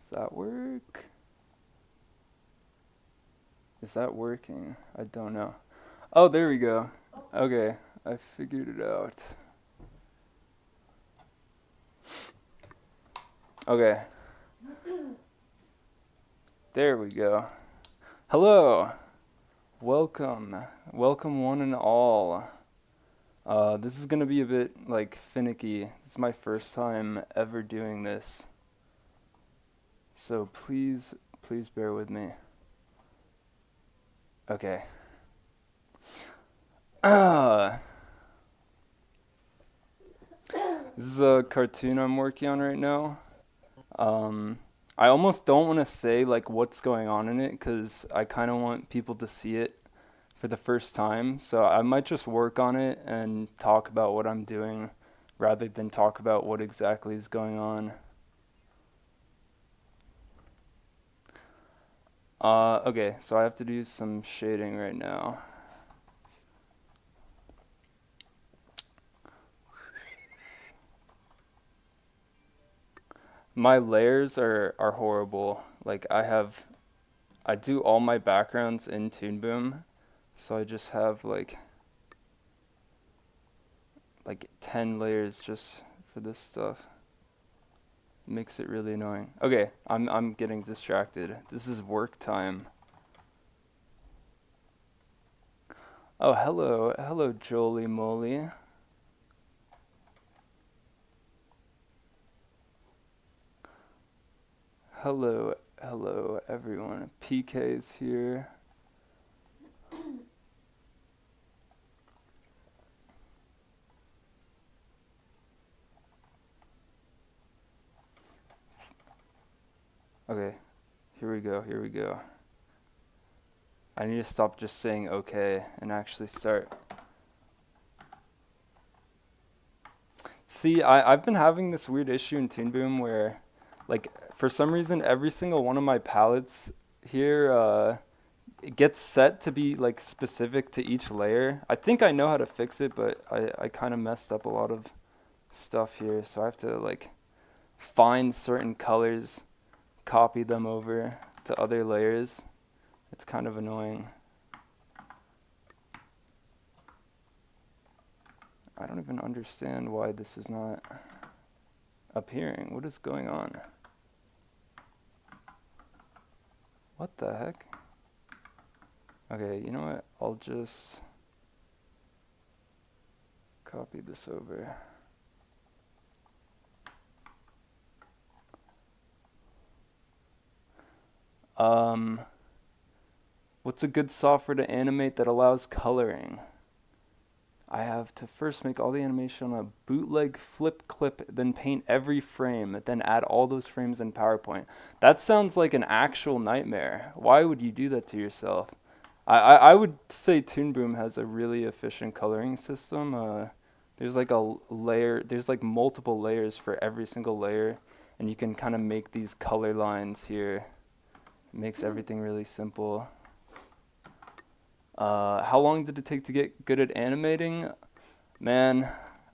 Does that work? Is that working? I don't know. Oh, there we go. Okay, I figured it out. Okay, there we go. Hello, welcome, welcome one and all. This is gonna be a bit like finicky. This is my first time ever doing this, so please bear with me. Okay. This is a cartoon I'm working on right now. Um, I almost don't want to say like what's going on in it because I kind of want people to see it for the first time. So I might just work on it and talk about what I'm doing rather than talk about what exactly is going on. Okay, so I have to do some shading right now. My layers are horrible. Like I do all my backgrounds in Toon Boom, so I just have like 10 layers just for this stuff. Makes it really annoying. Okay, I'm getting distracted. This is work time. Oh, hello, Jolie Moly. Hello, everyone. PK's here. Okay, here we go. I need to stop just saying okay and actually start. See, I've been having this weird issue in Toon Boom where, like, for some reason, every single one of my palettes here, it gets set to be, like, specific to each layer. I think I know how to fix it, but I kind of messed up a lot of stuff here, so I have to, like, find certain colors, copy them over to other layers. It's kind of annoying. I don't even understand why this is not appearing. What is going on? What the heck? Okay, you know what? I'll just copy this over. What's a good software to animate that allows coloring? I have to first make all the animation on a bootleg flip clip, then paint every frame, then add all those frames in PowerPoint. That sounds like an actual nightmare. Why would you do that to yourself? I would say Toon Boom has a really efficient coloring system. There's like a layer, there's like multiple layers for every single layer, and you can kind of make these color lines here. It makes everything really simple. How long did it take to get good at animating? Man,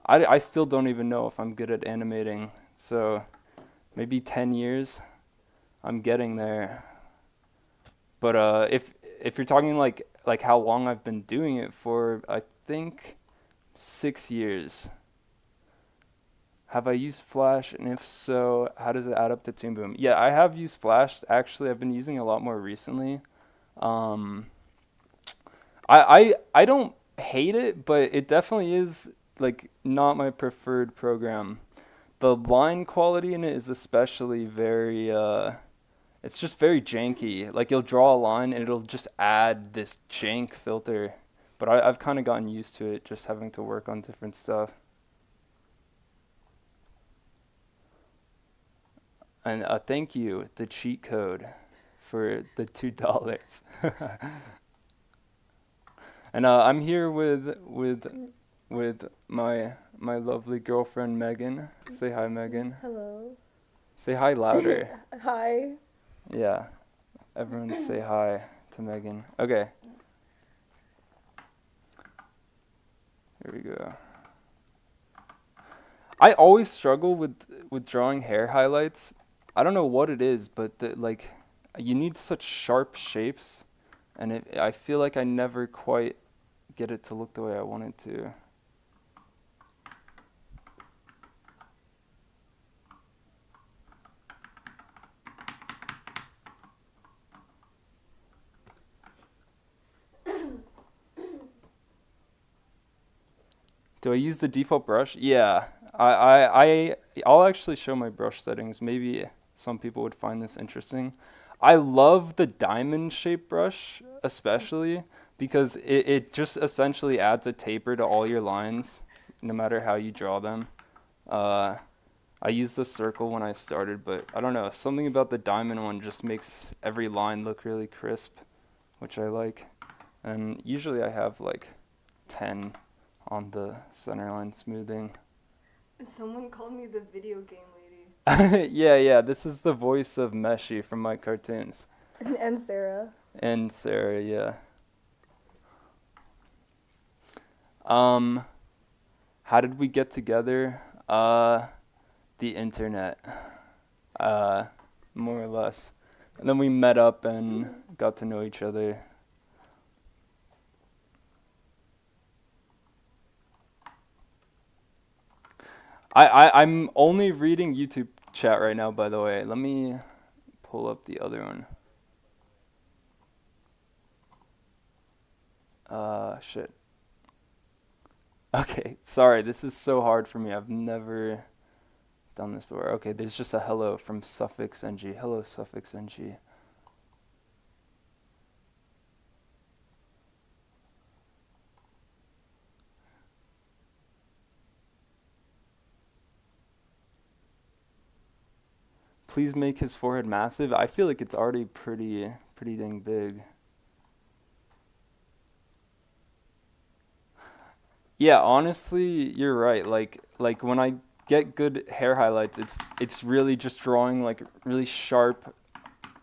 I still don't even know if I'm good at animating. So maybe 10 years. I'm getting there. But if you're talking like how long I've been doing it for, I think 6 years. Have I used Flash? And if so, how does it add up to Toon Boom? Yeah, I have used Flash. Actually, I've been using it a lot more recently. Um, I don't hate it, but it definitely is like not my preferred program. The line quality in it is especially very it's just very janky. Like you'll draw a line and it'll just add this jank filter. But I've kind of gotten used to it, just having to work on different stuff. And thank you, the cheat code for the $2. And I'm here with my lovely girlfriend Megan. Say hi, Megan. Hello. Say hi louder. Hi. Yeah, everyone say hi to Megan. Okay, here we go. I always struggle with drawing hair highlights I don't know what it is, but like you need such sharp shapes, and I feel like I never quite get it to look the way I want it to. Do I use the default brush? Yeah. I'll actually show my brush settings. Maybe some people would find this interesting. I love the diamond shape brush, especially because it just essentially adds a taper to all your lines, no matter how you draw them. Uh, I used the circle when I started, but I don't know. Something about the diamond one just makes every line look really crisp, which I like. And usually I have like 10 on the centerline smoothing. Someone called me the video game lady. Yeah, this is the voice of Meshi from my cartoons. And Sarah. And Sarah, yeah. Um, how did we get together? The internet. Uh, more or less. And then we met up and got to know each other. I'm only reading YouTube chat right now, by the way. Let me pull up the other one. Shit. Okay, sorry, this is so hard for me. I've never done this before. Okay, there's just a hello from suffix ng. Hello, suffix ng. Please make his forehead massive. I feel like it's already pretty dang big. Yeah, honestly, you're right. Like when I get good hair highlights, it's really just drawing like really sharp,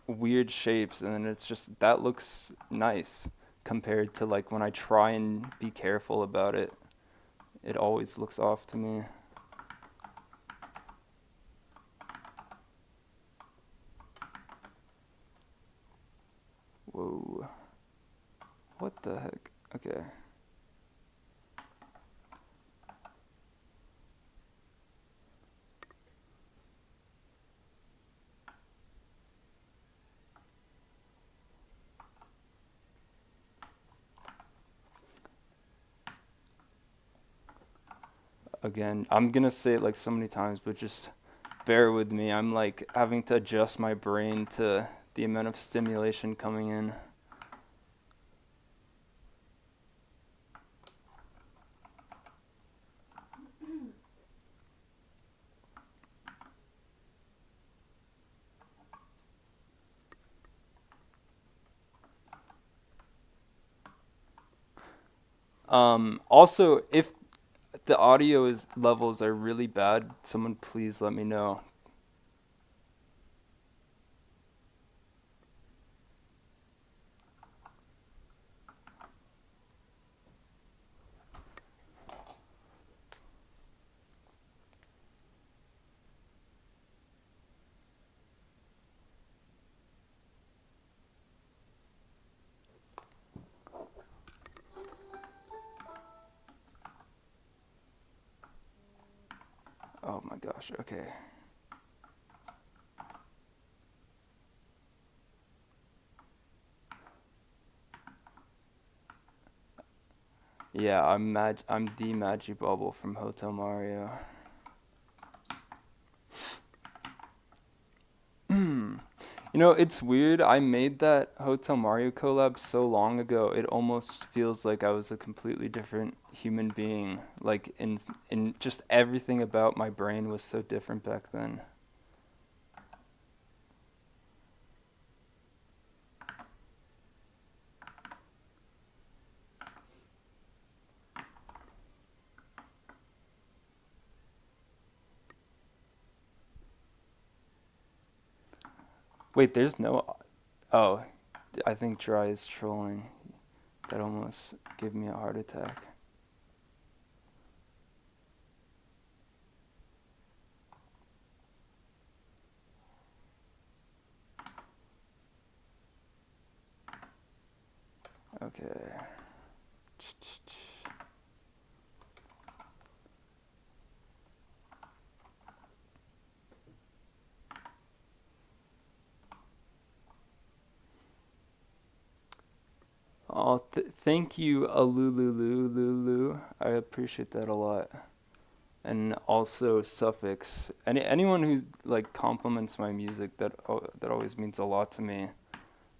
weird shapes, and then it's just that looks nice compared to like when I try and be careful about it. It always looks off to me. Whoa. What the heck? Okay. Again, I'm gonna say it like so many times, but just bear with me. I'm like having to adjust my brain to the amount of stimulation coming in. Also, if the audio is levels are really bad, someone please let me know. Oh my gosh, okay. Yeah, I'm the Magi Bubble from Hotel Mario. You know, it's weird. I made that Hotel Mario collab so long ago. It almost feels like I was a completely different human being. Like in just everything about my brain was so different back then. Wait, there's no. Oh, I think Dry is trolling. That almost gave me a heart attack. Okay. Oh, thank you, Alululululu. I appreciate that a lot. And also suffix. Anyone who like compliments my music, that always means a lot to me.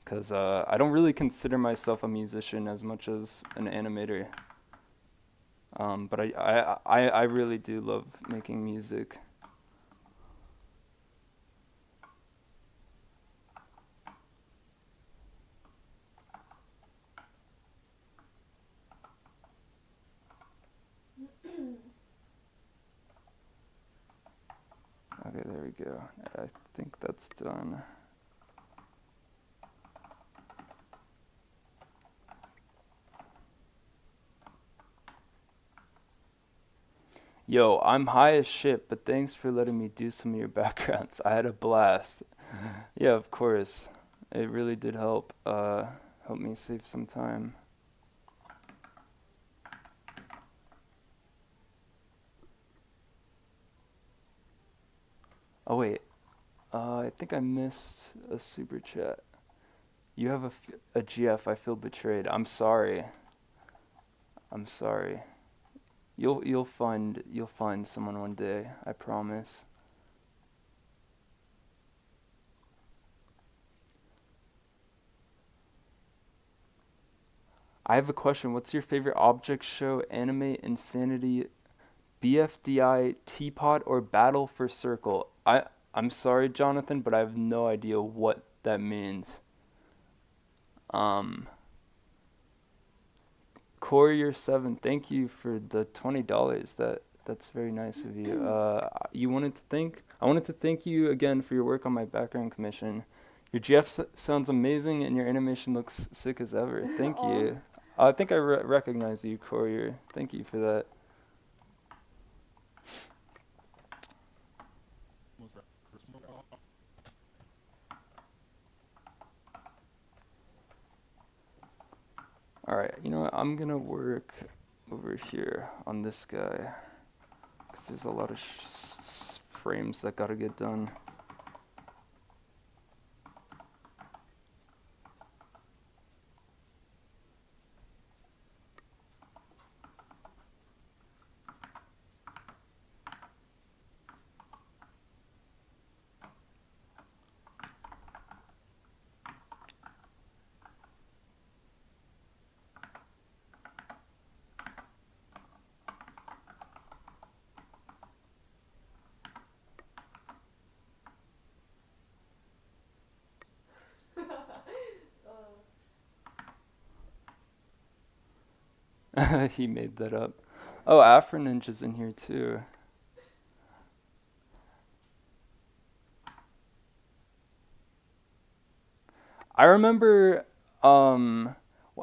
Cause I don't really consider myself a musician as much as an animator. But I really do love making music. Okay, there we go. I think that's done. Yo, I'm high as shit, but thanks for letting me do some of your backgrounds. I had a blast. Yeah, of course. It really did help. Help me save some time. Oh wait, I think I missed a super chat. You have a GF. I feel betrayed. I'm sorry. I'm sorry. You'll find someone one day. I promise. I have a question. What's your favorite object show, animate, insanity, BFDI, teapot, or battle for circle? I'm sorry, Jonathan, but I have no idea what that means. Um, Courier7, thank you for the $20. That's very nice of you. I wanted to thank you again for your work on my background commission. Your GF sounds amazing and your animation looks sick as ever. Thank you. I think I recognize you, Courier. Thank you for that. All right, you know what? I'm gonna work over here on this guy because there's a lot of frames that gotta get done. He made that up. Oh, Afro Ninja's in here too. I remember, um,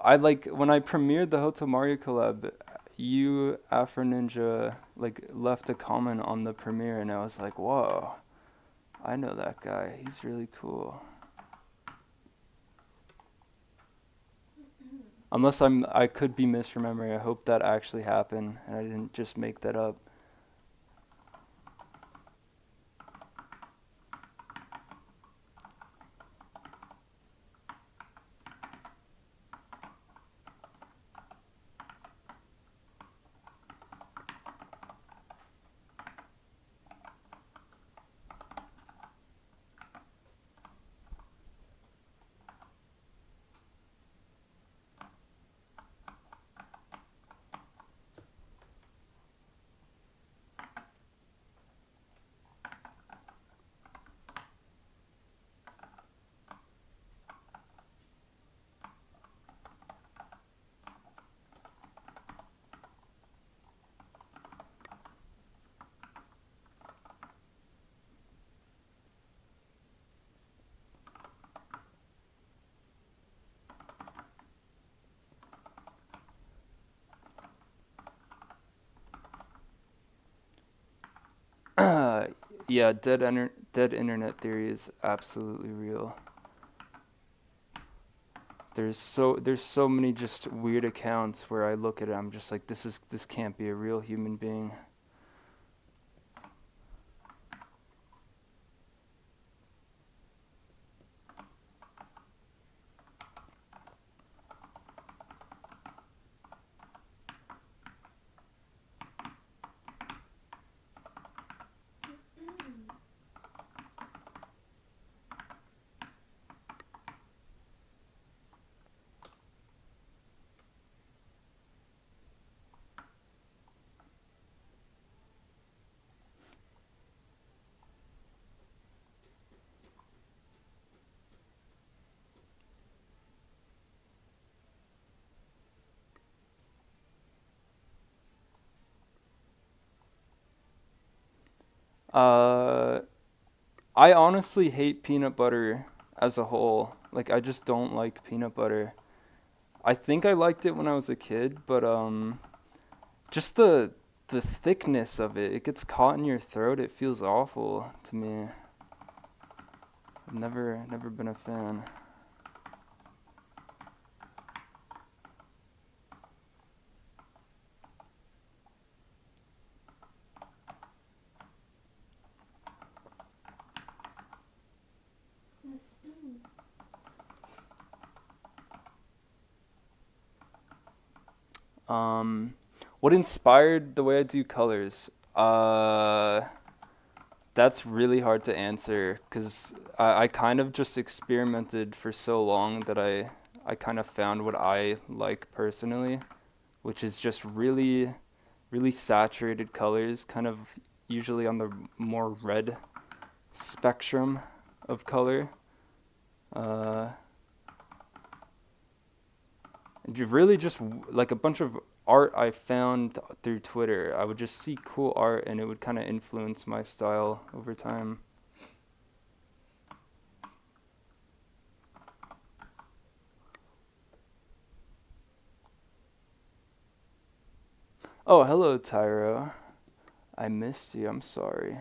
I like when I premiered the Hotel Mario collab. You, Afro Ninja, like left a comment on the premiere, and I was like, "Whoa, I know that guy. He's really cool." Unless I could be misremembering. I hope that actually happened, and I didn't just make that up. Yeah, dead internet theory is absolutely real. There's so many just weird accounts where I look at it, I'm just like, this can't be a real human being. Uh, I honestly hate peanut butter as a whole. Like I just don't like peanut butter. I think I liked it when I was a kid, but just the thickness of it, it gets caught in your throat. It feels awful to me. I've never been a fan. Um, what inspired the way I do colors? That's really hard to answer because I kind of just experimented for so long that I kind of found what I like personally, which is just really saturated colors, kind of usually on the more red spectrum of color. Uh, and really just like a bunch of art I found through Twitter. I would just see cool art and it would kind of influence my style over time. Oh, hello, Tyro. I missed you. I'm sorry.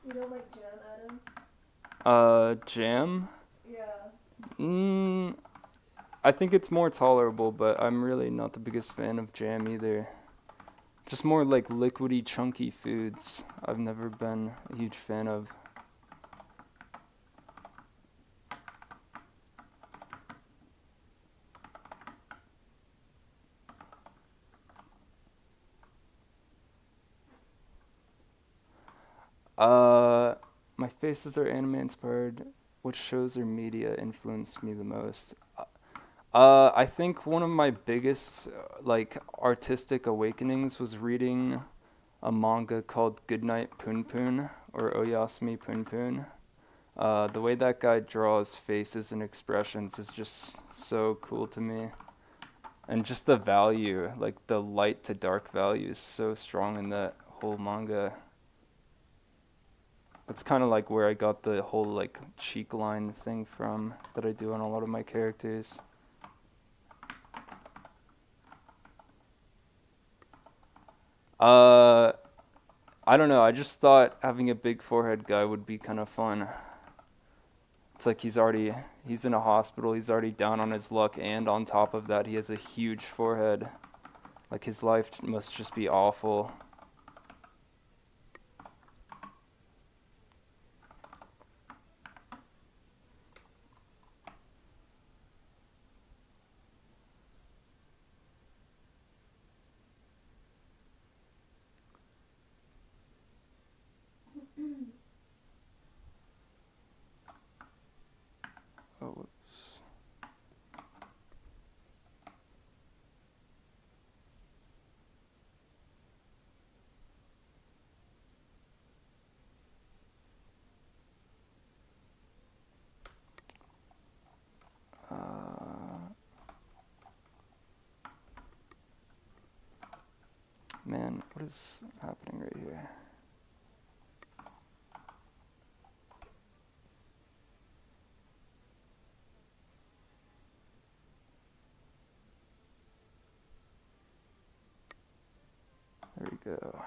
You don't like jam, Adam? Jam? Yeah. Mm, I think it's more tolerable, but I'm really not the biggest fan of jam either. Just more like liquidy, chunky foods. I've never been a huge fan of. Uh, my faces are anime inspired. Which shows or media influenced me the most? I think one of my biggest like artistic awakenings was reading a manga called Goodnight Poon Poon or Oyasumi Poon Poon. The way that guy draws faces and expressions is just so cool to me. And just the value, like the light to dark value, is so strong in that whole manga. That's kind of like where I got the whole like cheek line thing from that I do on a lot of my characters. Uh, I don't know. I just thought having a big forehead guy would be kind of fun. It's like he's in a hospital, he's already down on his luck, and on top of that, he has a huge forehead. Like his life must just be awful. Oh, whoops. Man, what is happening right here? There we go.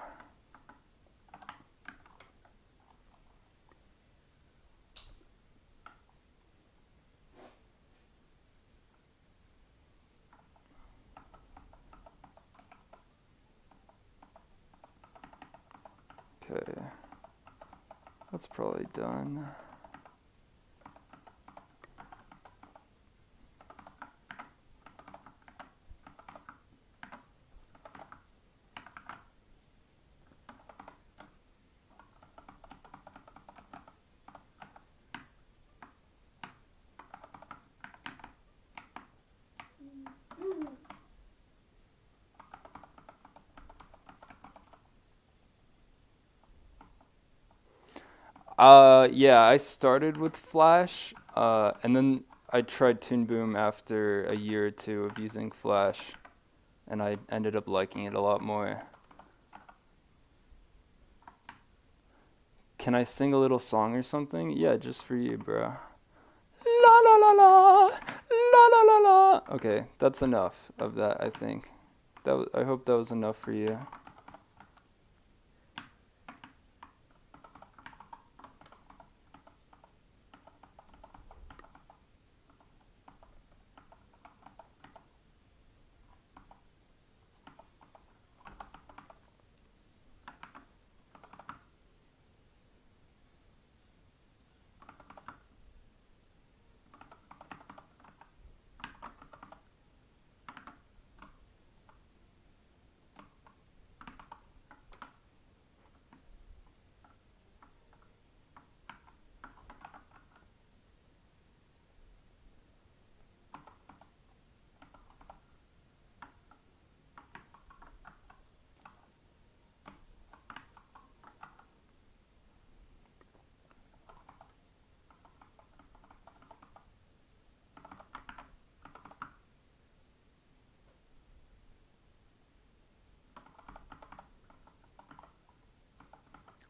Okay, that's probably done. Yeah, I started with Flash, and then I tried Toon Boom after a year or two of using Flash, and I ended up liking it a lot more. Can I sing a little song or something? Yeah, just for you, bro. La la la la, la la la la. Okay, that's enough of that, I think. I hope that was enough for you.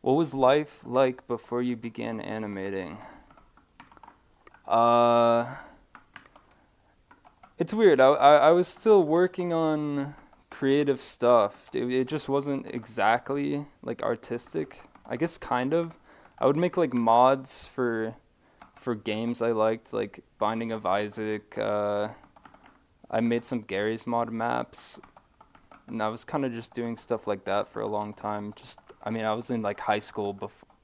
What was life like before you began animating? Uh, it's weird. I was still working on creative stuff. It just wasn't exactly like artistic. I guess kind of. I would make like mods for games I liked, like Binding of Isaac. I made some Gary's mod maps, and I was kind of just doing stuff like that for a long time. I mean, I was in like high school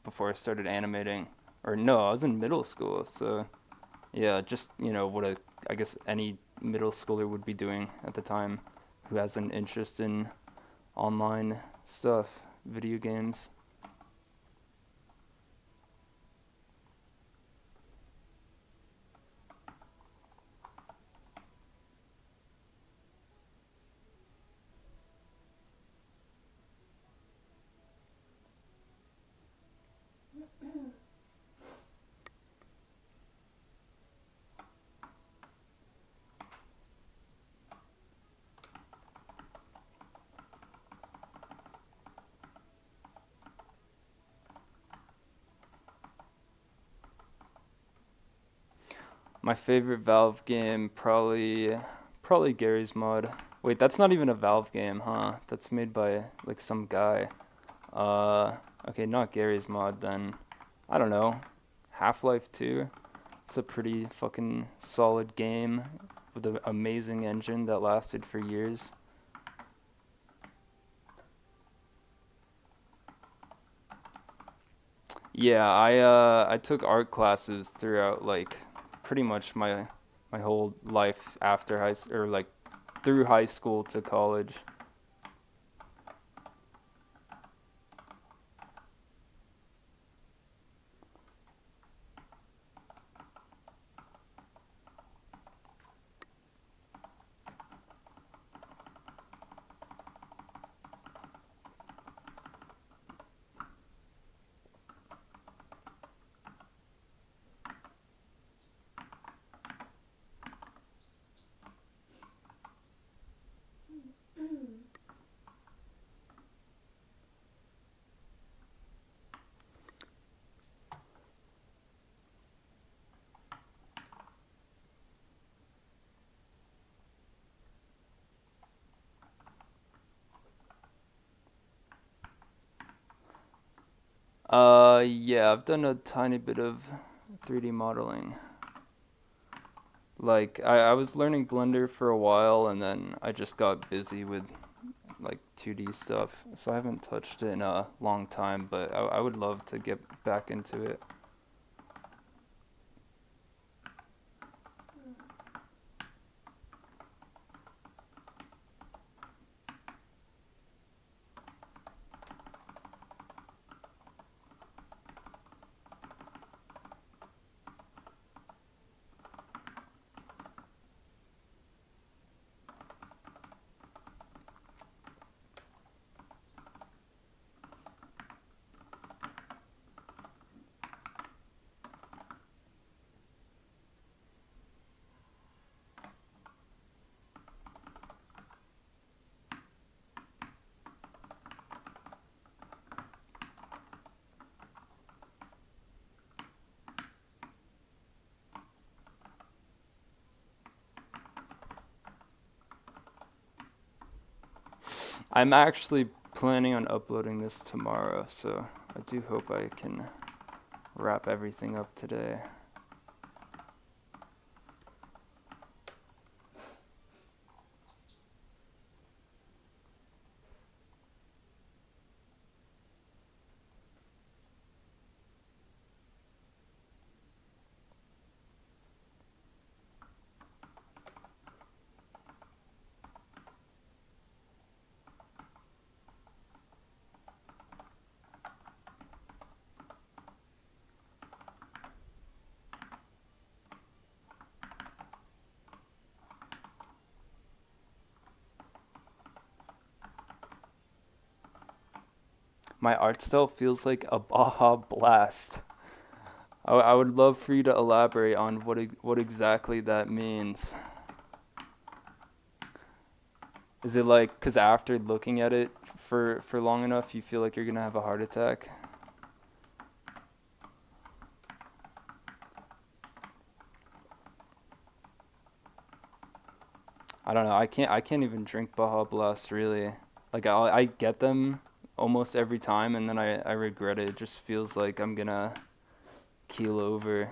before I started animating, or no, I was in middle school. So yeah, just what I guess any middle schooler would be doing at the time, who has an interest in online stuff, video games. My favorite Valve game, probably Gary's Mod. Wait, that's not even a Valve game, huh? That's made by like some guy. Uh, okay, not Gary's Mod then. I don't know. Half-Life 2. It's a pretty fucking solid game with an amazing engine that lasted for years. Yeah, I took art classes throughout like pretty much my whole life after or like through high school to college. Yeah, I've done a tiny bit of 3D modeling. Like, I was learning Blender for a while, and then I just got busy with like 2D stuff, so I haven't touched it in a long time, but I would love to get back into it. I'm actually planning on uploading this tomorrow, so I do hope I can wrap everything up today. My art style feels like a Baja Blast. I would love for you to elaborate on what exactly that means. Is it like, because after looking at it for long enough, you feel like you're gonna have a heart attack? I don't know. I can't even drink Baja Blast really. Like I get them almost every time, and then I regret it. It just feels like I'm gonna keel over.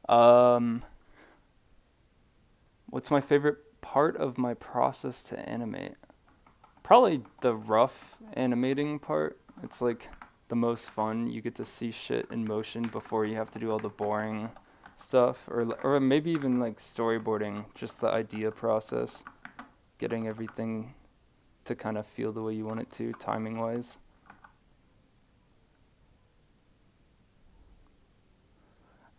Um, what's my favorite part of my process to animate? Probably the rough animating part. It's like the most fun. You get to see shit in motion before you have to do all the boring stuff, or maybe even like storyboarding, just the idea process, getting everything to kind of feel the way you want it to, timing wise.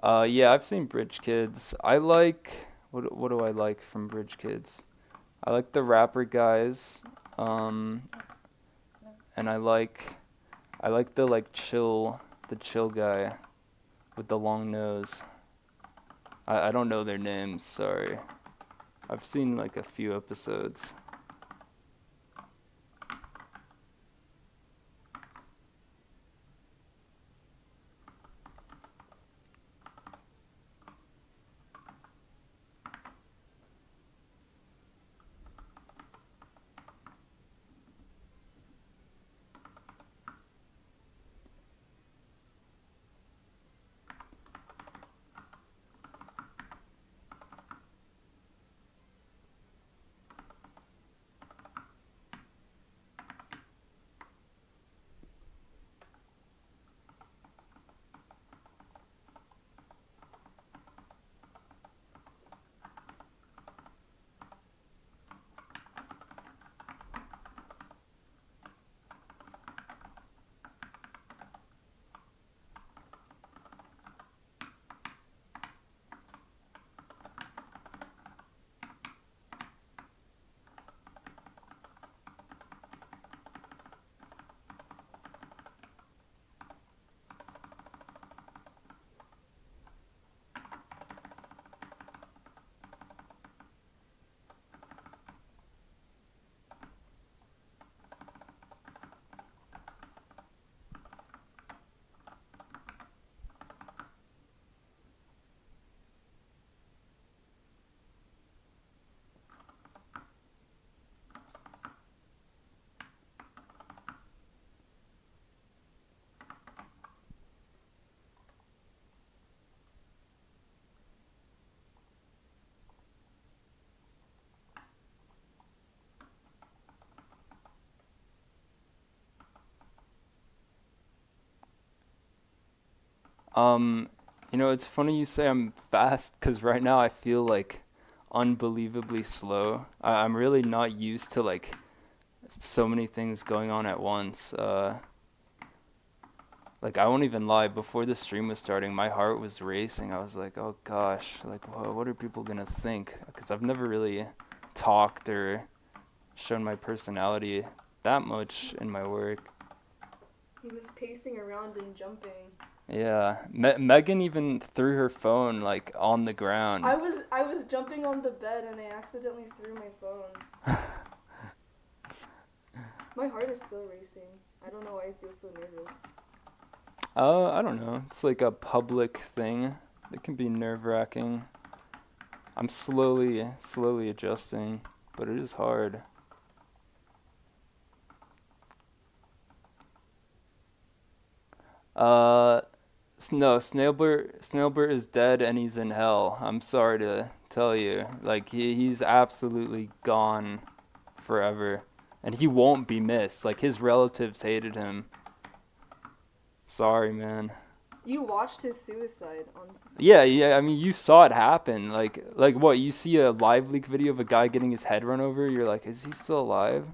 Yeah, I've seen Bridge Kids. I like what do I like from Bridge Kids? I like the rapper guys, um, and I like the chill guy with the long nose. I don't know their names, sorry. I've seen like a few episodes. Um, it's funny you say I'm fast because right now I feel like unbelievably slow. I'm really not used to like so many things going on at once. Like I won't even lie, before the stream was starting, my heart was racing. I was like, "Oh gosh, like what are people gonna think?" Because I've never really talked or shown my personality that much in my work. He was pacing around and jumping. Yeah, Megan even threw her phone like on the ground. I was jumping on the bed and I accidentally threw my phone. My heart is still racing. I don't know why I feel so nervous. I don't know. It's like a public thing. It can be nerve-wracking. I'm slowly adjusting, but it is hard. Uh, no, Snailbert is dead and he's in hell. I'm sorry to tell you. Like he's absolutely gone forever, and he won't be missed. Like his relatives hated him. Sorry, man. You watched his suicide on. Yeah. I mean, you saw it happen. Like what? You see a live leak video of a guy getting his head run over. You're like, is he still alive?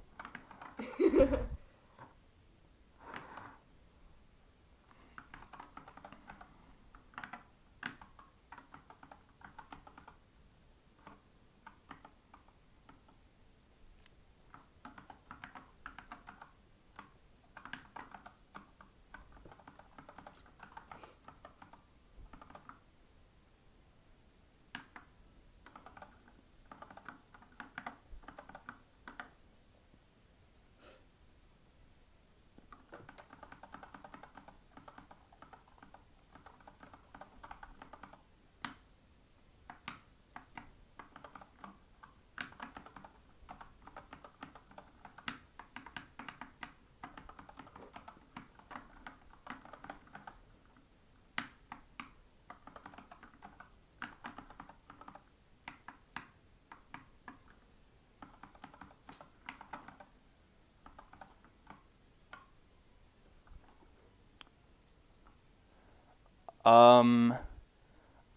Um,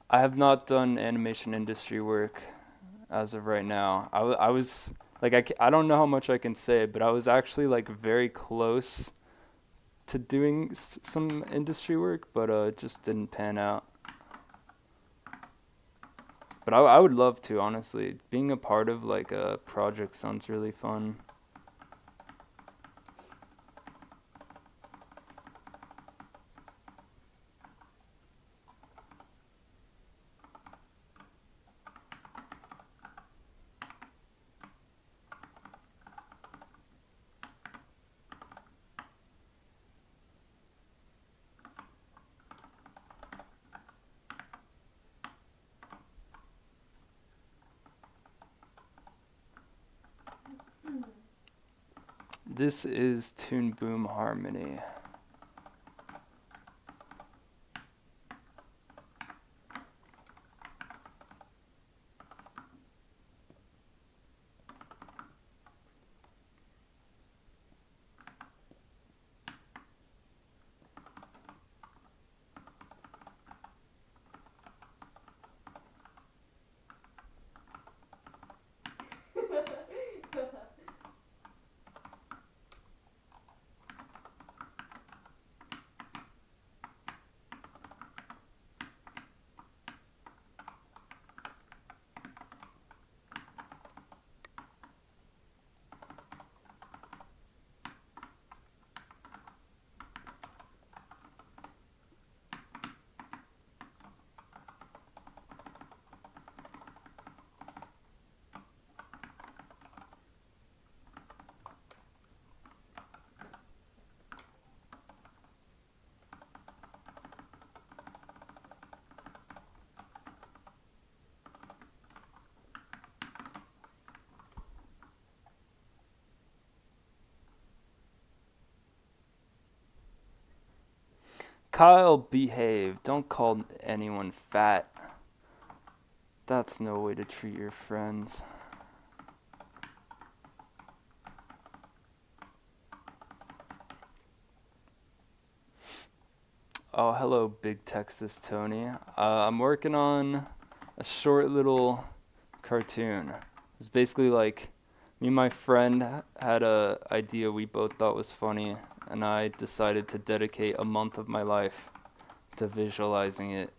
I have not done animation industry work as of right now. I was like I don't know how much I can say, but I was actually like very close to doing some industry work, but it just didn't pan out. But I would love to, honestly. Being a part of like a project sounds really fun. This is Toon Boom Harmony. Kyle, behave. Don't call anyone fat. That's no way to treat your friends. Oh, hello, Big Texas Tony. I'm working on a short little cartoon. It's basically like me and my friend had a idea we both thought was funny, and I decided to dedicate a month of my life to visualizing it.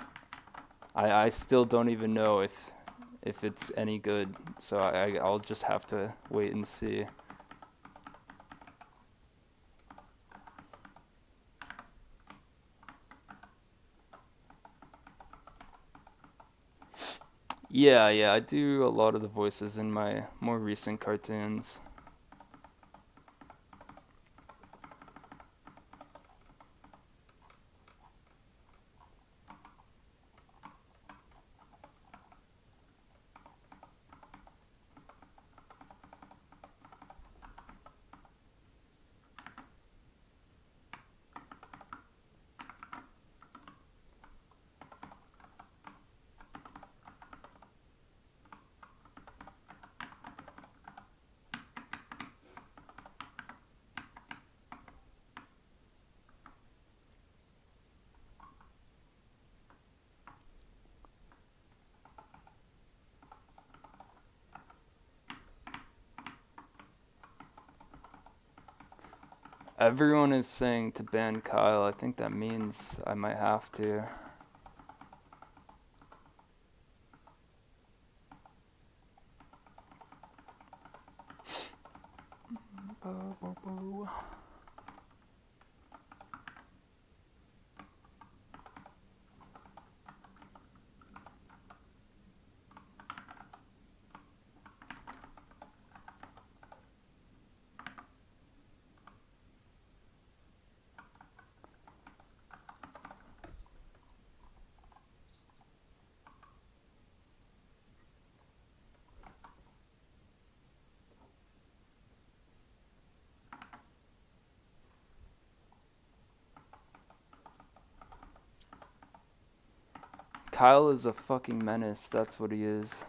I still don't even know if it's any good, so I'll just have to wait and see. Yeah, I do a lot of the voices in my more recent cartoons. Everyone is saying to ban Kyle. I think that means I might have to. Kyle is a fucking menace. That's what he is.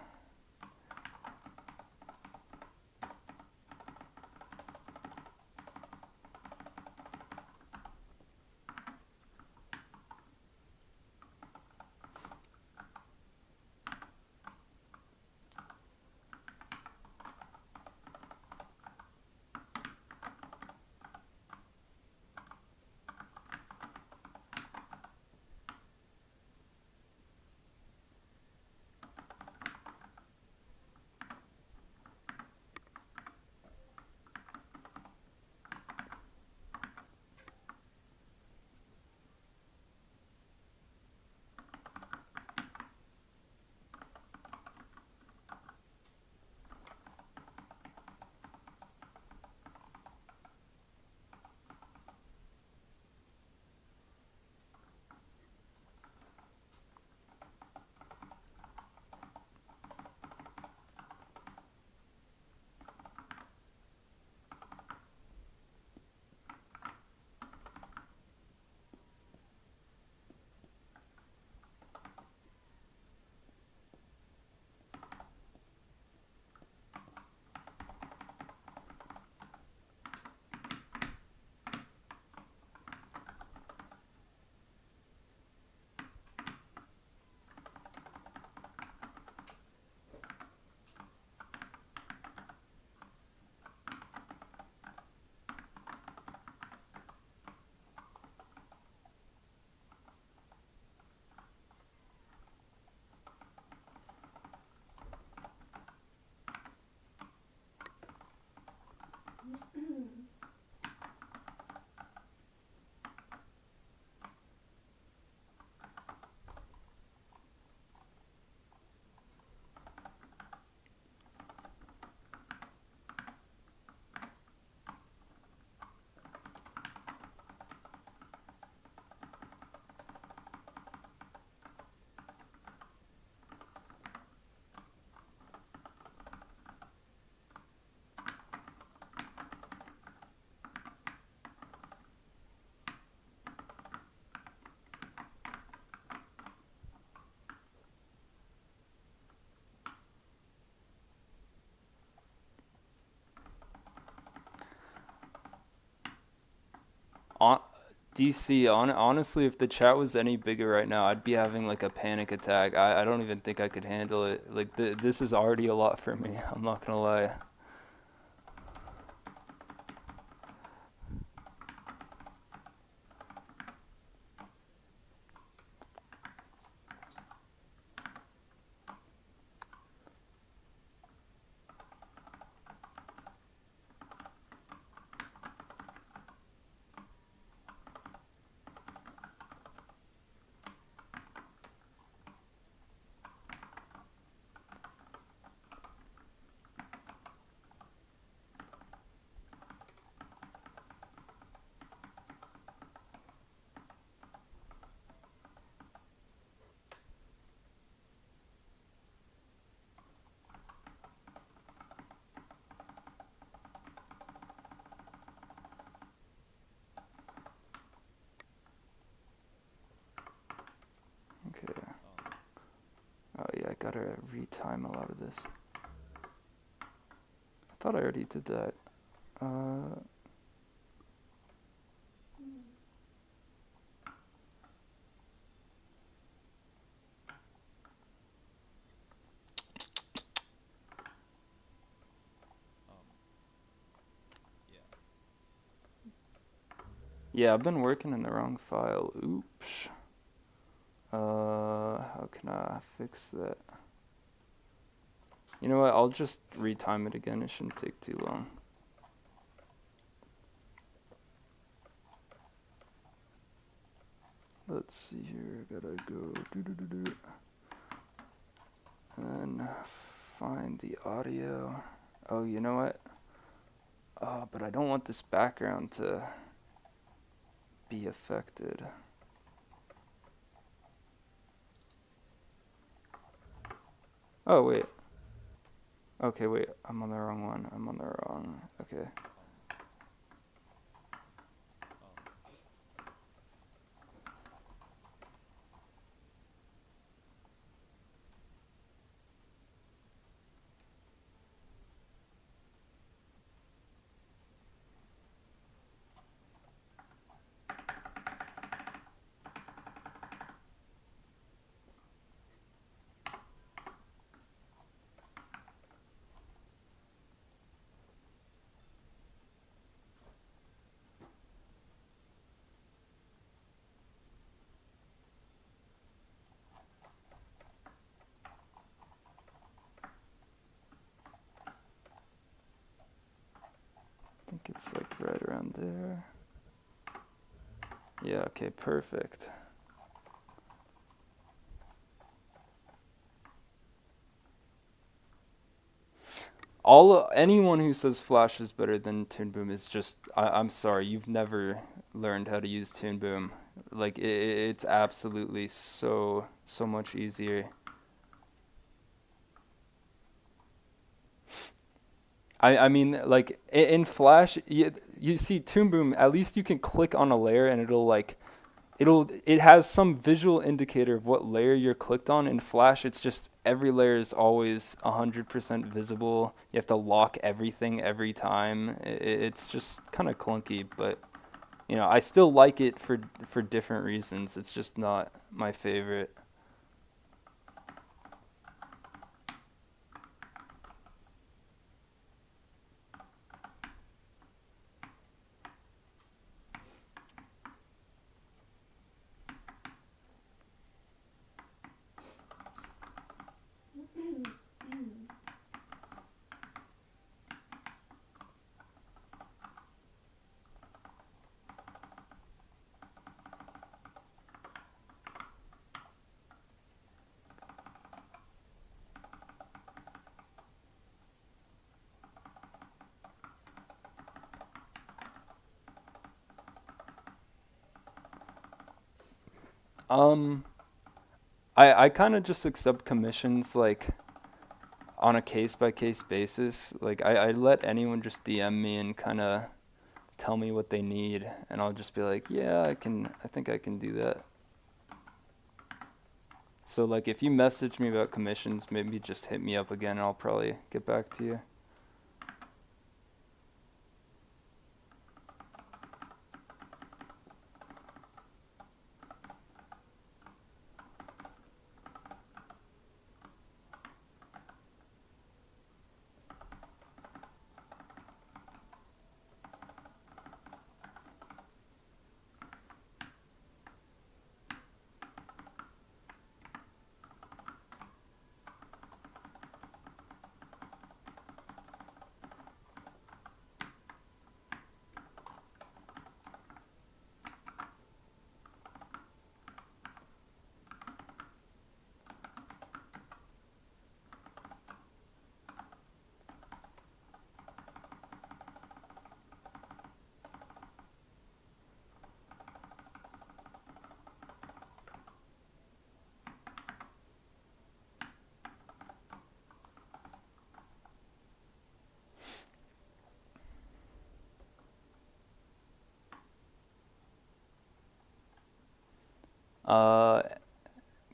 DC, honestly, if the chat was any bigger right now, I'd be having like a panic attack. I don't even think I could handle it. Like this is already a lot for me. I'm not gonna lie. Okay. Oh yeah, I gotta retime a lot of this. I thought I already did that. Yeah, I've been working in the wrong file. Oops. How can I fix that? You know what? I'll just retime it again. It shouldn't take too long. Let's see here. Gotta go and then find the audio. Oh, you know what? Oh, but I don't want this background to be affected. Oh, wait. Okay, wait. I'm on the wrong one. I'm on the wrong. Okay. I think it's like right around there. Yeah, okay, perfect. Anyone who says Flash is better than Toon Boom is just I'm sorry, you've never learned how to use Toon Boom. Like it's absolutely so much easier. I mean, like in Flash, you see Toon Boom. At least you can click on a layer and it has some visual indicator of what layer you're clicked on. In Flash, it's just every layer is always 100% visible. You have to lock everything every time. It's just kind of clunky, but you know, I still like it for different reasons. It's just not my favorite. Um, I kind of just accept commissions like on a case by case basis. Like I let anyone just DM me and kind of tell me what they need, and I'll just be like, yeah, I think I can do that. So like if you message me about commissions, maybe just hit me up again and I'll probably get back to you. Uh,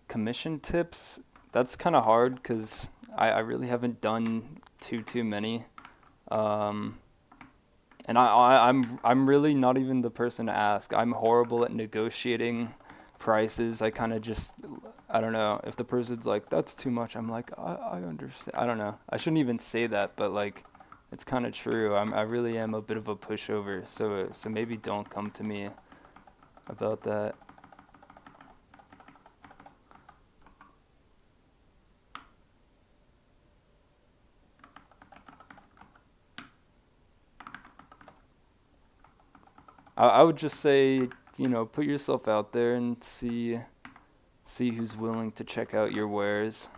Commission tips. That's kind of hard because I really haven't done too many. Um, and I'm really not even the person to ask. I'm horrible at negotiating prices. I kind of just I don't know if the person's like that's too much. I'm like I understand. I don't know. I shouldn't even say that, but like it's kind of true. I really am a bit of a pushover. So maybe don't come to me about that. I would just say, put yourself out there and see who's willing to check out your wares.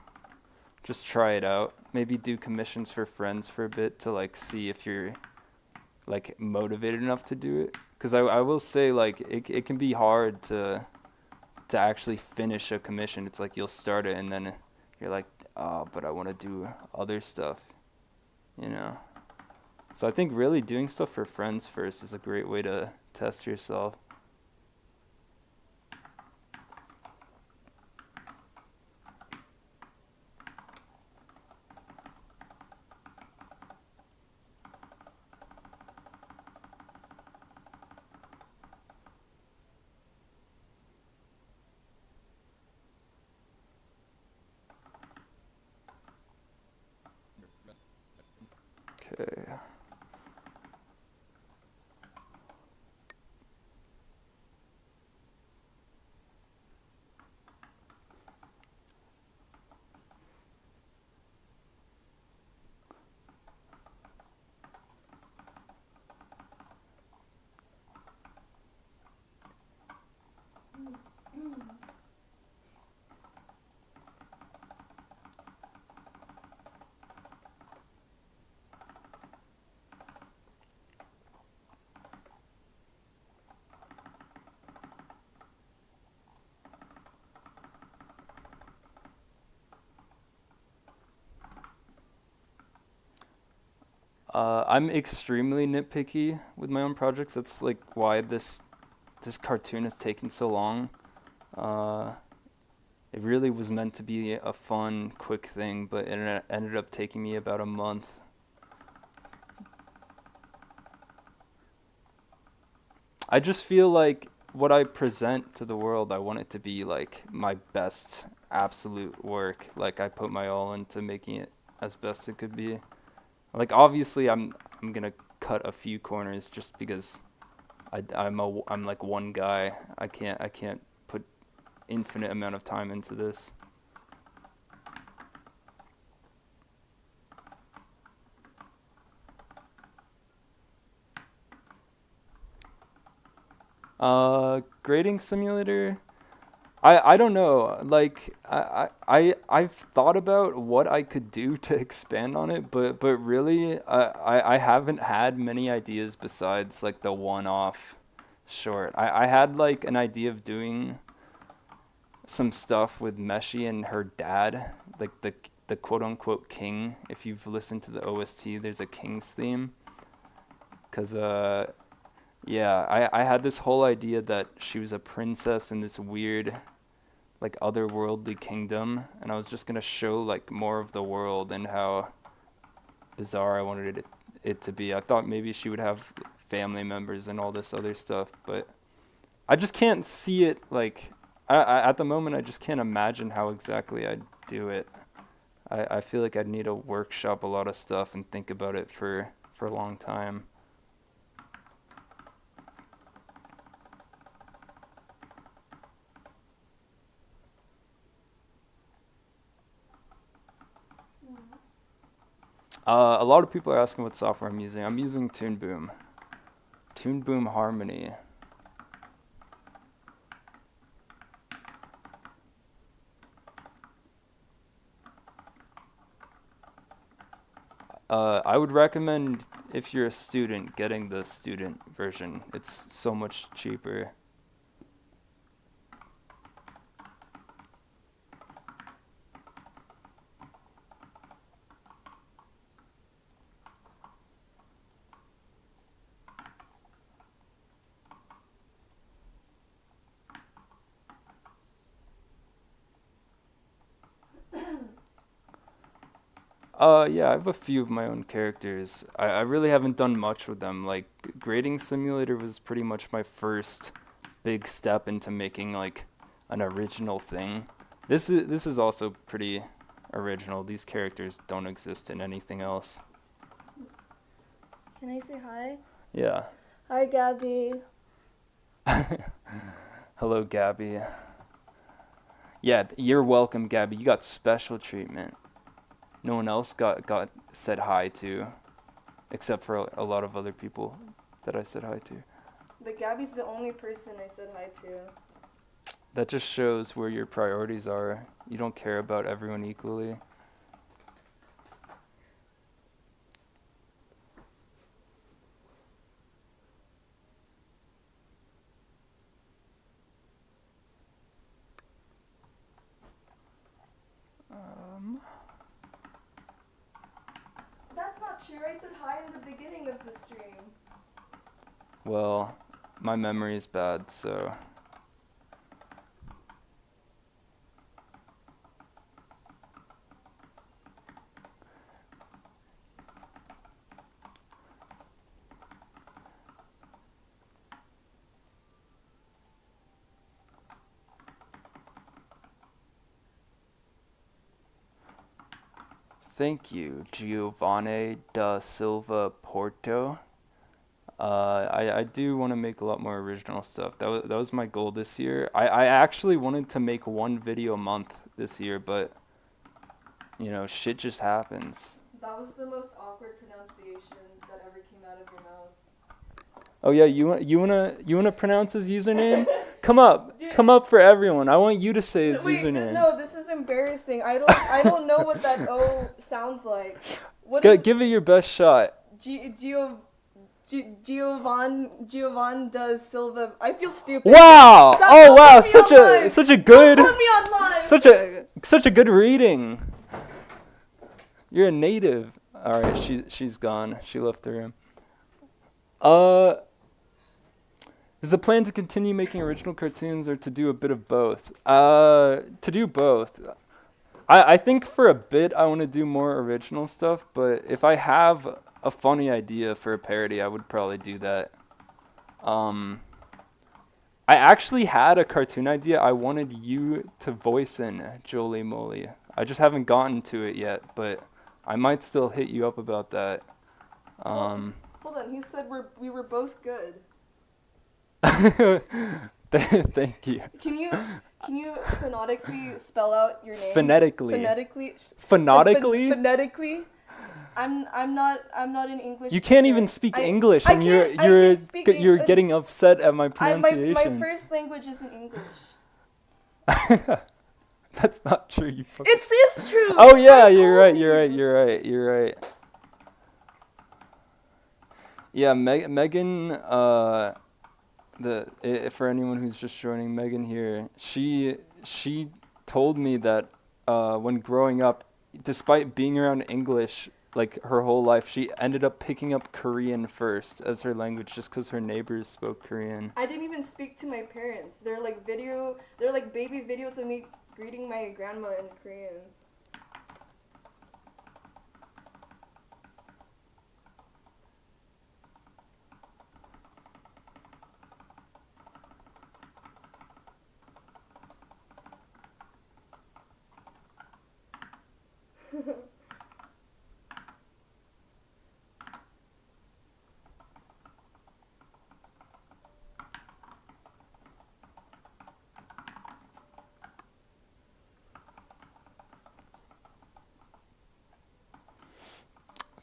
Just try it out. Maybe do commissions for friends for a bit to like see if you're like motivated enough to do it. Cuz I will say like it can be hard to actually finish a commission. It's like you'll start it and then you're like, "Oh, but I want to do other stuff," you know. So I think really doing stuff for friends first is a great way to test yourself. Okay. I'm extremely nitpicky with my own projects. That's like why this cartoon has taken so long. Uh, it really was meant to be a fun, quick thing, but ended up taking me about a month. I just feel like what I present to the world, I want it to be like my best absolute work. Like I put my all into making it as best it could be. Like obviously I'm gonna cut a few corners just because I'm like one guy. I can't put infinite amount of time into this. Grading simulator. I don't know. Like I've thought about what I could do to expand on it, but really I haven't had many ideas besides like the one-off short. I had like an idea of doing some stuff with Meshi and her dad, like the quote unquote king. If you've listened to the OST, there's a king's theme. Cause yeah, I had this whole idea that she was a princess in this weird like otherworldly kingdom, and I was just gonna show like more of the world and how bizarre I wanted it to be. I thought maybe she would have family members and all this other stuff, but I just can't see it like at the moment. I just can't imagine how exactly I'd do it. I feel like I'd need to workshop a lot of stuff and think about it for a long time. A lot of people are asking what software I'm using. I'm using Toon Boom. Toon Boom Harmony. I would recommend if you're a student getting the student version. It's so much cheaper. Yeah, I have a few of my own characters. I really haven't done much with them. Like, Grading Simulator was pretty much my first big step into making, like, an original thing. This is also pretty original. These characters don't exist in anything else. Can I say hi? Yeah. Hi, Gabby. Hello, Gabby. Yeah, you're welcome, Gabby. You got special treatment. No one else got said hi to, except for a lot of other people that I said hi to. But Gabby's the only person I said hi to. That just shows where your priorities are. You don't care about everyone equally. That's not true. I said hi in the beginning of the stream. Well, my memory is bad, so... Thank you, Giovanni da Silva Porto. I do want to make a lot more original stuff. That was my goal this year. I actually wanted to make one video a month this year, but you know, shit just happens. That was the most awkward pronunciation that ever came out of your mouth. Oh yeah, you wanna pronounce his username? Come up for everyone. I want you to say his username. No, this is embarrassing. I don't know what that O sounds like. Give it your best shot. Giovan da Silva. I feel stupid. Wow! Stop Oh wow! online. Such a good Don't put me online. such a good reading. You're a native. All right, she's gone. She left the room. Is the plan to continue making original cartoons or to do a bit of both? To do both. I think for a bit I want to do more original stuff, but if I have a funny idea for a parody, I would probably do that. I actually had a cartoon idea I wanted you to voice in, Jolie Moly. I just haven't gotten to it yet, but I might still hit you up about that. Hold on, he said we were both good. Thank you. Can you phonetically spell out your name? Phonetically. Phonetically. I'm not an English. You can't even speak English, and you're getting upset at my pronunciation. My first language isn't English. That's not true. You fucking... It is true. Oh yeah, you're right. Yeah, Megan. For anyone who's just joining, Megan here. She told me that when growing up, despite being around English like her whole life, she ended up picking up Korean first as her language just because her neighbors spoke Korean. I didn't even speak to my parents. They're like baby videos of me greeting my grandma in Korean.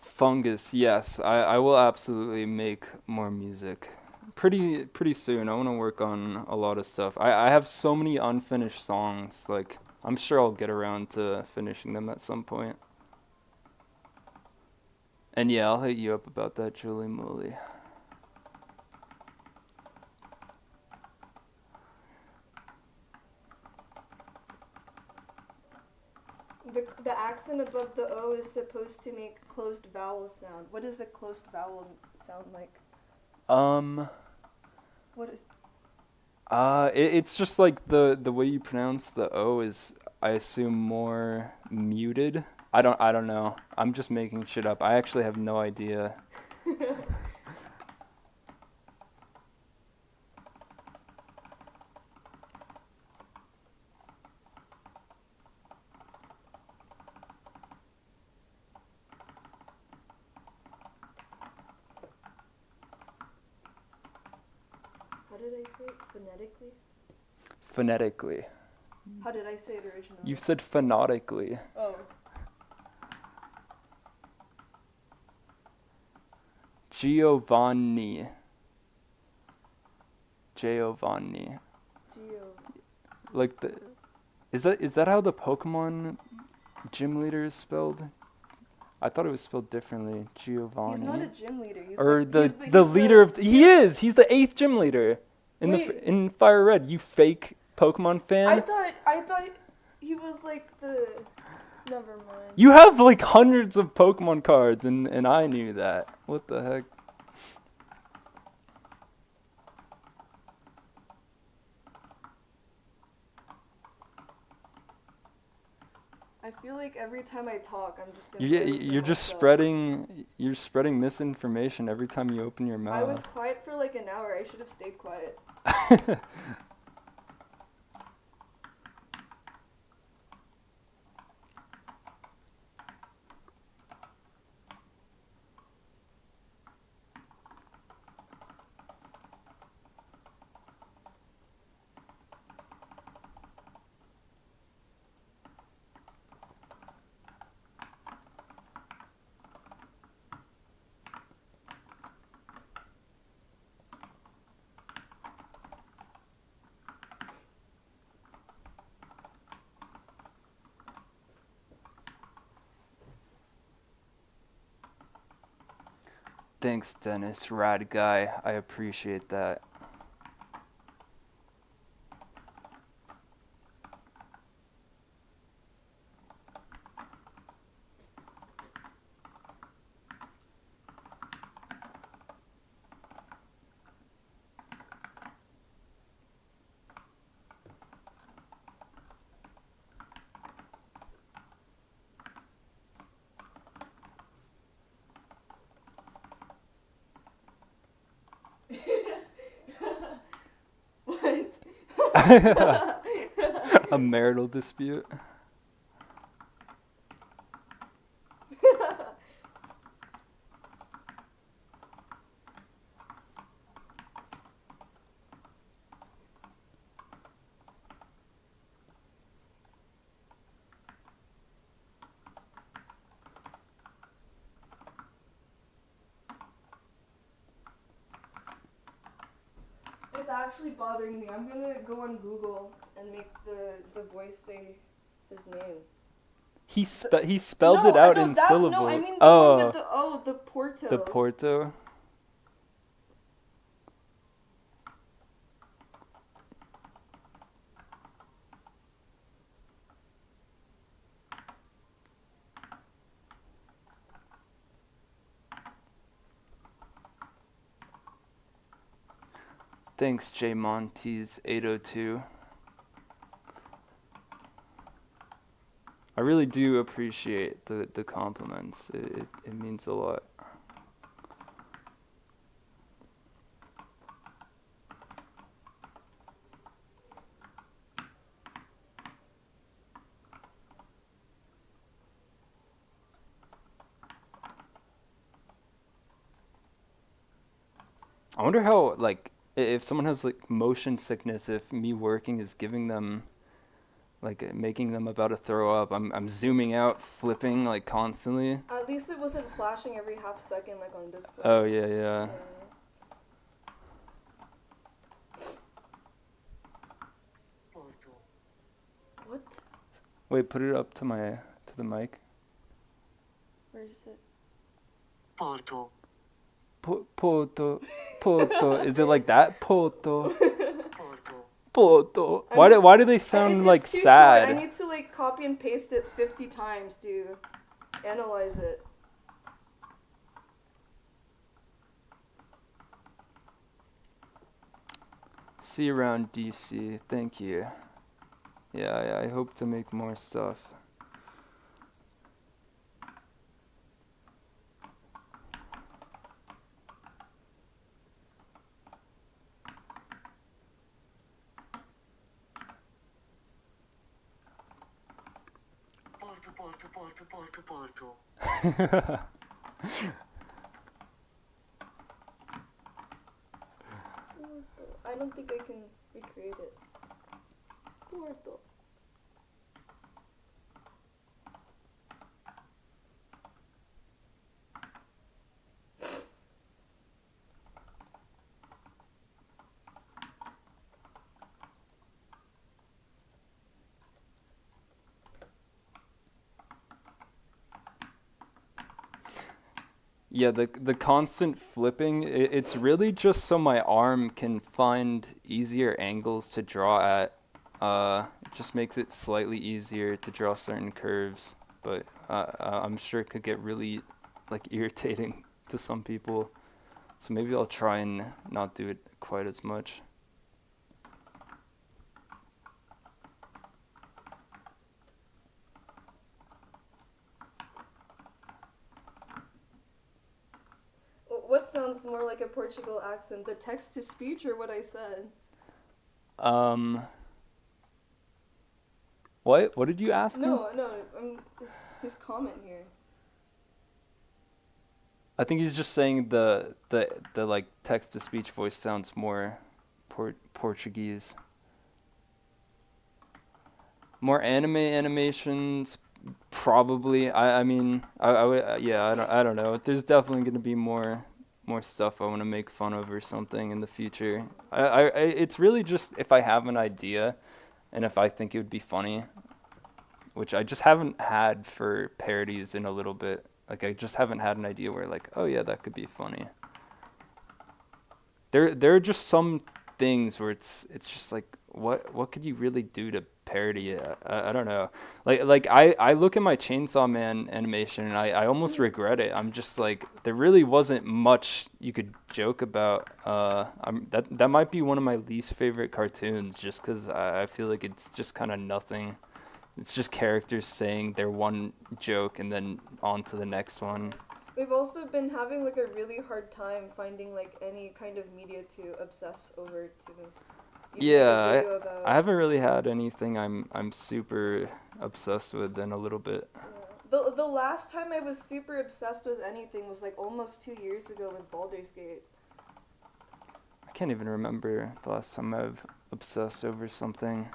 Fungus, yes. I will absolutely make more music. Pretty soon. I want to work on a lot of stuff. I have so many unfinished songs. Like, I'm sure I'll get around to finishing them at some point. And yeah, I'll hit you up about that, Julie Mooley. The accent above the O is supposed to make closed vowel sound. What does a closed vowel sound like? What is? It's just like the way you pronounce the O is, I assume, more muted I don't know. I'm just making shit up. I actually have no idea. How did I say it? Phonetically? Phonetically. How did I say it originally? You said phonetically. Oh. Giovanni. Giovanni. Geo. Like the is that how the Pokemon gym leader is spelled? I thought it was spelled differently. Giovanni. He's not a gym leader. He's or like, the leader of he is. He's the 8th gym leader in in Fire Red. You fake Pokemon fan. I thought he was like the. Never mind. You have like hundreds of Pokemon cards, and I knew that. What the heck? I feel like every time I talk, I'm just. You're just spreading. You're spreading misinformation every time you open your mouth. I was quiet for like an hour. I should have stayed quiet. Thanks, Dennis. Rad guy. I appreciate that. What? A marital dispute. It's actually bothering me. I'm gonna go on Google and make the voice say his name. He spelled it out in syllables. No, I mean the one with the O, the Porto. The Porto. Thanks, J Montes 802. I really do appreciate the compliments. It means a lot. I wonder how, like, if someone has like motion sickness, if me working is giving them, like, making them about to throw up. I'm zooming out, flipping like constantly. At least it wasn't flashing every half second like on display. Oh yeah. What? Wait, put it up to the mic. Where is it? Porto. Poto. Is it like that? Poto. Porto. Poto. Why do they sound like too sad? Short. I need to like copy and paste it 50 times to analyze it. See you around, DC. Thank you. Yeah, I hope to make more stuff. porto, porto, porto, porto. I don't think I can recreate it. Porto. Yeah, the constant flipping, it's really just so my arm can find easier angles to draw at. It just makes it slightly easier to draw certain curves, but I'm sure it could get really like irritating to some people. So maybe I'll try and not do it quite as much. What sounds more like a Portugal accent, the text to speech or what I said? Um, what did you ask me? No, his comment here. I think he's just saying the like text to speech voice sounds more Portuguese. More anime animations, probably. I mean, I would yeah, I don't know. There's definitely gonna be more stuff I want to make fun of or something in the future. It's really just if I have an idea, and if I think it would be funny, which I just haven't had for parodies in a little bit. Like I just haven't had an idea where like, oh yeah, that could be funny. There are just some things where it's just like what could you really do to parody it? I don't know. I look at my Chainsaw Man animation and I almost regret it. I'm just like there really wasn't much you could joke about. That might be one of my least favorite cartoons just cuz I feel like it's just kind of nothing. It's just characters saying their one joke and then on to the next one. We've also been having like a really hard time finding like any kind of media to obsess over to even make a Yeah, video about. I haven't really had anything I'm super obsessed with in a little bit. Yeah. The last time I was super obsessed with anything was like almost 2 years ago with Baldur's Gate. I can't even remember the last time I've obsessed over something.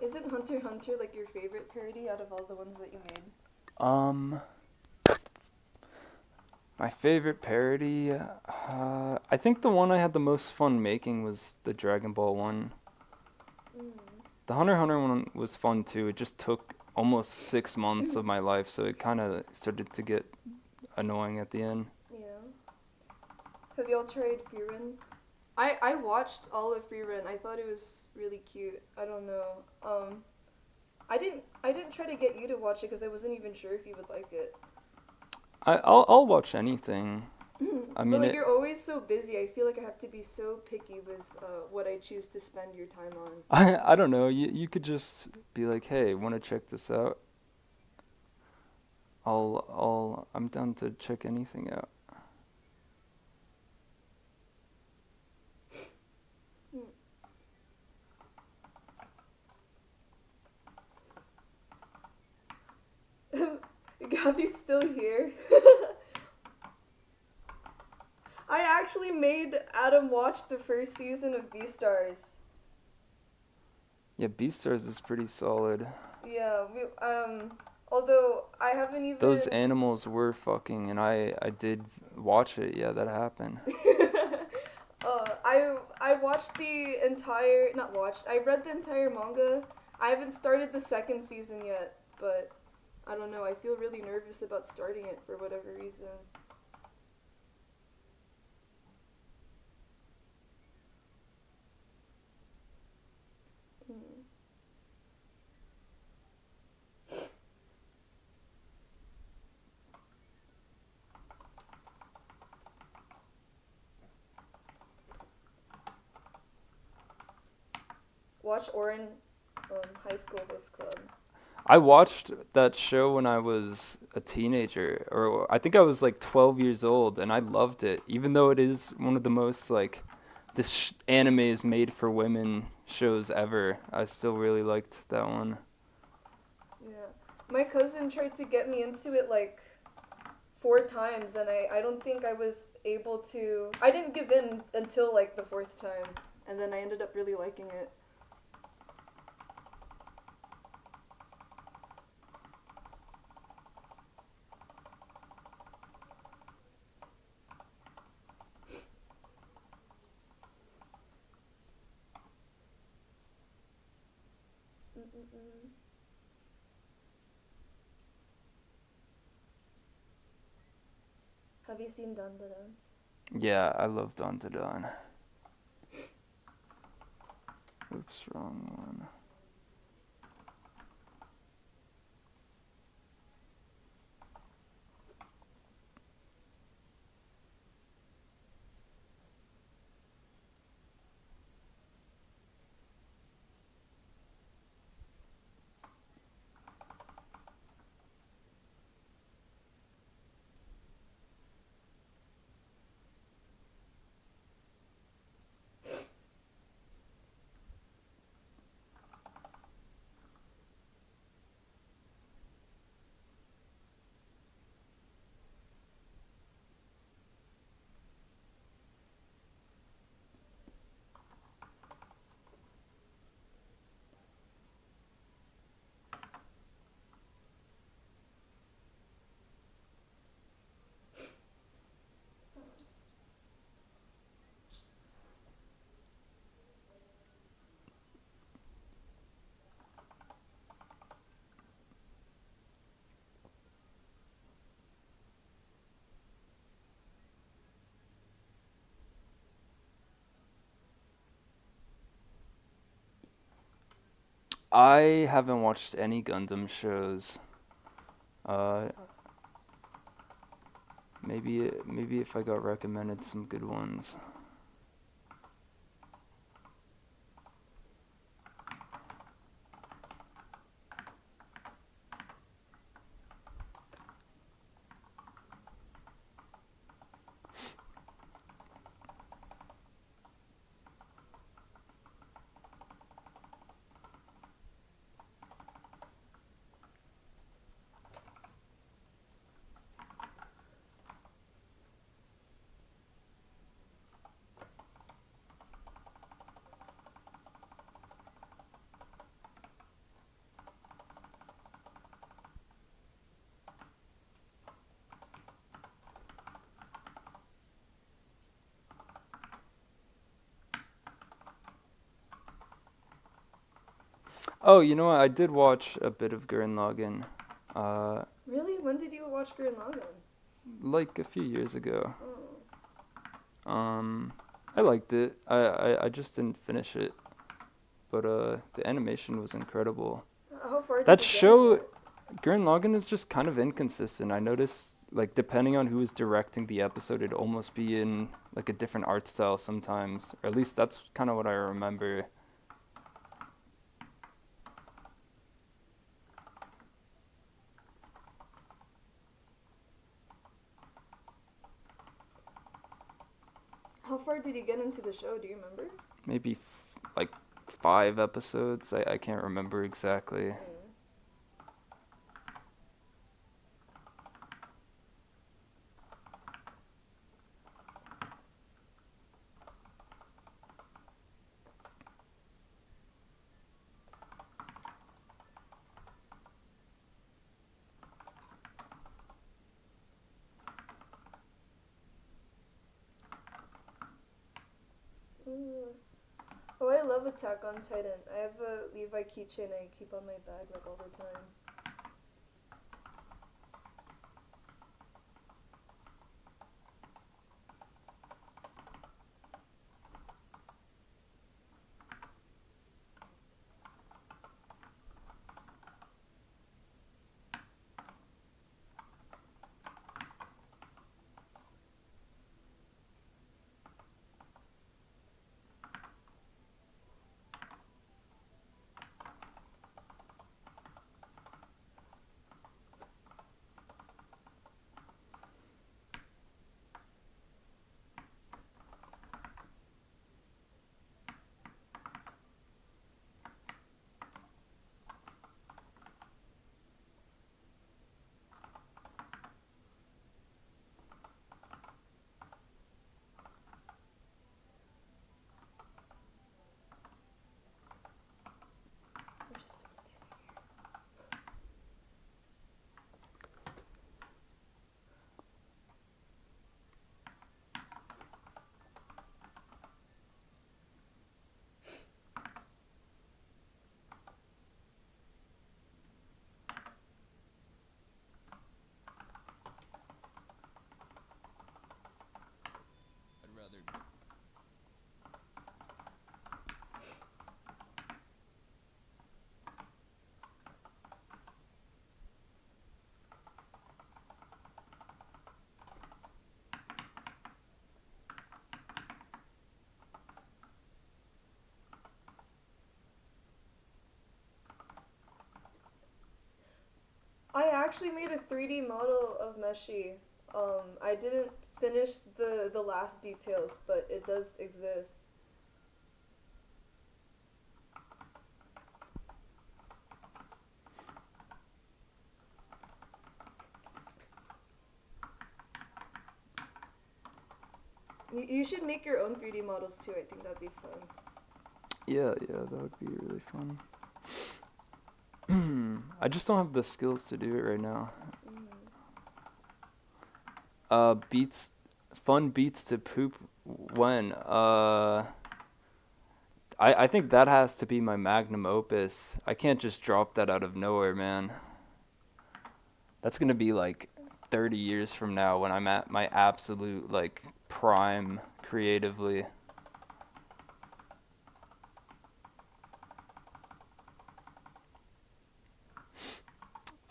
Isn't Hunter x Hunter like your favorite parody out of all the ones that you made? My favorite parody, I think the one I had the most fun making was the Dragon Ball one. The Hunter x Hunter one was fun too. It just took almost 6 months of my life, so it kind of started to get annoying at the end. Yeah. Have y'all tried Freerun? I watched all of Freerun. I thought it was really cute. I don't know. I didn't try to get you to watch it because I wasn't even sure if you would like it. I'll watch anything. I mean, but like you're always so busy. I feel like I have to be so picky with what I choose to spend your time on. I don't know. You could just be like, hey, want to check this out? I'm down to check anything out. Gabby's still here. I actually made Adam watch the first season of Beastars. Yeah, Beastars is pretty solid. Yeah, although I haven't even... Those animals were fucking, and I did watch it. Yeah, that happened. I watched the entire... Not watched. I read the entire manga. I haven't started the second season yet, but I don't know. I feel really nervous about starting it for whatever reason. watch Orin High School Host Club? I watched that show when I was a teenager, or I think I was like 12 years old, and I loved it. Even though it is one of the most like anime is made for women shows ever, I still really liked that one. Yeah. My cousin tried to get me into it like 4 times, and I don't think I was able to. I didn't give in until like the fourth time, and then I ended up really liking it. Mm-mm-mm. Have you seen Dandadan? Yeah, I love Dawn to Dawn. Oops, wrong one. I haven't watched any Gundam shows. Uh, maybe if I got recommended some good ones. Oh, you know what? I did watch a bit of Gurren Lagann, uh, Really? When did you watch Gurren Lagann? like a few years ago. Oh. I liked it. I just didn't finish it, but the animation was incredible. How far That did you get in show, it? Gurren Lagann, is just kind of inconsistent. I noticed, like, depending on who was directing the episode, it'd almost be in like a different art style sometimes, or at least that's kind of what I remember. How far did you get into the show? Do you remember? Maybe like 5 episodes. I can't remember exactly. Mm. Oh, I love Attack on Titan. I have a Levi keychain I keep on my bag like all the time. actually made a 3D model of Meshi. I didn't finish the last details, but it does exist. You should make your own 3D models too. I think that'd be fun. Yeah, that would be really fun. I just don't have the skills to do it right now. Fun beats to poop when? I think that has to be my magnum opus. I can't just drop that out of nowhere, man. That's gonna be like 30 years from now when I'm at my absolute like prime creatively.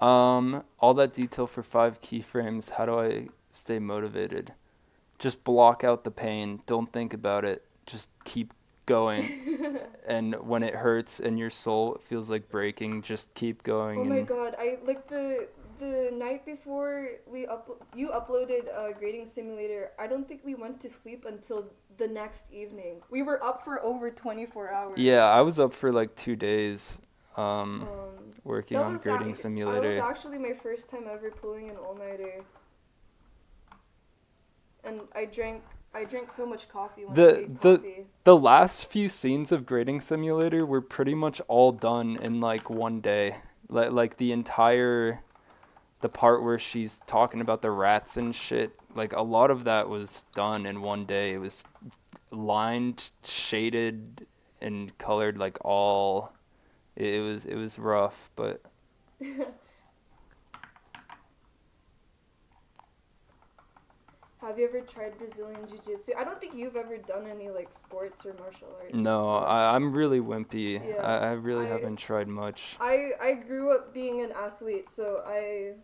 All that detail for 5 keyframes. How do I stay motivated? Just block out the pain. Don't think about it. Just keep going. And when it hurts and your soul feels like breaking, just keep going. Oh my god, I like the night before you uploaded Grading Simulator. I don't think we went to sleep until the next evening. We were up for over 24 hours. Yeah, I was up for like 2 days working on Grading That Simulator. was actually my first time ever pulling an all-nighter. And I drank so much coffee when I ate coffee. The last few scenes of Grading Simulator were pretty much all done in like one day. Like the part where she's talking about the rats and shit, like a lot of that was done in one day. It was lined, shaded, and colored like all. It was rough, but Have you ever tried Brazilian Jiu-Jitsu? I don't think you've ever done any like sports or martial arts. no, I'm really wimpy. Yeah, I really haven't tried much. I grew up being an athlete, so I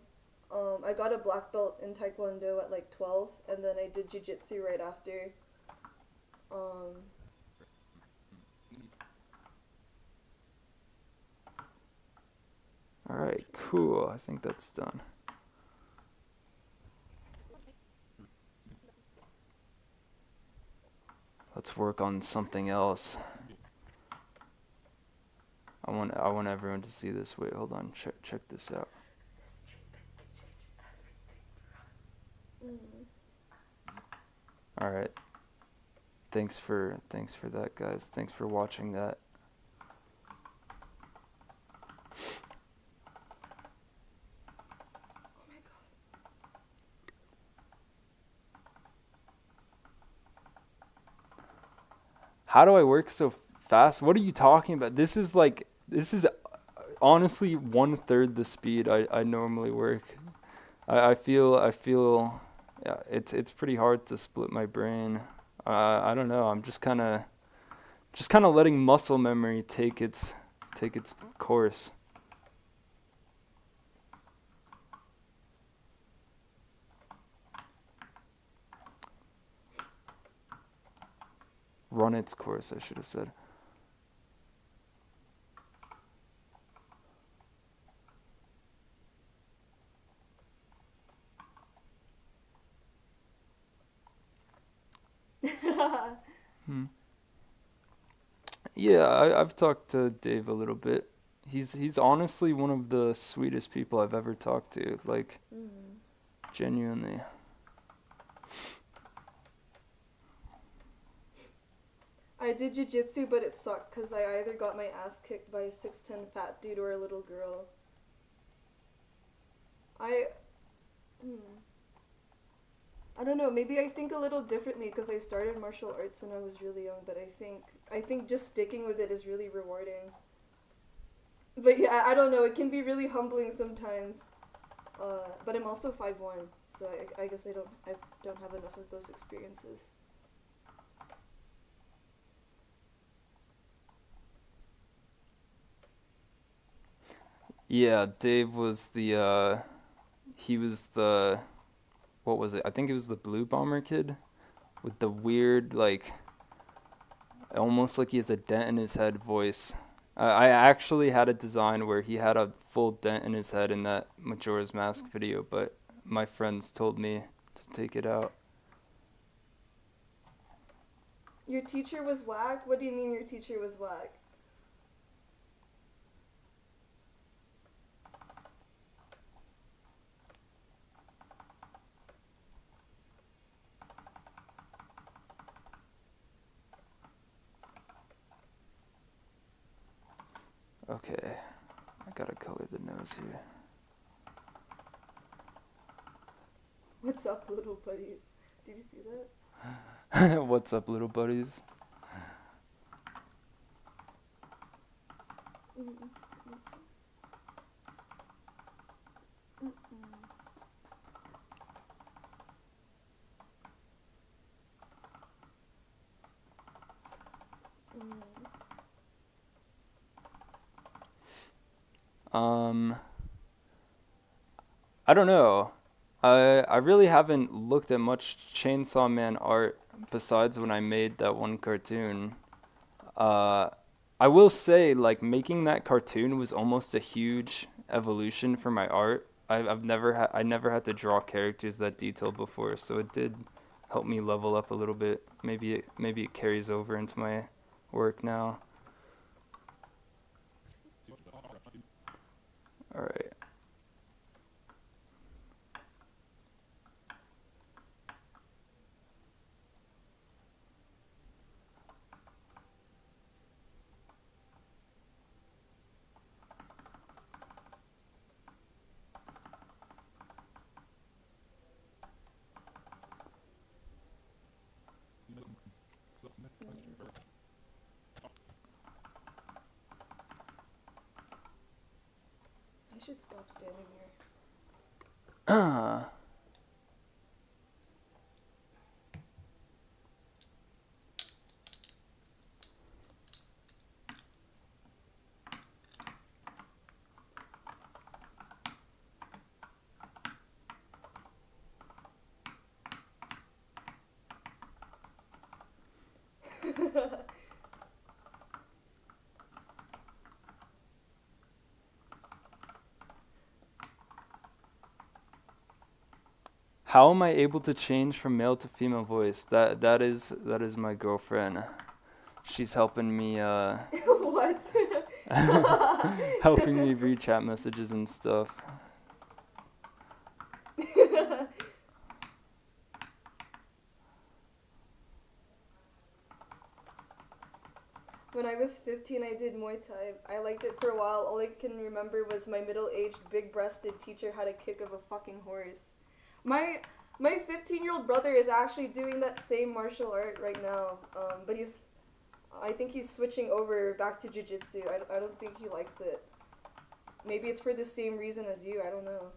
got a black belt in Taekwondo at like 12, and then I did Jiu-Jitsu right after. Alright, cool. I think that's done. Let's work on something else. I want everyone to see this. Wait, hold on. Check this out. All right. Thanks for that, guys. Thanks for watching that. Oh my god. How do I work so fast? What are you talking about? This is honestly 1/3 the speed I normally work. I feel yeah, it's pretty hard to split my brain. I don't know. I'm just kind of letting muscle memory take its course. Run its course, I should have said. Yeah, I've talked to Dave a little bit. He's honestly one of the sweetest people I've ever talked to. Like, genuinely. I did jiu-jitsu, but it sucked because I either got my ass kicked by a 6'10" fat dude or a little girl. I don't know, maybe I think a little differently because I started martial arts when I was really young, but I think just sticking with it is really rewarding. But yeah, I don't know, it can be really humbling sometimes. But I'm also 5'1", so I guess I don't have enough of those experiences. Yeah, Dave was he was the, what was it? I think it was the Blue Bomber kid with the weird, like, almost like he has a dent in his head voice. I actually had a design where he had a full dent in his head in that Majora's Mask video, but my friends told me to take it out. Your teacher was whack? What do you mean your teacher was whack? Okay, I gotta color the nose here. What's up, little buddies? Did you see that? What's up, little buddies? Mm-mm. Mm-mm. Um, I don't know. I really haven't looked at much Chainsaw Man art besides when I made that one cartoon. Uh, I will say, like, making that cartoon was almost a huge evolution for my art. I never had to draw characters that detailed before, so it did help me level up a little bit. Maybe it carries over into my work now. All right. I should stop standing here. How am I able to change from male to female voice? That is my girlfriend. She's helping me What? helping me read chat messages and stuff. When I was 15, I did Muay Thai. I liked it for a while. All I can remember was my middle-aged, big-breasted teacher had a kick of a fucking horse. My 15-year-old brother is actually doing that same martial art right now. But I think he's switching over back to jiu-jitsu. I don't think he likes it. Maybe it's for the same reason as you. I don't know.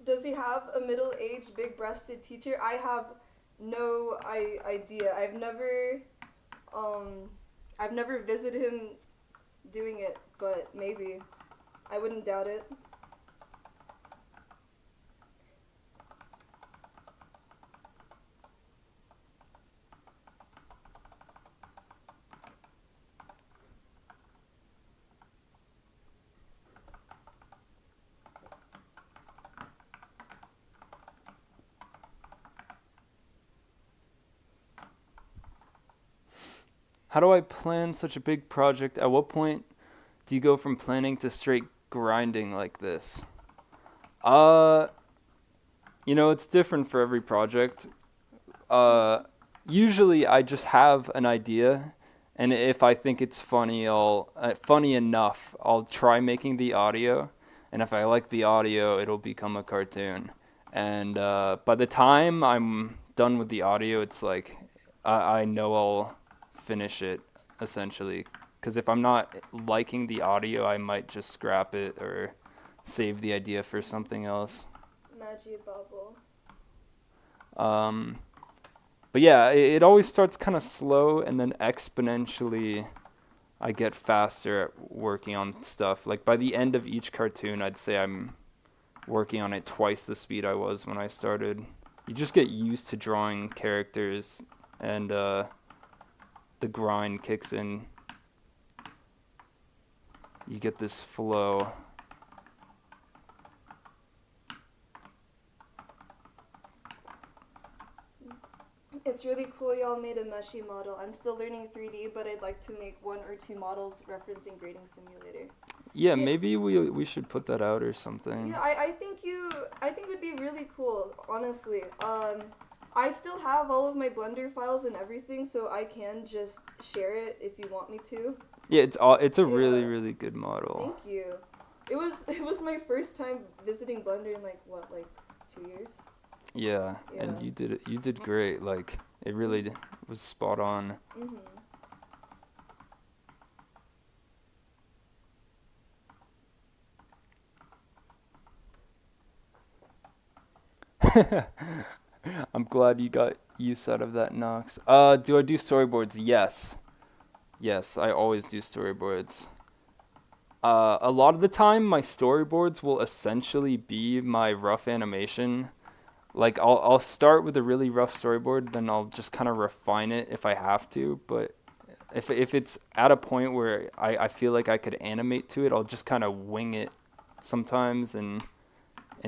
Does he have a middle-aged, big-breasted teacher? I have no idea. I've never visited him doing it, but maybe. I wouldn't doubt it. How do I plan such a big project? At what point do you go from planning to straight grinding like this? Uh, it's different for every project. Uh, Usually I just have an idea, and if I think it's funny, funny enough, I'll try making the audio, and if I like the audio, it'll become a cartoon. And by the time I'm done with the audio, it's like I know I'll finish it, essentially. Because if I'm not liking the audio, I might just scrap it or save the idea for something else. Magi bubble. But yeah, it always starts kind of slow, and then exponentially I get faster at working on stuff. Like by the end of each cartoon, I'd say I'm working on it twice the speed I was when I started. You just get used to drawing characters, and the grind kicks in. You get this flow. It's really cool y'all made a meshi model. I'm still learning 3D, but I'd like to make 1 or 2 models referencing Grading Simulator. Yeah, maybe we should put that out or something. Yeah, I think it'd be really cool, honestly. I still have all of my Blender files and everything, so I can just share it if you want me to. Yeah, it's a really good model. Thank you. It was my first time visiting Blender in like 2 years? Yeah, and you did great. Like it really was spot on. I'm glad you got use out of that, Nox. Do I do storyboards? Yes. Yes, I always do storyboards. A lot of the time, my storyboards will essentially be my rough animation. Like, I'll start with a really rough storyboard, then I'll just kind of refine it if I have to. But if it's at a point where I feel like I could animate to it, I'll just kind of wing it sometimes and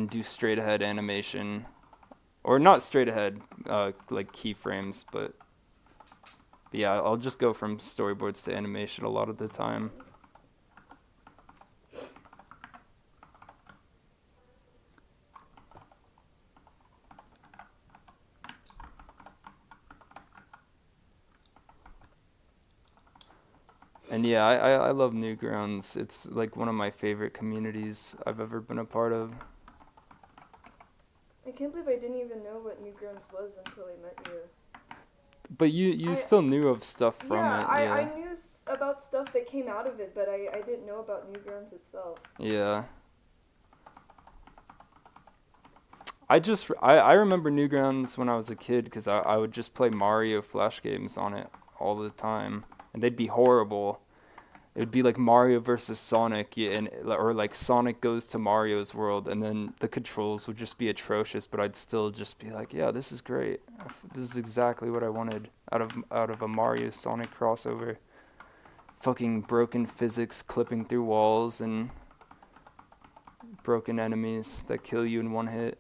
do straight ahead animation. Or not straight ahead, like keyframes, but yeah, I'll just go from storyboards to animation a lot of the time. And yeah, I love Newgrounds. It's like one of my favorite communities I've ever been a part of. I can't believe I didn't even know what Newgrounds was until I met you. But you still knew of stuff from it. Yeah, I knew about stuff that came out of it, but I didn't know about Newgrounds itself. Yeah. I remember Newgrounds when I was a kid because I would just play Mario Flash games on it all the time. And they'd be horrible. It would be like Mario versus Sonic, or like Sonic goes to Mario's world, and then the controls would just be atrocious. But I'd still just be like, yeah, this is great. This is exactly what I wanted out of a Mario Sonic crossover. Fucking broken physics, clipping through walls, and broken enemies that kill you in one hit.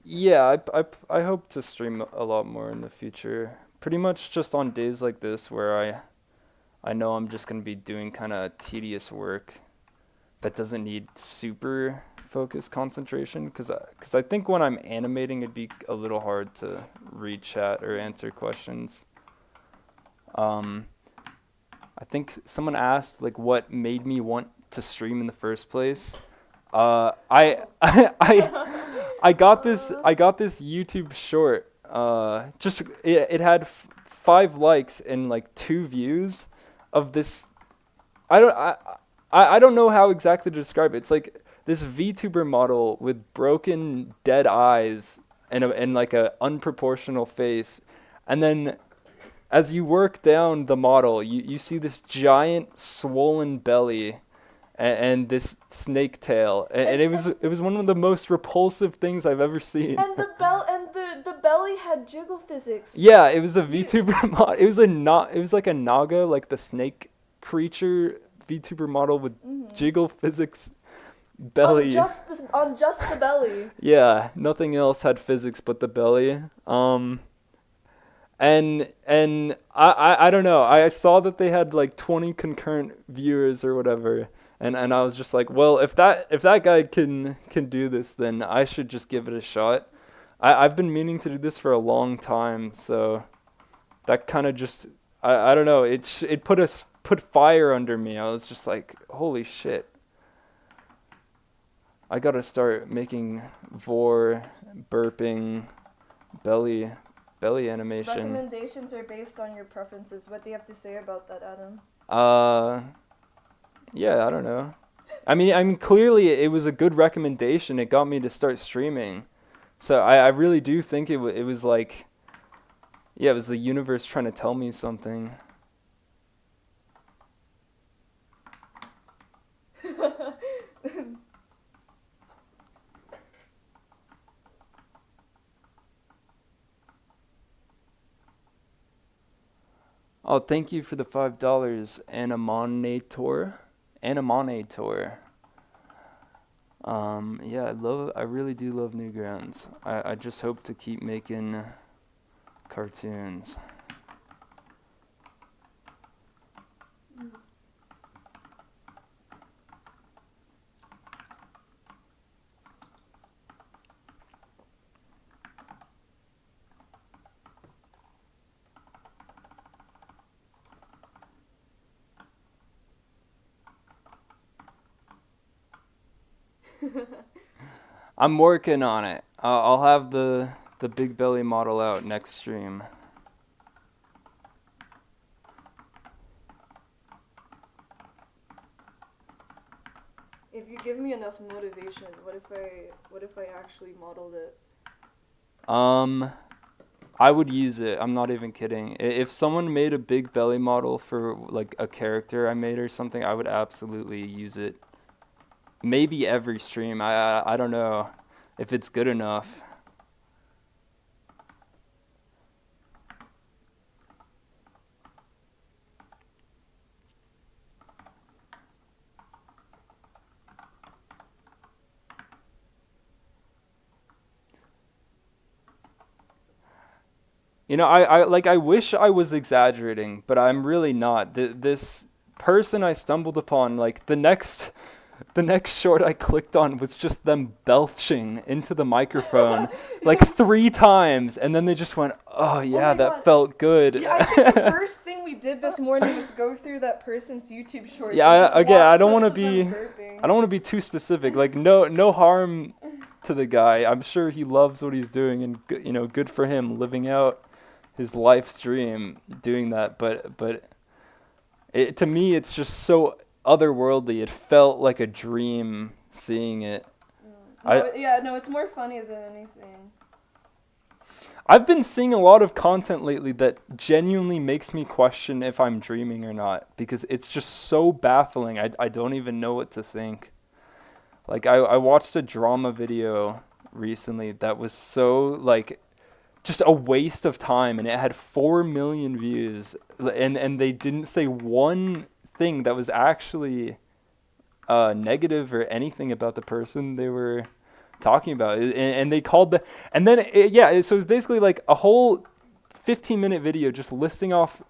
Yeah, I hope to stream a lot more in the future. Pretty much just on days like this where I know I'm just going to be doing kind of tedious work that doesn't need super focused concentration. Because I think when I'm animating, it'd be a little hard to read chat or answer questions. I think someone asked like what made me want to stream in the first place. I got this YouTube short. Just it had 5 likes and like 2 views of this. I don't know how exactly to describe it. It's like this VTuber model with broken dead eyes and like a unproportional face, and then as you work down the model, you see this giant swollen belly. And this snake tail, and it was one of the most repulsive things I've ever seen. And the belly had jiggle physics. Yeah, it was a VTuber mod. It was like a naga, like the snake creature VTuber model with jiggle physics belly. On just the belly. Yeah, nothing else had physics but the belly. And and I don't know. I saw that they had like 20 concurrent viewers or whatever, and I was just like, well, if that guy can do this, then I should just give it a shot. I've been meaning to do this for a long time, so that kind of just I don't know. It put fire under me. I was just like, holy shit. I gotta start making vor burping belly animation. Recommendations are based on your preferences. What do you have to say about that, Adam? Yeah, I don't know. I mean, clearly it was a good recommendation. It got me to start streaming. So I really do think it was like, yeah, it was the universe trying to tell me something. Oh, thank you for the $5, Animator. Animator. Yeah, I really do love Newgrounds. I just hope to keep making cartoons. I'm working on it. I'll have the big belly model out next stream. If you give me enough motivation, what if I actually modeled it? I would use it. I'm not even kidding. If someone made a big belly model for like a character I made or something, I would absolutely use it. Maybe every stream. I don't know if it's good enough. You know, I wish I was exaggerating, but I'm really not. This person I stumbled upon, like the next short I clicked on was just them belching into the microphone like 3 times, and then they just went, "Oh yeah, my that God. felt good." Yeah, I think the first thing we did this morning was go through that person's YouTube shorts. Yeah, and just again, watch I don't clips want of to them be burping. I don't want to be too specific. Like no harm to the guy. I'm sure he loves what he's doing, and good for him living out his life's dream doing that. But to me, it's just so otherworldly. It felt like a dream seeing it. No, it's more funny than anything. I've been seeing a lot of content lately that genuinely makes me question if I'm dreaming or not, because it's just so baffling. I don't even know what to think. Like I watched a drama video recently that was so like just a waste of time, and it had 4 million views, and they didn't say one thing that was actually negative or anything about the person they were talking about. And they called so it's basically like a whole 15-minute video just listing off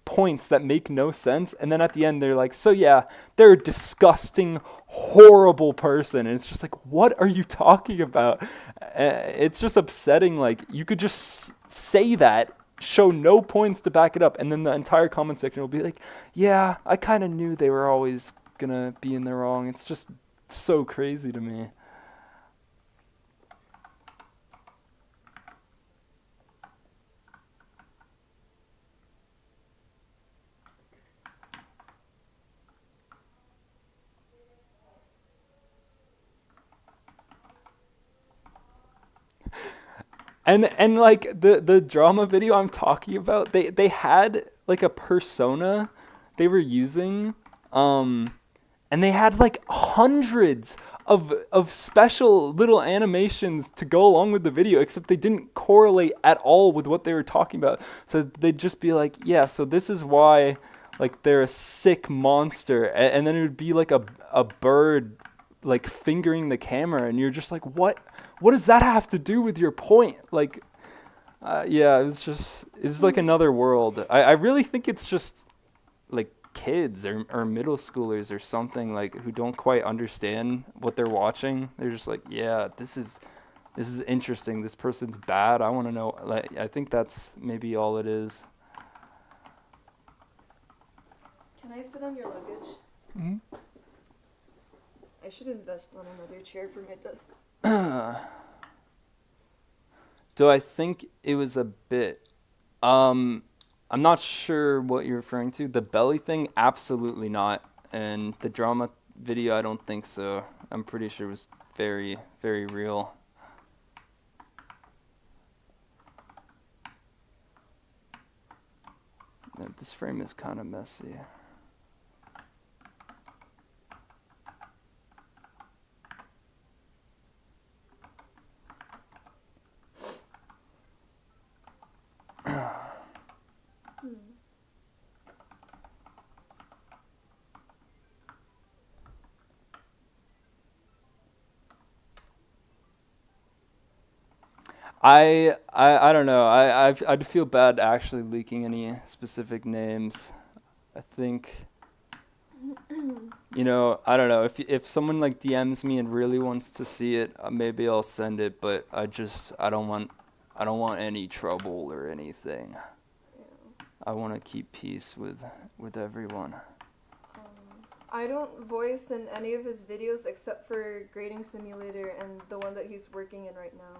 points that make no sense, and then at the end they're like, so yeah, they're a disgusting, horrible person, and it's just like, what are you talking about? It's just upsetting. Like, you could just say that, show no points to back it up, and then the entire comment section will be like, yeah, I kind of knew they were always gonna be in the wrong. It's just so crazy to me. And like the drama video I'm talking about, they had like a persona they were using, and they had like hundreds of special little animations to go along with the video, except they didn't correlate at all with what they were talking about. So they'd just be like, yeah, so this is why like they're a sick monster, and then it would be like a bird like fingering the camera, and you're just like, what does that have to do with your point? Like, Yeah, it was like another world. I really think it's just like kids or middle schoolers or something like who don't quite understand what they're watching. They're just like, yeah, this is interesting. This person's bad. I want to know. Like, I think that's maybe all it is. Can I sit on your luggage? Mm-hmm. I should invest on another chair for my desk. Do I think it was a bit? I'm not sure what you're referring to. The belly thing, absolutely not. And the drama video, I don't think so. I'm pretty sure it was very, very real. This frame is kind of messy. I don't know. I'd feel bad actually leaking any specific names. I think, you know, I don't know, if someone like DMs me and really wants to see it, maybe I'll send it, but I don't want any trouble or anything. Yeah. I want to keep peace with everyone. I don't voice in any of his videos except for Grading Simulator and the one that he's working in right now.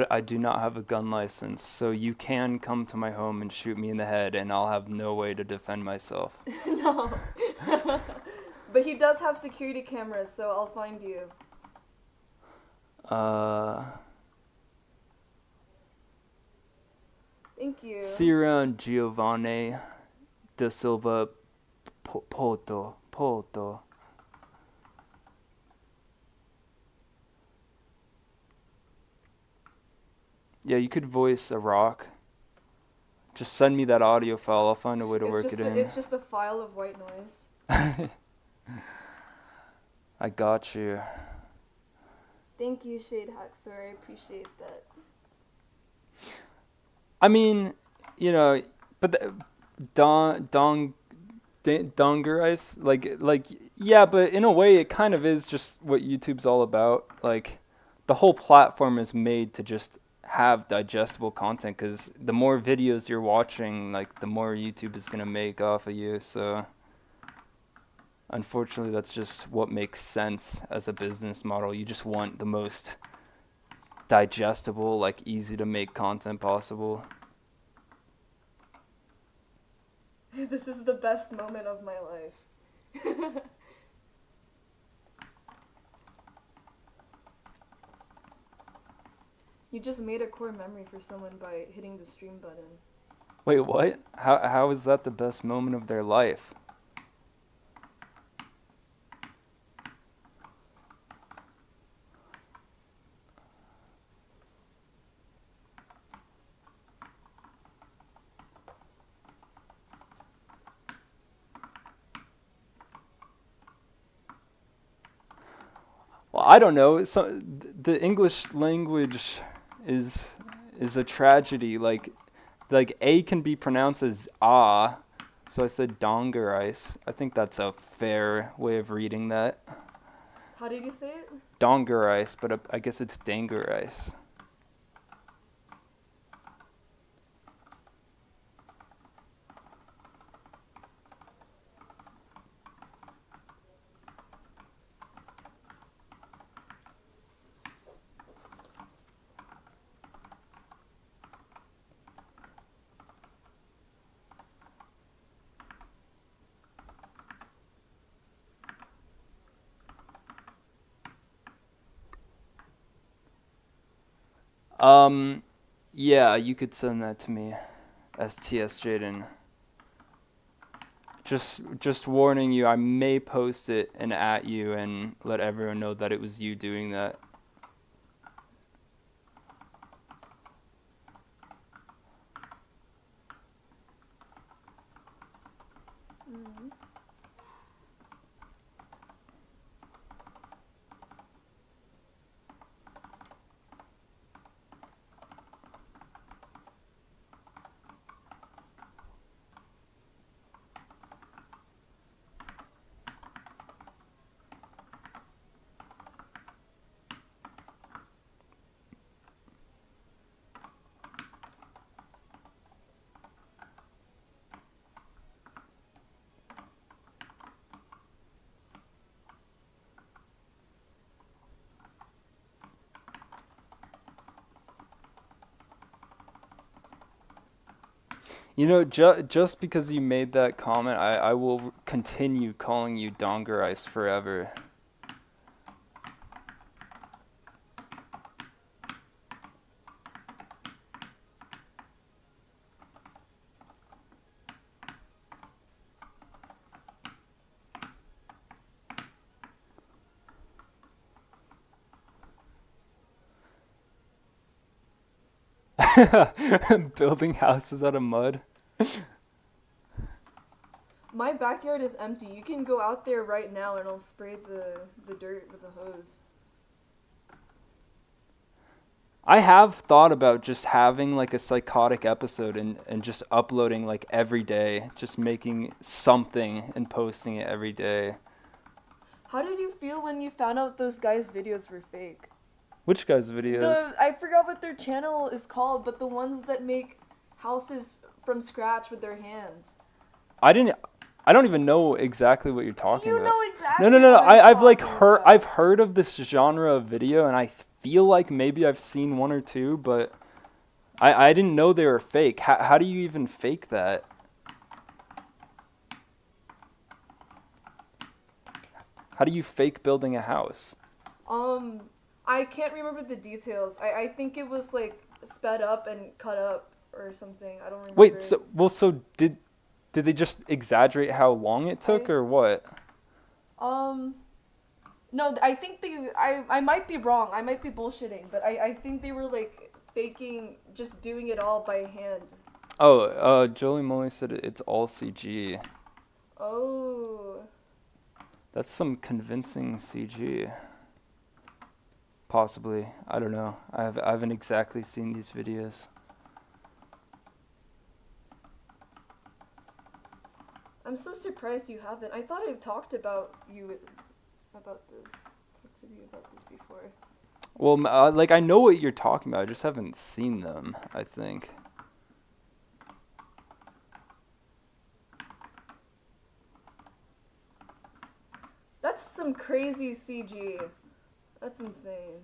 I do not have a gun license, so you can come to my home and shoot me in the head, and I'll have no way to defend myself. No. But he does have security cameras, so I'll find you. Thank you. See you around, Giovanni da Silva Poto. Yeah, you could voice a rock. Just send me that audio file. I'll find a way to work it in. It's just a file of white noise. I got you. Thank you, Shade Haxor. I appreciate that. I mean, you know, but donger ice, like yeah, but in a way, it kind of is just what YouTube's all about. Like, the whole platform is made to just have digestible content, because the more videos you're watching, like the more YouTube is gonna make off of you. So unfortunately, that's just what makes sense as a business model. You just want the most digestible, like easy to make content possible. This is the best moment of my life. You just made a core memory for someone by hitting the stream button. Wait, what? How is that the best moment of their life? Well, I don't know. The English language is a tragedy. Like A can be pronounced as ah, so I said donger ice. I think that's a fair way of reading that. How did you say it? Donger ice, but I guess it's danger ice. Yeah, you could send that to me, STS Jaden. Just warning you, I may post it and at you and let everyone know that it was you doing that. Mm. You know, just because you made that comment, I will continue calling you Donger Ice forever. Building houses out of mud. My backyard is empty. You can go out there right now and I'll spray the dirt with a hose. I have thought about just having like a psychotic episode and just uploading like every day, just making something and posting it every day. How did you feel when you found out those guys' videos were fake? Which guy's videos? I forgot what their channel is called, but the ones that make houses from scratch with their hands. I don't even know exactly what you're talking You about. know exactly. No. what I'm I've like talking heard about. I've heard of this genre of video, and I feel like maybe I've seen one or two, but I didn't know they were fake. How do you even fake that? How do you fake building a house? I can't remember the details. I think it was like sped up and cut up or something. I don't remember. Wait, so did they just exaggerate how long it took or what? No, I think I might be wrong. I might be bullshitting, but I think they were like faking, just doing it all by hand. Oh, Jolie Molly said it's all CG. Oh. That's some convincing CG. Possibly. I don't know. I haven't exactly seen these videos. I'm so surprised you haven't. I thought I've talked about this before. Well, like I know what you're talking about. I just haven't seen them, I think. That's some crazy CG. That's insane.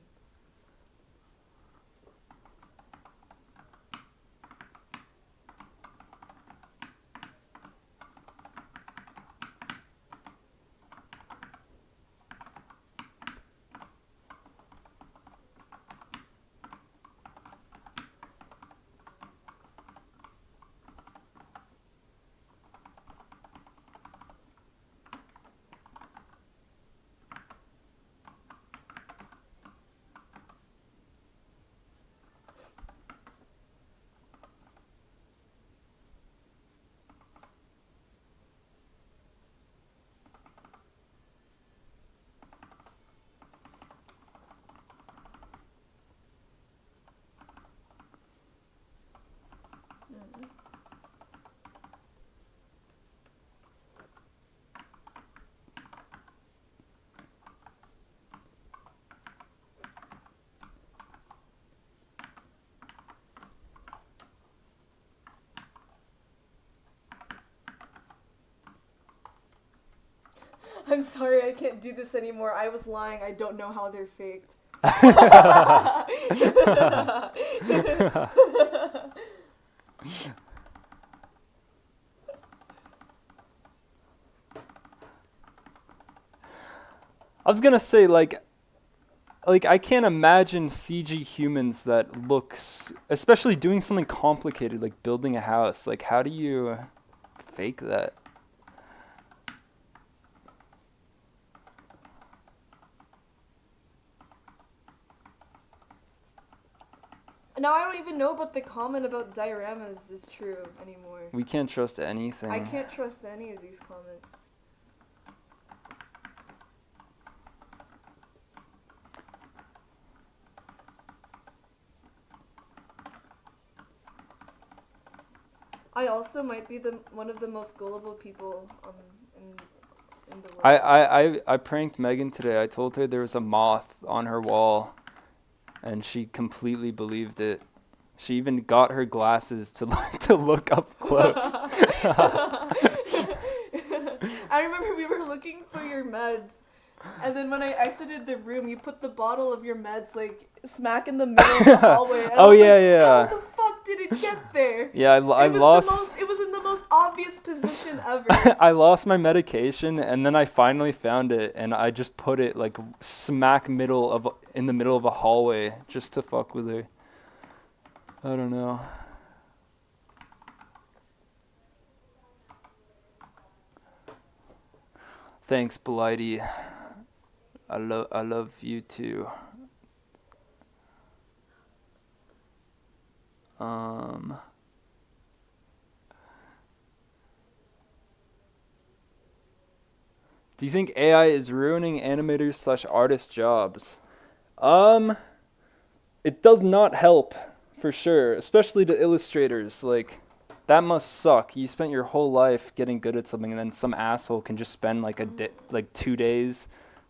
I'm sorry, I can't do this anymore. I was lying. I don't know how they're faked. I was gonna say like I can't imagine CG humans that looks, especially doing something complicated like building a house. Like how do you fake that? Now I don't even know but the comment about dioramas is true anymore. We can't trust anything. I can't trust any of these comments. I also might be one of the most gullible people in the world. I pranked Megan today. I told her there was a moth on her wall, and she completely believed it. She even got her glasses to to look up close. I remember we were looking for your meds, and then when I exited the room, you put the bottle of your meds like smack in the middle of the hallway. And Oh, I was yeah, like, yeah. How the fuck did it get there? Yeah, I lost. It was in the most obvious position ever. I lost my medication, and then I finally found it, and I just put it like smack in the middle of a hallway just to fuck with her. I don't know. Thanks, Blighty. I love you too. Do you think AI is ruining animators / artist jobs? It does not help, for sure, especially to illustrators. Like, that must suck. You spent your whole life getting good at something, and then some asshole can just spend like 2 days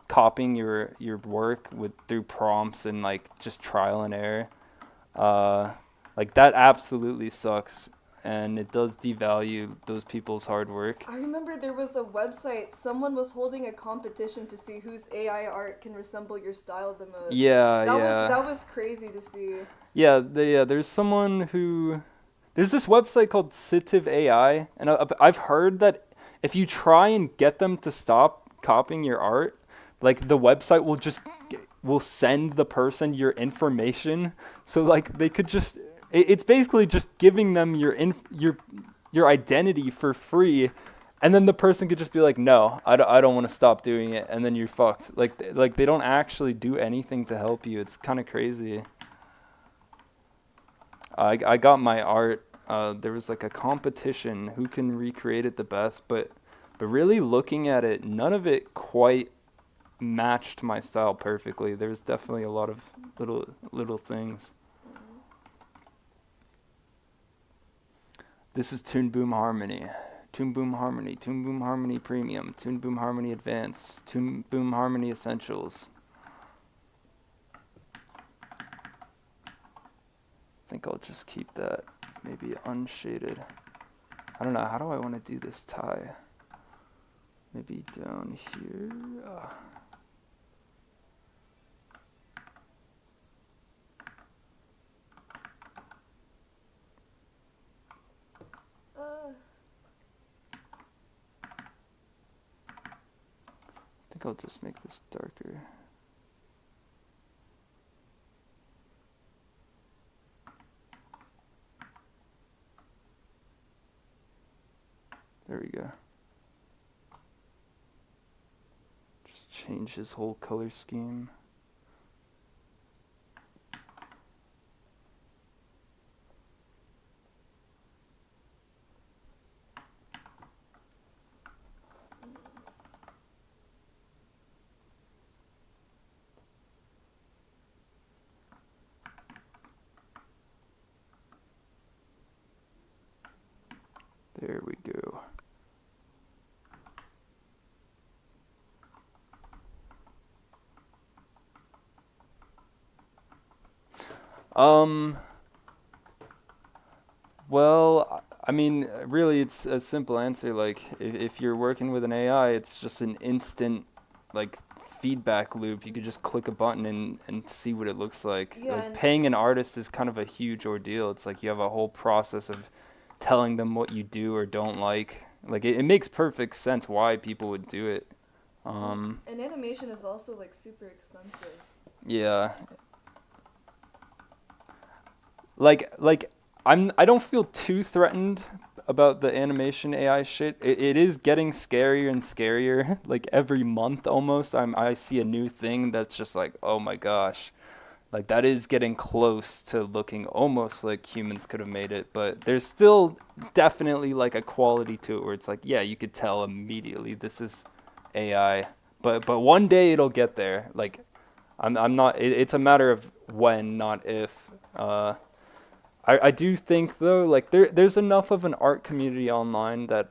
copying your work through prompts and like just trial and error. Like, that absolutely sucks, and it does devalue those people's hard work. I remember there was a website, someone was holding a competition to see whose AI art can resemble your style the most. Yeah, That was crazy to see. Yeah, there's this website called Citive AI, and I've heard that if you try and get them to stop copying your art, like the website will send the person your information, so like they could just it's basically just giving them your identity for free, and then the person could just be like, no, I don't want to stop doing it, and then you're fucked. Like they don't actually do anything to help you. It's kind of crazy. I got my art. There was like a competition who can recreate it the best, but really looking at it, none of it quite matched my style perfectly. There's definitely a lot of little things. This is Toon Boom Harmony. Toon Boom Harmony, Toon Boom Harmony Premium, Toon Boom Harmony Advanced, Toon Boom Harmony Essentials. I think I'll just keep that maybe unshaded. I don't know, how do I want to do this tie? Maybe down here. I think I'll just make this darker. There we go. Just change his whole color scheme. There we go. Well, I mean, really, it's a simple answer. Like, if you're working with an AI, it's just an instant, like, feedback loop. You could just click a button and see what it looks like. Yeah, Like, and paying an artist is kind of a huge ordeal. It's like you have a whole process of telling them what you do or don't like. Like, it makes perfect sense why people would do it. and animation is also like super expensive. Yeah. Like I don't feel too threatened about the animation AI shit. It is getting scarier and scarier. Like every month almost I see a new thing that's just like, oh my gosh. Like that is getting close to looking almost like humans could have made it, but there's still definitely like a quality to it where it's like, yeah, you could tell immediately this is AI. But one day it'll get there. Like I'm not. It's a matter of when, not if. I do think though, like there's enough of an art community online that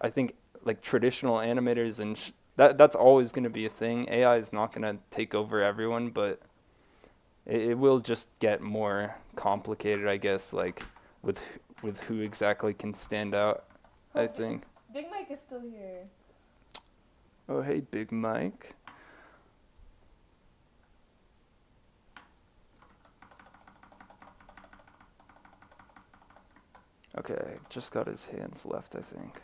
I think like traditional animators and that's always going to be a thing. AI is not going to take over everyone, but it will just get more complicated, I guess, like with with who exactly can stand out, I think. Big Mike is still here. Oh, hey, Big Mike. Okay, just got his hands left, I think.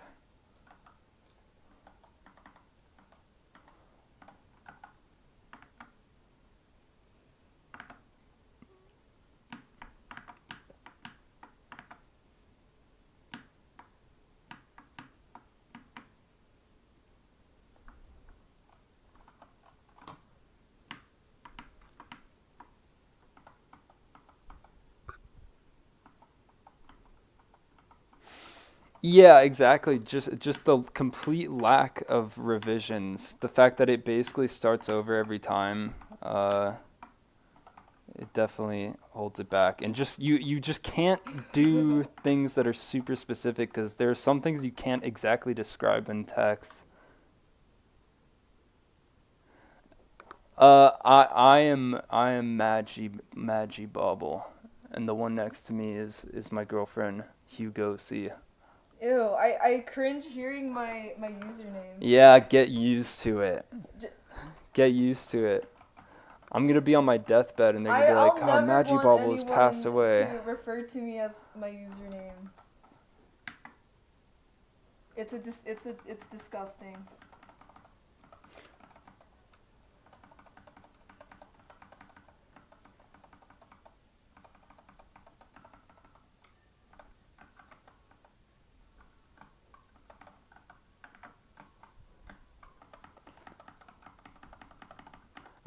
Yeah, exactly. Just the complete lack of revisions. The fact that it basically starts over every time. It definitely holds it back. And just you just can't do things that are super specific because there are some things you can't exactly describe in text. I am Magi Bobble, and the one next to me is my girlfriend Hugo C. Ew, I cringe hearing my username. Yeah, get used to it. J- Get used to it. I'm gonna be on my deathbed and they're gonna be I'll like, "Oh, never Magi want Bobble has passed anyone away." to refer to me as my username. It's disgusting.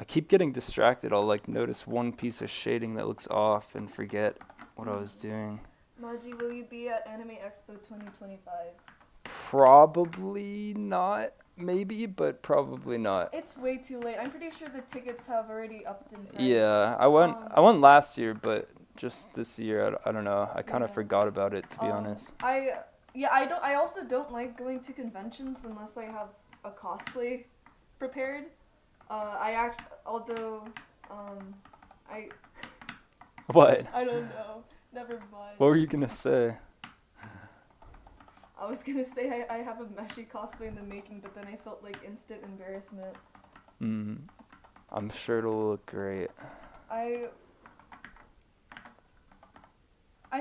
I keep getting distracted. I'll like notice one piece of shading that looks off and forget what I was doing. Maji, will you be at Anime Expo 2025? Probably not. Maybe, but probably not. It's way too late. I'm pretty sure the tickets have already upped in price. Yeah, I went last year, but just this year I don't know. I kind of Yeah. forgot about it, to be honest. I also don't like going to conventions unless I have a cosplay prepared. Although I What? I don't know. Never mind. What were you gonna say? I was gonna say I have a Meshi cosplay in the making, but then I felt like instant embarrassment. I'm sure it'll look great. I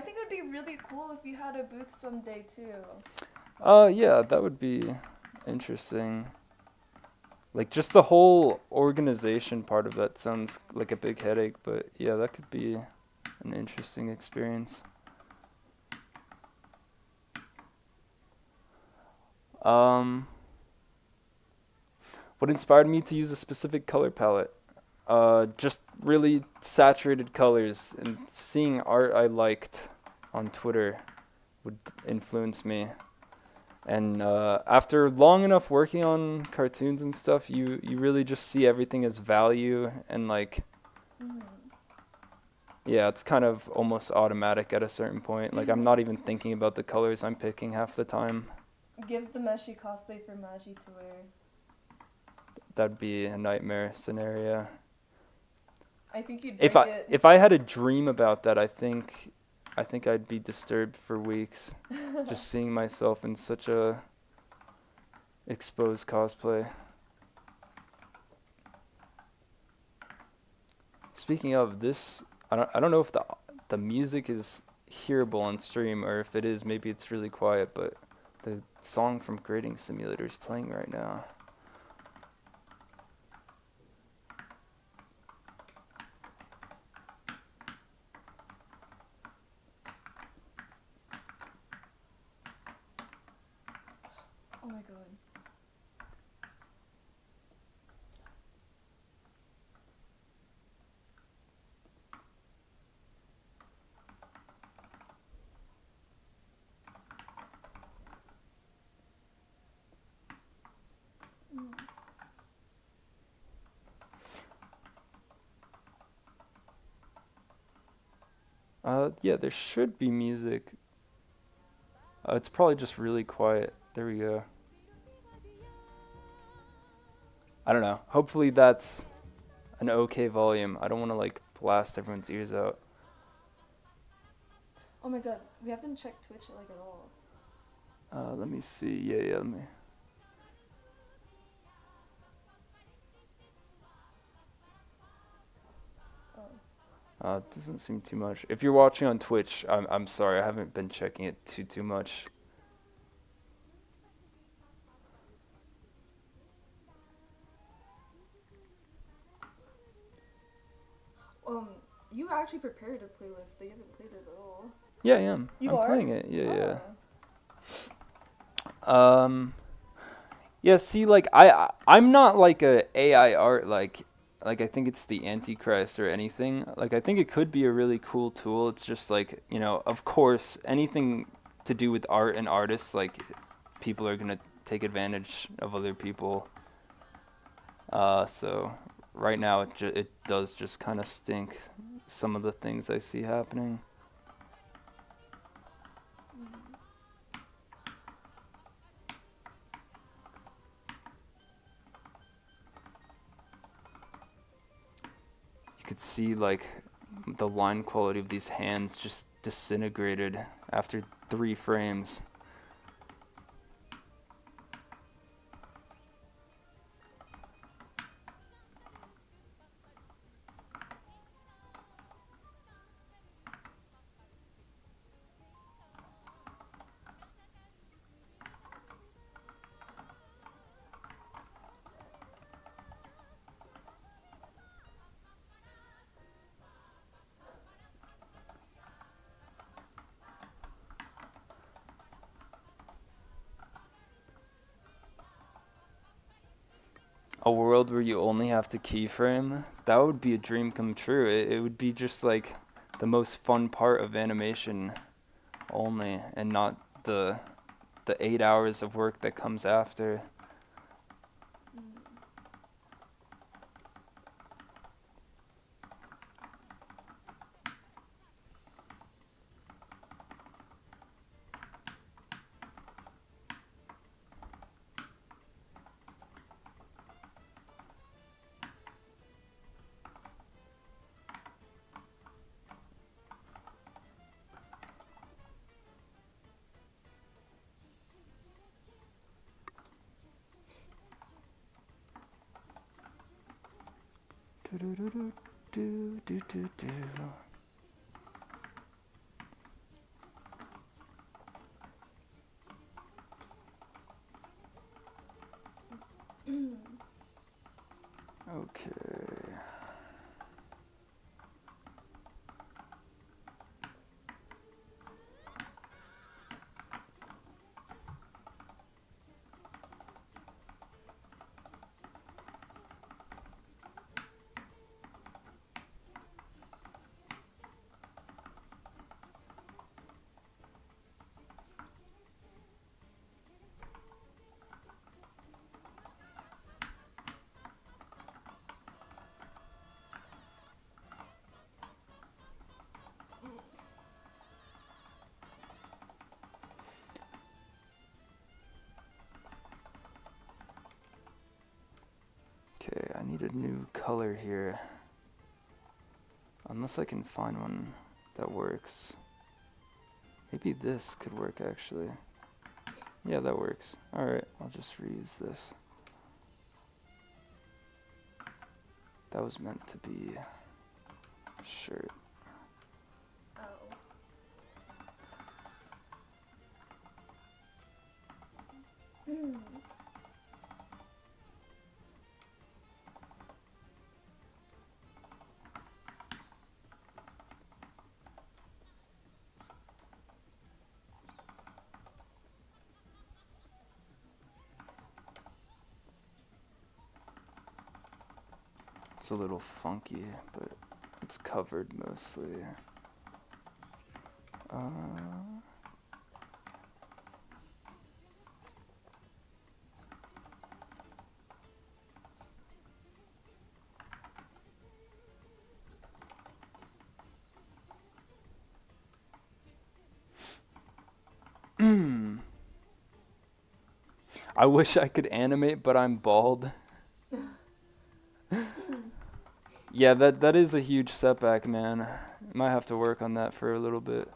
think it'd be really cool if you had a booth someday too. Yeah, that would be interesting. Like just the whole organization part of that sounds like a big headache, but yeah, that could be an interesting experience. What inspired me to use a specific color palette? Just really saturated colors and seeing art I liked on Twitter would influence me. And after long enough working on cartoons and stuff, you really just see everything as value and like, yeah, it's kind of almost automatic at a certain point. Like I'm not even thinking about the colors I'm picking half the time. Give the Meshi cosplay for Maji to wear. That'd be a nightmare scenario. I think you'd If like I it. if I had a dream about that, I think I'd be disturbed for weeks, just seeing myself in such a exposed cosplay. Speaking of this, I don't know if the music is hearable on stream or if it is, maybe it's really quiet, but the song from Grading Simulator is playing right now. Oh my god. Yeah, there should be music. It's probably just really quiet. There we go. I don't know. Hopefully that's an okay volume. I don't want to like blast everyone's ears out. Oh my god, we haven't checked Twitch like at all. Let me see. Yeah, let me. It doesn't seem too much. If you're watching on Twitch, I'm sorry. I haven't been checking it too much. You actually prepared a playlist, but you haven't played it at all. Yeah, I am. You I'm are? playing it. Yeah. Oh. Yeah, see, like I'm not like a AI art like I think it's the Antichrist or anything. Like I think it could be a really cool tool. It's just like, of course, anything to do with art and artists, like people are gonna take advantage of other people. So right now it does just kind of stink, some of the things I see happening. You could see like the line quality of these hands just disintegrated after 3 frames. A world where you only have to keyframe, that would be a dream come true. It would be just like the most fun part of animation only, and not the 8 hours of work that comes after. Do. Okay. Okay, I need a new color here. Unless I can find one that works. Maybe this could work actually. Yeah, that works. Alright, I'll just reuse this. That was meant to be a shirt. It's a little funky, but it's covered mostly. I wish I could animate, but I'm bald. Yeah, that is a huge setback, man. Might have to work on that for a little bit.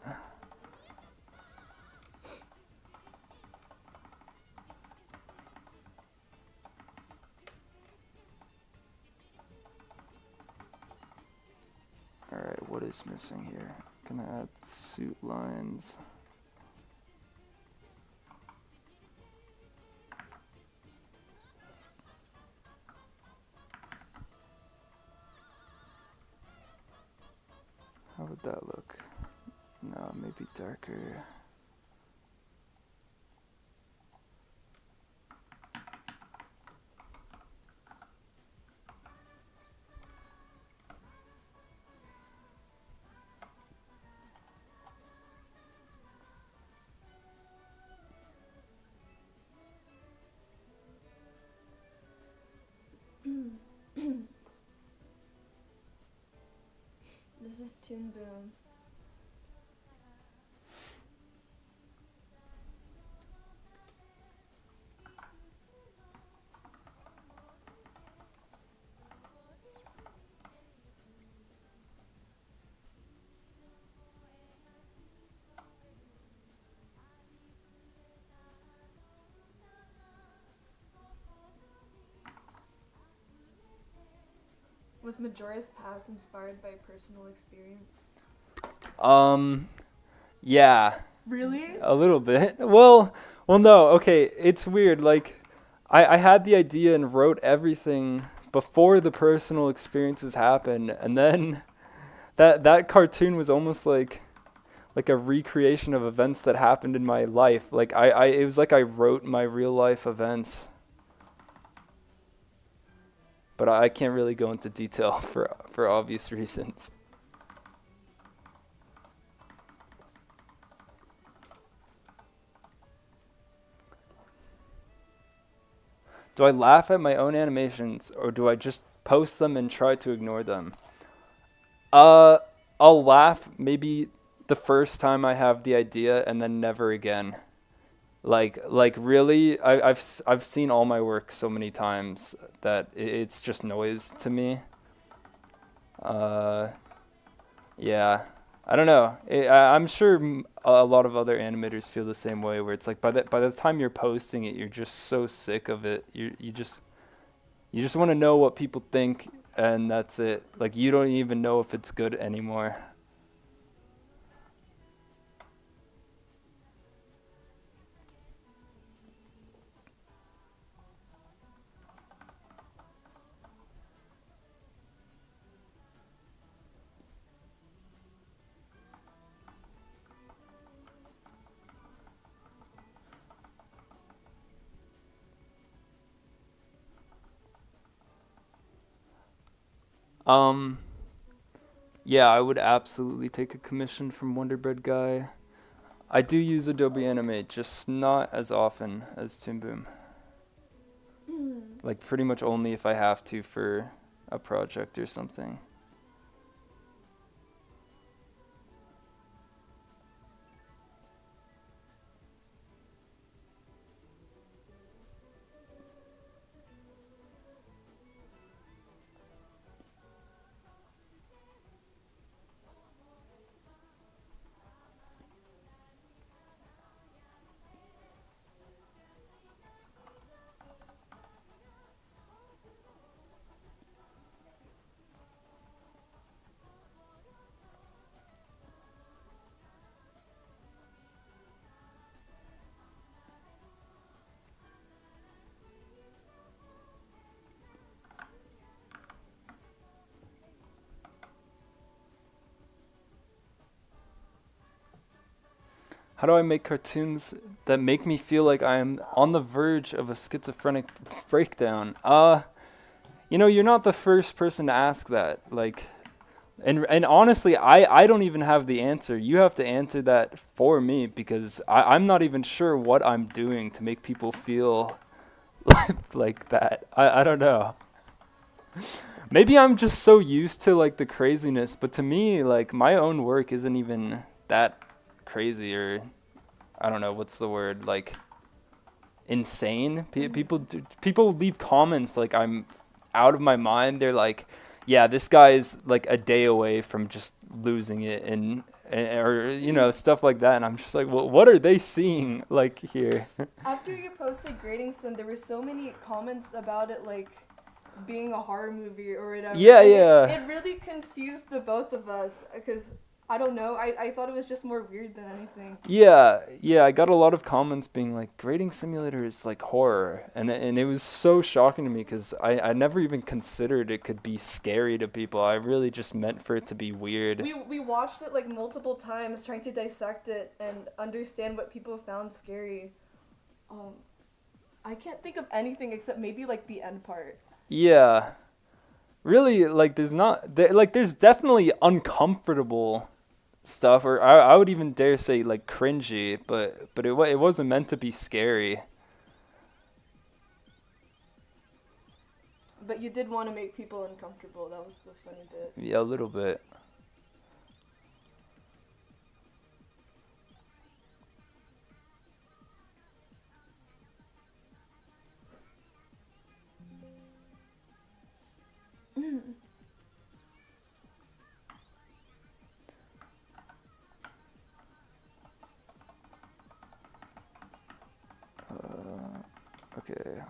Alright, what is missing here? Gonna add suit lines. How would that look? No, maybe darker. This is Toon Boom. Was Majora's Pass inspired by personal experience? Yeah, Really? a little bit. Well, no, okay, it's weird. Like, I had the idea and wrote everything before the personal experiences happened, and then that cartoon was almost like a recreation of events that happened in my life. Like, it was like I wrote my real life events. But I can't really go into detail for obvious reasons. Do I laugh at my own animations, or do I just post them and try to ignore them? I'll laugh maybe the first time I have the idea, and then never again. Like really, I've seen all my work so many times that it's just noise to me. Yeah, I don't know. I'm sure a lot of other animators feel the same way, where it's like by the time you're posting it, you're just so sick of it. You just want to know what people think, and that's it. Like, you don't even know if it's good anymore. Um, yeah, I would absolutely take a commission from Wonder Bread Guy. I do use Adobe Animate, just not as often as Toon Boom. Like, pretty much only if I have to for a project or something. How do I make cartoons that make me feel like I am on the verge of a schizophrenic breakdown? You're not the first person to ask that. Like, and honestly, I don't even have the answer. You have to answer that for me, because I'm not even sure what I'm doing to make people feel like that. I don't know. Maybe I'm just so used to like the craziness, but to me, like, my own work isn't even that crazy, or I don't know what's the word. Like, insane. Mhm. People leave comments like I'm out of my mind. They're like, "Yeah, this guy is like a day away from just losing it," or stuff like that. And I'm just like, "Well, what are they seeing like here?" After you posted Grading Sim, there were so many comments about it, like being a horror movie or whatever, Yeah, and yeah. it really confused the both of us because I don't know, I thought it was just more weird than anything. Yeah, yeah, I got a lot of comments being like, "Grading Simulator is like horror," and it was so shocking to me because I never even considered it could be scary to people. I really just meant for it to be weird. We watched it like multiple times trying to dissect it and understand what people found scary. Um, I can't think of anything except maybe like the end part. Yeah, really, like there's definitely uncomfortable stuff, or I would even dare say like cringy, but it wasn't meant to be scary. But you did want to make people uncomfortable. That was the funny bit. Yeah, a little bit. Okay.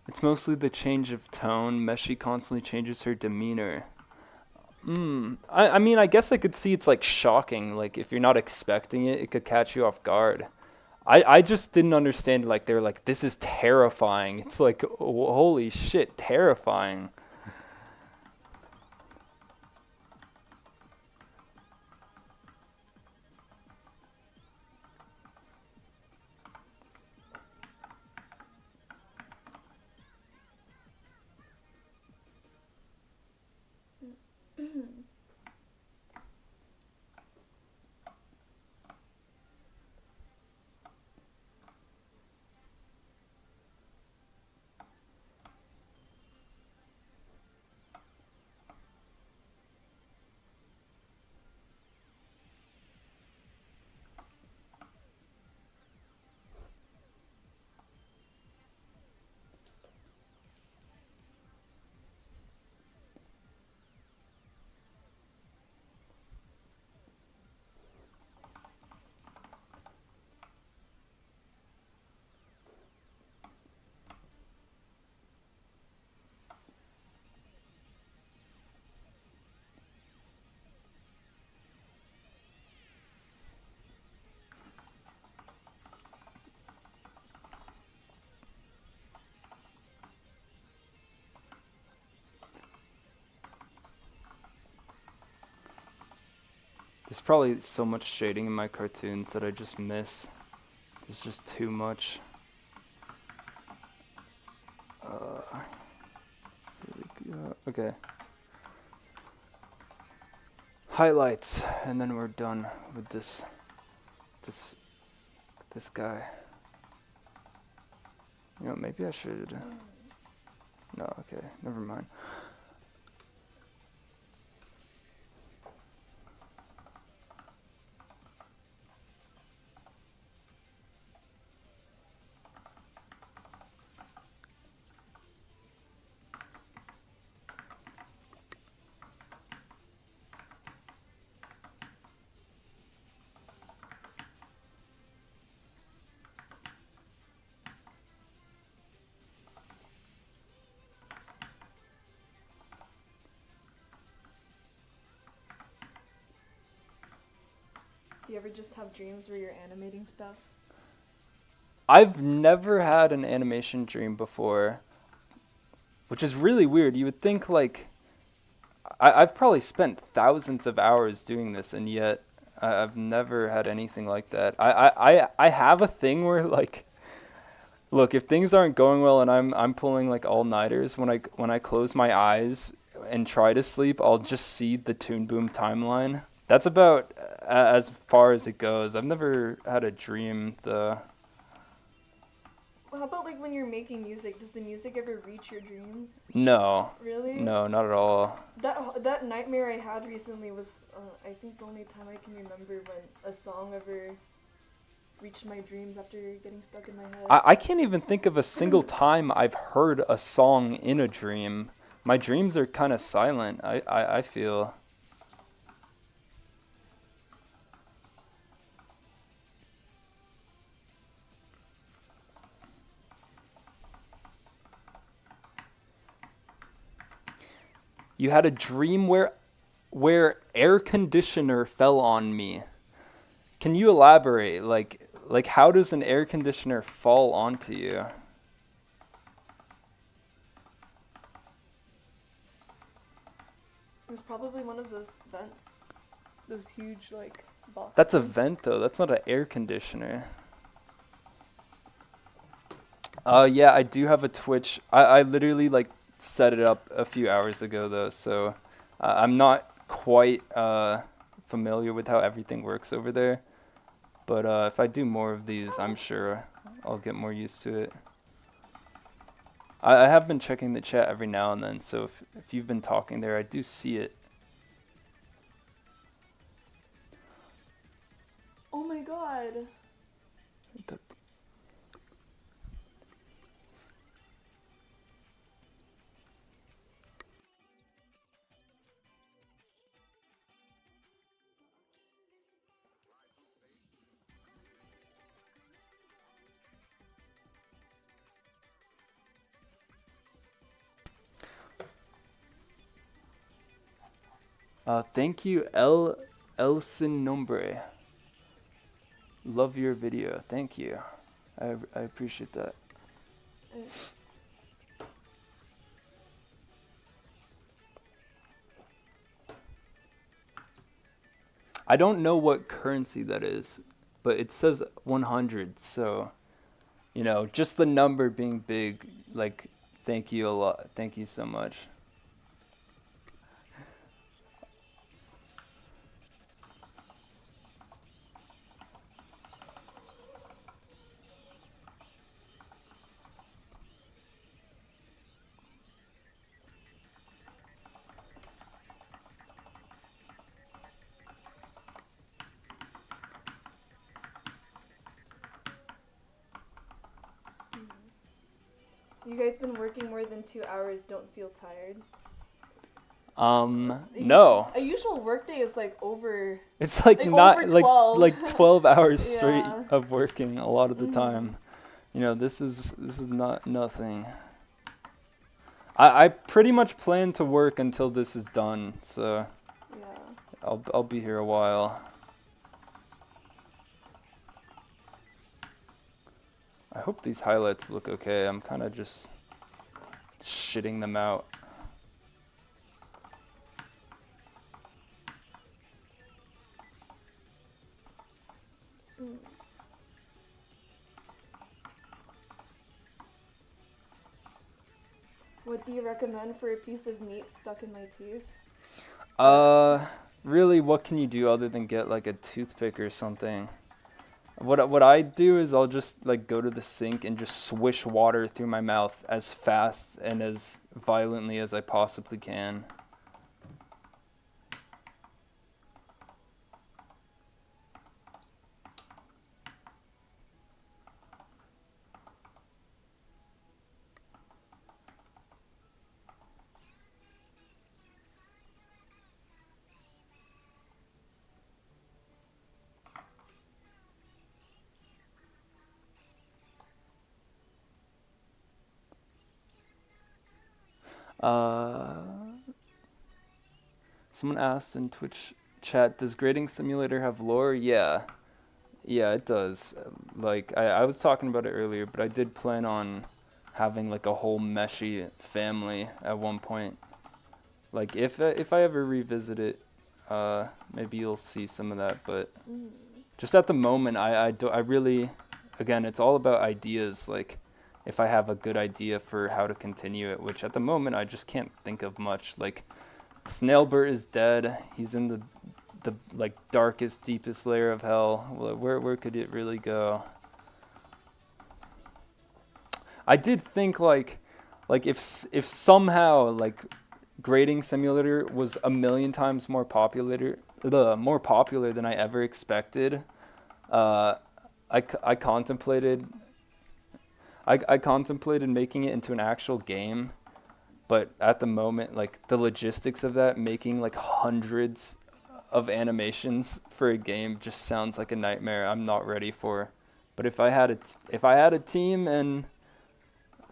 It's mostly the change of tone. Meshi constantly changes her demeanor. I mean, I guess I could see it's like shocking. Like if you're not expecting it, it could catch you off guard. I just didn't understand. Like they're like, this is terrifying. It's like, holy shit, terrifying. There's probably so much shading in my cartoons that I just miss. There's just too much. Okay. Highlights, and then we're done with this this guy. Maybe I should. No, okay, never mind. Do you ever just have dreams where you're animating stuff? I've never had an animation dream before, which is really weird. You would think like I've probably spent thousands of hours doing this, and yet I've never had anything like that. I have a thing where like, look, if things aren't going well and I'm pulling like all-nighters, when I close my eyes and try to sleep, I'll just see the Toon Boom timeline. That's about as far as it goes. I've never had a dream though. How about like when you're making music? Does the music ever reach your dreams? No, Really? no, not at all. That nightmare I had recently was, I think, the only time I can remember when a song ever reached my dreams after getting stuck in my head. I can't even think of a single time I've heard a song in a dream. My dreams are kind of silent, I feel. You had a dream where air conditioner fell on me. Can you elaborate? Like how does an air conditioner fall onto you? It was probably one of those vents. Those huge, like, box That's a things. vent though. That's not an air conditioner. Yeah, I do have a Twitch. I literally like set it up a few hours ago though, so I'm not quite familiar with how everything works over there. But if I do more of these, I'm sure I'll get more used to it. I have been checking the chat every now and then, so if you've been talking there, I do see it. Oh my god. That- Thank you, Elson Nombre. Love your video. Thank you. I appreciate that. I don't know what currency that is, but it says 100, so, you know, just the number being big, like, thank you a lot. Thank you so much. You guys been working more than 2 hours, don't feel tired? No. A usual workday is like over. It's like Like not over like 12. like 12 hours straight Yeah. of working a lot of the Mhm. time. You know, this is not nothing. I pretty much plan to work until this is done, so Yeah. I'll be here a while. I hope these highlights look okay. I'm kind of just shitting them out. Mm. What do you recommend for a piece of meat stuck in my teeth? Really, what can you do other than get like a toothpick or something? What I do is I'll just like go to the sink and just swish water through my mouth as fast and as violently as I possibly can. Uh, Someone asked in Twitch chat, does Grading Simulator have lore? Yeah. Yeah, it does. Like, I was talking about it earlier, but I did plan on having like a whole meshy family at one point. Like, if I ever revisit it, maybe you'll see some of that, but just at the moment, I really, again, it's all about ideas. Like, if I have a good idea for how to continue it, which at the moment I just can't think of much. Like, Snailbert is dead. He's in the the like darkest, deepest layer of hell. Where could it really go? I did think like if somehow like grading simulator was a million times more popular than I ever expected. I contemplated making it into an actual game, but at the moment, like the logistics of that, making like hundreds of animations for a game just sounds like a nightmare. I'm not ready for. But if I had a team and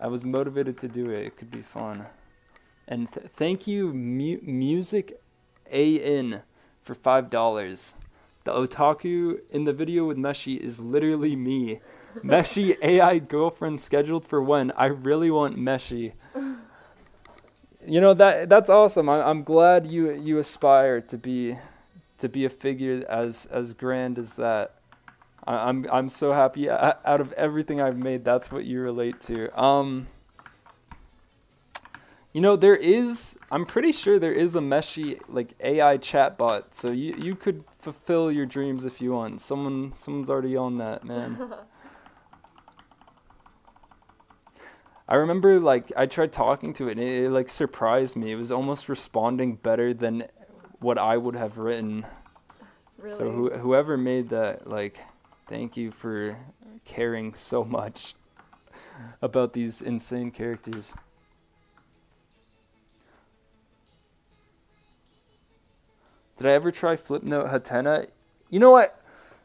I was motivated to do it, it could be fun. And thank you, Music AN, for $5. The otaku in the video with Meshi is literally me. Meshi AI girlfriend scheduled for when? I really want Meshi. You know, that's awesome. I'm glad you aspire to be a figure as grand as that. I'm so happy. Out of everything I've made, that's what you relate to. You know, I'm pretty sure there is a Meshi like AI chatbot, so you could fulfill your dreams if you want. Someone's already on that, man. I remember like I tried talking to it and it like surprised me. It was almost responding better than what I would have written. Really? So whoever made that, like, thank you for caring so much about these insane characters. Did I ever try Flipnote Hatena? You know what?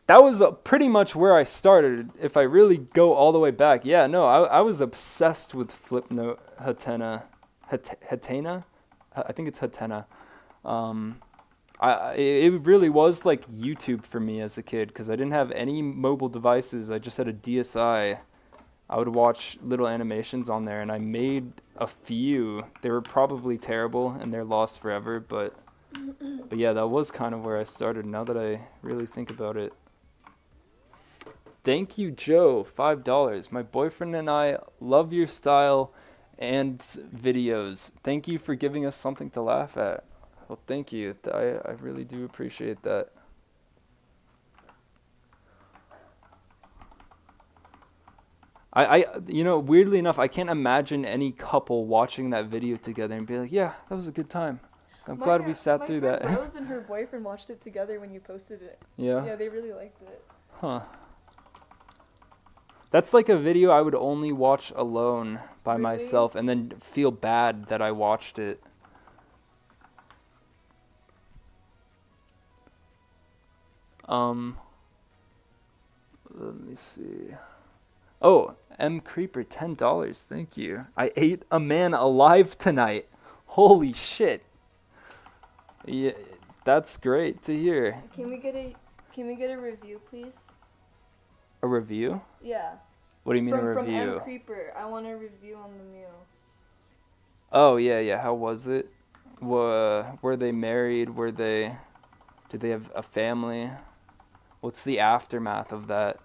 That was pretty much where I started. If I really go all the way back, yeah, no, I was obsessed with Flipnote Hatena. Hatena? I think it's Hatena. It really was like YouTube for me as a kid because I didn't have any mobile devices. I just had a DSi. I would watch little animations on there, and I made a few. They were probably terrible, and they're lost forever, but yeah, that was kind of where I started now that I really think about it. Thank you, Joe, $5. My boyfriend and I love your style and videos. Thank you for giving us something to laugh at. Well, thank you. I really do appreciate that. You know, weirdly enough, I can't imagine any couple watching that video together and be like, yeah, that was a good time. I'm glad we sat through that. My friend Rose and her boyfriend watched it together when you posted it. Yeah? Yeah, they really liked it. Huh. That's like a video I would only watch alone by Really? myself and then feel bad that I watched it. Let me see. Oh, M Creeper, $10. Thank you. I ate a man alive tonight. Holy shit. Yeah, that's great to hear. Can we get a review, please? A review? Yeah. What do you mean a From review? M Creeper. I want a review on the meal. Oh, yeah. How was it? Were they married? Did they have a family? What's the aftermath of that?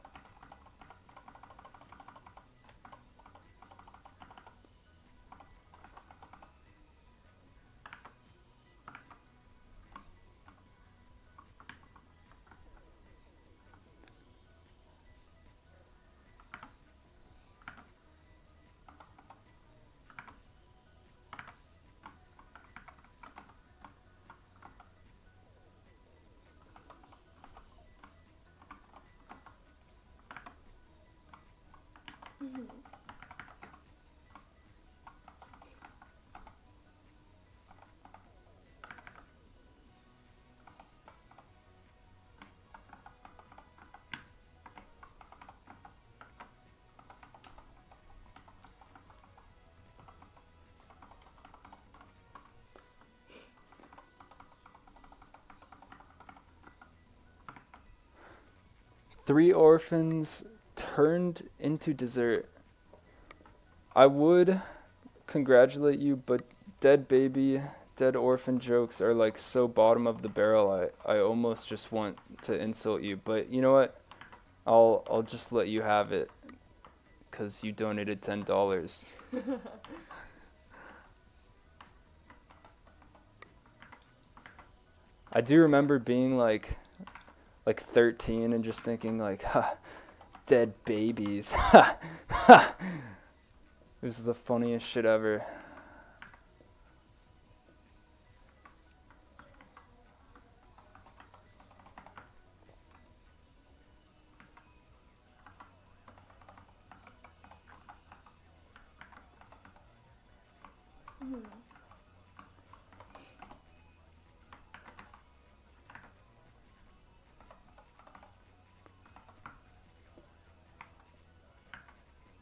Three orphans turned into dessert. I would congratulate you, but dead baby, dead orphan jokes are like so bottom of the barrel. I almost just want to insult you, but you know what? I'll just let you have it because you donated $10. I do remember being like 13 and just thinking like, ha, dead babies. Ha, ha. It was the funniest shit ever.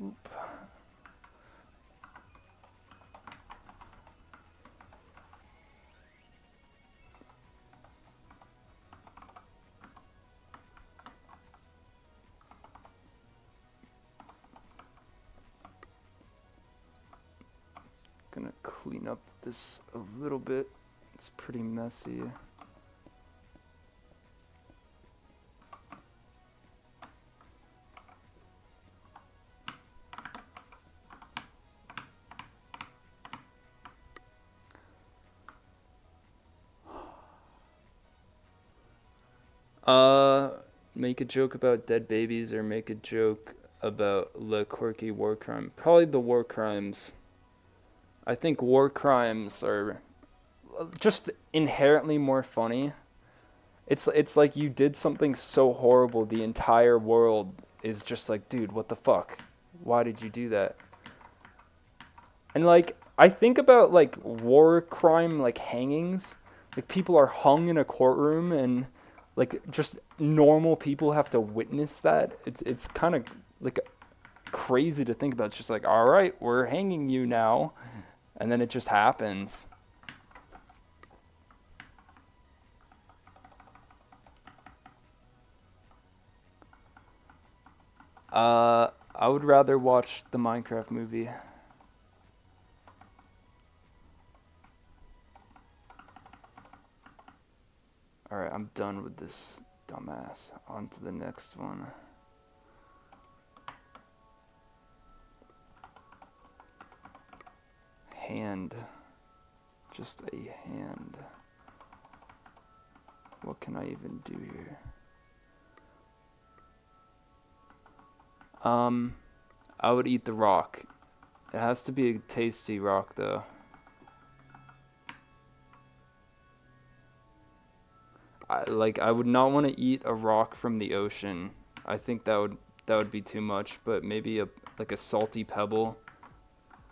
Oop. Gonna clean up this a little bit. It's pretty messy. Make a joke about dead babies or make a joke about Le Quirky war crime. Probably the war crimes. I think war crimes are just inherently more funny. It's like you did something so horrible the entire world is just like, dude, what the fuck? Why did you do that? And like I think about like war crime like hangings. Like people are hung in a courtroom and like just normal people have to witness that. It's kind of like crazy to think about. It's just like, all right, we're hanging you now, and then it just happens. I would rather watch the Minecraft movie. Alright, I'm done with this dumbass. On to the next one. Hand. Just a hand. What can I even do here? I would eat the rock. It has to be a tasty rock though. I would not want to eat a rock from the ocean. I think that would be too much, but maybe like a salty pebble.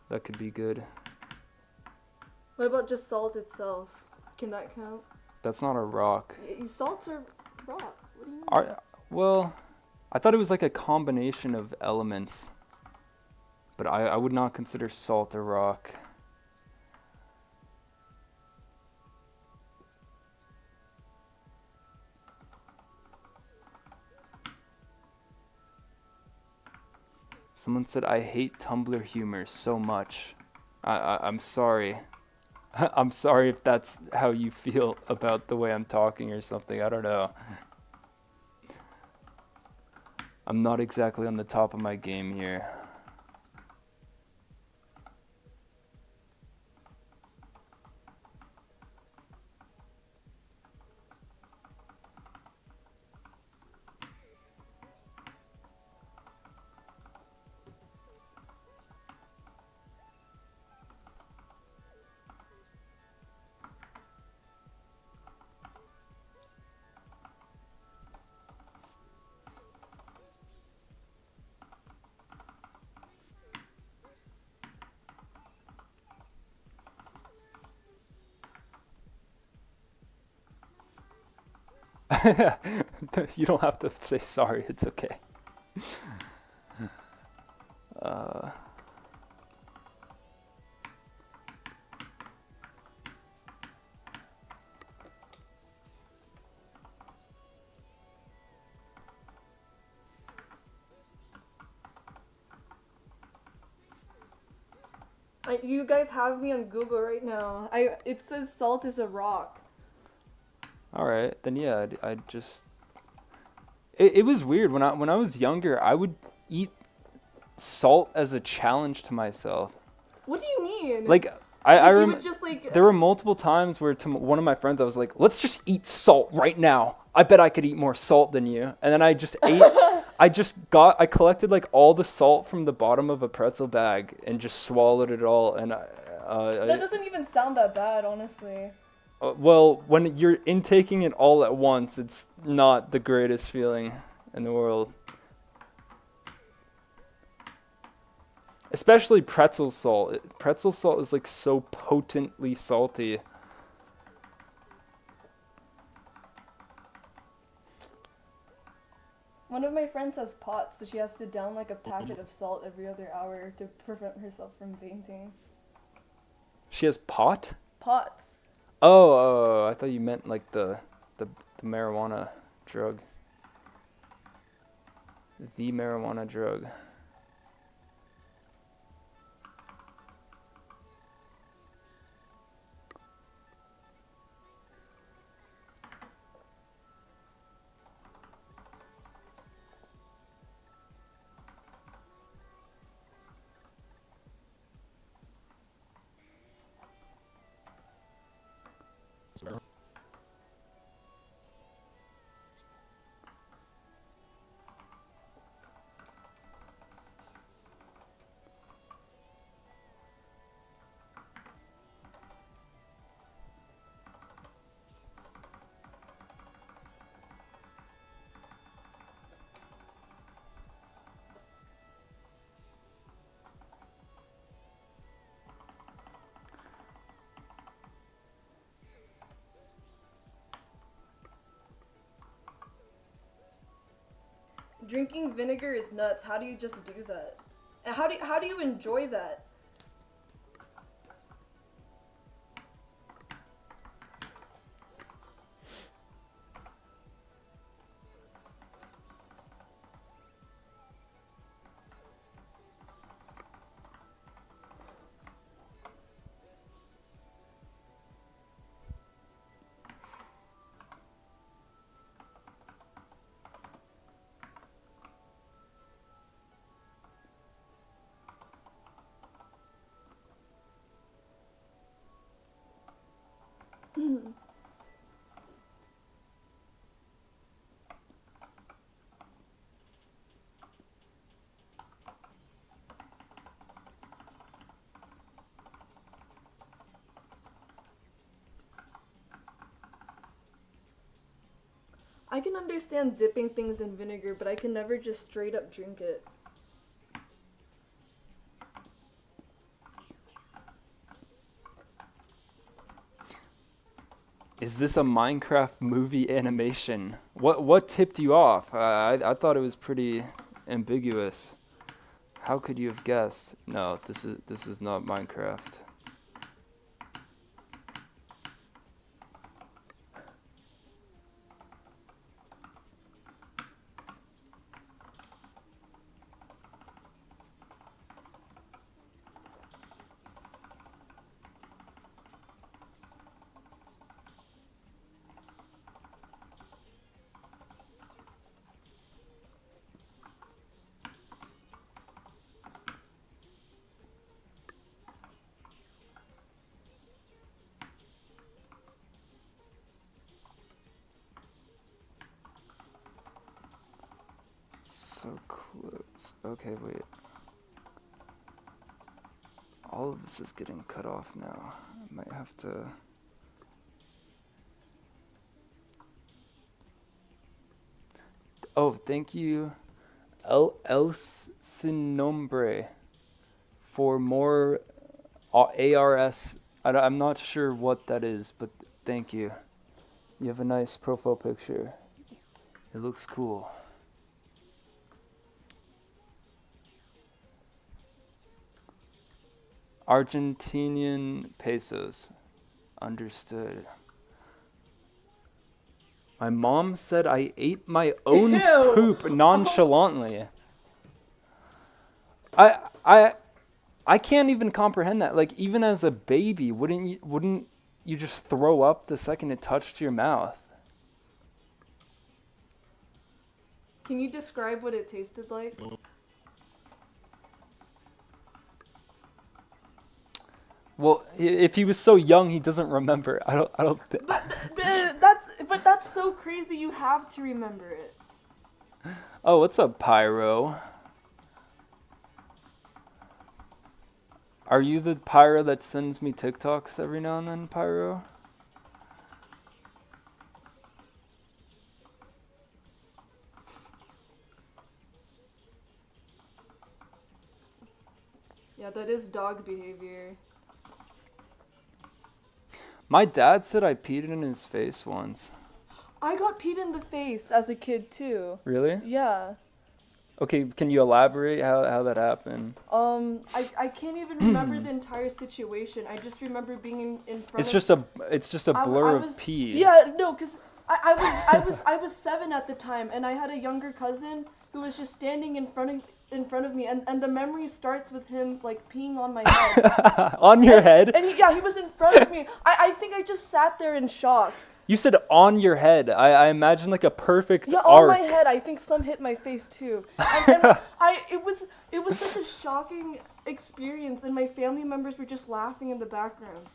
That could be good. What about just salt itself? Can that count? That's not a rock. Salts are rock. What do you mean? Well, I thought it was like a combination of elements. But I would not consider salt a rock. Someone said, I hate Tumblr humor so much. I'm sorry. I'm sorry if that's how you feel about the way I'm talking or something. I don't know. I'm not exactly on the top of my game here. You don't have to say sorry. It's okay. Uh, You guys have me on Google right now. It says salt is a rock. all right, then yeah, I'd just. It was weird when I was younger. I would eat salt as a challenge to myself. What do you mean? Like Like, you rem- would just like. there were multiple times where to one of my friends I was like, let's just eat salt right now. I bet I could eat more salt than you. And then I just ate. I collected like all the salt from the bottom of a pretzel bag and just swallowed it all. And That doesn't even sound that bad, honestly. well, when you're intaking it all at once, it's not the greatest feeling in the world. Especially pretzel salt. Pretzel salt is like so potently salty. One of my friends has POTS, so she has to down like a packet of salt every other hour to prevent herself from fainting. She has pot? POTS. Oh, I thought you meant like the marijuana drug. The marijuana drug. Drinking vinegar is nuts. How do you just do that? And how do you enjoy that? I can understand dipping things in vinegar, but I can never just straight up drink it. Is this a Minecraft movie animation? What tipped you off? I thought it was pretty ambiguous. How could you have guessed? No, this is not Minecraft. So close. Okay, wait. All of this is getting cut off now. I might have to... Oh, thank you, El Sinombre, for more ARS. I'm not sure what that is, but thank you. You have a nice profile picture. It looks cool. Argentinian pesos. Understood. My mom said I ate my own Ew. poop nonchalantly. I can't even comprehend that. Like, even as a baby, wouldn't you just throw up the second it touched your mouth? Can you describe what it tasted like? Well, if he was so young, he doesn't remember. I don't. That's so crazy. You have to remember it. Oh, what's up, Pyro? Are you the Pyro that sends me TikToks every now and then, Pyro? Yeah, that is dog behavior. My dad said I peed in his face once. I got peed in the face as a kid too. Really? Yeah. Okay, can you elaborate how that happened? I can't even remember the entire situation. I just remember being in front It's of... just a blur of pee. Yeah, no, because I was 7 at the time, and I had a younger cousin who was just standing in front of me, and the memory starts with him like peeing on my head. On your head? And he was in front of me. I think I just sat there in shock. You said on your head. I imagine like a perfect Yeah, arc. on my head. I think some hit my face too. And it was such a shocking experience, and my family members were just laughing in the background.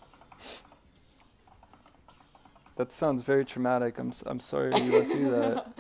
That sounds very traumatic. I'm sorry you went through that.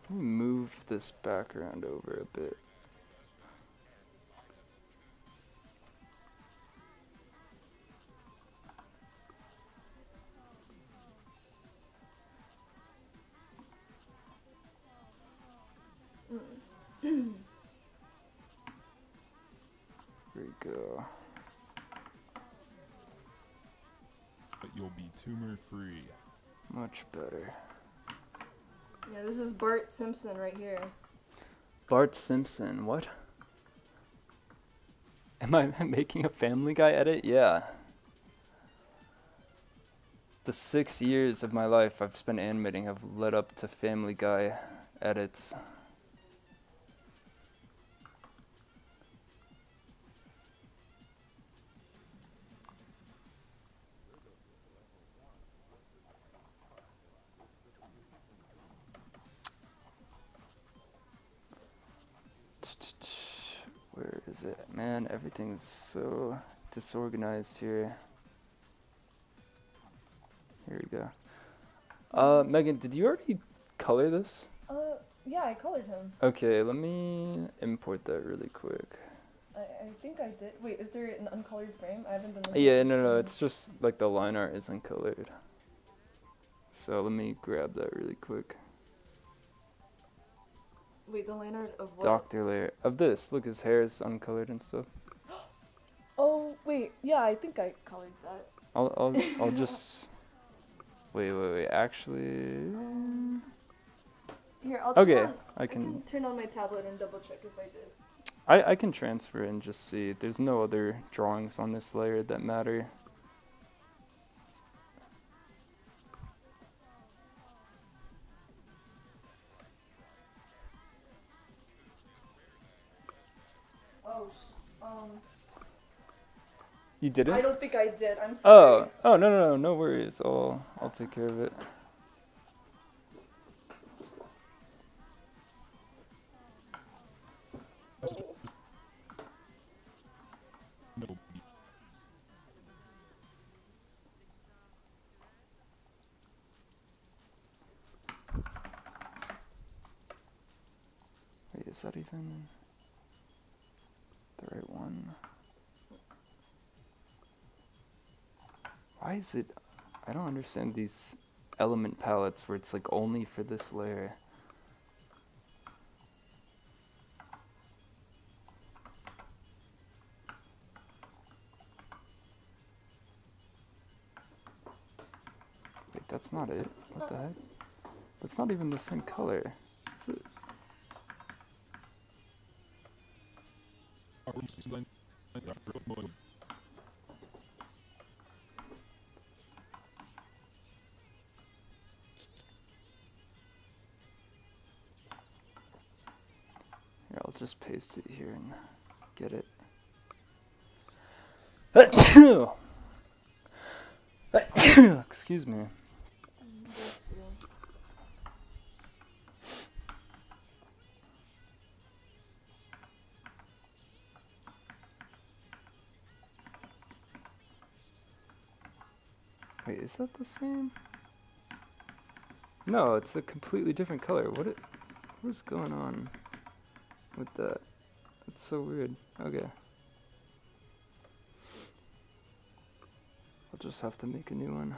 Let me move this background over a bit. There we go. But you'll be tumor free. Much better. Yeah, this is Bart Simpson right here. Bart Simpson, what? Am I making a Family Guy edit? Yeah. The 6 years of my life I've spent animating have led up to Family Guy edits. Where is it? Man, everything's so disorganized here. Here we go. Megan, did you already color this? Yeah, I colored him. Okay, let me import that really quick. I think I did. Wait, is there an uncolored frame? I haven't been looking Yeah, at no, this. it's just like the line art isn't colored. So let me grab that really quick. Wait, the line art of what? Doctor layer of this. Look, his hair is uncolored and stuff. Oh, wait. Yeah, I think I colored that. I'll just wait. Actually, Here, I'll turn okay, on, I I can can turn on my tablet and double check if I did. I can transfer and just see. There's no other drawings on this layer that matter. Oh, You didn't? I don't think I did. I'm sorry. Oh, no worries. I'll take care of it. Wait, is that even the right one? Why is it? I don't understand these element palettes where it's like only for this layer. Wait, that's not it. What the heck? That's not even the same color. Is it? Here, I'll just paste it here and get it. Excuse me. Yes, yeah. Wait, is that the same? No, it's a completely different color. What is going on with that? It's so weird. Okay. I'll just have to make a new one.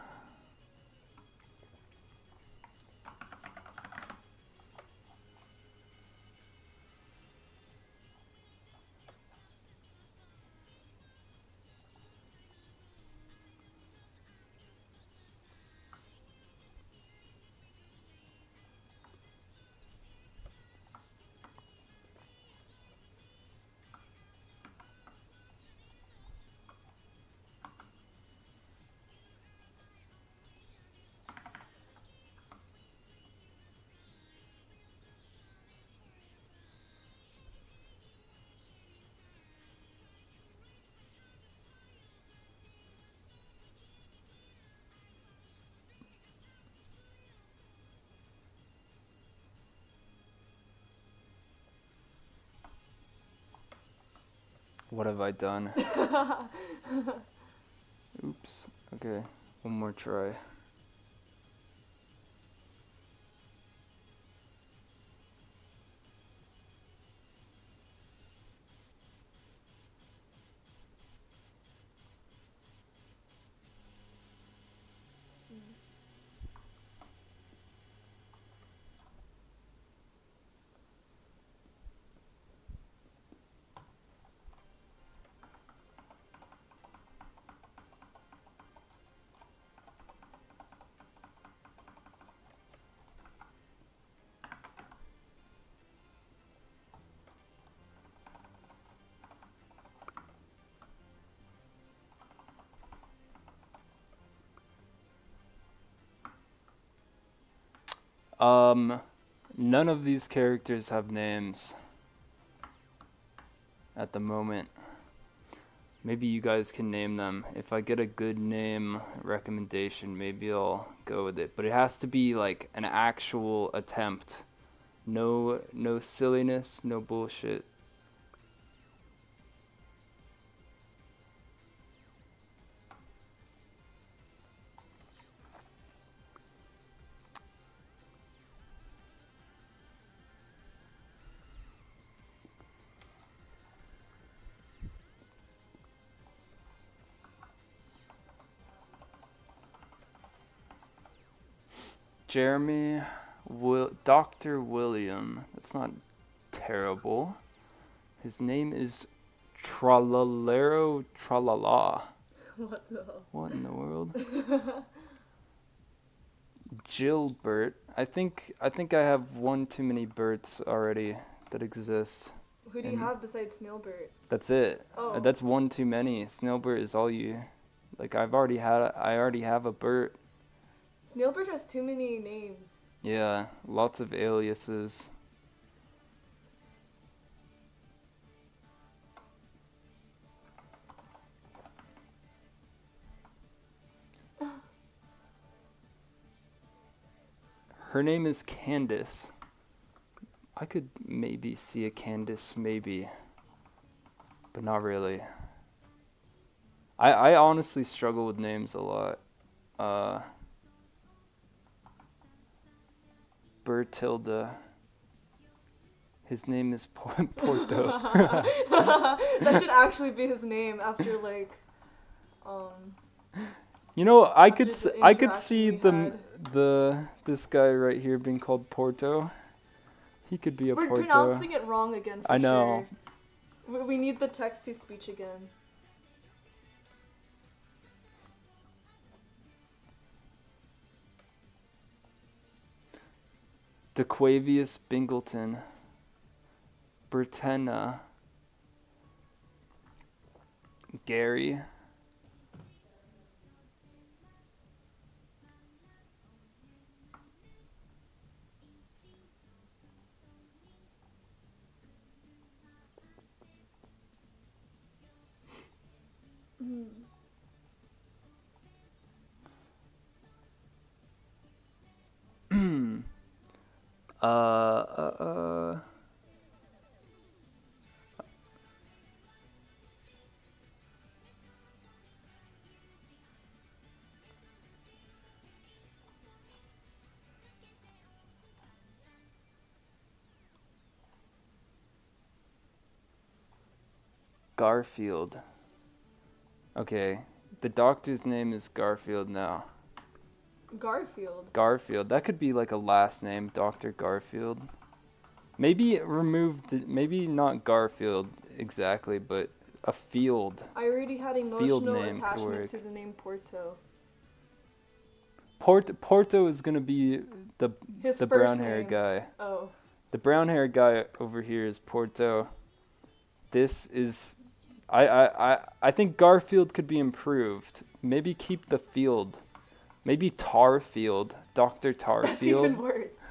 What have I done? Oops. Okay, one more try. None of these characters have names at the moment. Maybe you guys can name them. If I get a good name recommendation, maybe I'll go with it. But it has to be like an actual attempt. No silliness, no bullshit. Jeremy, Dr. William. That's not terrible. His name is Tralalero Tralala. What the hell? What in the world? Gilbert. I think I have one too many Berts already that exist. Who do you have besides Snailbert? That's it. Oh. That's one too many. Snailbert is all you. Like I already have a Bert. Snailbert has too many names. Yeah, lots of aliases. Her name is Candace. I could maybe see a Candace, maybe. But not really. I honestly struggle with names a lot. Bertilda. His name is Porto. That should actually be his name after like You know, I could after the I could interaction see we this guy right here being called Porto. He could be a We're Porto. pronouncing it wrong again for I know. sure. We need the text to speech again. DeQuavius Bingleton. Bertenna. Gary. uh, uh, uh. Garfield. Okay, the doctor's name is Garfield now. Garfield. Garfield. That could be like a last name, Dr. Garfield. Maybe remove the, maybe not Garfield exactly, but a field. I already had Field emotional name could attachment work. to the name Porto. Porto is gonna be the His the first brown hair name. guy. Oh. The brown hair guy over here is Porto. This is, I think Garfield could be improved. Maybe keep the field. Maybe Tarfield, Dr. Tarfield. That's even worse.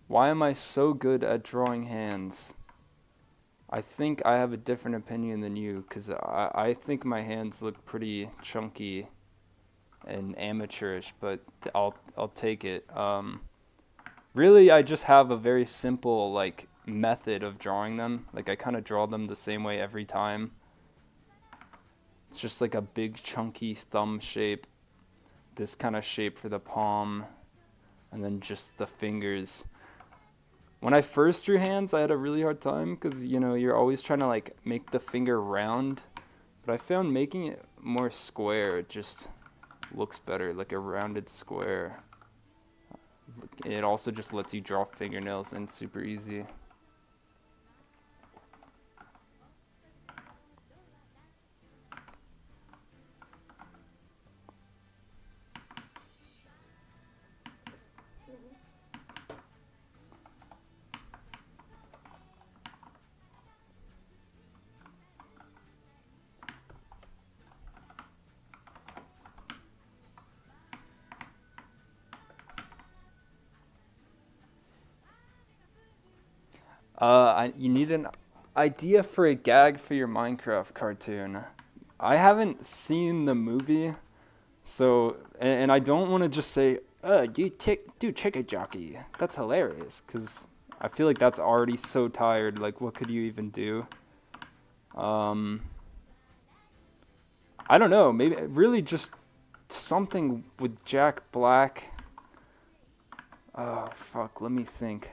Why am I so good at drawing hands? I think I have a different opinion than you, because I think my hands look pretty chunky and amateurish, but I'll take it. Really, I just have a very simple like method of drawing them. Like I kind of draw them the same way every time. It's just like a big chunky thumb shape, this kind of shape for the palm, and then just the fingers. When I first drew hands, I had a really hard time because, you know, you're always trying to like make the finger round, but I found making it more square, it just looks better, like a rounded square. It also just lets you draw fingernails in super easy. You need an idea for a gag for your Minecraft cartoon. I haven't seen the movie, so, and I don't want to just say, you do chicken jockey. That's hilarious, because I feel like that's already so tired. Like, what could you even do? I don't know. Maybe really just something with Jack Black. Oh, fuck. Let me think.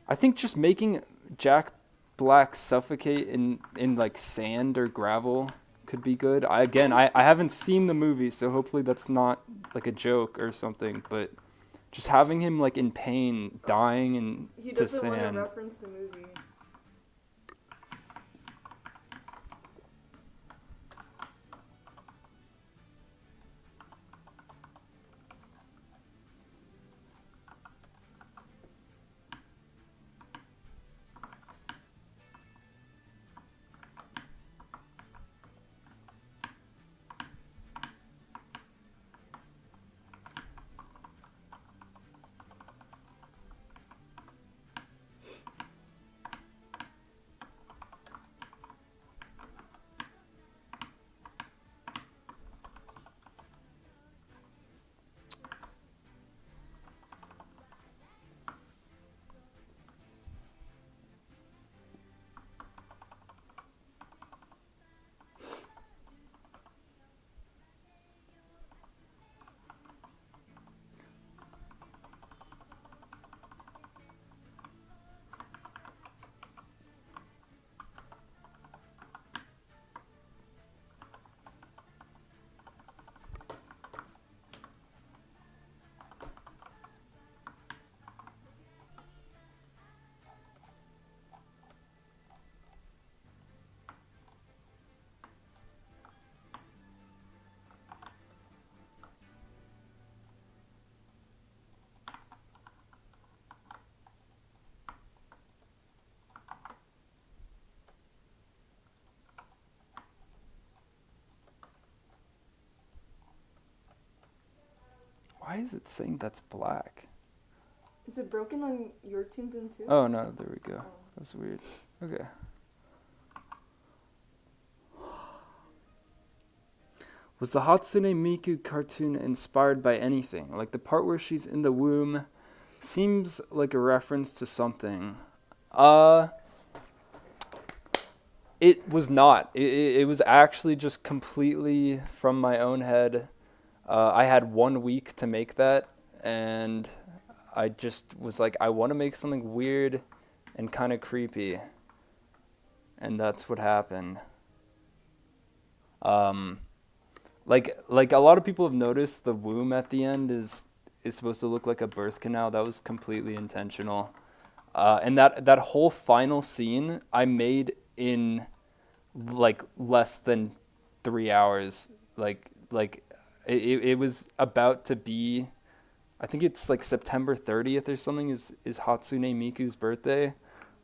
I think just making Jack Black suffocate in like sand or gravel could be good. I haven't seen the movie, so hopefully that's not like a joke or something, but just having him like in pain, dying in He to doesn't want to sand. reference the movie. Why is it saying that's black? Is it broken on your Toon Boom too? Oh no, there we go. Oh. That's weird. Okay. Was the Hatsune Miku cartoon inspired by anything? Like the part where she's in the womb seems like a reference to something. It was not. It was actually just completely from my own head. I had 1 week to make that, and I just was like, I want to make something weird and kind of creepy. And that's what happened. Like a lot of people have noticed the womb at the end is supposed to look like a birth canal. That was completely intentional. And that whole final scene I made in like less than 3 hours. Like it was about to be, I think it's like September 30th or something is Hatsune Miku's birthday.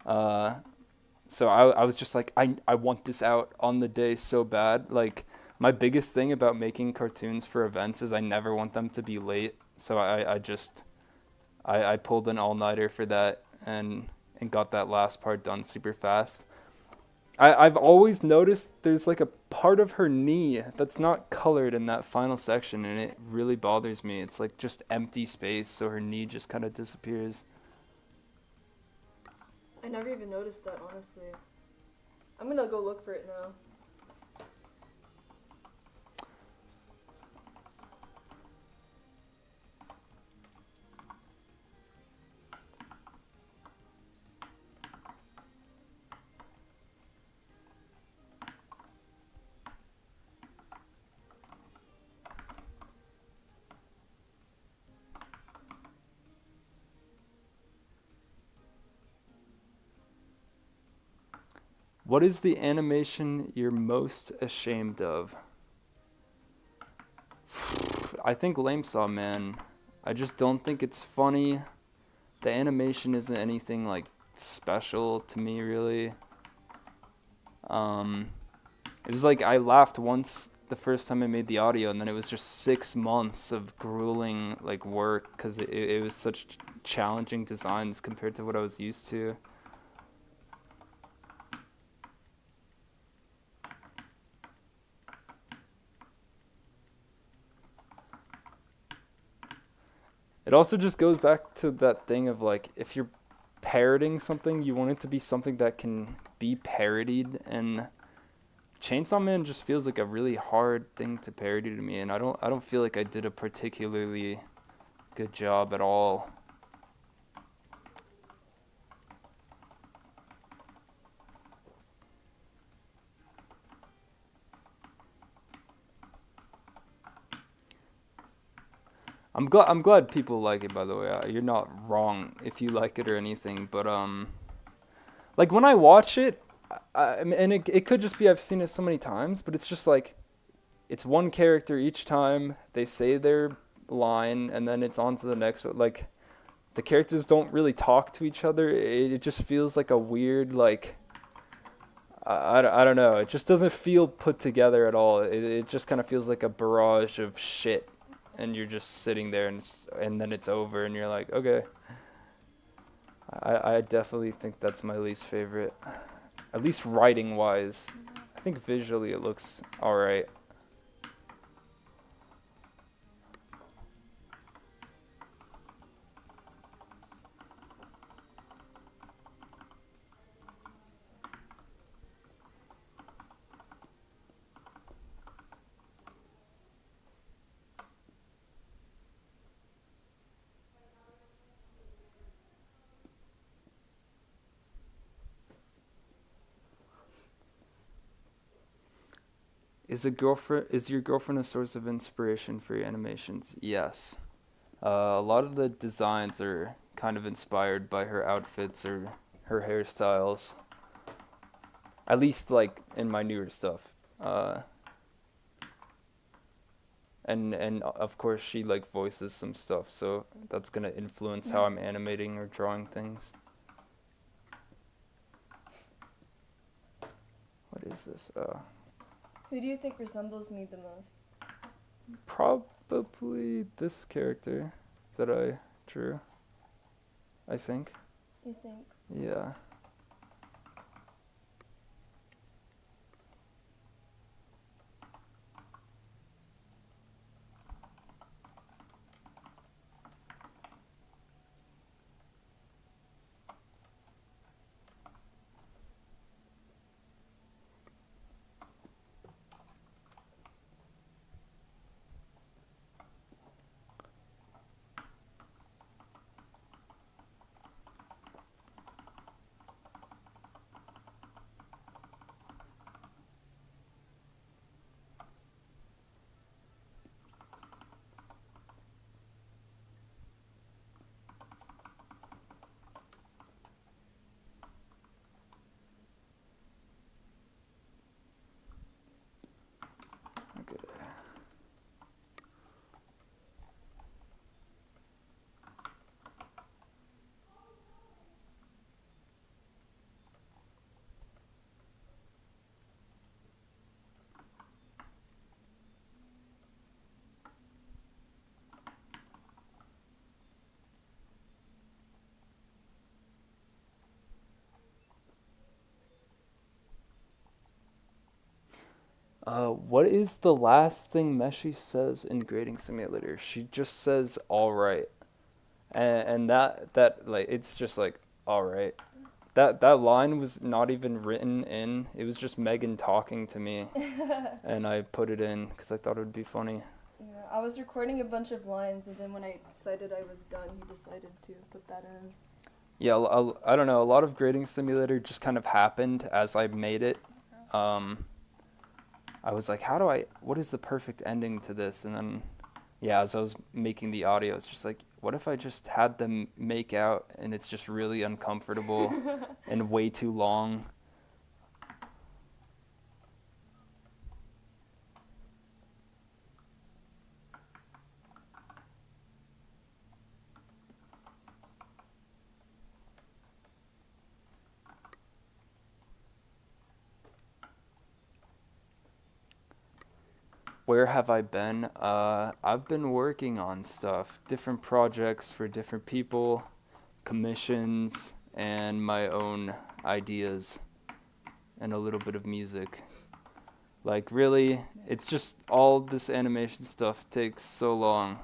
So I was just like, I want this out on the day so bad. Like my biggest thing about making cartoons for events is I never want them to be late. So I pulled an all-nighter for that and got that last part done super fast. I've always noticed there's like a part of her knee that's not colored in that final section, and it really bothers me. It's like just empty space, so her knee just kind of disappears. I never even noticed that, honestly. I'm gonna go look for it now. What is the animation you're most ashamed of? I think Lame Saw Man. I just don't think it's funny. The animation isn't anything like special to me, really. It was like I laughed once the first time I made the audio, and then it was just 6 months of grueling like work because it was such challenging designs compared to what I was used to. It also just goes back to that thing of like, if you're parroting something, you want it to be something that can be parodied, and Chainsaw Man just feels like a really hard thing to parody to me, and I don't feel like I did a particularly good job at all. I'm glad people like it, by the way. You're not wrong if you like it or anything, but like when I watch it, and it could just be I've seen it so many times, but it's just like it's one character each time. They say their line, and then it's on to the next one. Like the characters don't really talk to each other. It just feels like a weird like. I don't know. It just doesn't feel put together at all. It just kind of feels like a barrage of shit. And you're just sitting there, and then it's over, and you're like, okay. I definitely think that's my least favorite. At least writing-wise. I think visually it looks alright. Is your girlfriend a source of inspiration for your animations? Yes. A lot of the designs are kind of inspired by her outfits or her hairstyles. At least like in my newer stuff. And of course she like voices some stuff, so that's gonna influence how I'm animating or drawing things. What is this? Who do you think resembles me the most? probably this character that I drew, I think. You think? Yeah. Okay. What is the last thing Meshi says in Grading Simulator? She just says "all right," and that like it's just like "all right." That line was not even written in. It was just Megan talking to me, and I put it in because I thought it would be funny. Yeah, I was recording a bunch of lines, and then when I decided I was done, he decided to put that in. Yeah, I don't know. A lot of Grading Simulator just kind of happened as I made it. I was like, what is the perfect ending to this? And then, yeah, as I was making the audio, it's just like, what if I just had them make out and it's just really uncomfortable and way too long? Where have I been? I've been working on stuff, different projects for different people, commissions, and my own ideas, and a little bit of music. Like, really, it's just all this animation stuff takes so long.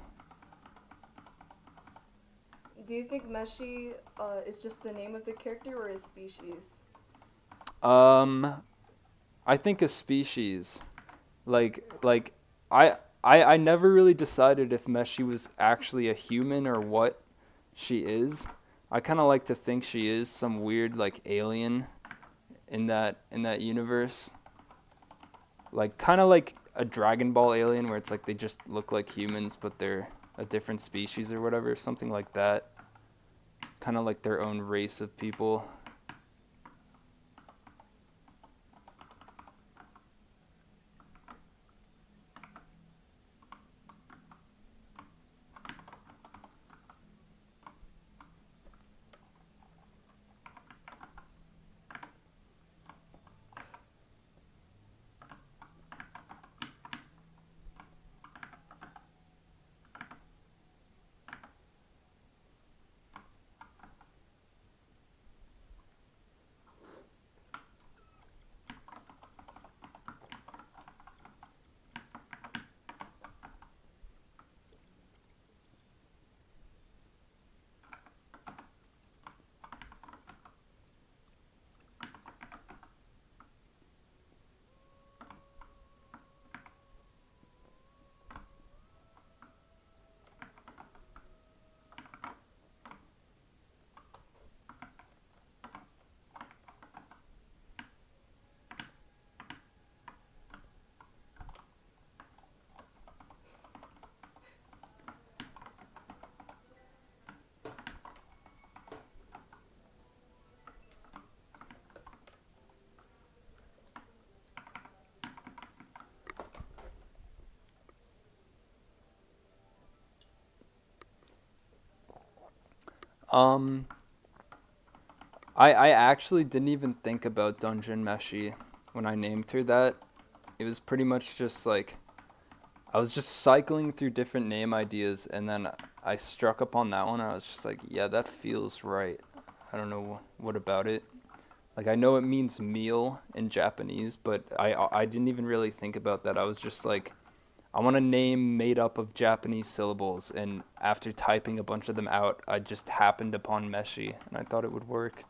Do you think Meshi is just the name of the character or a species? I think a species. Like I never really decided if Meshi was actually a human or what she is. I kind of like to think she is some weird like alien in that universe. Like kind of like a Dragon Ball alien where it's like they just look like humans but they're a different species or whatever, something like that. Kind of like their own race of people. Um, I actually didn't even think about Dungeon Meshi when I named her that. It was pretty much just like I was just cycling through different name ideas, and then I struck upon that one. And I was just like, yeah, that feels right. I don't know what about it. Like, I know it means meal in Japanese, but I didn't even really think about that. I was just like, I want a name made up of Japanese syllables, and after typing a bunch of them out, I just happened upon Meshi, and I thought it would work.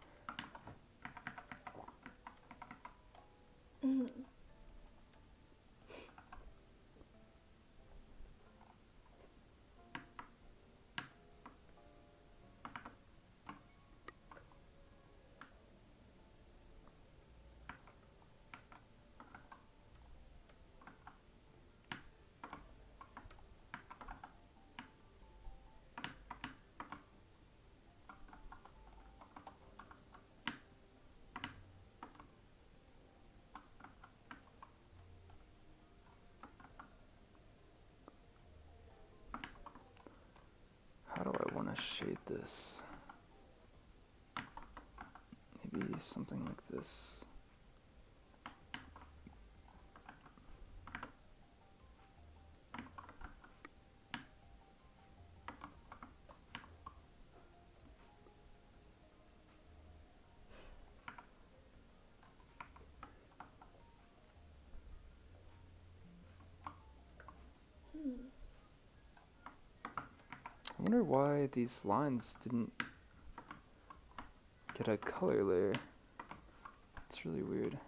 How do I want to shade this? Maybe something like this. I wonder why these lines didn't get a color layer. It's really weird.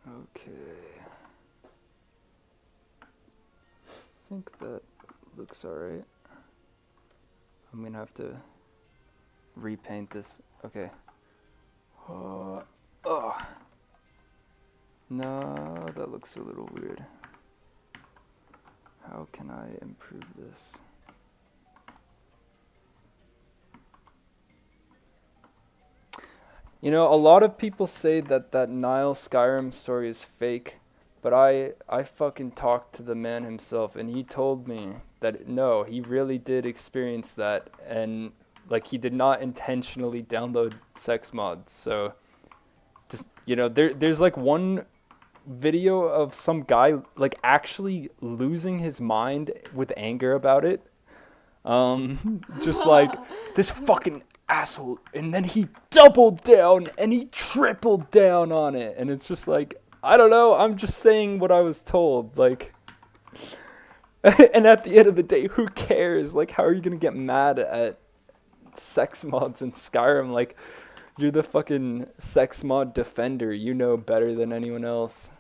Okay. I think that looks alright. I'm gonna have to repaint this. Okay. Oh. No, that looks a little weird. How can I improve this? You know, a lot of people say that Nile Skyrim story is fake, but I fucking talked to the man himself, and he told me that no, he really did experience that, and like he did not intentionally download sex mods. So just, you know, there's like one video of some guy like actually losing his mind with anger about it. Just like this fucking asshole, and then he doubled down and he tripled down on it, and it's just like, I don't know, I'm just saying what I was told, like. And at the end of the day, who cares? Like, how are you gonna get mad at sex mods in Skyrim? Like, you're the fucking sex mod defender, you know better than anyone else.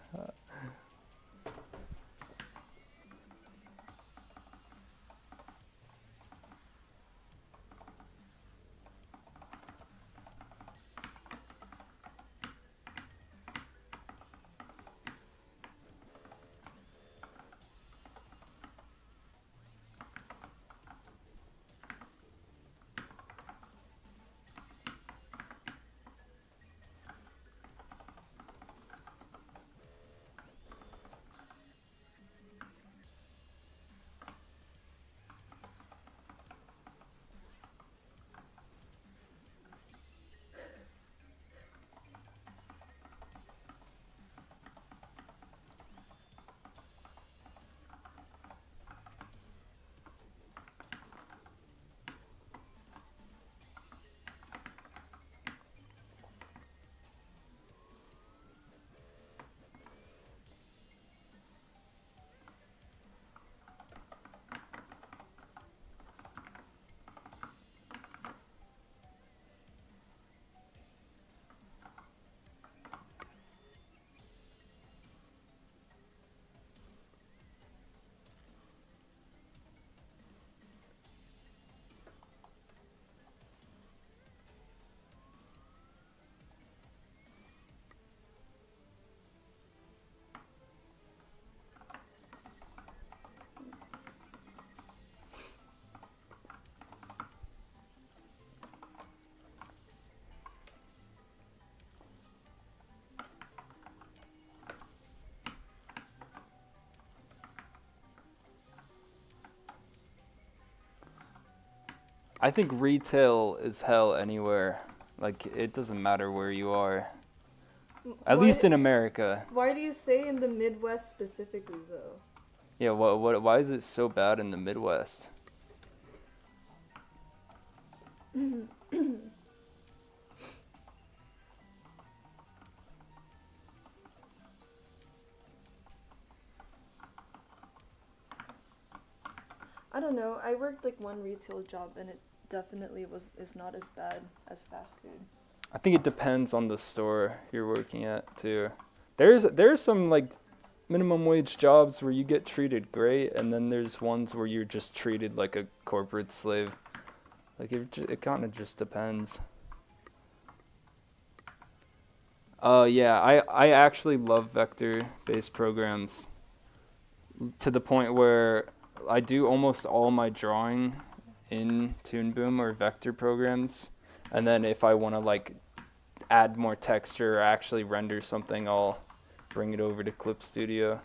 I think retail is hell anywhere. Like, it doesn't matter where you are. At least in America. Why do you say in the Midwest specifically, though? Yeah, why is it so bad in the Midwest? I don't know. I worked like one retail job, and it definitely is not as bad as fast food. I think it depends on the store you're working at too. There's some like minimum wage jobs where you get treated great, and then there's ones where you're just treated like a corporate slave. Like it kind of just depends. Yeah, I actually love vector-based programs to the point where I do almost all my drawing in Toon Boom or vector programs, and then if I want to like add more texture or actually render something, I'll bring it over to Clip Studio.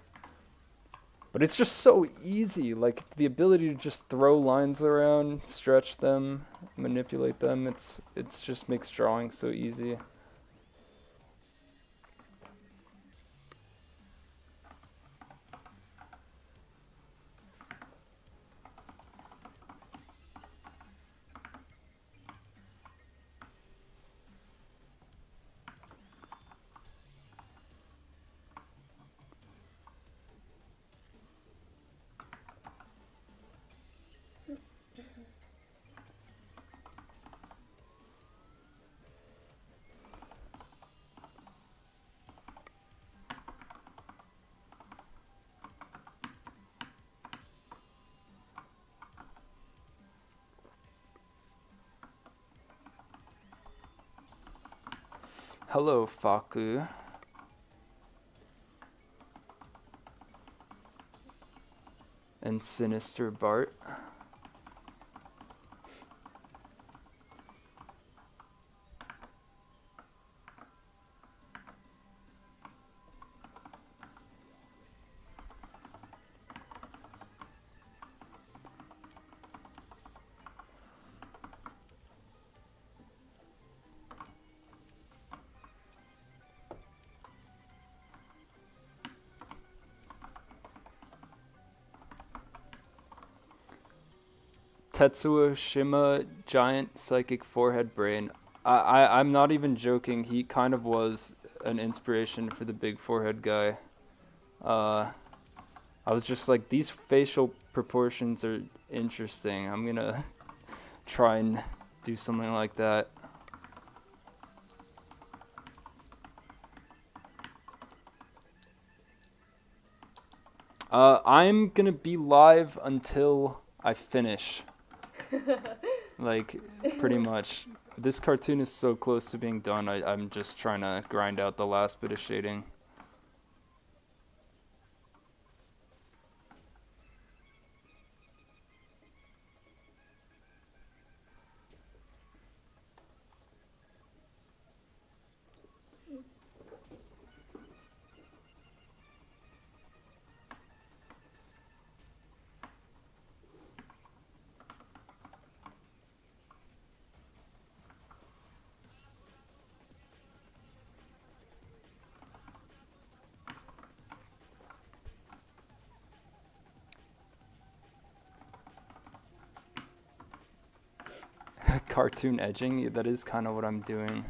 But it's just so easy, like the ability to just throw lines around, stretch them, manipulate them, it's just makes drawing so easy. Hello, Faku. And Sinister Bart. Tetsuo Shima, giant psychic forehead brain. I'm not even joking. He kind of was an inspiration for the big forehead guy. I was just like, these facial proportions are interesting. I'm gonna try and do something like that. I'm gonna be live until I finish. Like, pretty much. This cartoon is so close to being done, I'm just trying to grind out the last bit of shading. Cartoon edging, that is kind of what I'm doing.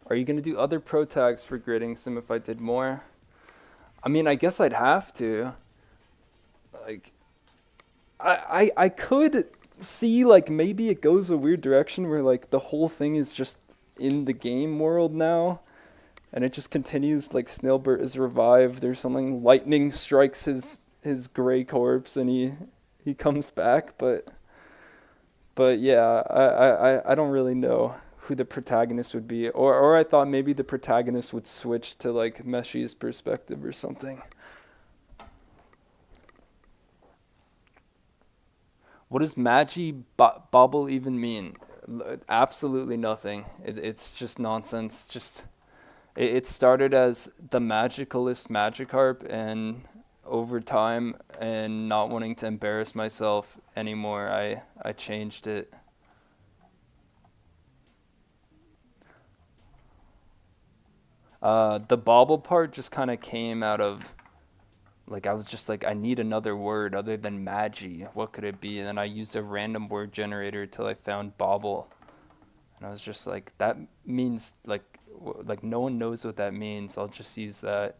Are you gonna do other pro tags for grading sim if I did more? I mean, I guess I'd have to. Like, I could see like maybe it goes a weird direction where like the whole thing is just in the game world now, and it just continues like Snailbert is revived or something. Lightning strikes his gray corpse and he comes back, but yeah, I don't really know who the protagonist would be, or I thought maybe the protagonist would switch to like Meshi's perspective or something. What does bobble even mean? Absolutely nothing. It's just nonsense. Just it started as the magicalist Magikarp, and over time, and not wanting to embarrass myself anymore, I changed it. The bobble part just kind of came out of like I was just like I need another word other than magi. What could it be? And then I used a random word generator till I found bobble, and I was just like that means like no one knows what that means. I'll just use that.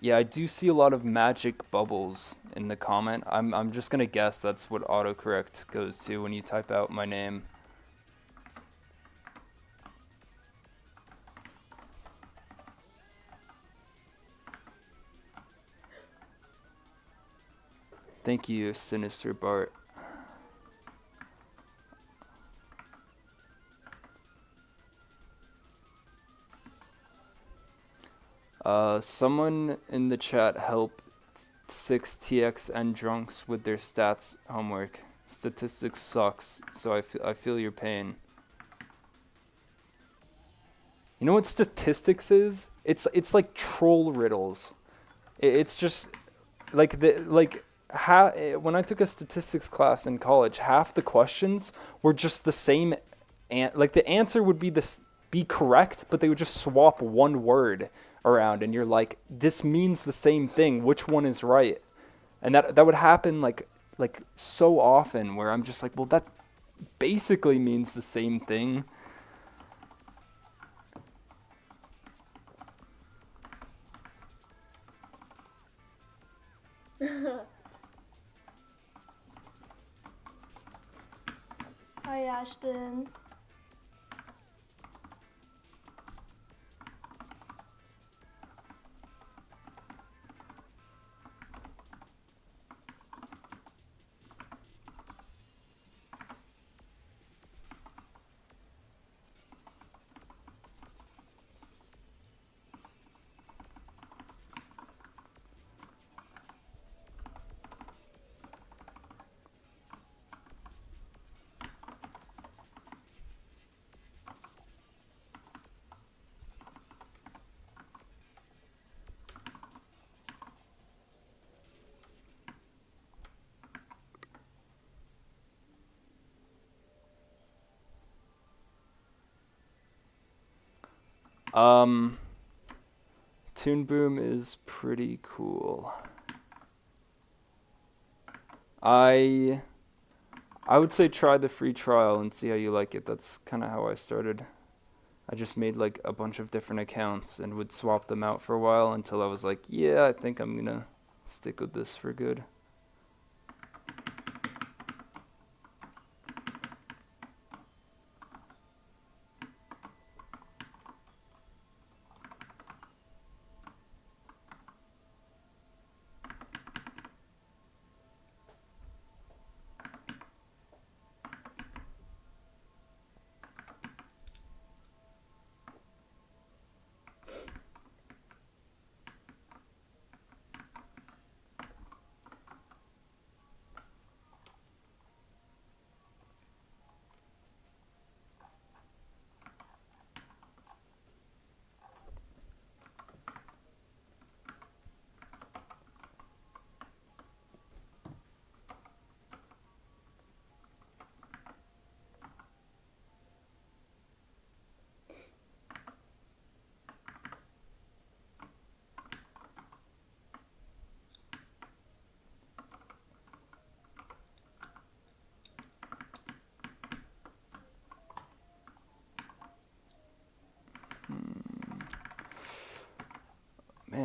Yeah, I do see a lot of magic bubbles in the comment. I'm just gonna guess that's what autocorrect goes to when you type out my name. Thank you, Sinister Bart. Someone in the chat help 6TXN drunks with their stats homework. Statistics sucks, so I feel your pain. You know what statistics is? It's like troll riddles. It's just like when I took a statistics class in college, half the questions were just the same, and like the answer would be correct, but they would just swap one word around, and you're like, this means the same thing. Which one is right? And that would happen like so often, where I'm just like, well, that basically means the same thing. Hi, Ashton. Toon Boom is pretty cool. I would say try the free trial and see how you like it. That's kind of how I started. I just made like a bunch of different accounts and would swap them out for a while until I was like, yeah, I think I'm gonna stick with this for good.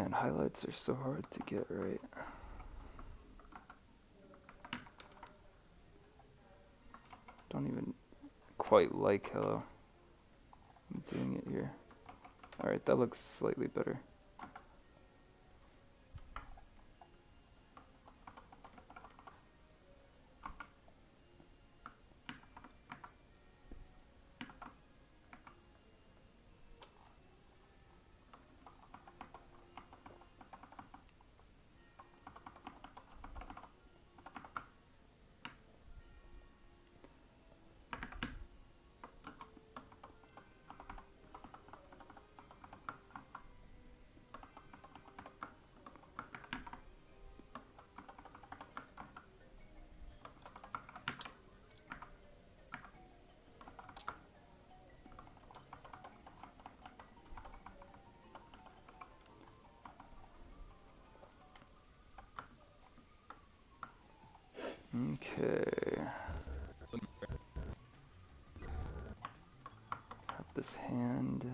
Man, highlights are so hard to get right. Don't even quite like how I'm doing it here. Alright, that looks slightly better. Okay. Have this hand.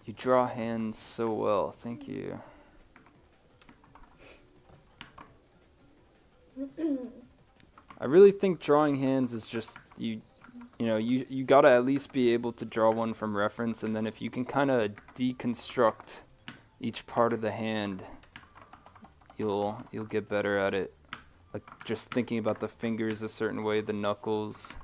You draw hands so well, thank you. I really think drawing hands is just you gotta at least be able to draw one from reference, and then if you can kind of deconstruct each part of the hand, you'll get better at it. Like just thinking about the fingers a certain way, the knuckles.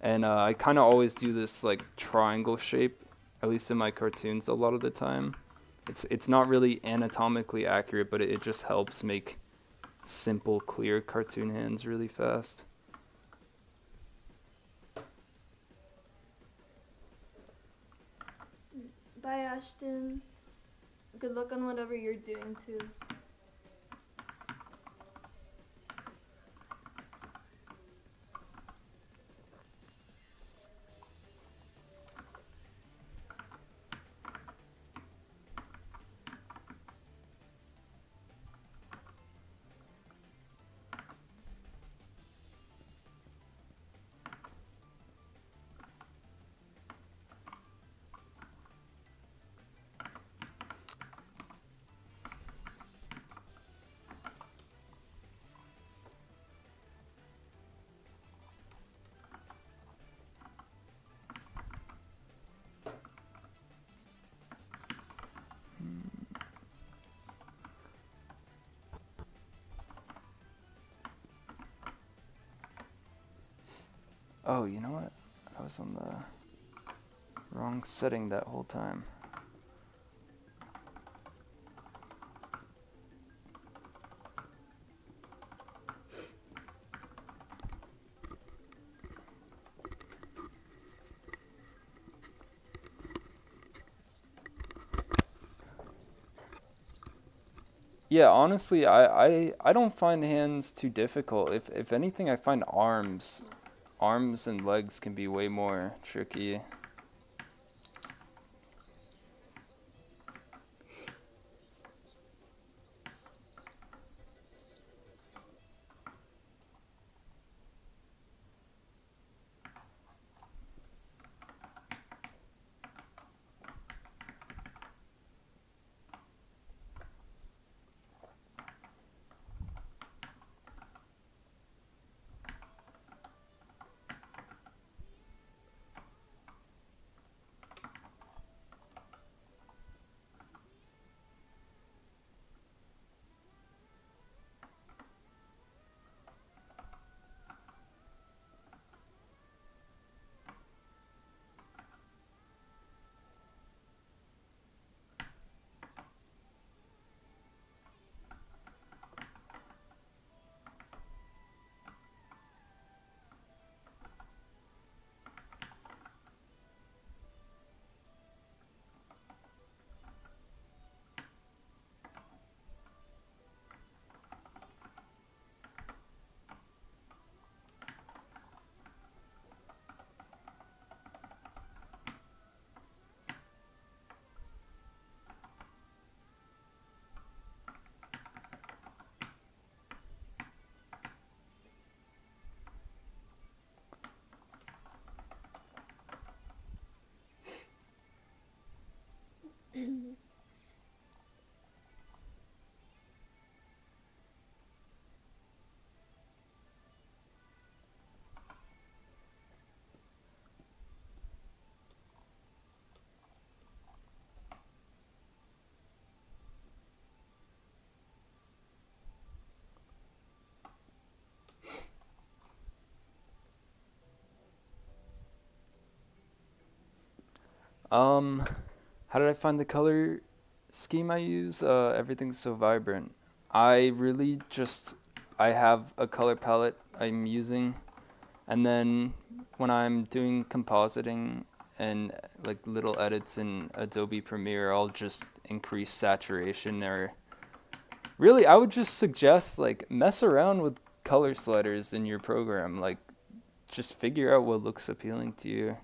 And I kind of always do this like triangle shape, at least in my cartoons a lot of the time. It's not really anatomically accurate, but it just helps make simple, clear cartoon hands really fast. Bye, Ashton. Good luck on whatever you're doing too. Oh, you know what? I was on the wrong setting that whole time. Yeah, honestly, I don't find hands too difficult. If anything, I find arms and legs can be way more tricky. How did I find the color scheme I use? Everything's so vibrant. I really just I have a color palette I'm using, and then when I'm doing compositing and like little edits in Adobe Premiere, I'll just increase saturation. Or really, I would just suggest like mess around with color sliders in your program. Like just figure out what looks appealing to you.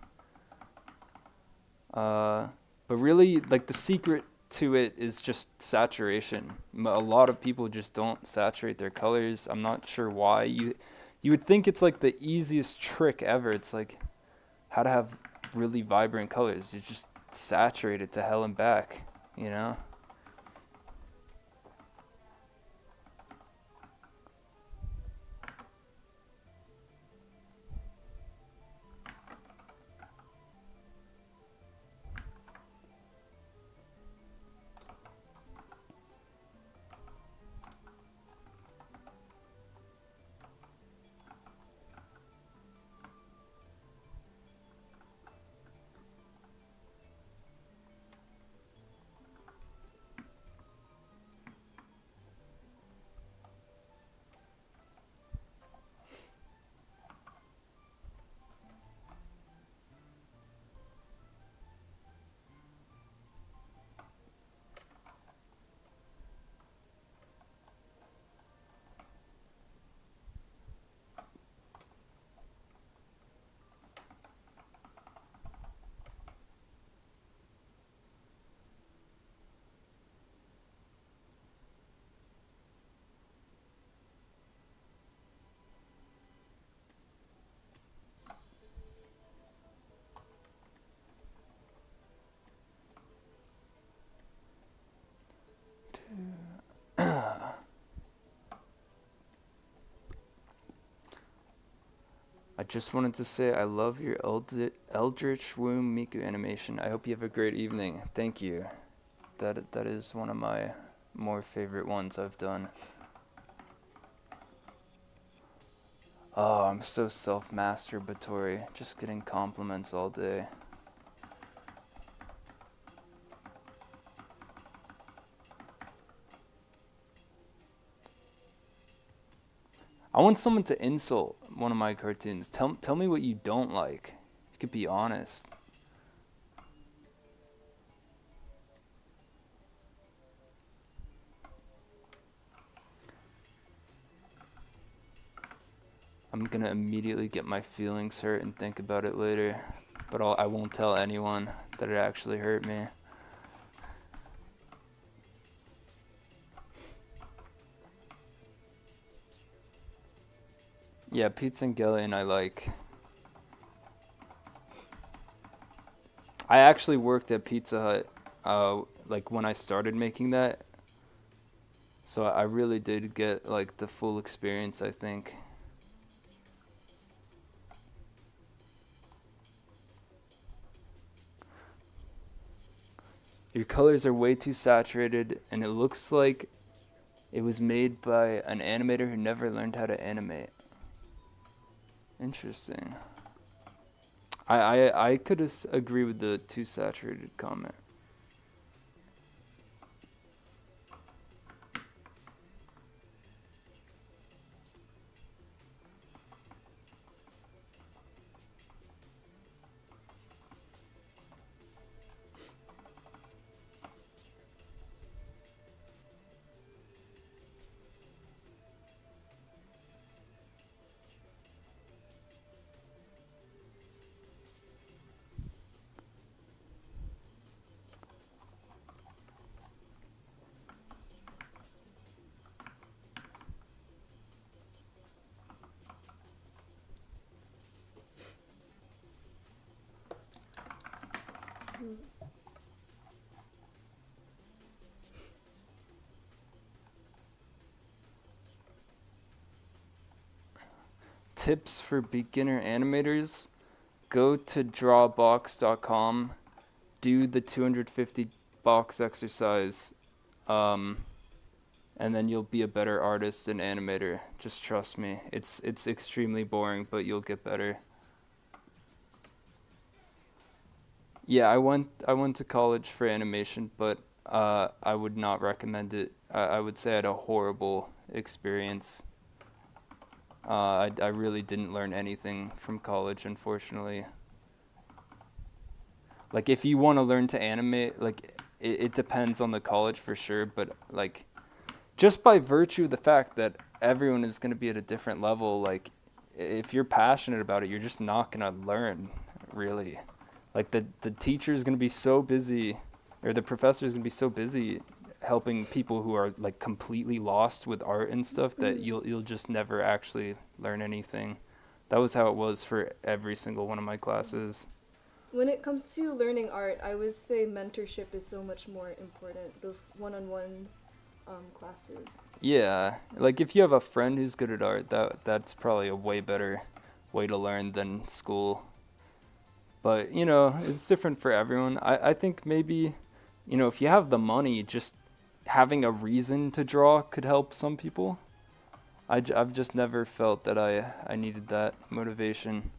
But really, like the secret to it is just saturation. A lot of people just don't saturate their colors. I'm not sure why. You would think it's like the easiest trick ever. It's like how to have really vibrant colors. You just saturate it to hell and back, you know? I just wanted to say I love your Eldritch Womb Miku animation. I hope you have a great evening. Thank you. That is one of my more favorite ones I've done. Oh, I'm so self-masturbatory. Just getting compliments all day. I want someone to insult one of my cartoons. Tell me what you don't like. You could be honest. I'm gonna immediately get my feelings hurt and think about it later, but I won't tell anyone that it actually hurt me. Yeah, pizza and Gillian I like. I actually worked at Pizza Hut, like when I started making that. So I really did get like the full experience, I think. Your colors are way too saturated, and it looks like it was made by an animator who never learned how to animate. Interesting. I could agree with the too saturated comment. Tips for beginner animators: go to drawbox.com, do the 250 box exercise, and then you'll be a better artist and animator. Just trust me. It's extremely boring, but you'll get better. Yeah, I went to college for animation, but I would not recommend it. I would say I had a horrible experience. I really didn't learn anything from college, unfortunately. Like, if you want to learn to animate, like, it depends on the college for sure, but, like, just by virtue of the fact that everyone is going to be at a different level, like, if you're passionate about it, you're just not going to learn, really. Like, the teacher is going to be so busy, or the professor is going to be so busy helping people who are, like, completely lost with art and stuff that you'll just never actually learn anything. That was how it was for every single one of my classes. When it comes to learning art, I would say mentorship is so much more important. Those one-on-one classes. Yeah, like if you have a friend who's good at art, that's probably a way better way to learn than school. But, it's different for everyone. I think maybe, if you have the money, just having a reason to draw could help some people. I've just never felt that I needed that motivation.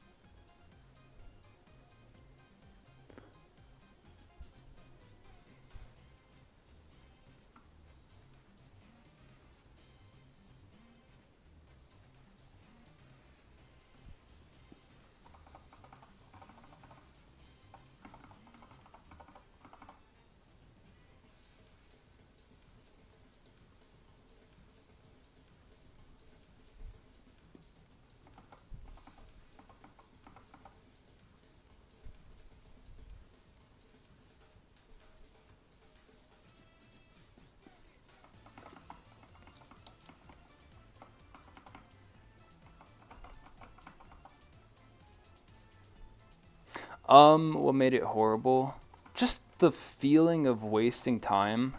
What made it horrible? Just the feeling of wasting time.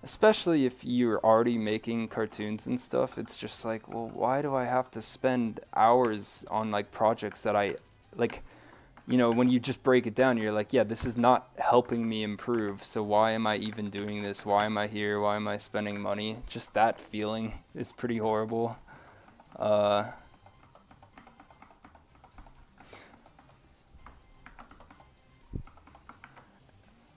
Especially if you're already making cartoons and stuff, it's just like, well, why do I have to spend hours on like projects that I like, when you just break it down, you're like, yeah, this is not helping me improve. So why am I even doing this? Why am I here? Why am I spending money? Just that feeling is pretty horrible. Uh,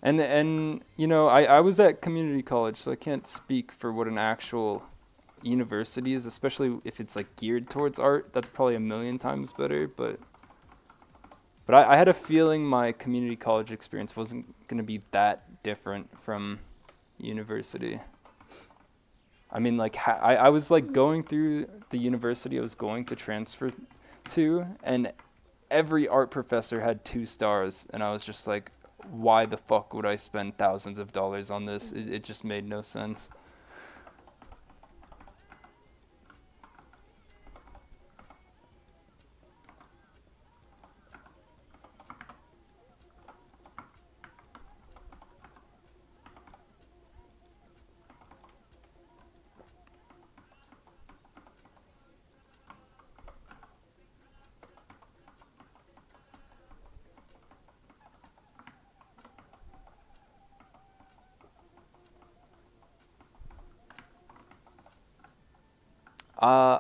and I was at community college, so I can't speak for what an actual university is, especially if it's like geared towards art. That's probably a million times better, but I had a feeling my community college experience wasn't going to be that different from university. I mean, like, I was like going through the university I was going to transfer to, and every art professor had 2 stars, and I was just like, why the fuck would I spend thousands of dollars on this? It just made no sense.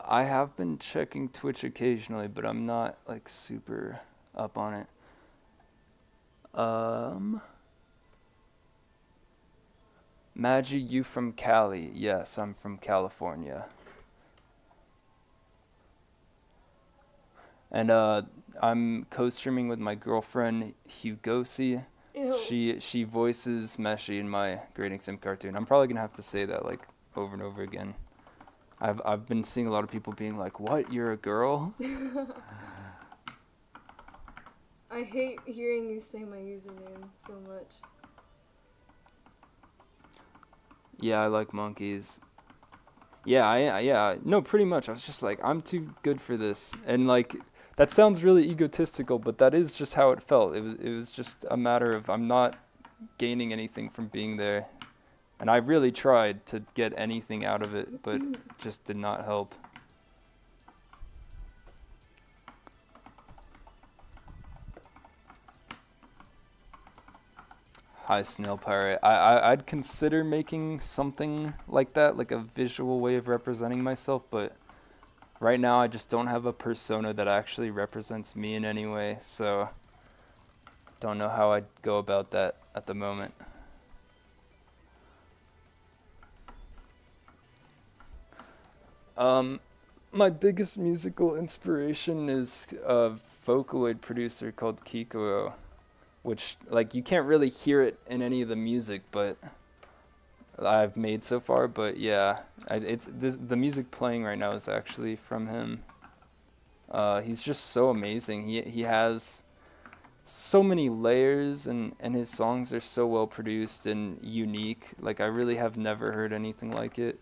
I have been checking Twitch occasionally, but I'm not like super up on it. Um, Maggie, you from Cali? Yes, I'm from California. And I'm co-streaming with my girlfriend Hugosi. Ew. She voices Meshi in my grading sim cartoon. I'm probably gonna have to say that like over and over again. I've been seeing a lot of people being like, "What? You're a girl?" I hate hearing you say my username so much. Yeah, I like monkeys. Yeah, no, pretty much. I was just like, I'm too good for this, and like, that sounds really egotistical, but that is just how it felt. It was just a matter of I'm not gaining anything from being there, and I really tried to get anything out of it, but just did not help. Hi, Snail Pirate. I'd consider making something like that, like a visual way of representing myself, but right now I just don't have a persona that actually represents me in any way, so don't know how I'd go about that at the moment. My biggest musical inspiration is a Vocaloid producer called Kiko, which like you can't really hear it in any of the music, but I've made so far. But yeah, the music playing right now is actually from him. He's just so amazing. He has so many layers, and his songs are so well produced and unique. Like I really have never heard anything like it.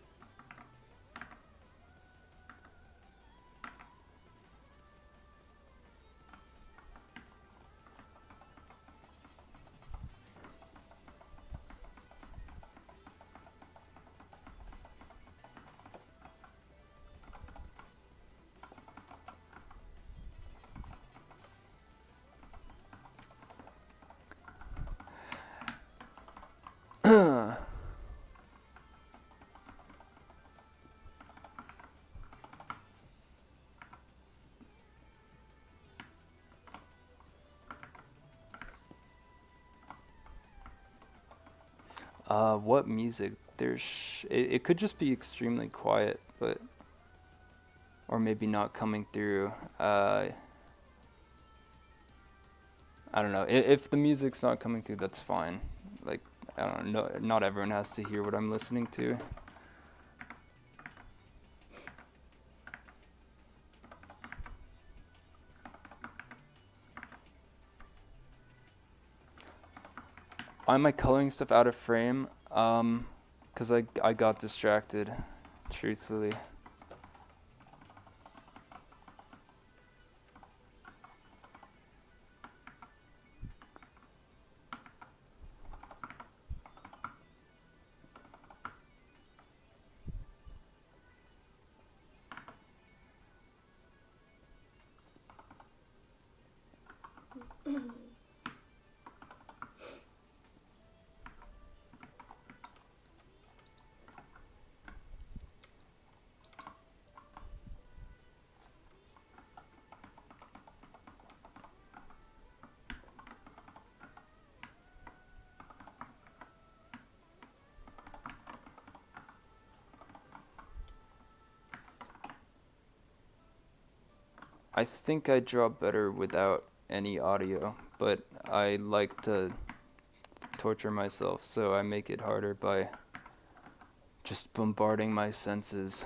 What music? It could just be extremely quiet, but or maybe not coming through. I don't know. If the music's not coming through, that's fine. Like I don't know. Not everyone has to hear what I'm listening to. Why am I coloring stuff out of frame? 'Cause I got distracted, truthfully. I think I draw better without any audio, but I like to torture myself, so I make it harder by just bombarding my senses.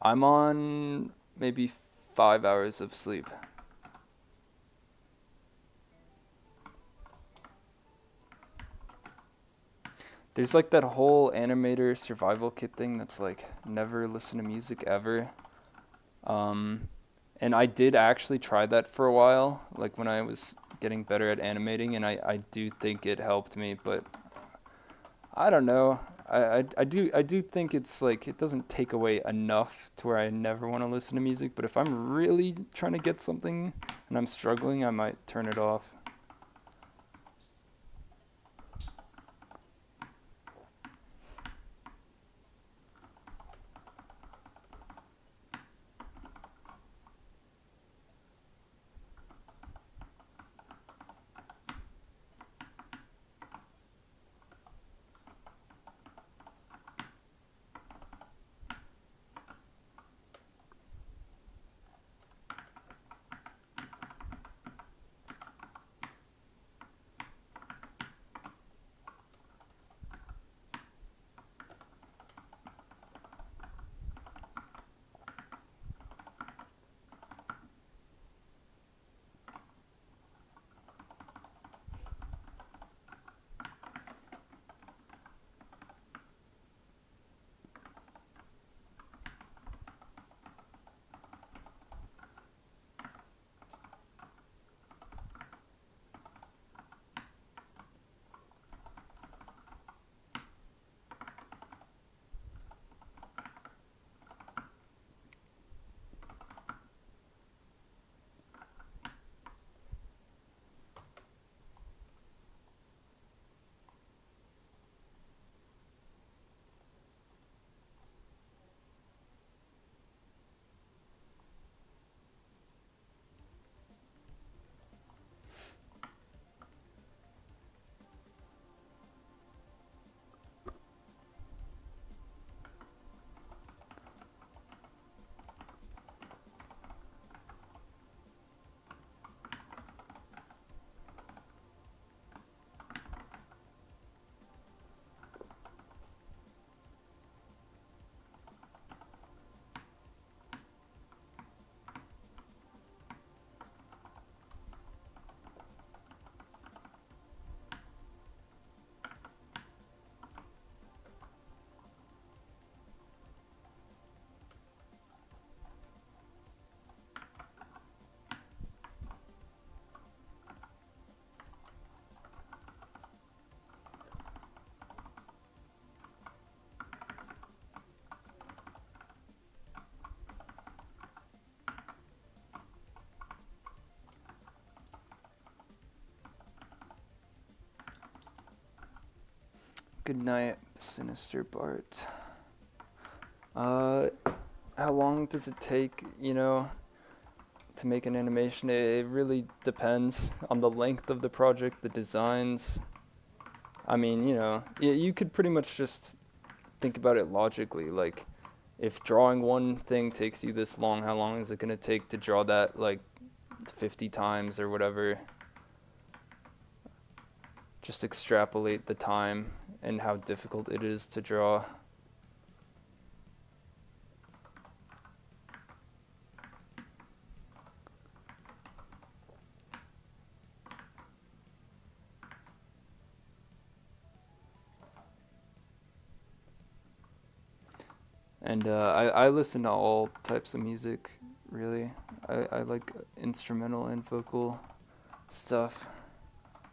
I'm on maybe 5 hours of sleep. There's like that whole animator survival kit thing that's like never listen to music ever. And I did actually try that for a while, like when I was getting better at animating, and I do think it helped me, but I don't know. I do think it's like it doesn't take away enough to where I never want to listen to music, but if I'm really trying to get something and I'm struggling, I might turn it off. Good night, Sinister Bart. How long does it take, to make an animation? It really depends on the length of the project, the designs. I mean, you could pretty much just think about it logically. Like, if drawing one thing takes you this long, how long is it going to take to draw that, like, 50 times or whatever? Just extrapolate the time and how difficult it is to draw. And I listen to all types of music, really. I like instrumental and vocal stuff.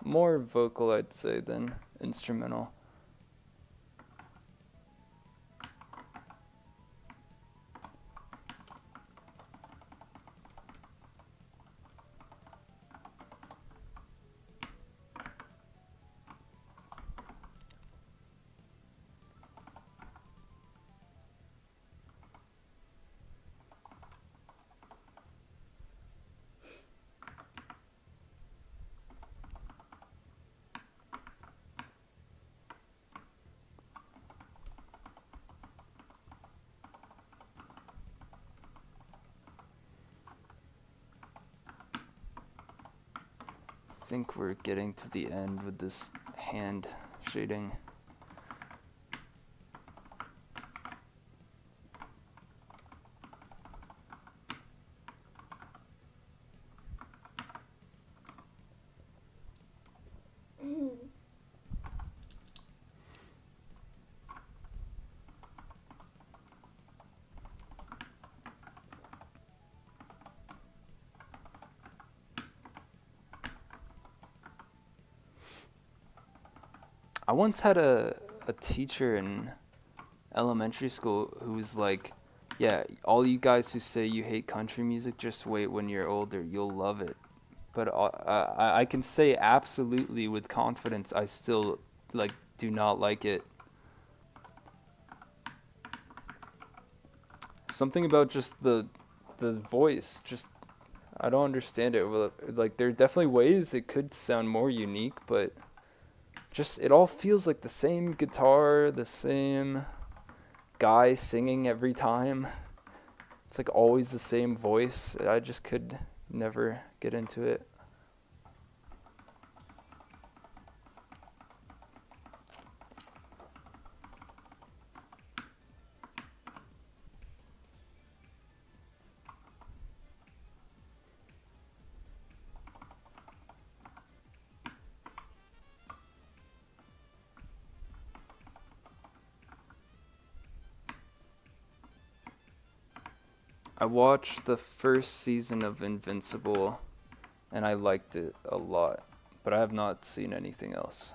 More vocal, I'd say, than instrumental. I think we're getting to the end with this hand shading. I once had a teacher in elementary school who was like, yeah, all you guys who say you hate country music, just wait when you're older, you'll love it. But I can say absolutely with confidence, I still do not like it. Something about just the voice, just I don't understand it. Like, there are definitely ways it could sound more unique, but just it all feels like the same guitar, the same guy singing every time. It's like always the same voice. I just could never get into it. I watched the first season of Invincible, and I liked it a lot, but I have not seen anything else.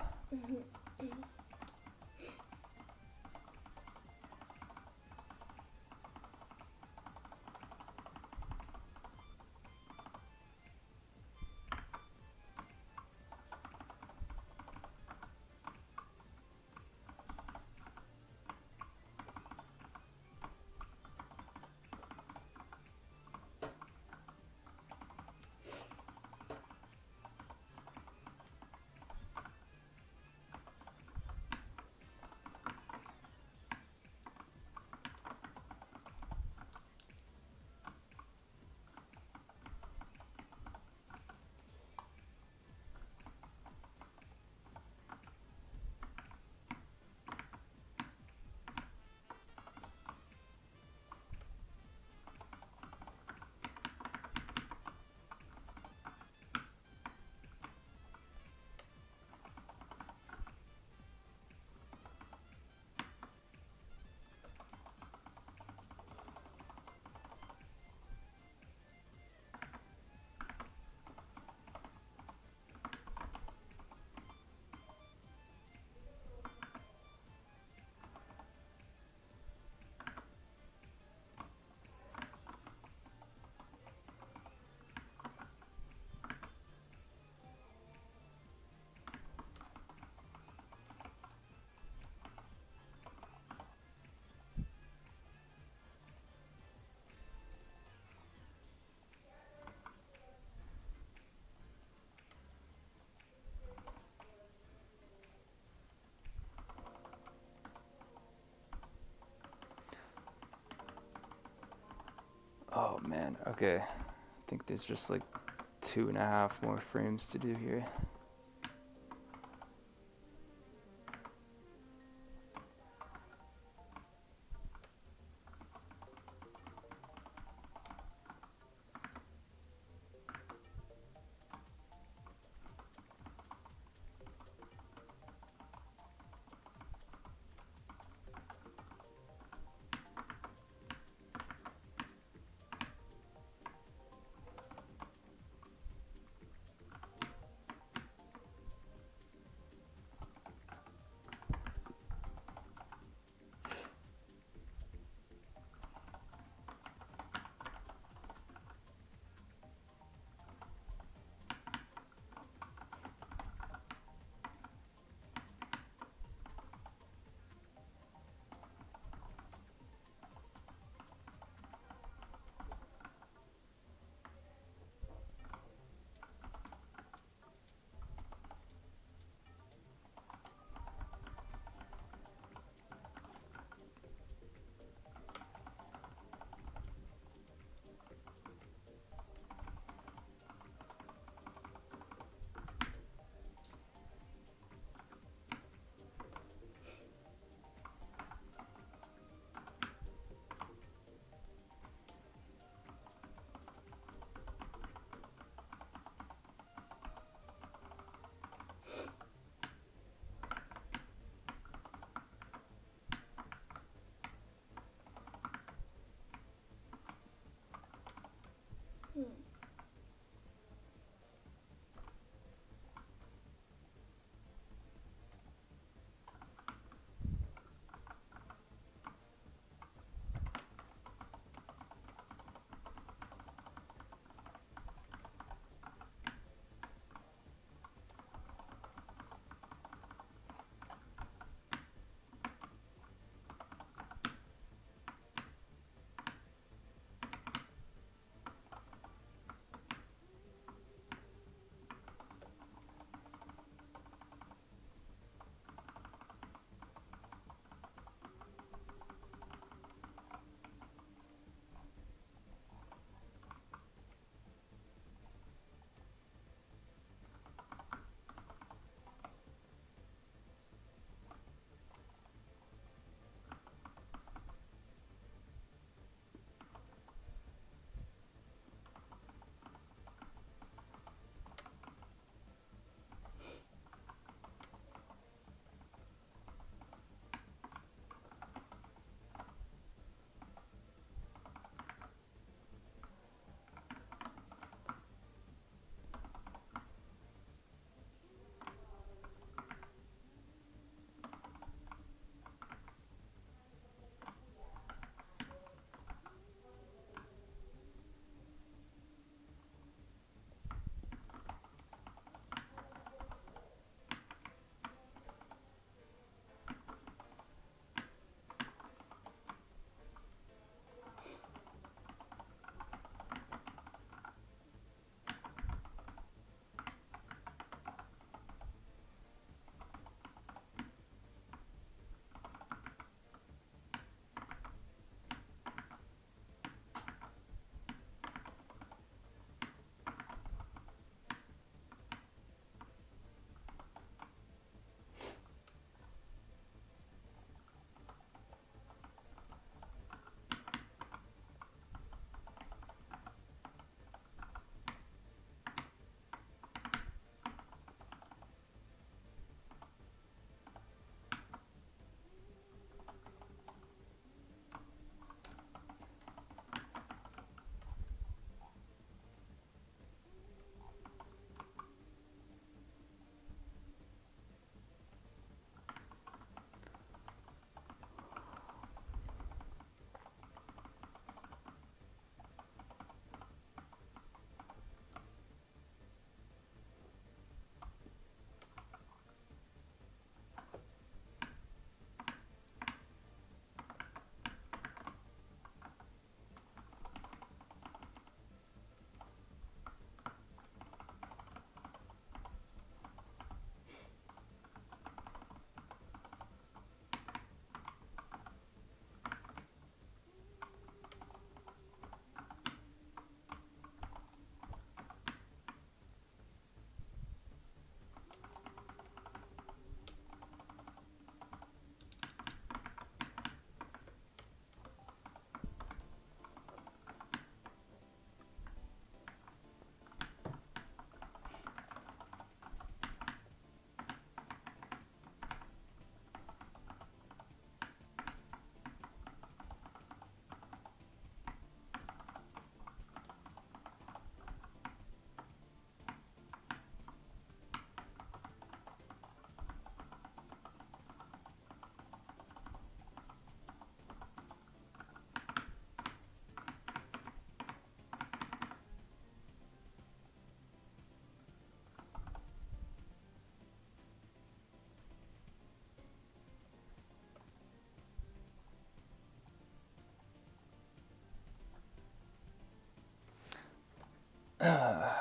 man. Okay. I think there's just like 2.5 more frames to do here.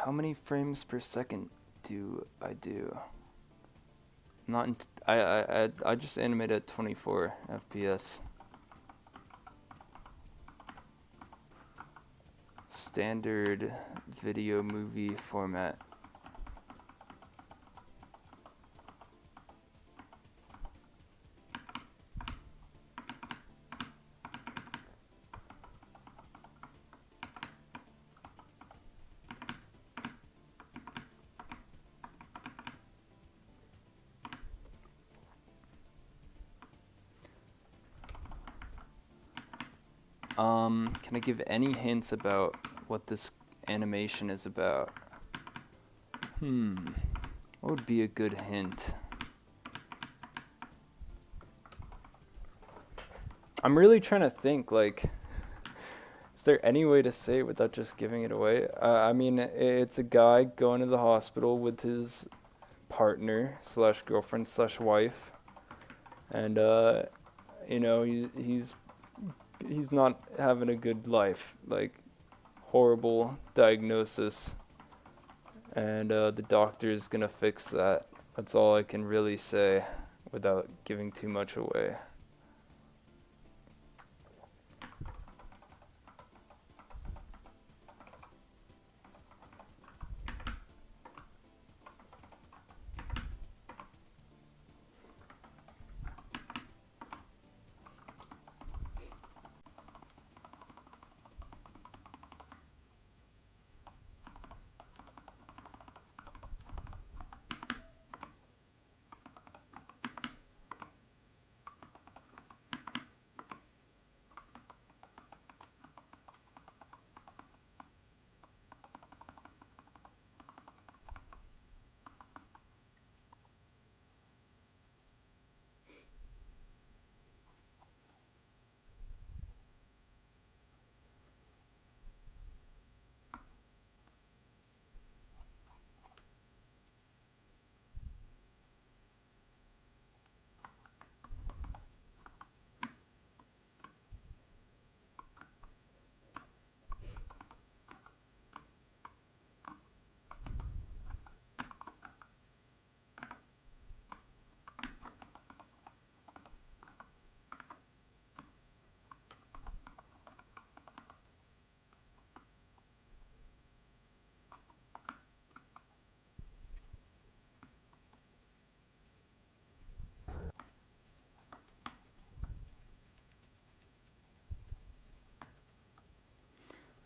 How many frames per second do I do? Not in I just animate at 24 FPS. Standard video movie format. Can I give any hints about what this animation is about? What would be a good hint? I'm really trying to think, like, is there any way to say it without just giving it away? I mean, it's a guy going to the hospital with his partner slash girlfriend slash wife, and you know, he's not having a good life, like horrible diagnosis, and the doctor is gonna fix that. That's all I can really say without giving too much away.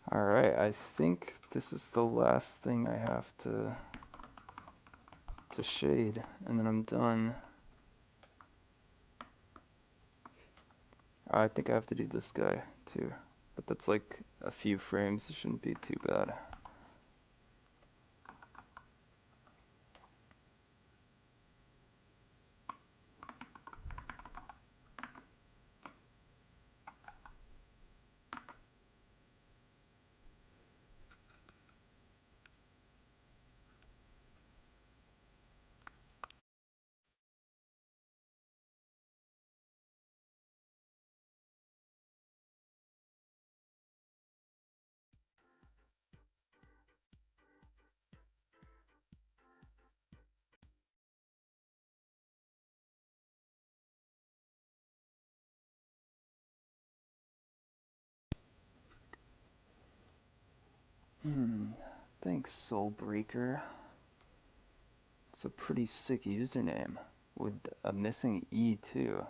Alright, I think this is the last thing I have to shade, and then I'm done. I think I have to do this guy too, but that's like a few frames, it shouldn't be too bad. Thanks, Soulbreaker. It's a pretty sick username, with a missing E too.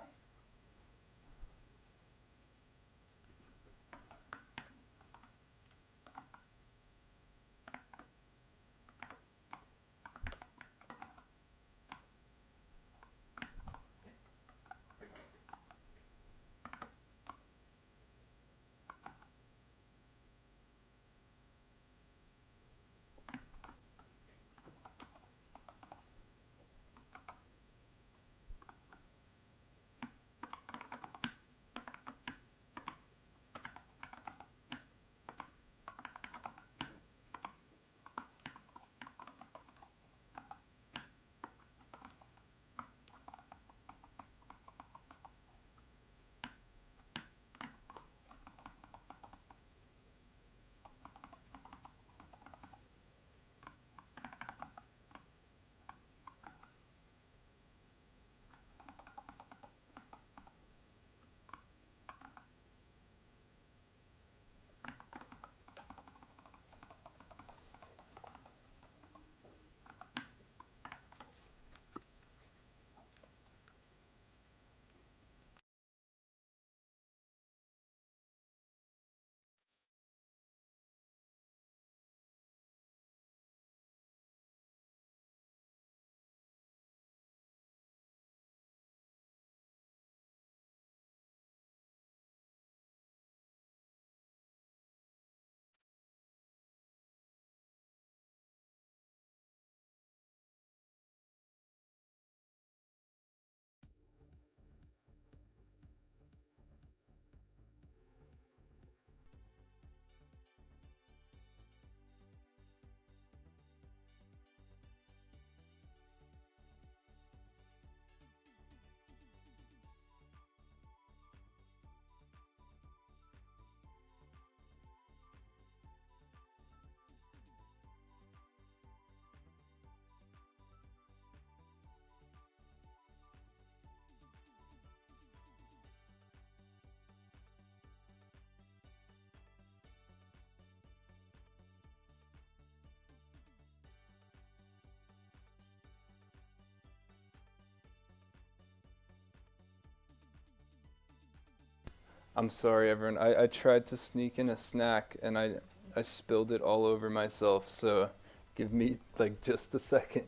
I'm sorry, everyone. I tried to sneak in a snack and I spilled it all over myself, so give me like just a second.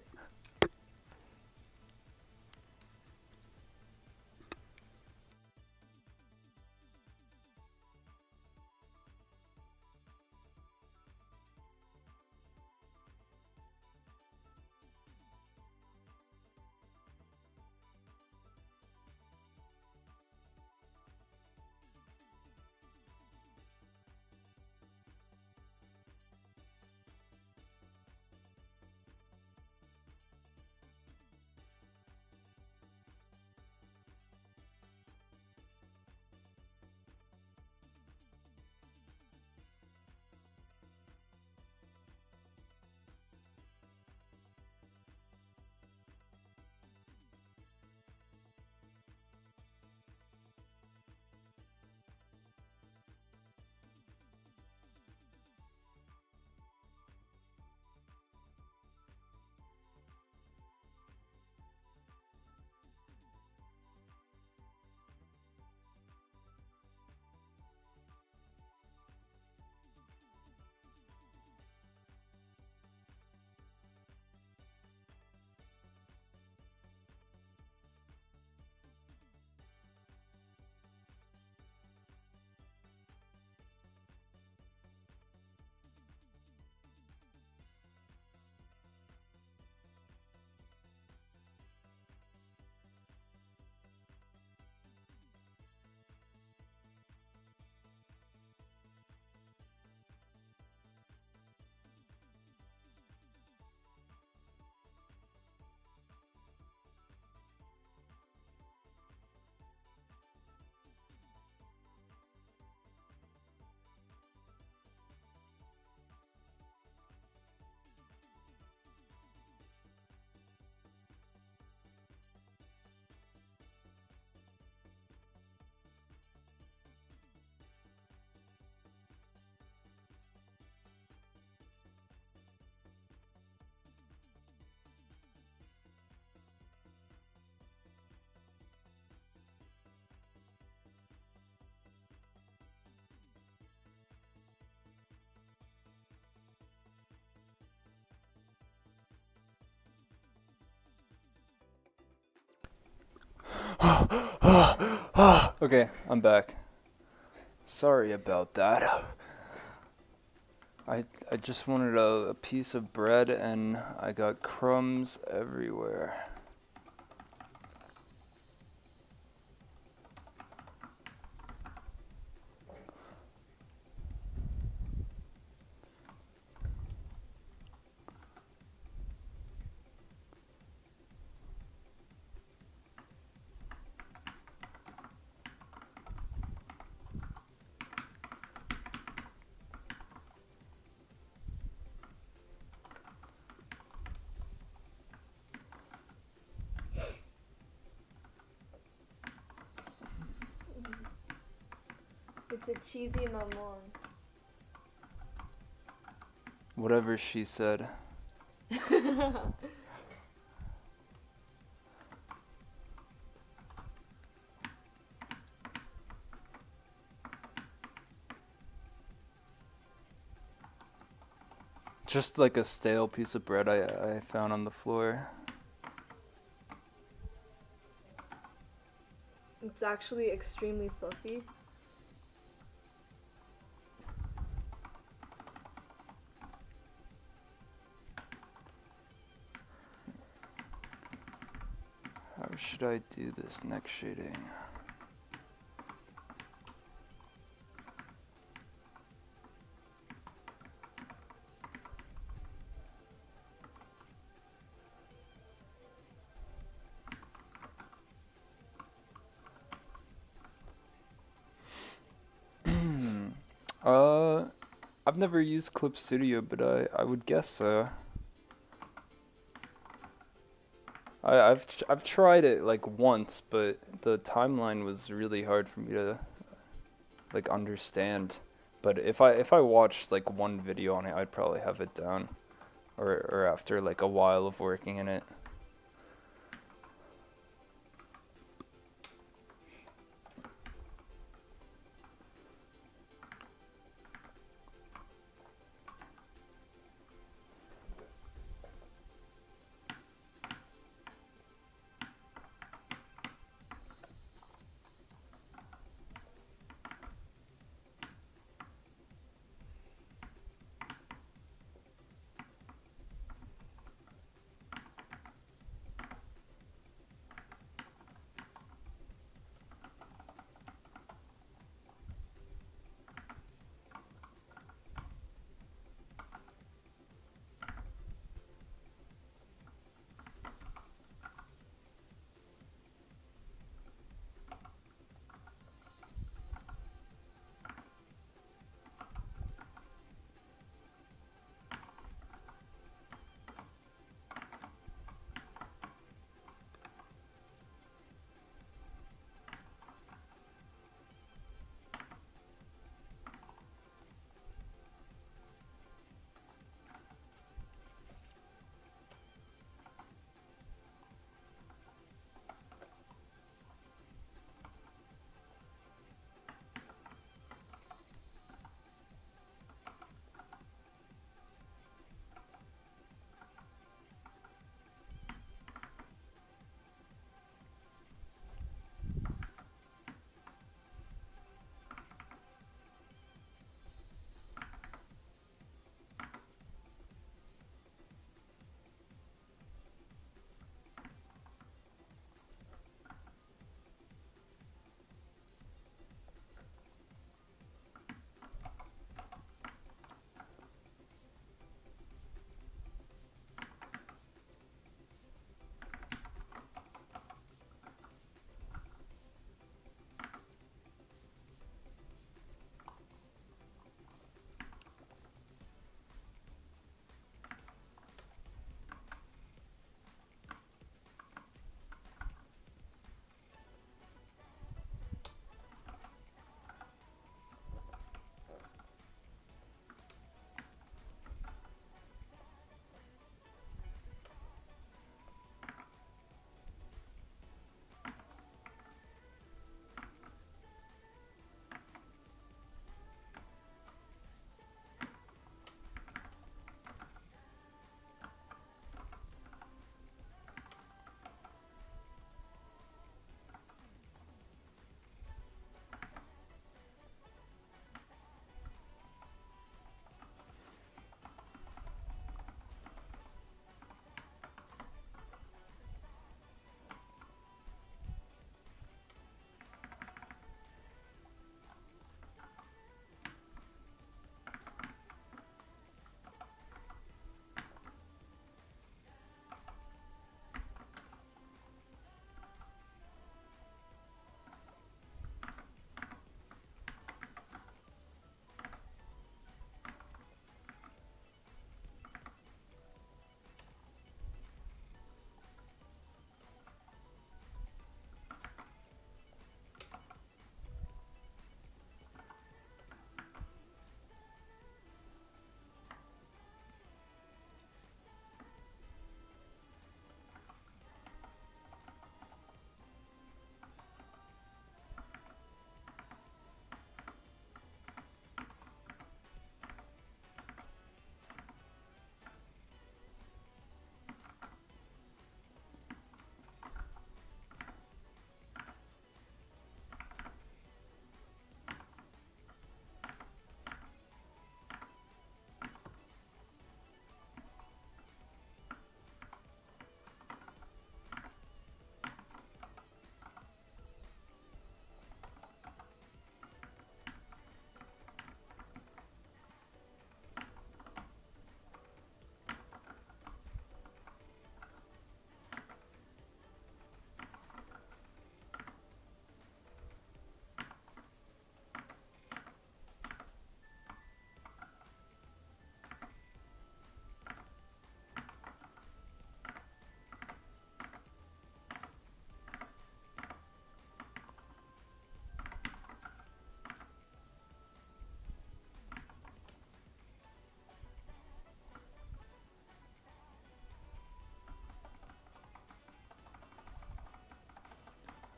Okay, I'm back. Sorry about that. I just wanted a piece of bread and I got crumbs everywhere. It's a cheesy mamon. Whatever she said. Just like a stale piece of bread I found on the floor. It's actually extremely fluffy. How should I do this next shading? I've never used Clip Studio, but I would guess so. I've tried it like once, but the timeline was really hard for me to like understand. But if I watched like one video on it, I'd probably have it down, or after like a while of working in it.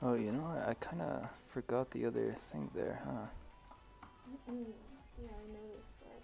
Oh, you know, I kind of forgot the other thing there, huh? Yeah, I noticed that.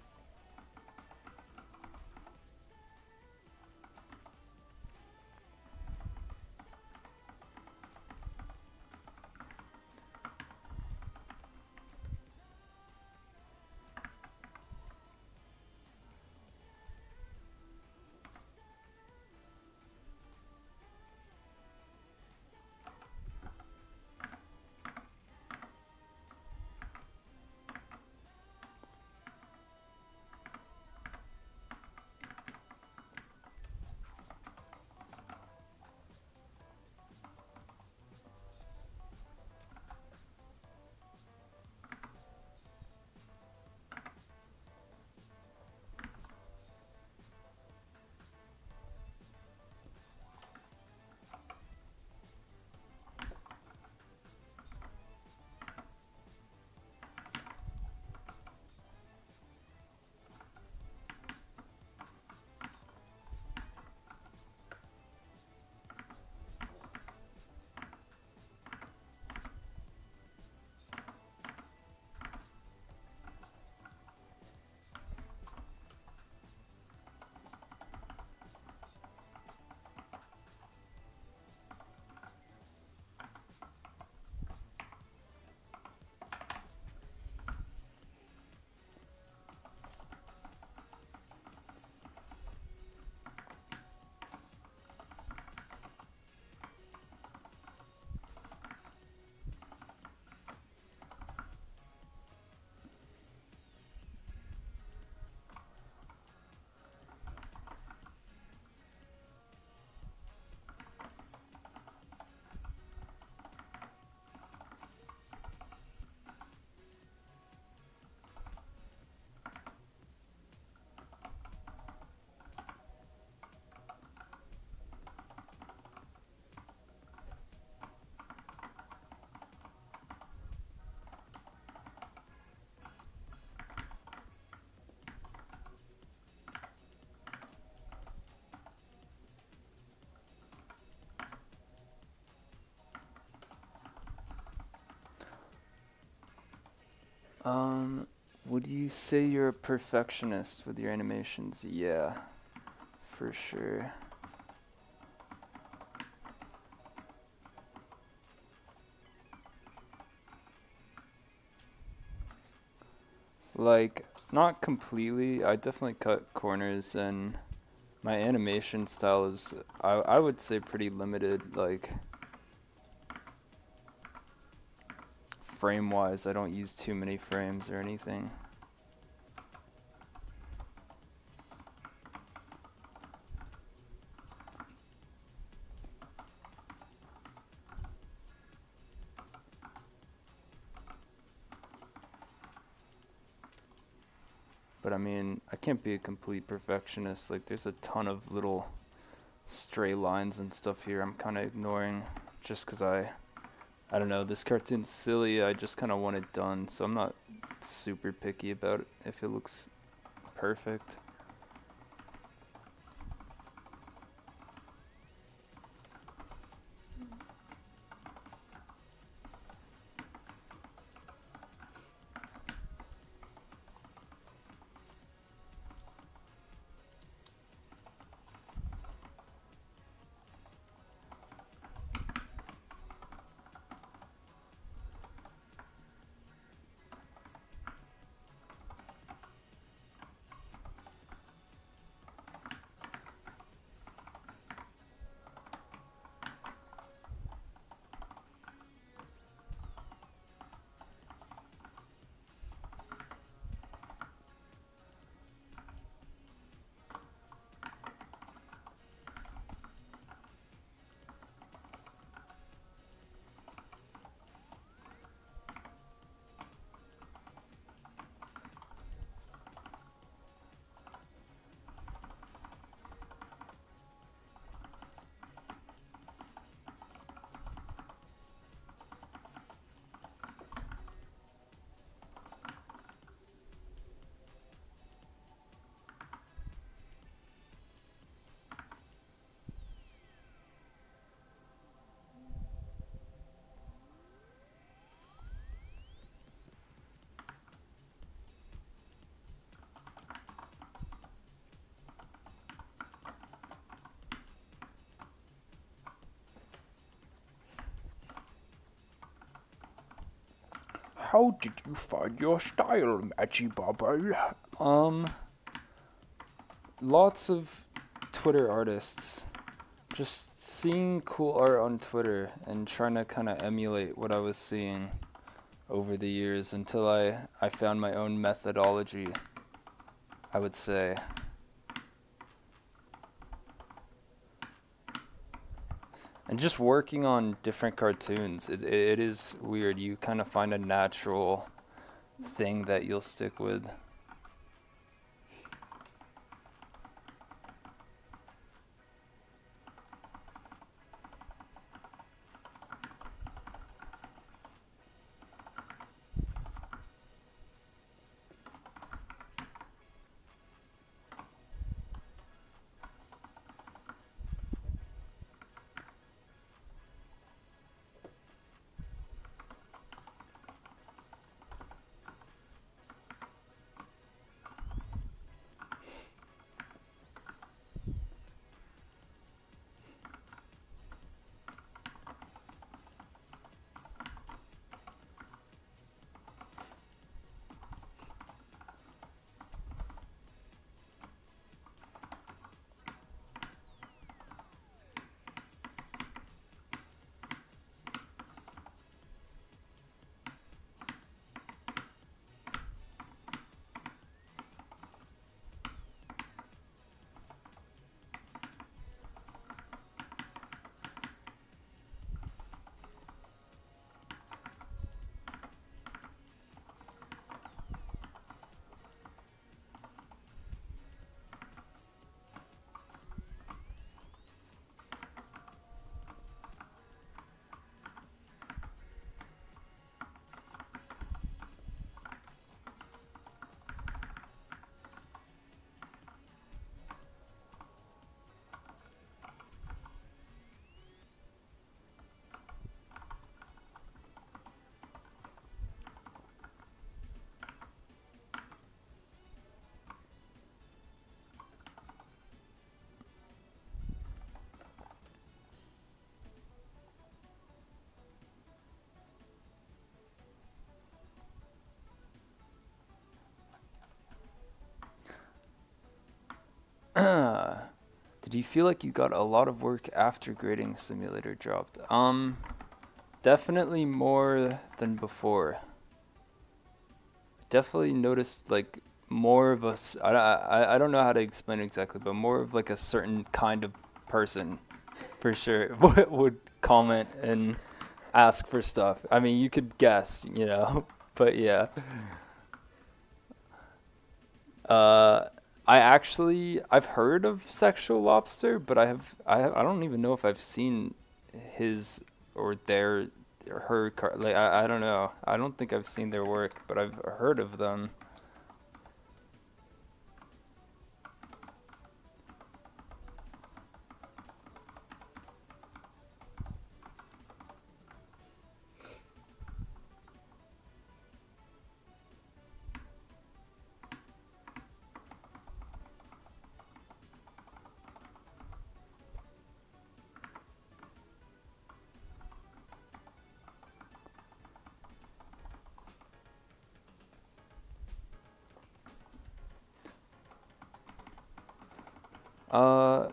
Would you say you're a perfectionist with your animations? Yeah, for sure. Like, not completely. I definitely cut corners, and my animation style is, I would say, pretty limited. Like, frame-wise, I don't use too many frames or anything. But I mean, I can't be a complete perfectionist. Like, there's a ton of little stray lines and stuff here I'm kind of ignoring just because I don't know, this cartoon's silly. I just kind of want it done, so I'm not super picky about it if it looks perfect. how did you find your style, Matchy Bubble? Lots of Twitter artists. Just seeing cool art on Twitter and trying to kind of emulate what I was seeing over the years until I found my own methodology, I would say. And just working on different cartoons, it is weird. You kind of find a natural thing that you'll stick with. Did you feel like you got a lot of work after Grading Simulator dropped? Definitely more than before. Definitely noticed like more of us. I don't know how to explain it exactly, but more of like a certain kind of person, for sure, would comment and ask for stuff. I mean, you could guess, but yeah. I've heard of Sexual Lobster, but I don't even know if I've seen his or their or her like I don't know. I don't think I've seen their work, but I've heard of them.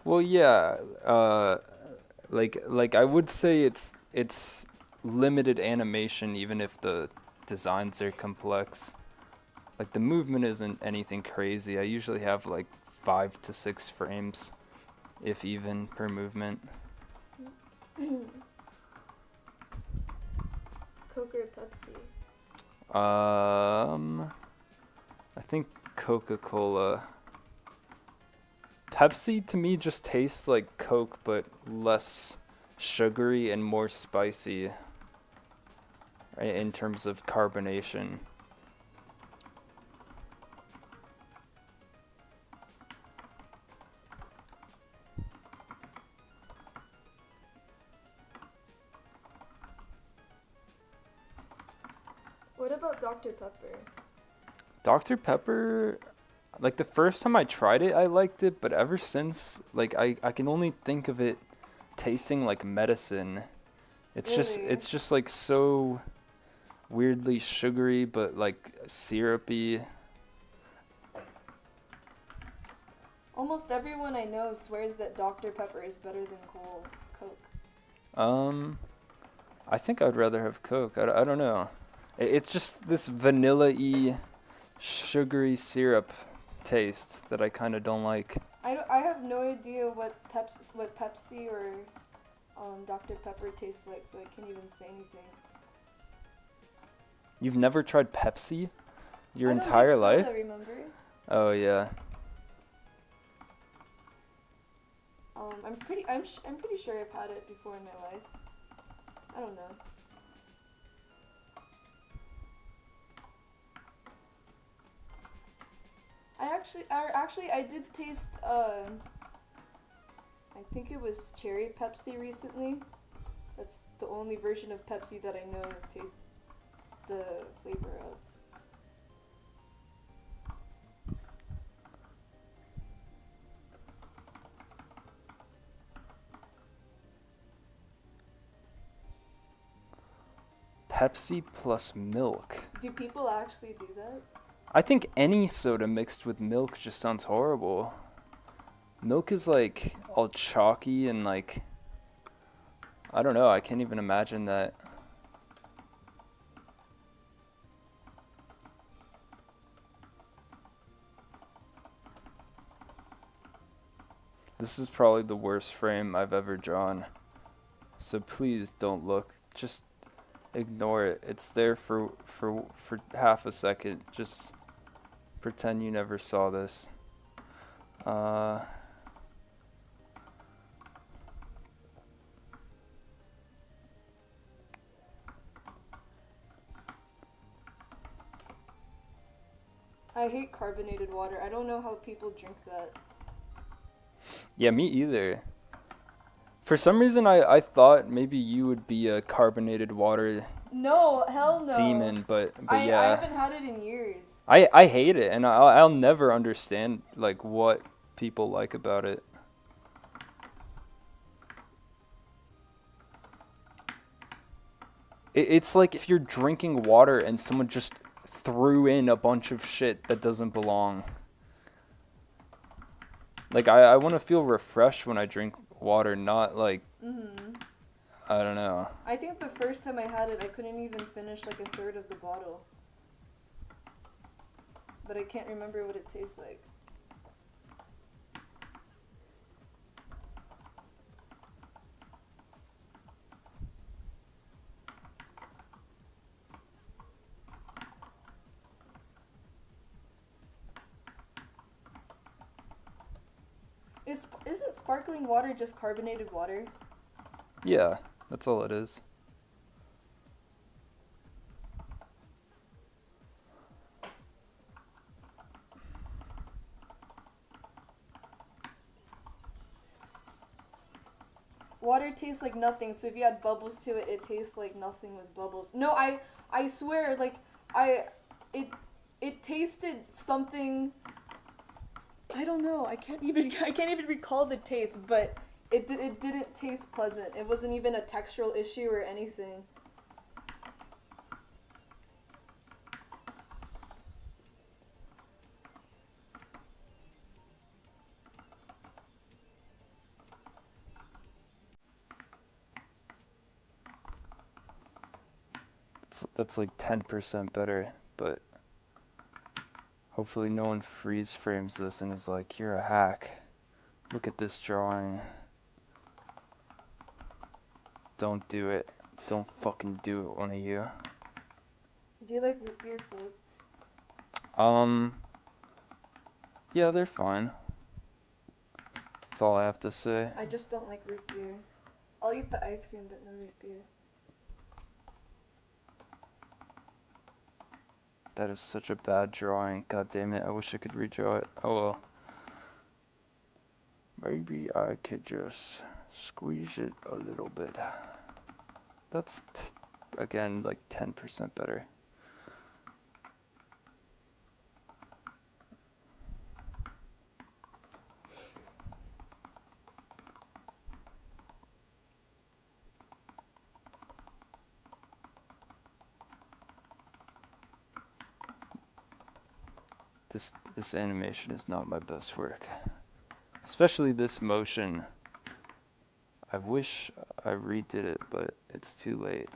Well, yeah. Like I would say it's limited animation, even if the designs are complex. Like the movement isn't anything crazy. I usually have like 5 to 6 frames, if even, per movement. Coke or Pepsi? I think Coca-Cola. Pepsi to me just tastes like Coke, but less sugary and more spicy, right, in terms of carbonation. What about Dr. Pepper? Dr. Pepper, like the first time I tried it, I liked it, but ever since, like I can only think of it tasting like medicine. It's Really? just like so weirdly sugary but like syrupy. Almost everyone I know swears that Dr. Pepper is better than Coke. I think I'd rather have Coke. I don't know. It's just this vanilla-y, sugary syrup taste that I kind of don't like. I have no idea what Pepsi or Dr. Pepper tastes like, so I can't even say anything. You've never tried Pepsi your I don't entire drink life? soda, remember? Oh yeah. I'm pretty sure I've had it before in my life. I don't know. I did taste I think it was cherry Pepsi recently. That's the only version of Pepsi that I know taste the flavor of. Pepsi plus milk. Do people actually do that? I think any soda mixed with milk just sounds horrible. Milk is like all chalky and like, I don't know, I can't even imagine that. This is probably the worst frame I've ever drawn. So please don't look. Just ignore it. It's there for half a second. Just pretend you never saw this. I hate carbonated water. I don't know how people drink that. Yeah, me either. For some reason, I thought maybe you would be a carbonated water No, hell no. demon, but I yeah. haven't had it in years. I hate it, and I'll never understand like what people like about it. It's like if you're drinking water and someone just threw in a bunch of shit that doesn't belong. Like I want to feel refreshed when I drink water, not like I don't know. I think the first time I had it, I couldn't even finish like a third of the bottle. But I can't remember what it tastes like. Isn't sparkling water just carbonated water? Yeah, that's all it is. Water tastes like nothing, so if you add bubbles to it, it tastes like nothing with bubbles. No, I swear, like it tasted something. I don't know. I can't even recall the taste, but it didn't taste pleasant. It wasn't even a textural issue or anything. That's like 10% better, but hopefully no one freeze frames this and is like, you're a hack. Look at this drawing. Don't do it. Don't fucking do it, one of you. Do you like root beer floats? Yeah, they're fine. That's all I have to say. I just don't like root beer. I'll eat the ice cream, but no root beer. That is such a bad drawing. God damn it, I wish I could redraw it. Oh well. Maybe I could just squeeze it a little bit. That's, again, like 10% better. This animation is not my best work. Especially this motion. I wish I redid it, but it's too late.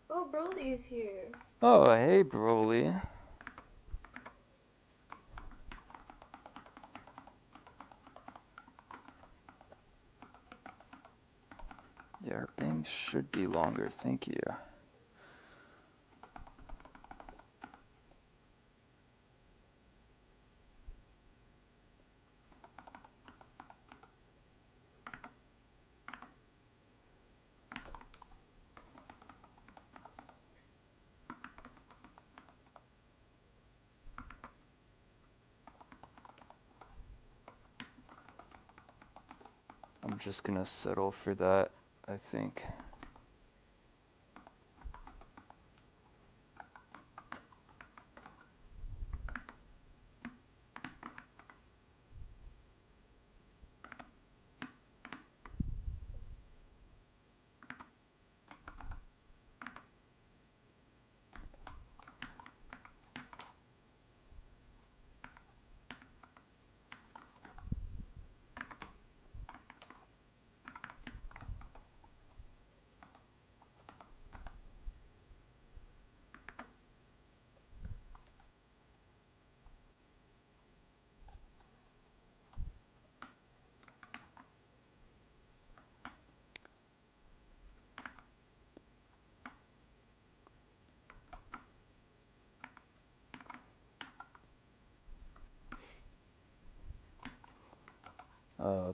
Oh, Broly is here. Oh, hey, Broly. Yeah, our bangs should be longer, thank you. I'm just gonna settle for that, I think.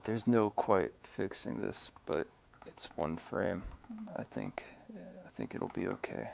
There's no quite fixing this, but it's one frame. I think it'll be okay.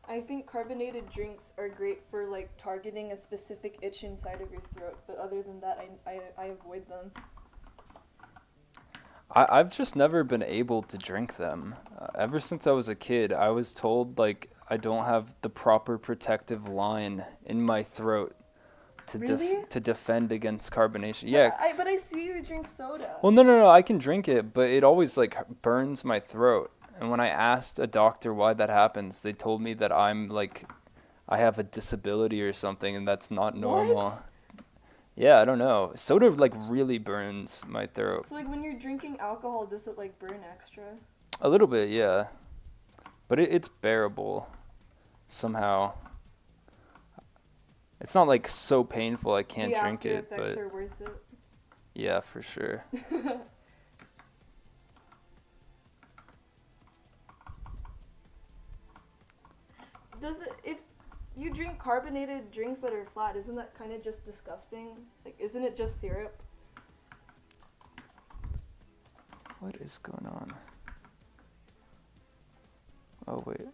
I think carbonated drinks are great for like targeting a specific itch inside of your throat, but other than that, I avoid them. I've just never been able to drink them. Ever since I was a kid, I was told like I don't have the proper protective line in my throat to Really? to defend against carbonation. Yeah. But I see you drink soda. Well, no, I can drink it, but it always like burns my throat. And when I asked a doctor why that happens, they told me that I have a disability or something, and that's not normal. What? Yeah, I don't know. Soda like really burns my throat. So like when you're drinking alcohol, does it like burn extra? A little bit, yeah. But it's bearable somehow. It's not like so painful I can't The drink after it, effects but are worth it. yeah, for sure. Does it, if you drink carbonated drinks that are flat, isn't that kind of just disgusting? Like, isn't it just syrup? What is going on? Oh, wait.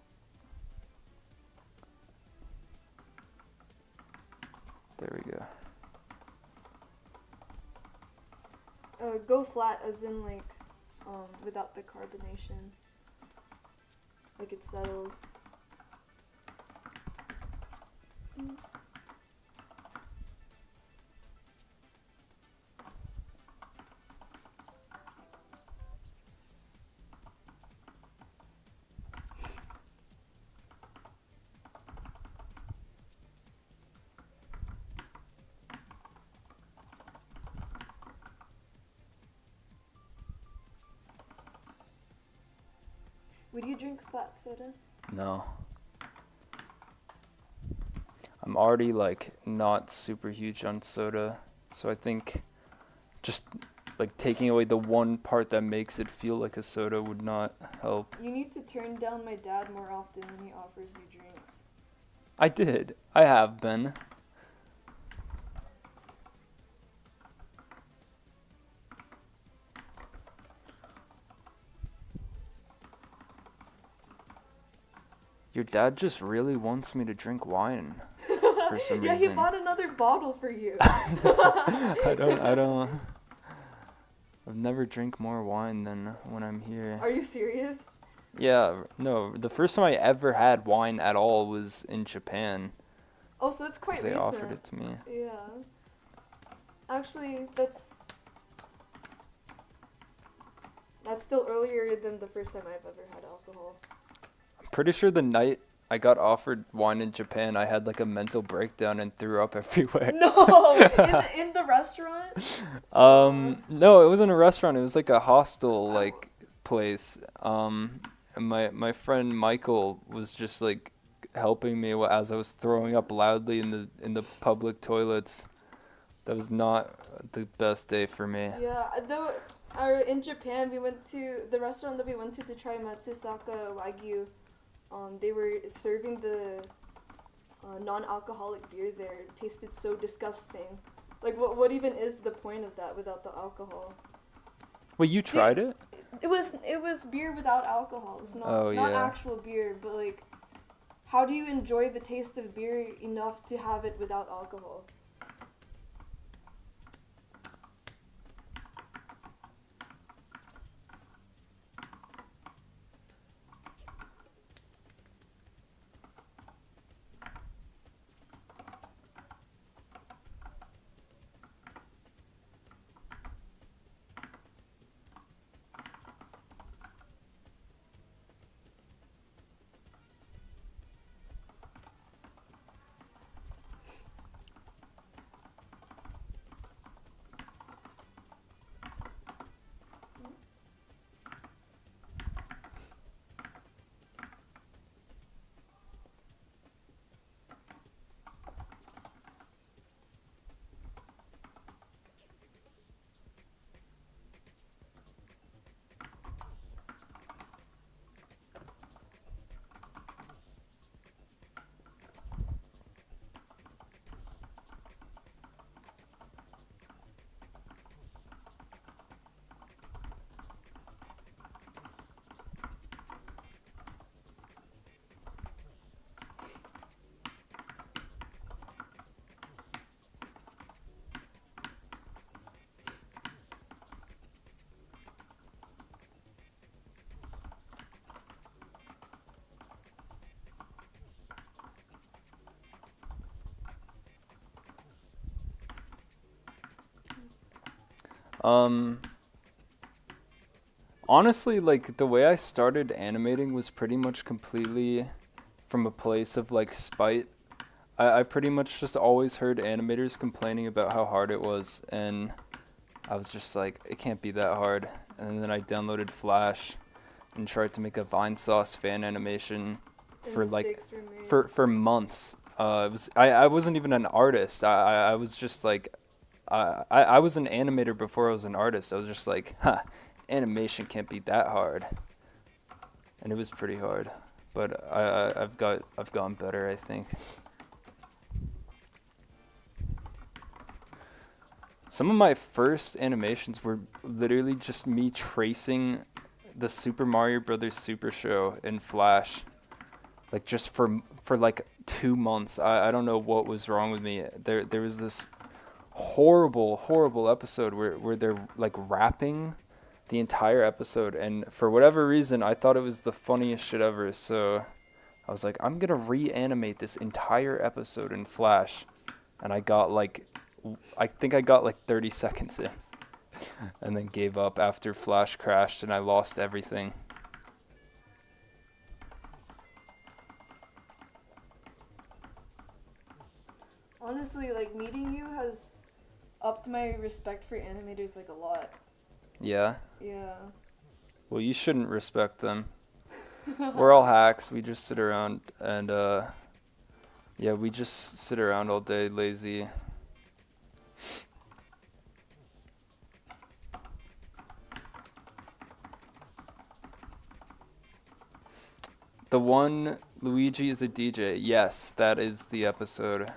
There we go. Go flat as in like, without the carbonation. Like it settles. Would you drink flat soda? No. I'm already like not super huge on soda, so I think just like taking away the one part that makes it feel like a soda would not help. You need to turn down my dad more often when he offers you drinks. I did. I have been. Your dad just really wants me to drink wine for some Yeah, reason. he bought another bottle for you. I don't. I've never drank more wine than when I'm here. Are you serious? Yeah, no, the first time I ever had wine at all was in Japan. Oh, so that's 'Cause quite they recent. offered it to me. Yeah. Actually, that's still earlier than the first time I've ever had alcohol. I'm pretty sure the night I got offered wine in Japan, I had like a mental breakdown and threw up everywhere. No, in the restaurant. No, it wasn't a restaurant. It was like a hostel like place. And my friend Michael was just like helping me as I was throwing up loudly in the public toilets. That was not the best day for me. Yeah, though. In Japan, we went to the restaurant that we went to try Matsusaka Wagyu. They were serving the non-alcoholic beer there. It tasted so disgusting. Like, what even is the point of that without the alcohol? Wait, you tried it? It was beer without alcohol. It was not Oh, not yeah. actual beer, but like, how do you enjoy the taste of beer enough to have it without alcohol? Honestly, like the way I started animating was pretty much completely from a place of like spite. I pretty much just always heard animators complaining about how hard it was, and I was just like, it can't be that hard. And then I downloaded Flash and tried to make a Vine Sauce fan animation And for like mistakes were made. for months. I wasn't even an artist. I was just like I was an animator before I was an artist. I was just like, animation can't be that hard. And it was pretty hard. But I've gotten better, I think. Some of my first animations were literally just me tracing the Super Mario Brothers Super Show in Flash. Like just for like 2 months. I don't know what was wrong with me. There was this horrible episode where they're like rapping the entire episode, and for whatever reason I thought it was the funniest shit ever, so I was like, I'm gonna reanimate this entire episode in Flash, and I think I got like 30 seconds in and then gave up after Flash crashed and I lost everything. Honestly, like, meeting you has upped my respect for animators like a lot. Yeah? Yeah. Well, you shouldn't respect them. We're all hacks. We just sit around and yeah, we just sit around all day, lazy. The one Luigi is a DJ. Yes, that is the episode.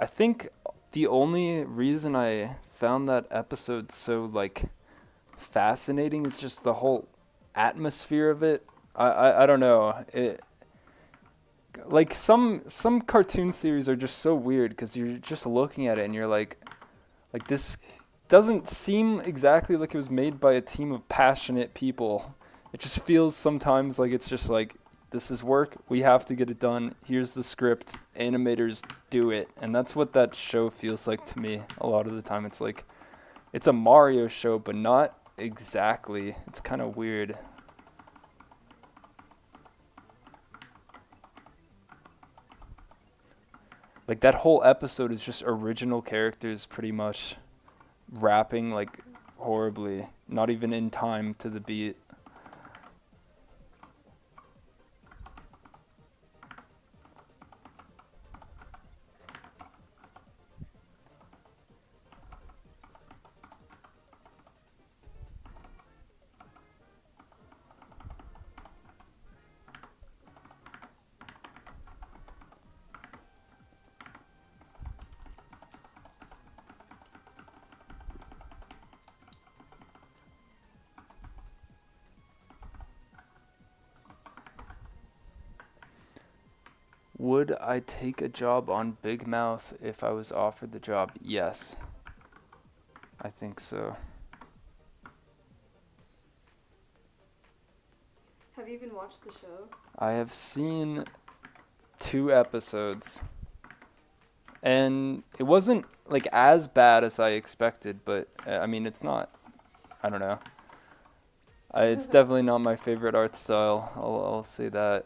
I think the only reason I found that episode so like fascinating is just the whole atmosphere of it. I don't know. It like some cartoon series are just so weird because you're just looking at it and you're like this doesn't seem exactly like it was made by a team of passionate people. It just feels sometimes like it's just like this is work, we have to get it done. Here's the script, animators do it. And that's what that show feels like to me a lot of the time. It's like it's a Mario show but not exactly. It's kind of weird. Like that whole episode is just original characters pretty much rapping like horribly, not even in time to the beat. Would I take a job on Big Mouth if I was offered the job? Yes. I think so. Have you even watched the show? I have seen 2 episodes. And it wasn't like as bad as I expected, but I mean it's not. I don't know. It's definitely not my favorite art style. I'll say that.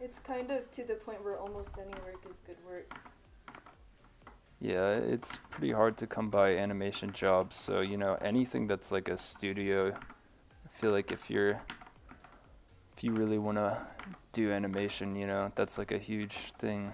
It's kind of to the point where almost any work is good work. Yeah, it's pretty hard to come by animation jobs, so you know, anything that's like a studio, I feel like if you really want to do animation, you know, that's like a huge thing.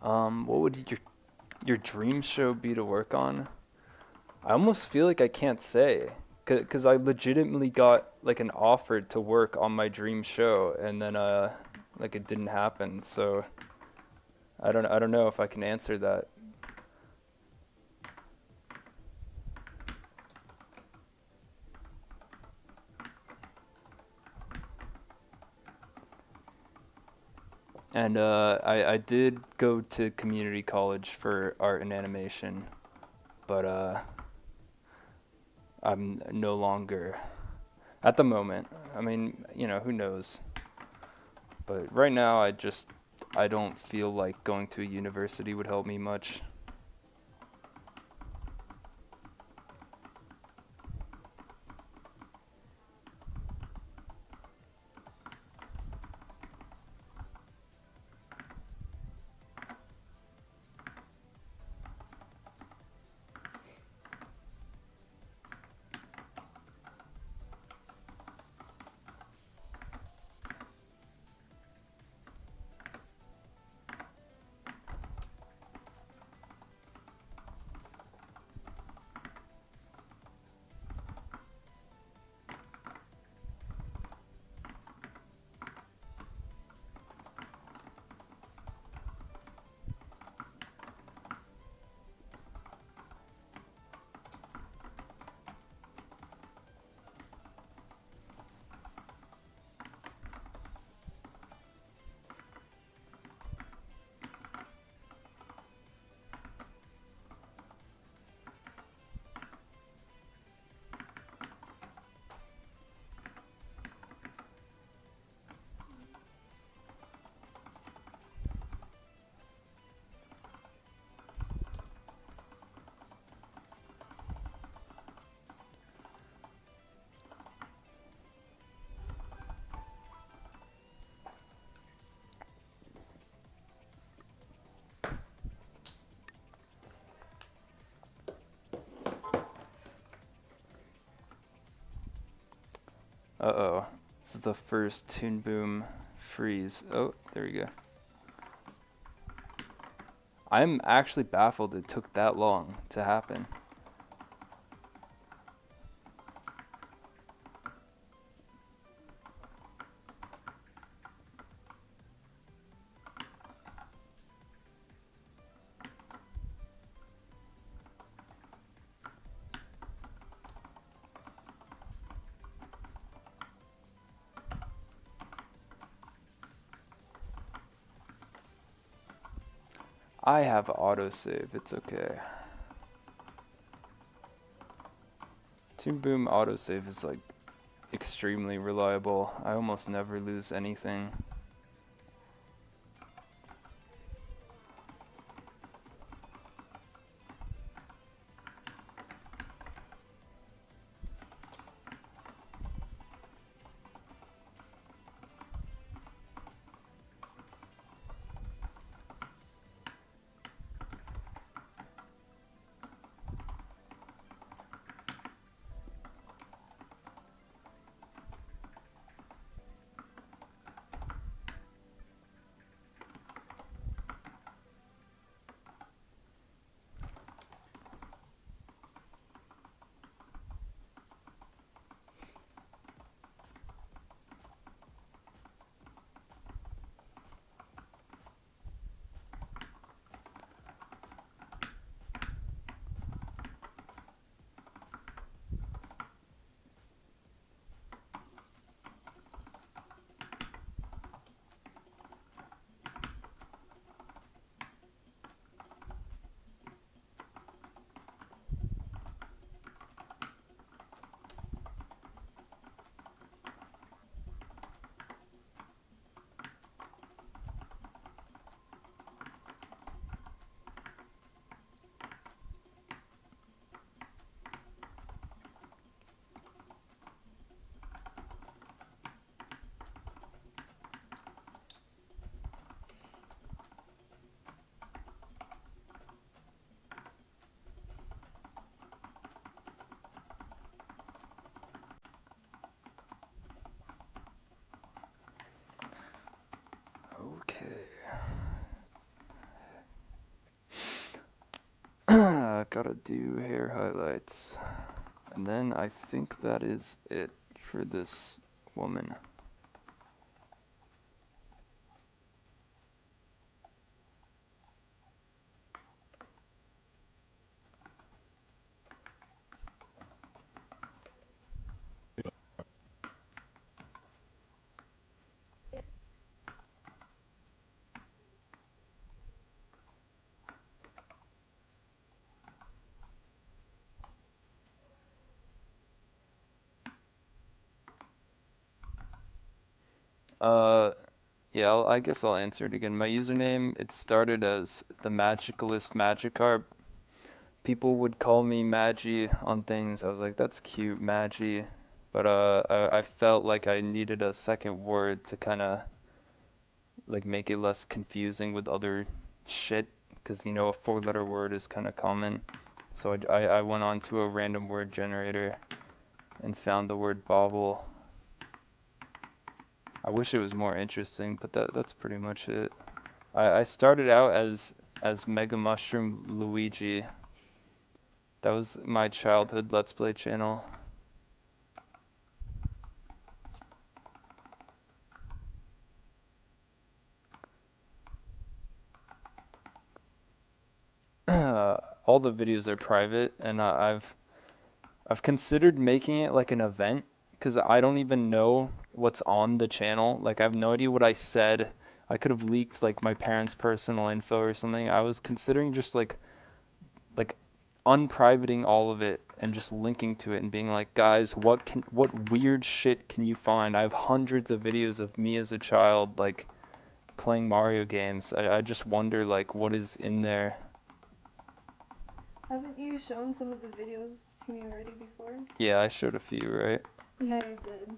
What would your dream show be to work on? I almost feel like I can't say, cause I legitimately got like an offer to work on my dream show, and then like it didn't happen. So I don't know if I can answer that. And I did go to community college for art and animation, but I'm no longer at the moment. I mean, who knows? But right now, I don't feel like going to a university would help me much. Uh-oh. This is the first Toon Boom freeze. Oh, there we go. I'm actually baffled it took that long to happen. I have autosave, it's okay. Toon Boom autosave is like extremely reliable. I almost never lose anything. Gotta do hair highlights. And then I think that is it for this woman. Yeah, I guess I'll answer it again. My username, it started as the Magicalist Magikarp. People would call me Magi on things. I was like, that's cute, Magi. But I felt like I needed a second word to kind of like make it less confusing with other shit, because you know a four-letter word is kind of common. So I went on to a random word generator and found the word bobble. I wish it was more interesting, but that's pretty much it. I started out as Mega Mushroom Luigi. That was my childhood Let's Play channel. All the videos are private, and I've considered making it like an event, because I don't even know what's on the channel. Like I have no idea what I said. I could have leaked like my parents' personal info or something. I was considering just like unprivating all of it and just linking to it and being like, guys, what weird shit can you find? I have hundreds of videos of me as a child like playing Mario games. I just wonder like what is in there. Haven't you shown some of the videos to me already before? Yeah, I showed a few, right? Yeah, you did.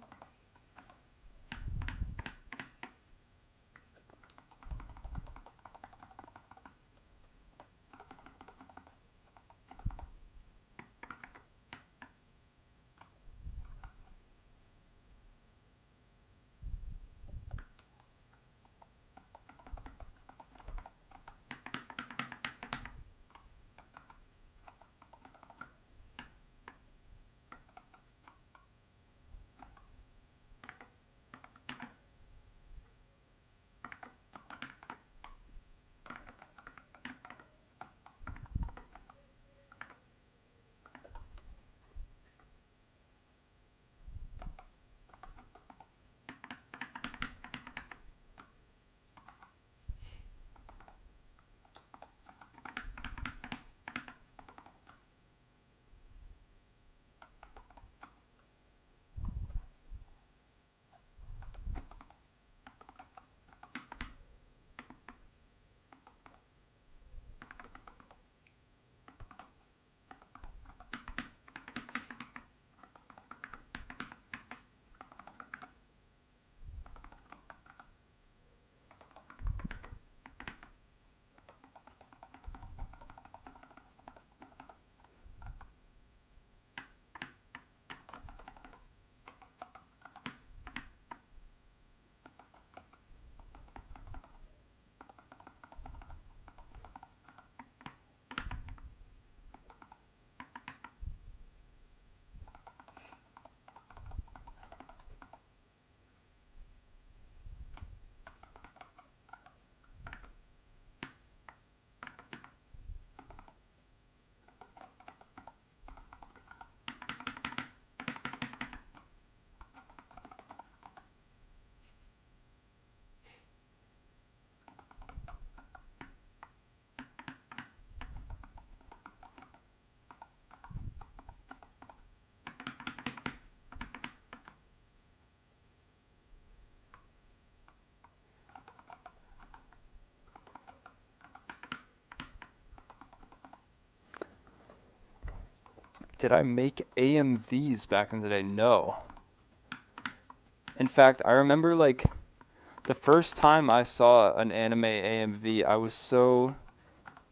Did I make AMVs back in the day? No. In fact, I remember like the first time I saw an anime AMV, I was so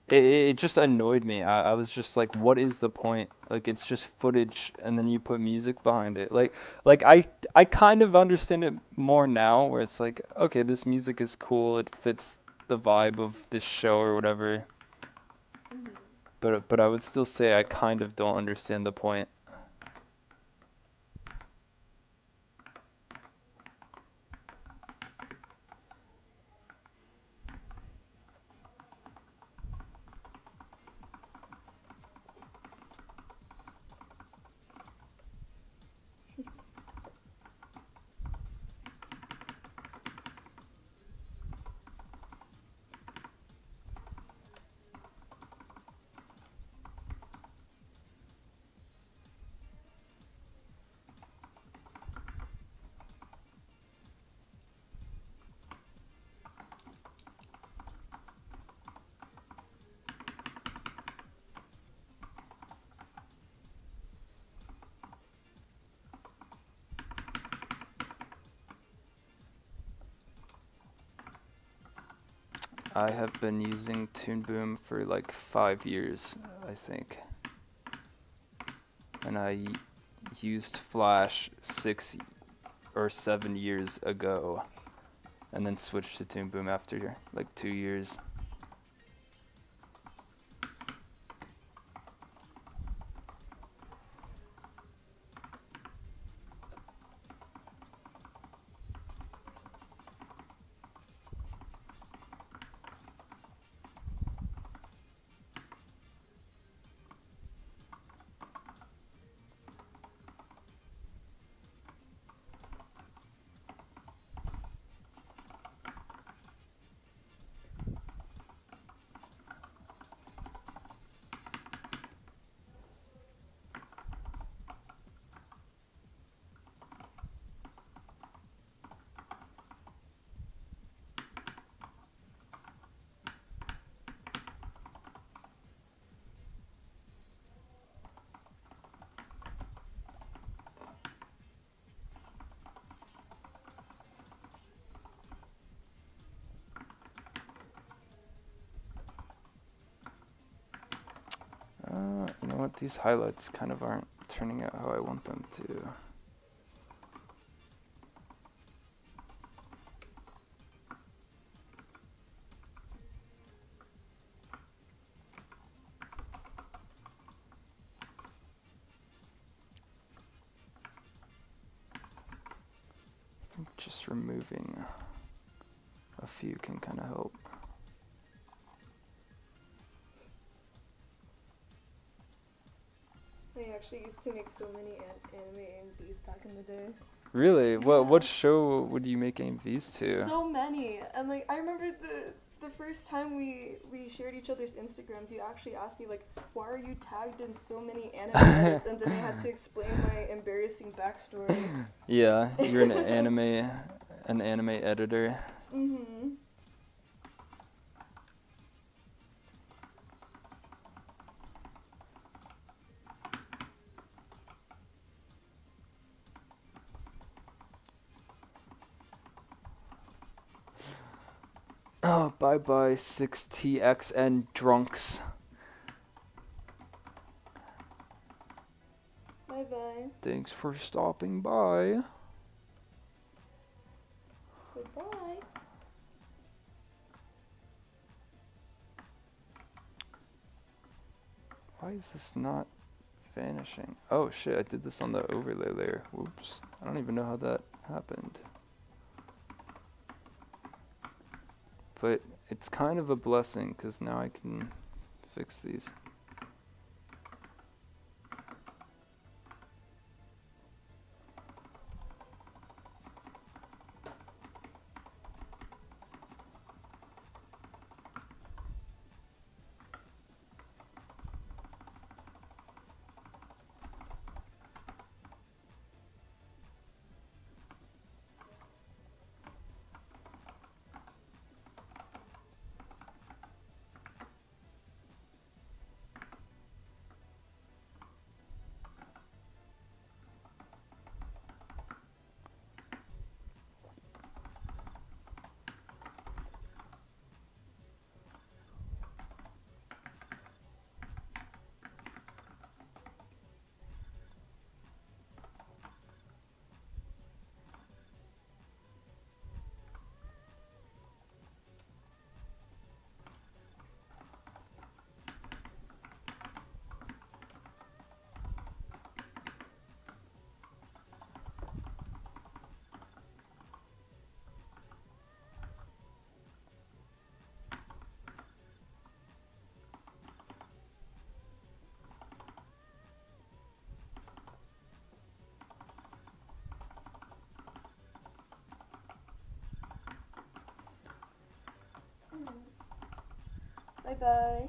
it just annoyed me. I was just like, what is the point? Like it's just footage and then you put music behind it. Like I kind of understand it more now where it's like, okay, this music is cool. It fits the vibe of this show or whatever. But I would still say I kind of don't understand the point. I have been using Toon Boom for like 5 years, I think. And I used Flash 6 or 7 years ago, and then switched to Toon Boom after like 2 years. You know what? These highlights kind of aren't turning out how I want them to. I think just removing a few can kind of help. I actually used to make so many anime AMVs back in the day. Really? Yeah. What show would you make AMVs to? So many. And like I remember the first time we shared each other's Instagrams, you actually asked me like, why are you tagged in so many anime edits? And then I had to explain my embarrassing backstory. Yeah, you're an anime editor. Mm-hmm. Oh, bye 6TXN drunks. Bye bye. Thanks for stopping by. Goodbye. Why is this not vanishing? Oh shit, I did this on the overlay layer. Whoops. I don't even know how that happened. But it's kind of a blessing because now I can fix these. Bye-bye.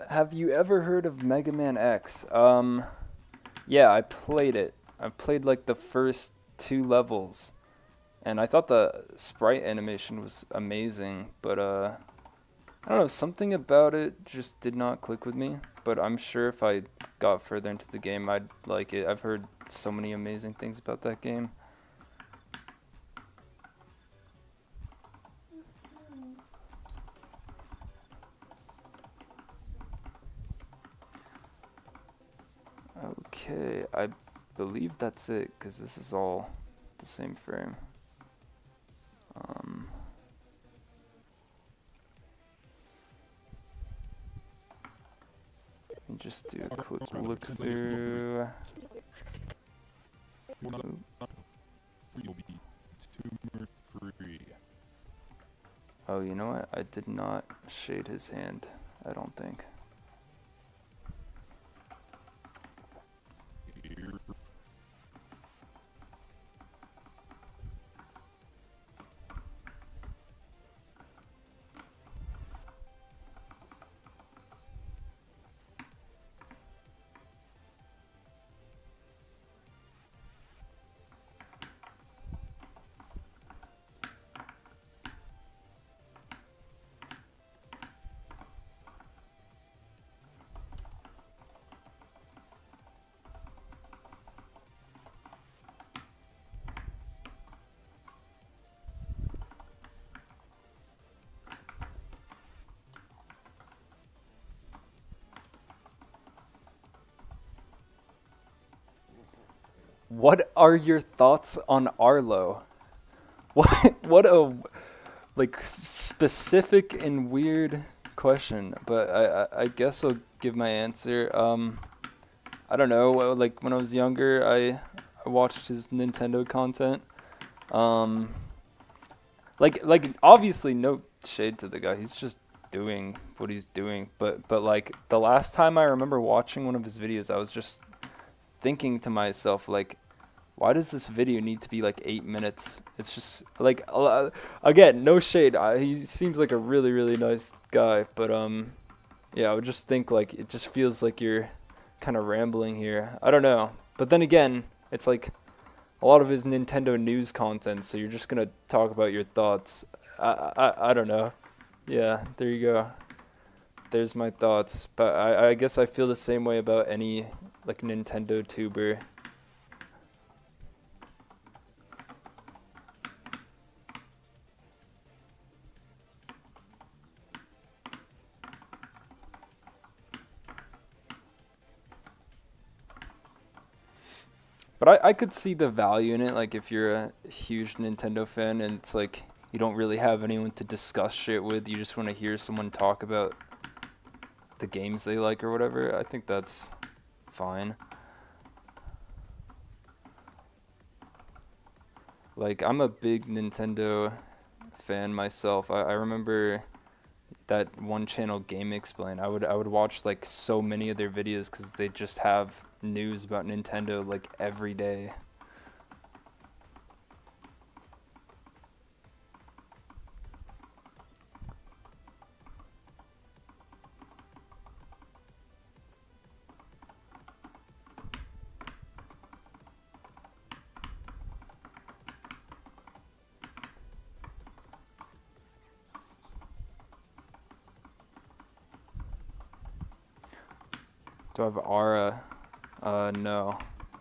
Have you ever heard of Mega Man X? Yeah, I played it. I played like the first 2 levels, and I thought the sprite animation was amazing, but I don't know, something about it just did not click with me, but I'm sure if I got further into the game, I'd like it. I've heard so many amazing things about that game. Okay, I believe that's it, because this is all the same frame. Let me just do a quick look through. You'll be tumor free. Oh, you know what? I did not shade his hand, I don't think. What are your thoughts on Arlo? What a like specific and weird question, but I guess I'll give my answer. I don't know, like when I was younger, I watched his Nintendo content. Like obviously no shade to the guy. He's just doing what he's doing, but like the last time I remember watching one of his videos, I was just thinking to myself, like, why does this video need to be like 8 minutes? It's just like, again, no shade. He seems like a really, really nice guy, but yeah, I would just think like it just feels like you're kind of rambling here. I don't know, but then again, it's like a lot of his Nintendo news content, so you're just gonna talk about your thoughts. I don't know. Yeah, there you go. There's my thoughts, but I guess I feel the same way about any like Nintendo tuber. But I could see the value in it, like if you're a huge Nintendo fan and it's like you don't really have anyone to discuss shit with, you just want to hear someone talk about the games they like or whatever. I think that's fine. Like, I'm a big Nintendo fan myself. I remember that one channel, Game Explain. I would watch like so many of their videos because they just have news about Nintendo like every day. Do I have aura? No.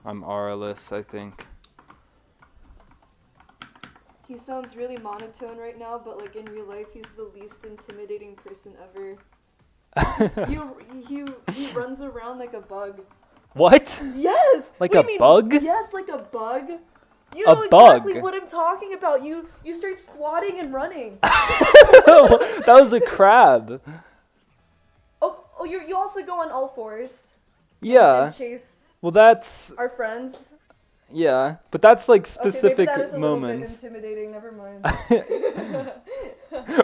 I'm aura-less, I think. He sounds really monotone right now, but like in real life, he's the least intimidating person ever. He runs around like a bug. What? Yes. Like what a do you mean? bug? Yes, like a bug. You A know exactly bug. what I'm talking about. You start squatting and running. That was a crab. Oh, you also go on all fours. Yeah. And chase Well, that's our friends. yeah, but that's like Okay, maybe specific that is a little bit moments. intimidating. Never mind.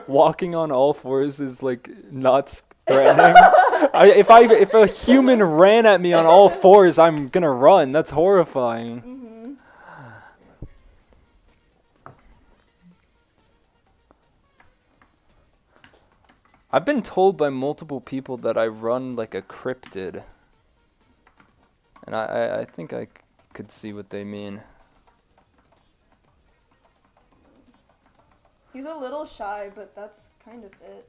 Walking on all fours is like not threatening. If a human ran at me on all fours, I'm gonna run. That's horrifying. Mhm. I've been told by multiple people that I run like a cryptid, and I think I could see what they mean. He's a little shy, but that's kind of it.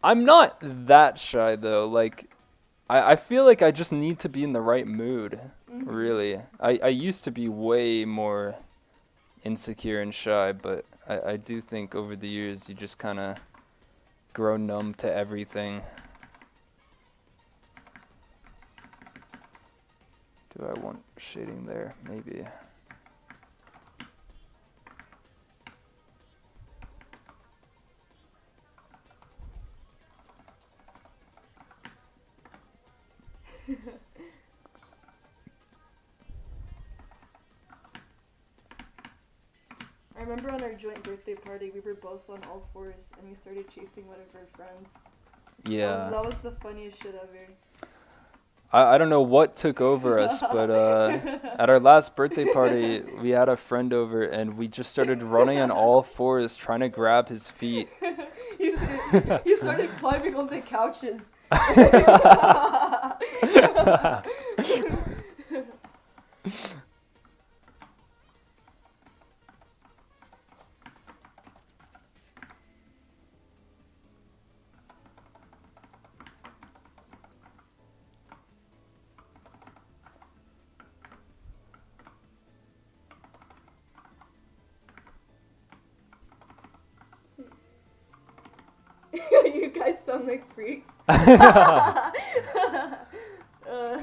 I'm not that shy though. Like, I feel like I just need to be in the right mood. Mhm. Really, I used to be way more insecure and shy, but I do think over the years you just kind of grow numb to everything. Do I want shading there? Maybe. I remember on our joint birthday party, we were both on all fours, and we started chasing one of our friends. Yeah. That was the funniest shit ever. I don't know what took over us, but at our last birthday party, we had a friend over, and we just started running on all fours, trying to grab his feet. he started climbing on the couches. You guys sound like freaks. Uh,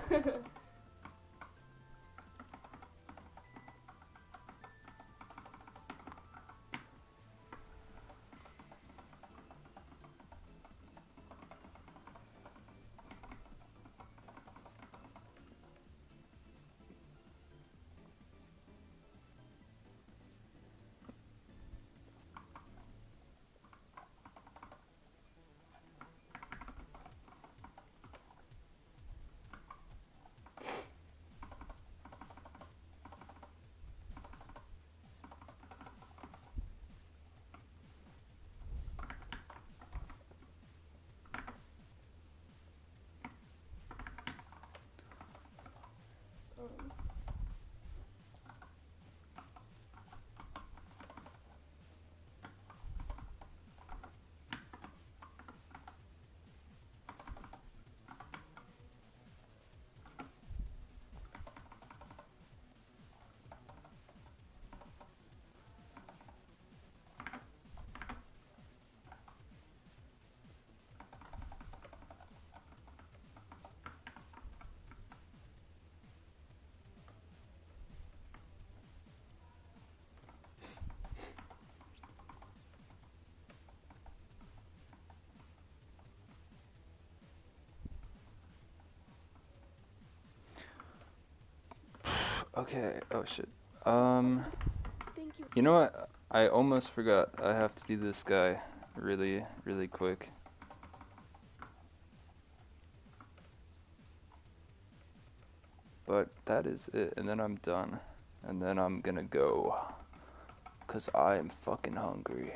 Okay. Oh shit. Thank you. You know what? I almost forgot. I have to do this guy really, really quick. But that is it, and then I'm done. And then I'm gonna go. 'Cause I am fucking hungry.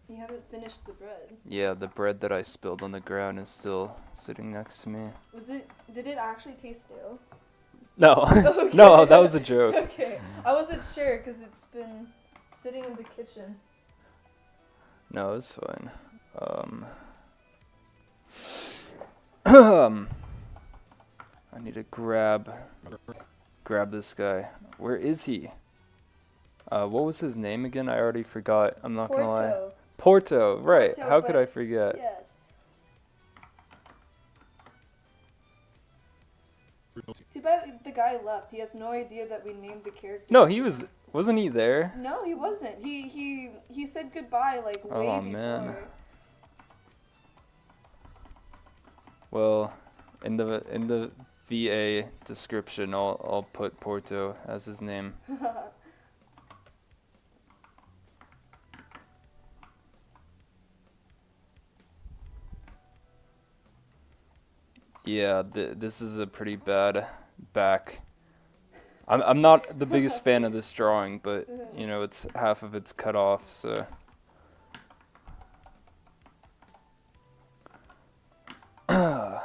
You haven't finished the bread. Yeah, the bread that I spilled on the ground is still sitting next to me. Did it actually taste stale? No. Okay. No, that was a joke. Okay. I wasn't sure because it's been sitting in the kitchen. No, it's fine. I need to grab this guy. Where is he? What was his name again? I already forgot. I'm not gonna lie. Porto, right. Porto, How could but I forget? Yes. Too bad the guy left. He has no idea that we named the character. No, wasn't he there? No, he wasn't. He said goodbye like way Oh, before. man. Well, in the VA description, I'll put Porto as his name. Yeah, this is a pretty bad back. I'm not the biggest fan of this drawing, but you know, it's half of it's cut off, so. I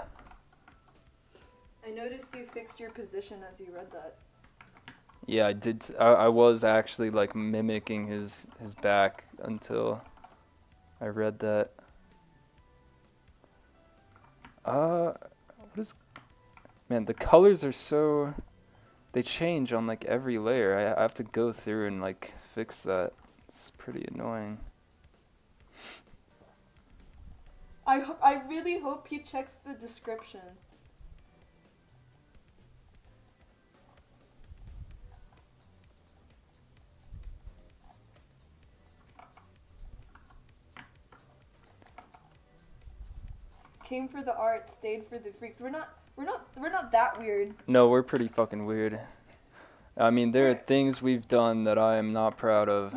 noticed you fixed your position as you read that. Yeah, I did. I was actually like mimicking his back until I read that. What is? Man, the colors are so. They change on like every layer. I have to go through and like fix that. It's pretty annoying. I really hope he checks the description. Came for the art, stayed for the freaks. We're not that weird. No, we're pretty fucking weird. I mean, there are things we've done that I am not proud of.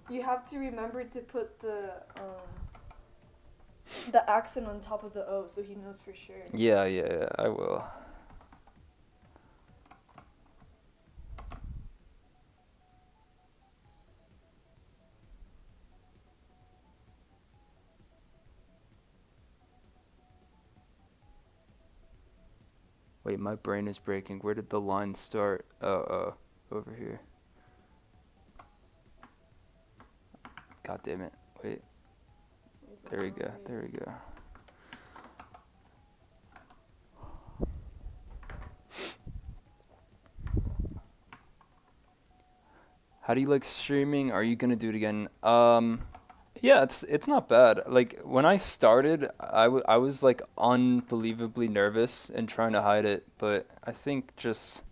You have to remember to put the accent on top of the O so he knows for sure. Yeah, I will. Wait, my brain is breaking. Where did the line start? Oh, over here. God damn it. Wait. There we go. There we go. How do you like streaming? Are you gonna do it again? Yeah, it's not bad. Like when I started, I was like unbelievably nervous and trying to hide it, but I think just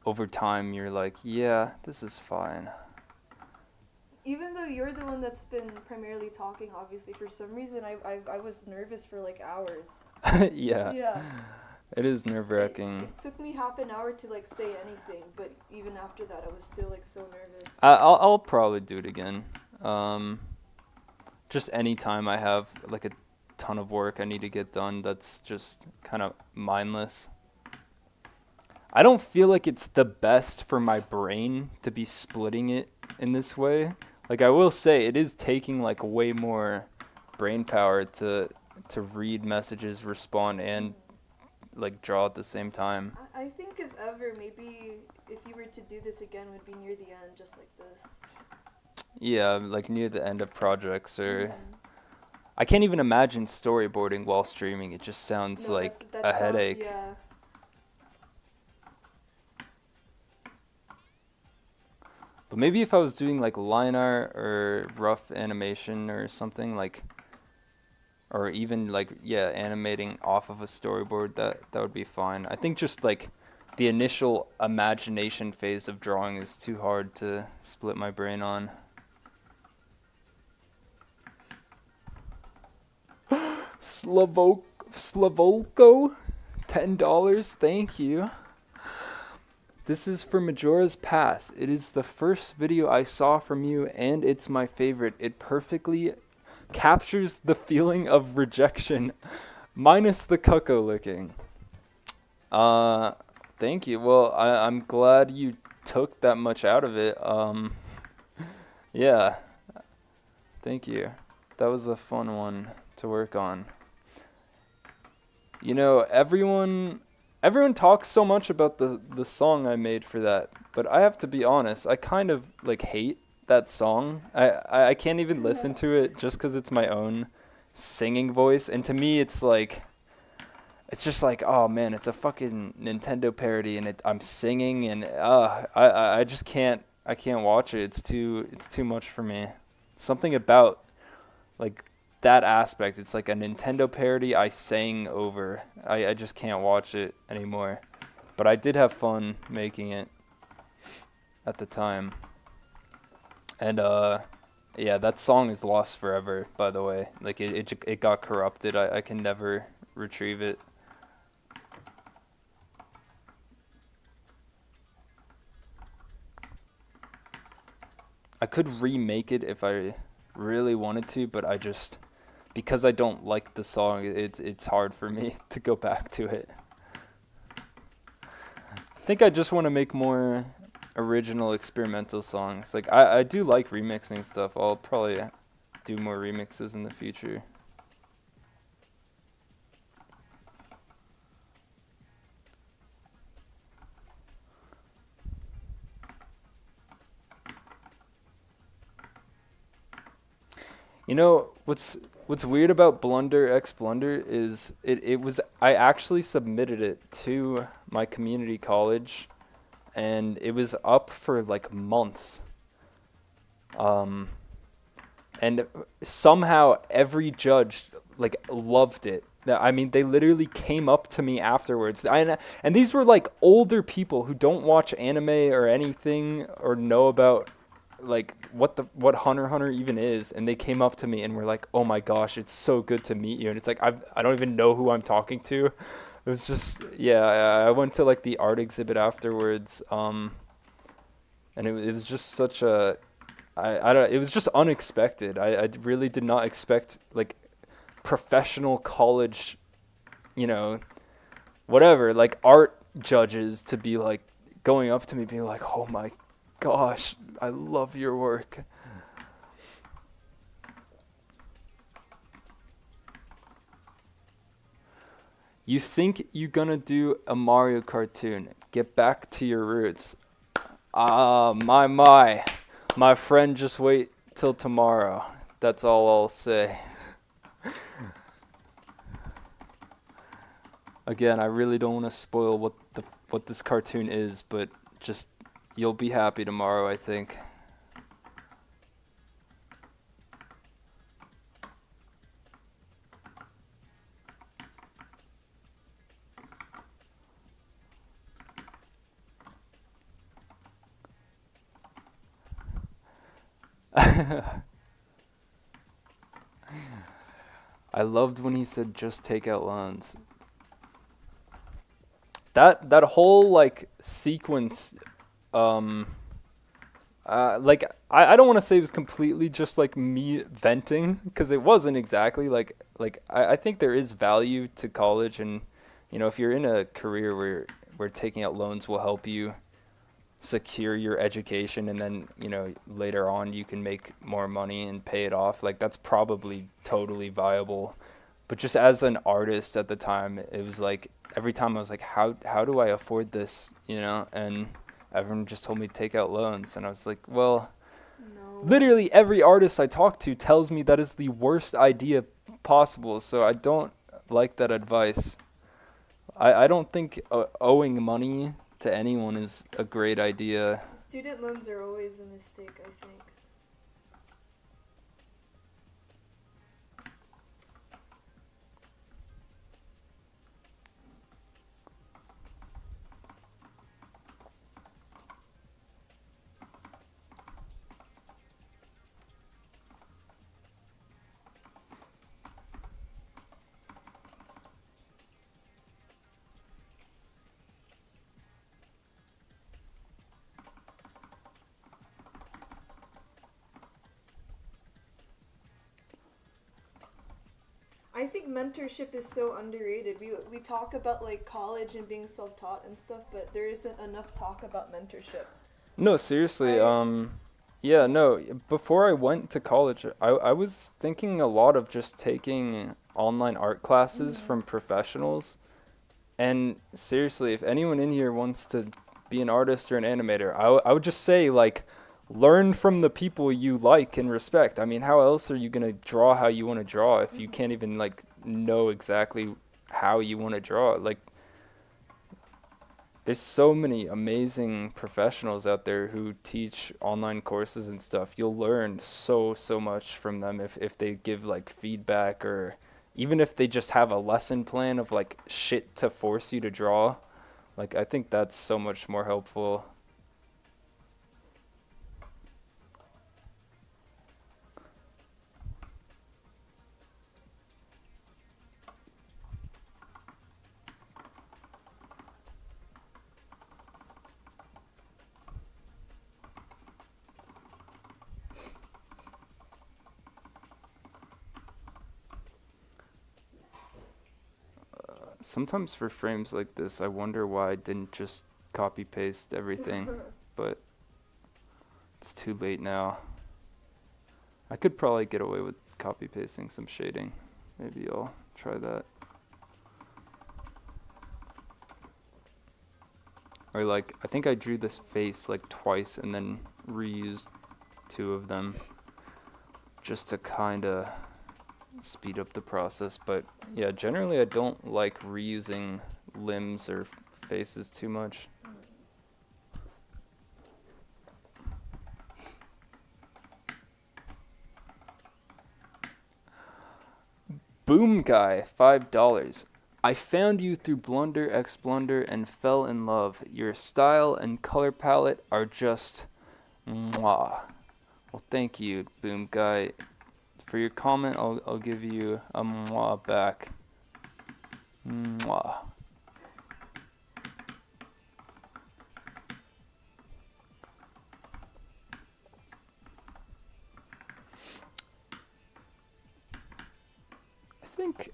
over time you're like, yeah, this is fine. Even though you're the one that's been primarily talking, obviously, for some reason I was nervous for like hours. Yeah. Yeah. It is nerve-wracking. It took me half an hour to like say anything, but even after that, I was still like so nervous. I'll probably do it again. Just anytime I have like a ton of work I need to get done that's just kind of mindless. I don't feel like it's the best for my brain to be splitting it in this way. Like I will say it is taking like way more brain power to read messages, respond, and like draw at the same time. I think if ever, maybe if you were to do this again, would be near the end, just like this. Yeah, like near the end of projects or I can't even imagine storyboarding while streaming. It just sounds No, like that a sound- headache. Yeah. But maybe if I was doing like line art or rough animation or something like, or even like, yeah, animating off of a storyboard, that would be fine. I think just like the initial imagination phase of drawing is too hard to split my brain on. Slavolko, $10, thank you. This is for Majora's Pass. It is the first video I saw from you, and it's my favorite. It perfectly captures the feeling of rejection, minus the cuckoo licking. Thank you. Well, I'm glad you took that much out of it. Yeah. Thank you. That was a fun one to work on. You know, everyone talks so much about the song I made for that, but I have to be honest, I kind of like hate that song. I can't even listen to it just because it's my own singing voice, and to me it's like it's just like, oh man, it's a fucking Nintendo parody, and I'm singing, and I just I can't watch it. It's too much for me. Something about like that aspect. It's like a Nintendo parody I sang over. I just can't watch it anymore. But I did have fun making it at the time. And yeah, that song is lost forever, by the way. Like it got corrupted. I can never retrieve it. I could remake it if I really wanted to, but I just, because I don't like the song, it's hard for me to go back to it. I think I just want to make more original experimental songs. Like I do like remixing stuff. I'll probably do more remixes in the future. You know what's weird about Blunder X Blunder is it was, I actually submitted it to my community college, and it was up for like months. And somehow every judge like loved it. I mean, they literally came up to me afterwards. And these were like older people who don't watch anime or anything or know about like what Hunter x Hunter even is, and they came up to me and were like, "Oh my gosh, it's so good to meet you." And it's like I don't even know who I'm talking to. It was just, yeah, I went to like the art exhibit afterwards, and it was just such a I don't, it was just unexpected. I really did not expect like professional college, you know, whatever, like art judges to be like going up to me being like, "Oh my gosh, I love your work." You think you're gonna do a Mario cartoon? Get back to your roots. Ah, my friend, just wait till tomorrow. That's all I'll say. Again, I really don't want to spoil what this cartoon is, but just you'll be happy tomorrow, I think. I loved when he said just take out loans. That whole like sequence, like I don't want to say it was completely just like me venting, because it wasn't exactly like I think there is value to college, and you know, if you're in a career where taking out loans will help you secure your education, and then you know later on you can make more money and pay it off, like that's probably totally viable. But just as an artist at the time, it was like every time I was like, how do I afford this, you know? And everyone just told me to take out loans, and I was like, well, No. literally every artist I talk to tells me that is the worst idea possible, so I don't like that advice. I don't think owing money to anyone is a great idea. Student loans are always a mistake, I think. I think mentorship is so underrated. We talk about like college and being self-taught and stuff, but there isn't enough talk about mentorship. No, seriously, I- yeah, no, before I went to college, I was thinking a lot of just taking online art classes from professionals. And seriously, if anyone in here wants to be an artist or an animator, I would just say like learn from the people you like and respect. I mean, how else are you going to draw how you want to draw if you can't even like know exactly how you want to draw? Like, there's so many amazing professionals out there who teach online courses and stuff. You'll learn so much from them if they give like feedback, or even if they just have a lesson plan of like shit to force you to draw. Like, I think that's so much more helpful. Sometimes for frames like this, I wonder why I didn't just copy paste everything, but it's too late now. I could probably get away with copy pasting some shading. Maybe I'll try that. Or like, I think I drew this face like twice and then reused 2 of them just to kind of speed up the process. But yeah, generally I don't like reusing limbs or faces too much. Boom Guy, $5. I found you through Blunder X Blunder and fell in love. Your style and color palette are just mwah. Well, thank you, Boom Guy. For your comment, I'll give you a mwah back. Mwah.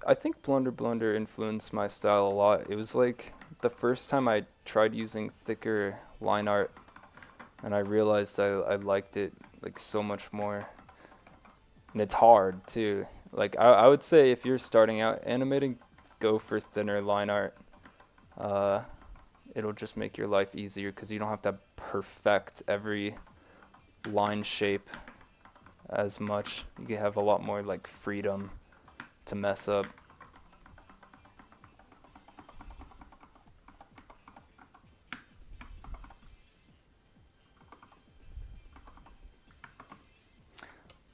I think Blunder Blunder influenced my style a lot. It was like the first time I tried using thicker line art, and I realized I liked it like so much more. And it's hard too. Like, I would say if you're starting out animating, go for thinner line art. It'll just make your life easier because you don't have to perfect every line shape as much. You have a lot more like freedom to mess up.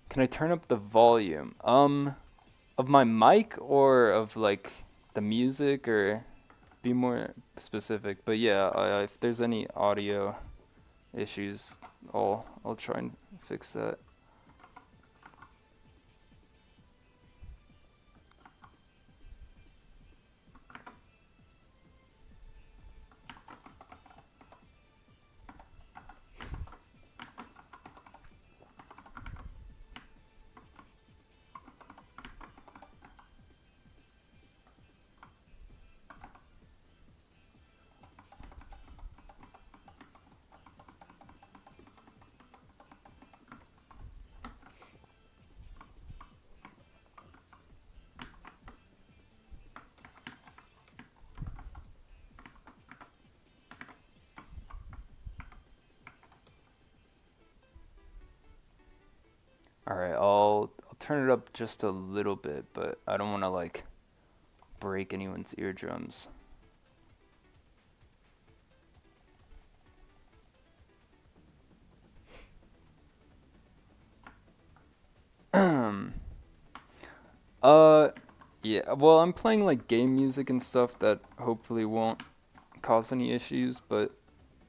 Can I turn up the volume? Of my mic or of like the music, or be more specific? But yeah, if there's any audio issues, I'll try and fix that. Alright, I'll turn it up just a little bit, but I don't want to like break anyone's eardrums. Yeah, well, I'm playing like game music and stuff that hopefully won't cause any issues, but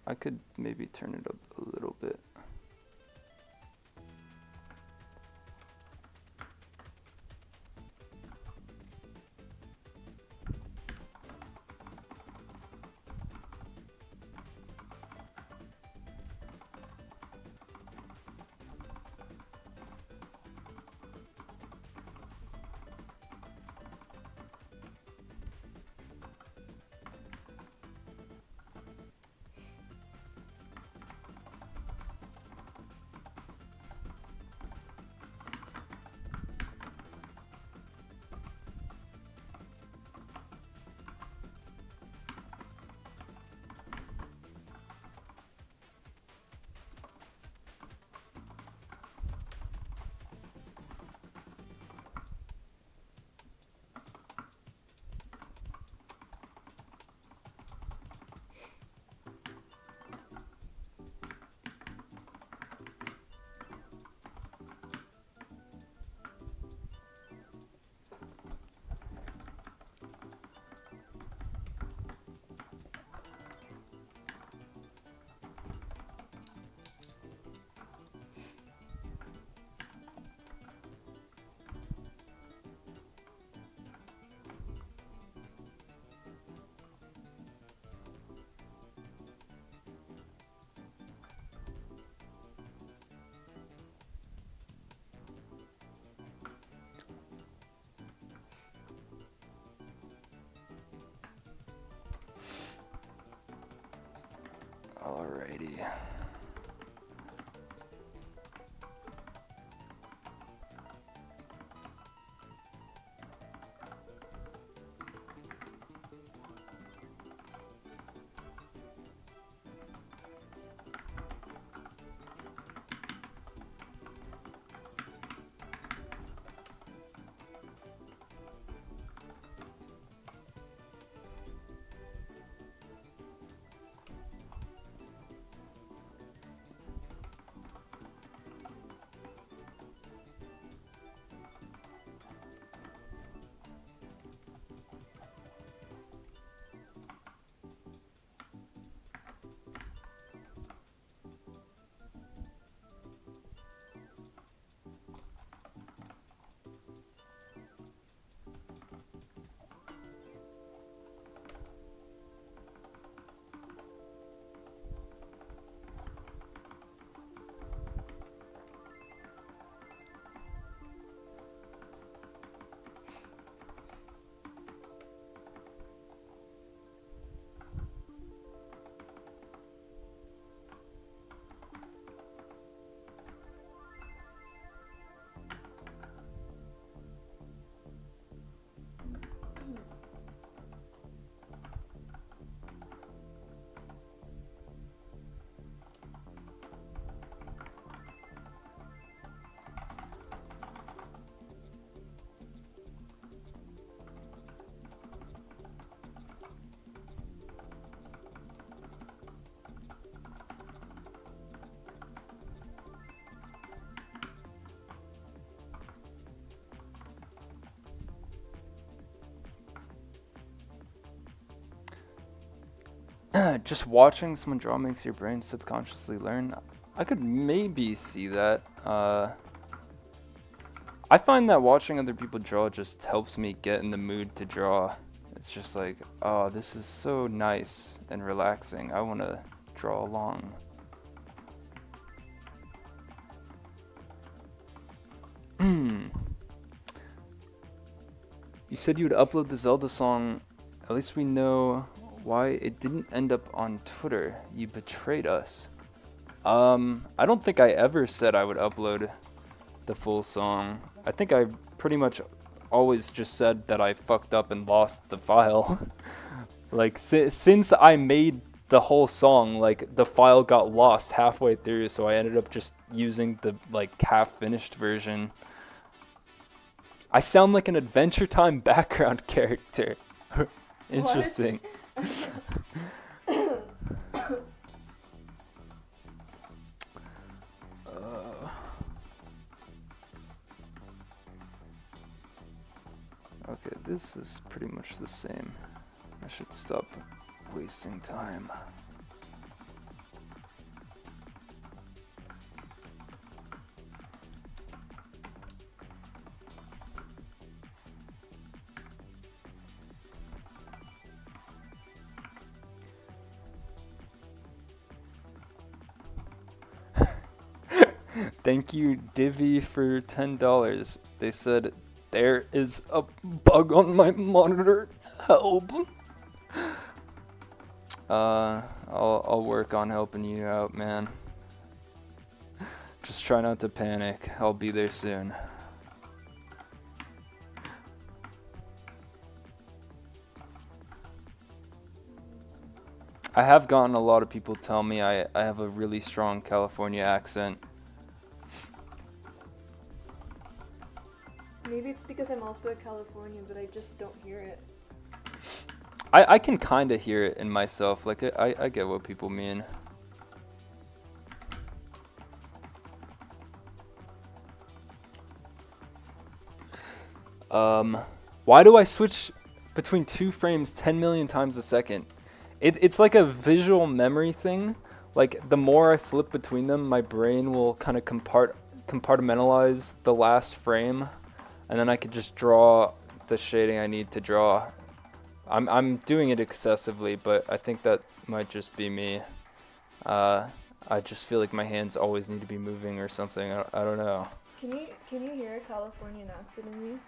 I could maybe turn it up a little bit. Alrighty. Just watching someone draw makes your brain subconsciously learn. I could maybe see that. I find that watching other people draw just helps me get in the mood to draw. It's just like, oh, this is so nice and relaxing. I want to draw along. You said you would upload the Zelda song. At least we know why it didn't end up on Twitter. You betrayed us. I don't think I ever said I would upload the full song. I think I pretty much always just said that I fucked up and lost the file. Like, since I made the whole song, like, the file got lost halfway through, so I ended up just using the, like, half-finished version. I sound like an Adventure Time background character. Interesting. Okay, this is pretty much the same. I should stop wasting time. Thank you, Divi, for $10. They said, there is a bug on my monitor. Help. I'll work on helping you out, man. Just try not to panic. I'll be there soon. I have gotten a lot of people tell me I have a really strong California accent. Maybe it's because I'm also a Californian, but I just don't hear it. I can kind of hear it in myself. Like, I get what people mean. Why do I switch between two frames 10 million times a second? It's like a visual memory thing. Like, the more I flip between them, my brain will kind of compartmentalize the last frame, and then I could just draw the shading I need to draw. I'm doing it excessively, but I think that might just be me. I just feel like my hands always need to be moving or something. I don't know. Can you hear a Californian accent in me?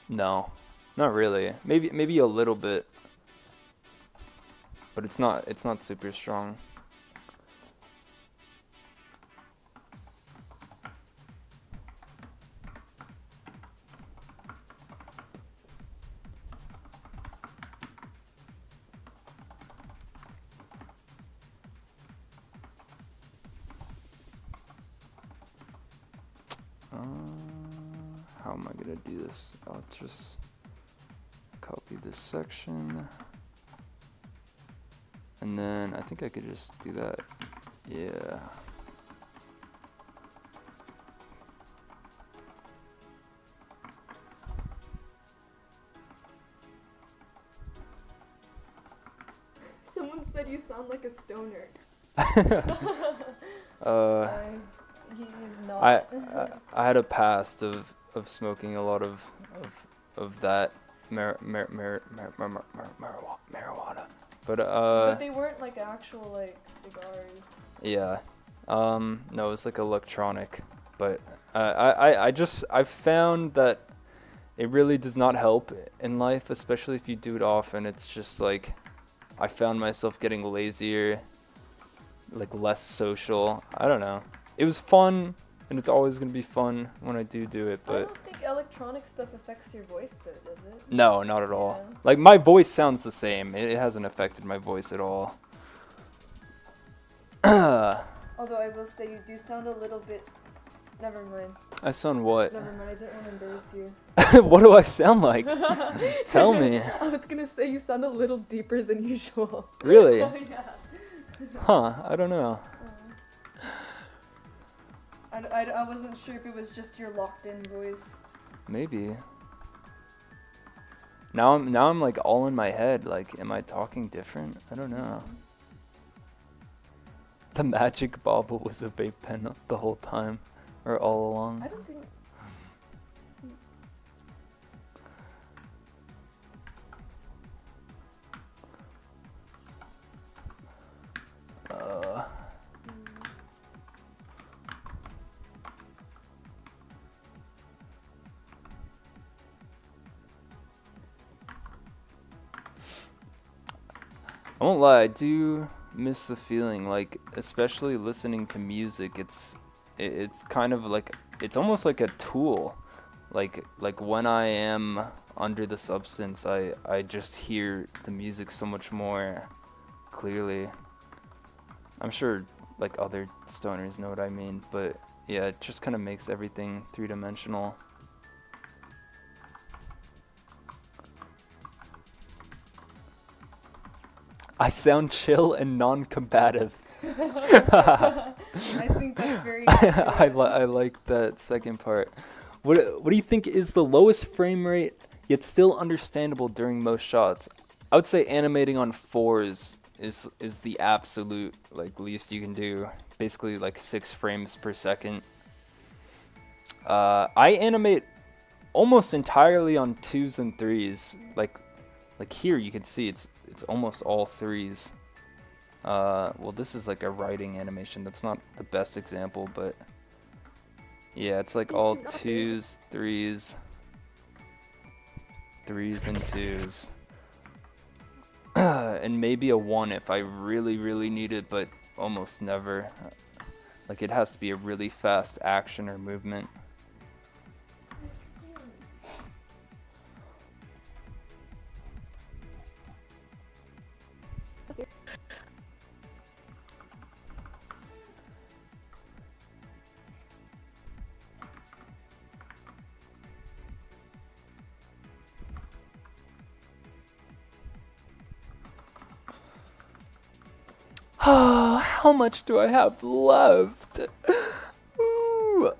No, not really. Maybe a little bit, but it's not super strong. How am I gonna do this? I'll just copy this section. And then I think I could just do that. Yeah. Someone said you sound like a stoner. He is not. I had a past of smoking a lot of that marijuana. But But they weren't like actual like cigars. yeah. No, it was like electronic. But I found that it really does not help in life, especially if you do it often. It's just like I found myself getting lazier, like less social. I don't know. It was fun, and it's always gonna be fun when I do it. I But don't think electronic stuff affects your voice though, does it? no, not at all. Yeah. Like my voice sounds the same. It hasn't affected my voice at all. Although I will say you do sound a little bit. Never mind. I sound what? Never mind. I didn't want to embarrass you. What do I sound like? Tell me. I was gonna say you sound a little deeper than usual. Really? Yeah. Huh? I don't know. I wasn't sure if it was just your locked-in voice. Maybe. Now I'm like all in my head. Like, am I talking different? I don't know. The magic bauble was a vape pen the whole time, or all along. I don't think. I won't lie, I do miss the feeling, like, especially listening to music. It's kind of like, it's almost like a tool. Like when I am under the substance, I just hear the music so much more clearly. I'm sure like other stoners know what I mean, but yeah, it just kind of makes everything three-dimensional. I sound chill and non-combative. I think that's very. I like that second part. What do you think is the lowest frame rate yet still understandable during most shots? I would say animating on 4s is the absolute like least you can do. Basically like 6 frames per second. I animate almost entirely on 2s and 3s. Like here you can see it's almost all 3s. Well, this is like a writing animation. That's not the best example, but yeah, it's like all 2s, 3s, 3s and 2s. And maybe a 1 if I really need it, but almost never. Like it has to be a really fast action or movement. How much do I have left? Ooh.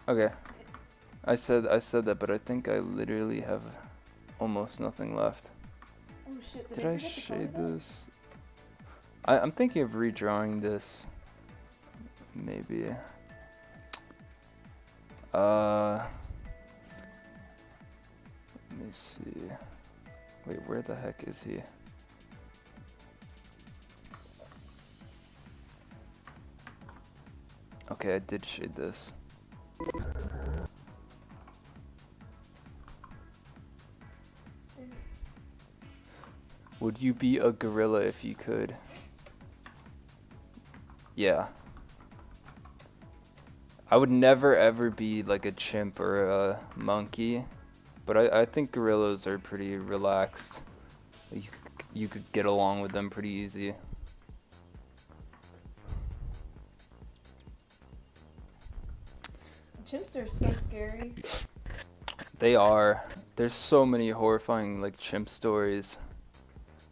Okay. I said that, but I think I literally have almost nothing left. Oh shit! Did I shade this? I'm thinking of redrawing this. Maybe. Let me see. Wait, where the heck is he? Okay, I did shade this. Would you be a gorilla if you could? Yeah. I would never ever be like a chimp or a monkey, but I think gorillas are pretty relaxed. You could get along with them pretty easy. Chimps are so scary. They are. There's so many horrifying like chimp stories,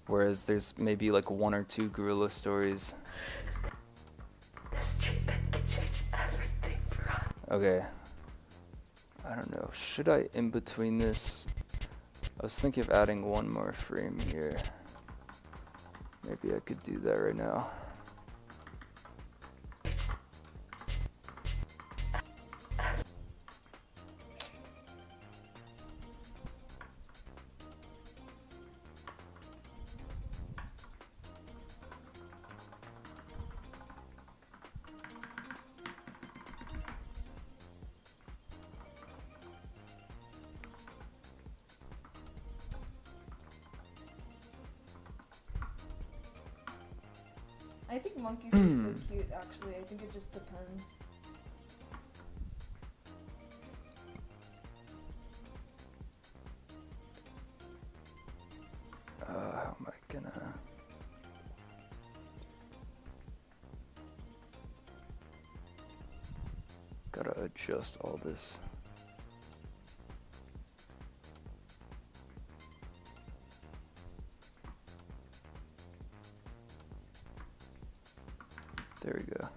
whereas there's maybe like 1 or 2 gorilla stories. This treatment can change everything for us. Okay. I don't know. Should I in between this? I was thinking of adding 1 more frame here. Maybe I could do that right now. I think monkeys are so cute, actually. I think it just depends. How am I gonna... Gotta adjust all this. There we go.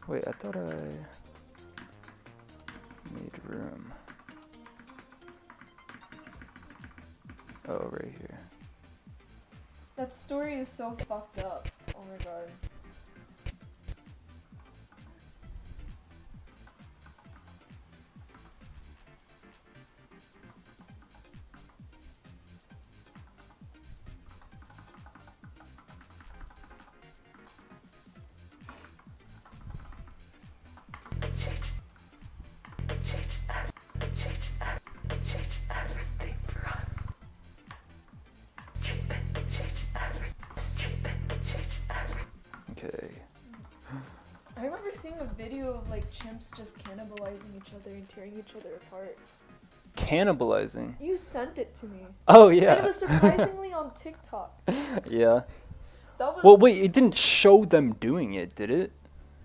Wait, I thought I made room. Oh, right here. That story is so fucked up. Oh my god. Can change everything for us. This treatment can change everything. This treatment can change everything. Okay. I remember seeing a video of like chimps just cannibalizing each other and tearing each other apart. Cannibalizing. You sent it to me. Oh And it yeah. was surprisingly on TikTok. Yeah. That was. Well, wait, it didn't show them doing it, did it?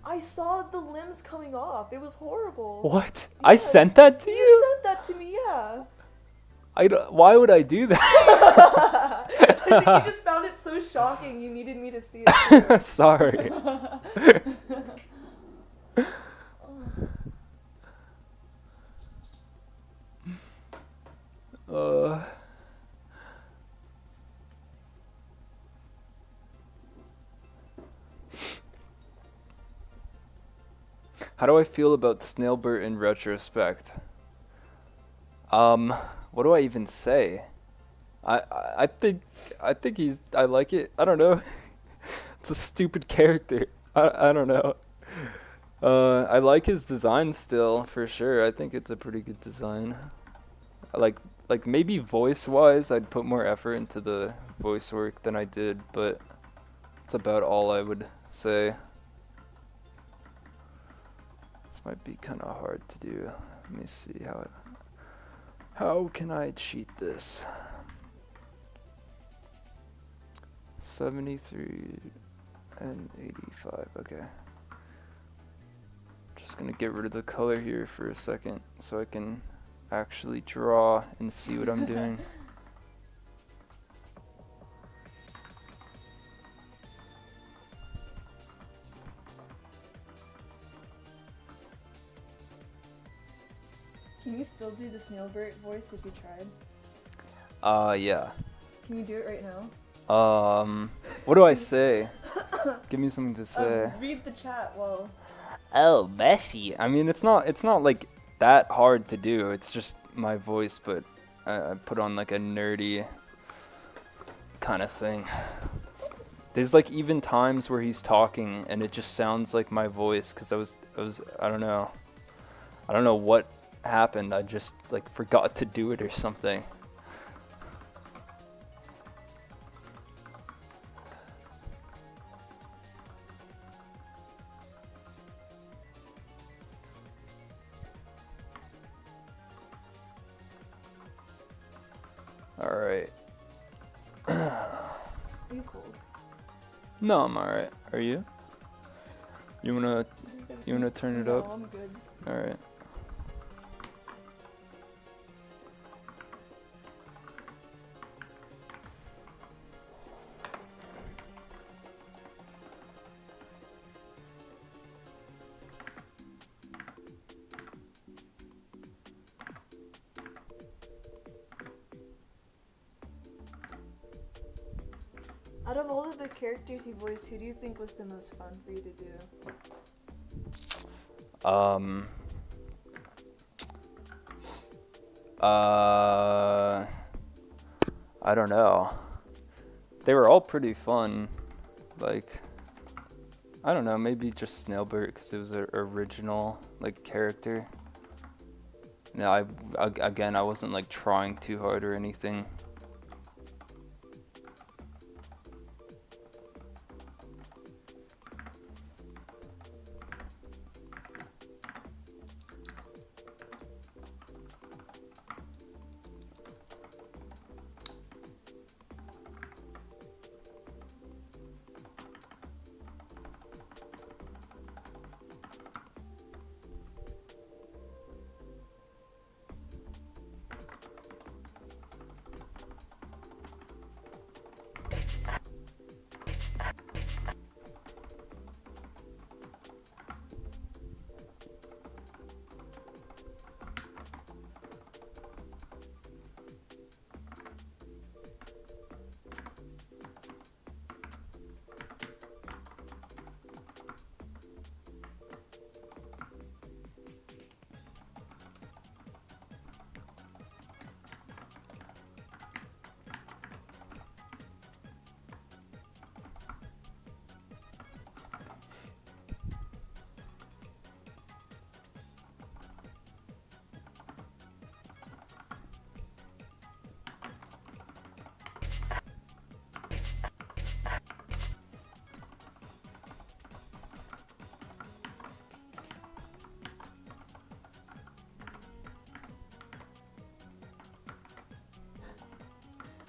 I saw the limbs coming off. It was horrible. What? I Yes. sent that to You you? sent that to me, yeah. I don't, why would I do that? I think you just found it so shocking you needed me to see it. Sorry. uh How do I feel about Snailbert in retrospect? What do I even say? I think he's, I like it. I don't know. It's a stupid character. I don't know. I like his design still, for sure. I think it's a pretty good design. Like maybe voice-wise, I'd put more effort into the voice work than I did, but that's about all I would say. This might be kind of hard to do. Let me see how can I cheat this? 73 and 85, okay. Just gonna get rid of the color here for a second so I can actually draw and see what I'm doing. Can you still do the Snailbert voice if you tried? Yeah. Can you do it right now? What do I say? Give me something to say. Read the chat while. Oh, Bessie. I mean, it's not like that hard to do. It's just my voice, but I put on like a nerdy kind of thing. There's like even times where he's talking and it just sounds like my voice because I don't know what happened. I just like forgot to do it or something. Alright. Are you cold? No, I'm alright. Are you? You wanna turn it No, up? I'm good. Alright. Out of all of the characters you voiced, who do you think was the most fun for you to do? I don't know. They were all pretty fun. Like, I don't know, maybe just Snailbert because it was an original like character. No, again, I wasn't like trying too hard or anything.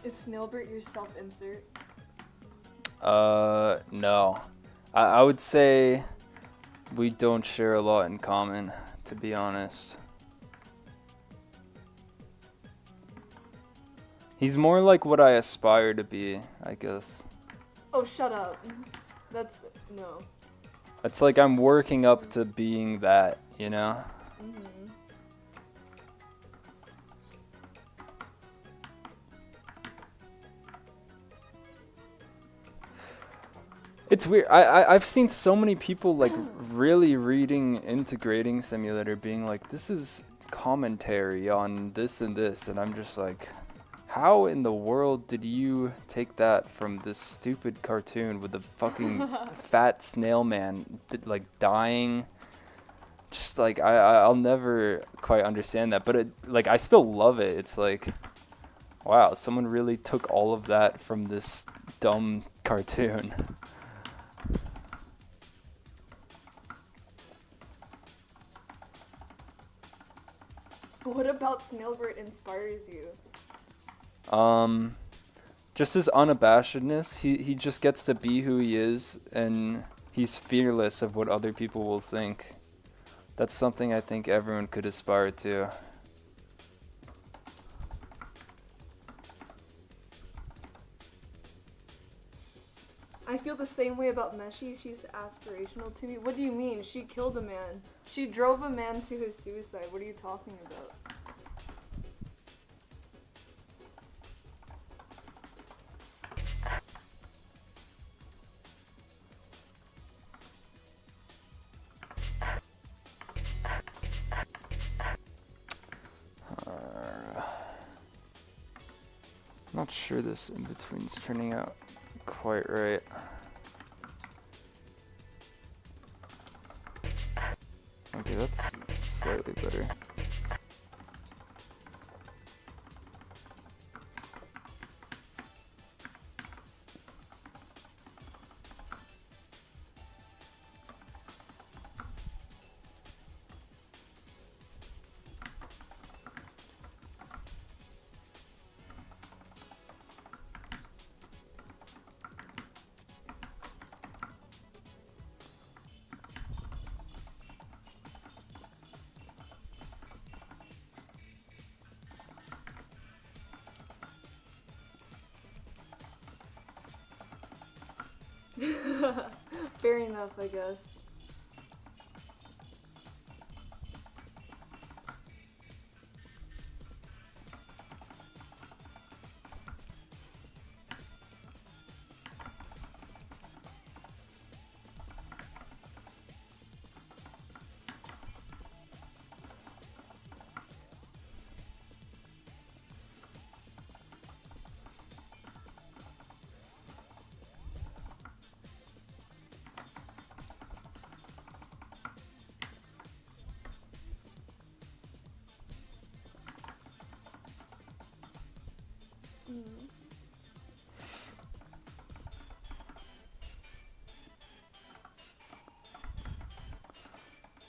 Is Snailbert your self-insert? No. I would say we don't share a lot in common, to be honest. He's more like what I aspire to be, I guess. Oh, shut up. That's... no. It's like I'm working up to being that, you know? Mm-hmm. It's weird. I've seen so many people like really reading into Grading Simulator being like, this is commentary on this and this, and I'm just like, how in the world did you take that from this stupid cartoon with the fucking fat snail man like dying? Just like I'll never quite understand that, but it like I still love it. It's like, wow, someone really took all of that from this dumb cartoon. What about Snailbert inspires you? Just his unabashedness. He just gets to be who he is, and he's fearless of what other people will think. That's something I think everyone could aspire to. I feel the same way about Meshi. She's aspirational to me. What do you mean? She killed a man. She drove a man to his suicide. What are you talking about? Not sure this in between's turning out quite right. Okay, that's slightly better. enough, I guess.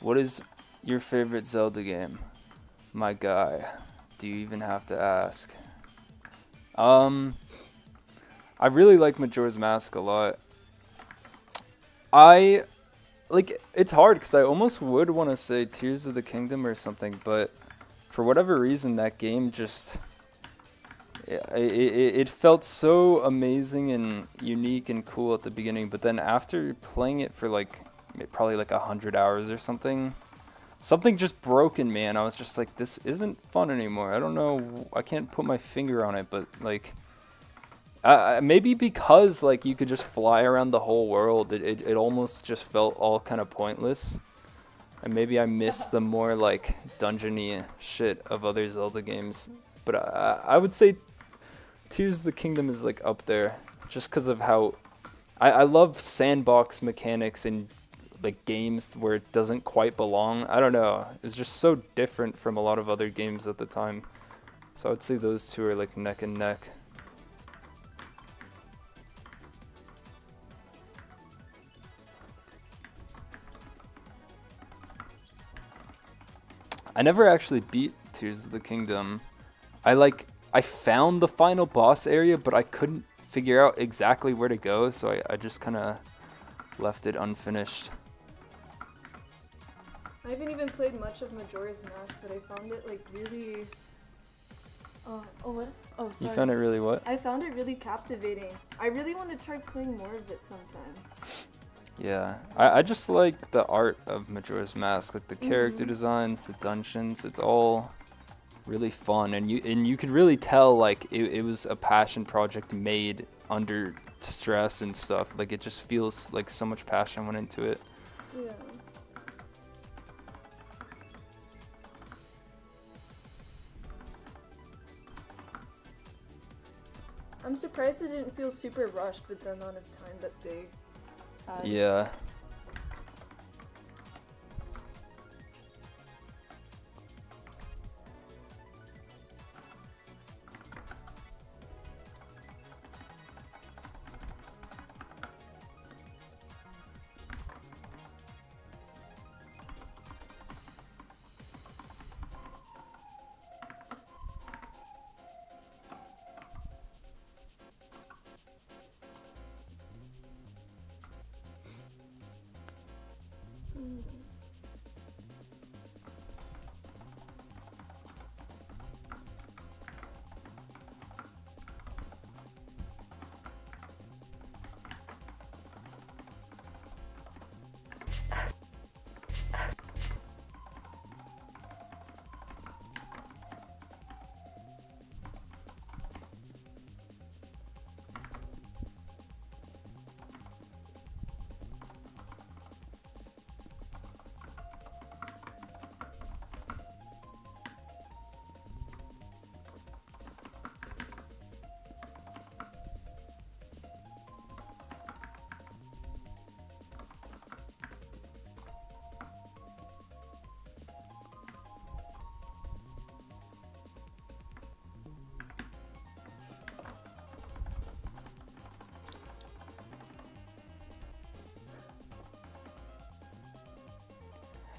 What is your favorite Zelda game? My guy. Do you even have to ask? I really like Majora's Mask a lot. I like it's hard because I almost would want to say Tears of the Kingdom or something, but for whatever reason that game just it felt so amazing and unique and cool at the beginning, but then after playing it for like probably like 100 hours or something just broke in me, and I was just like, this isn't fun anymore. I don't know, I can't put my finger on it, but like maybe because like you could just fly around the whole world, it almost just felt all kind of pointless. And maybe I missed the more like dungeony shit of other Zelda games. But I would say Tears of the Kingdom is like up there, just because of how I love sandbox mechanics in like games where it doesn't quite belong. I don't know, it's just so different from a lot of other games at the time. So I would say those two are like neck and neck. I never actually beat Tears of the Kingdom. I found the final boss area, but I couldn't figure out exactly where to go, so I just kind of left it unfinished. I haven't even played much of Majora's Mask, but I found it like really. Oh what? Oh, sorry. You found it really what? I found it really captivating. I really want to try playing more of it sometime. Yeah, I just like the art of Majora's Mask, like the character designs, the dungeons. It's all really fun, and you could really tell like it was a passion project made under stress and stuff. Like it just feels like so much passion went into it. Yeah. I'm surprised it didn't feel super rushed with the amount of time that they had. Yeah.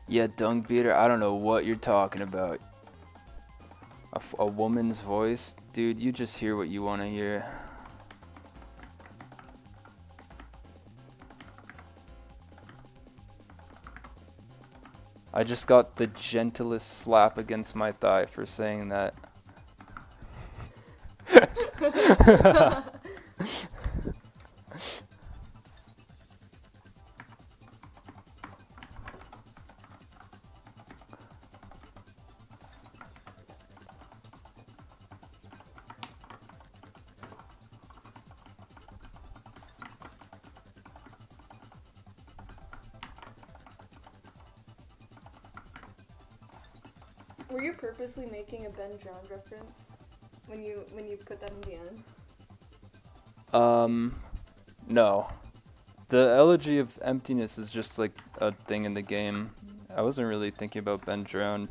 Yeah, dung beater, I don't know what you're talking about. A woman's voice? Dude, you just hear what you want to hear. I just got the gentlest slap against my thigh for saying that. Were you purposely making a Ben Drowned reference when you put that in the end? No. The elegy of emptiness is just like a thing in the game. I wasn't really thinking about Ben Drowned.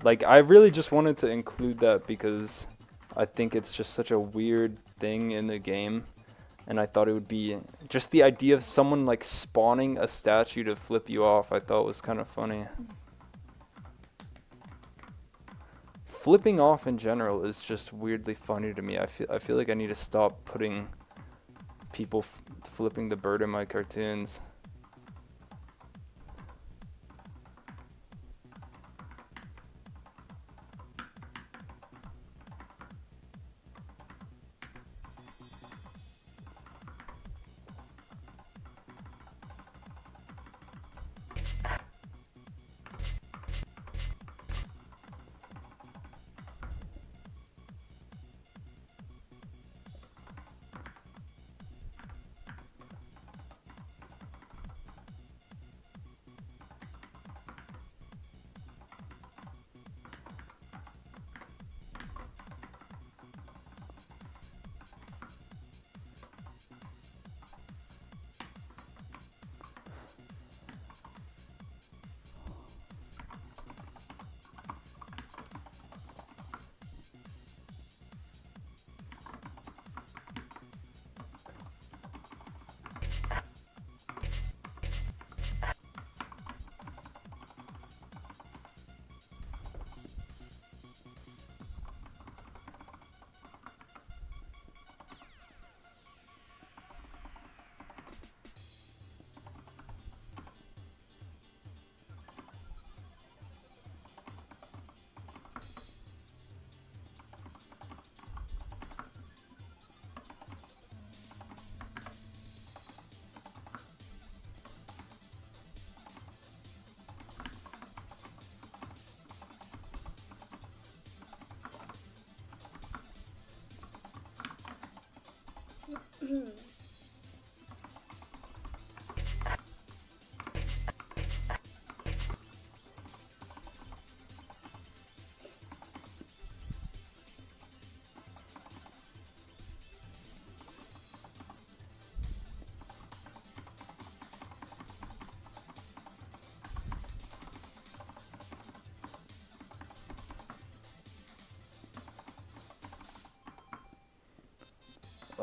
Like I really just wanted to include that because I think it's just such a weird thing in the game, and I thought it would be just the idea of someone like spawning a statue to flip you off. I thought was kind of funny. Flipping off in general is just weirdly funny to me. I feel like I need to stop putting people flipping the bird in my cartoons.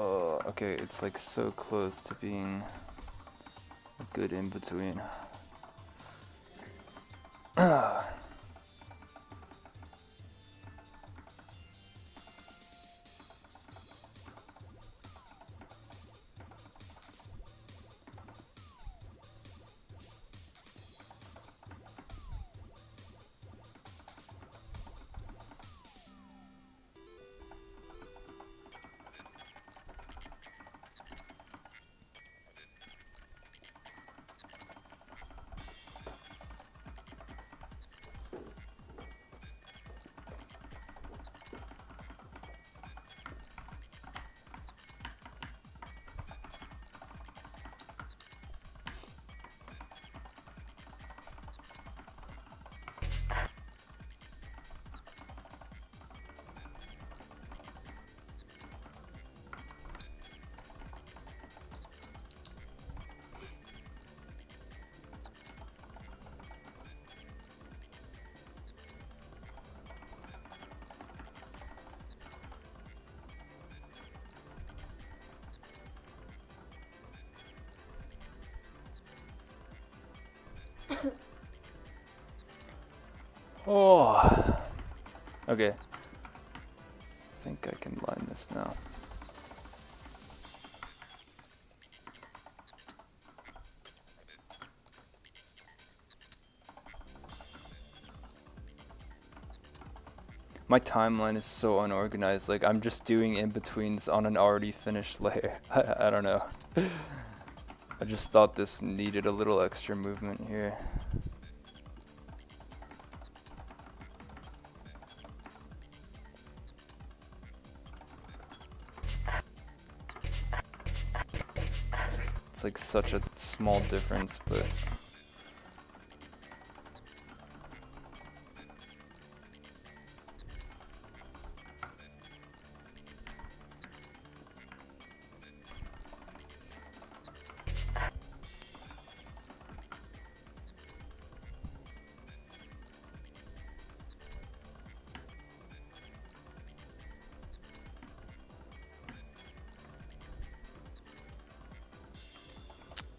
Oh, okay, it's like so close to being a good in between. Oh, okay. Think I can line this now. My timeline is so unorganized. Like I'm just doing in-betweens on an already finished layer. I don't know. I just thought this needed a little extra movement here. It's like such a small difference, but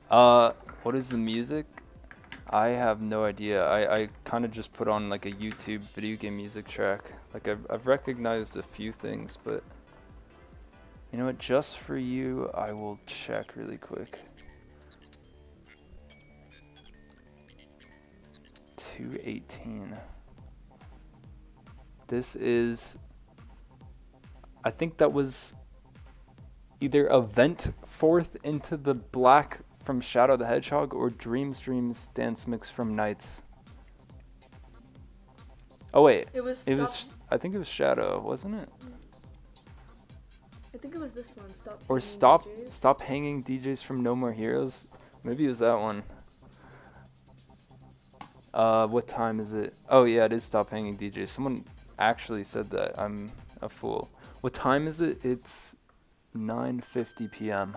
What is the music? I have no idea. I kind of just put on like a YouTube video game music track. Like I've recognized a few things, but you know what? Just for you, I will check really quick. 218. This is, I think that was either a vent forth into the black from Shadow the Hedgehog or Dreams Dance Mix from Nights. Oh wait, It was. it was. I think it was Shadow, wasn't it? I think it was this one. Stop. Or Hanging DJs. stop hanging DJs from No More Heroes. Maybe it was that one. What time is it? Oh yeah, it is Stop Hanging DJs. Someone actually said that. I'm a fool. What time is it? It's 9:50 p.m.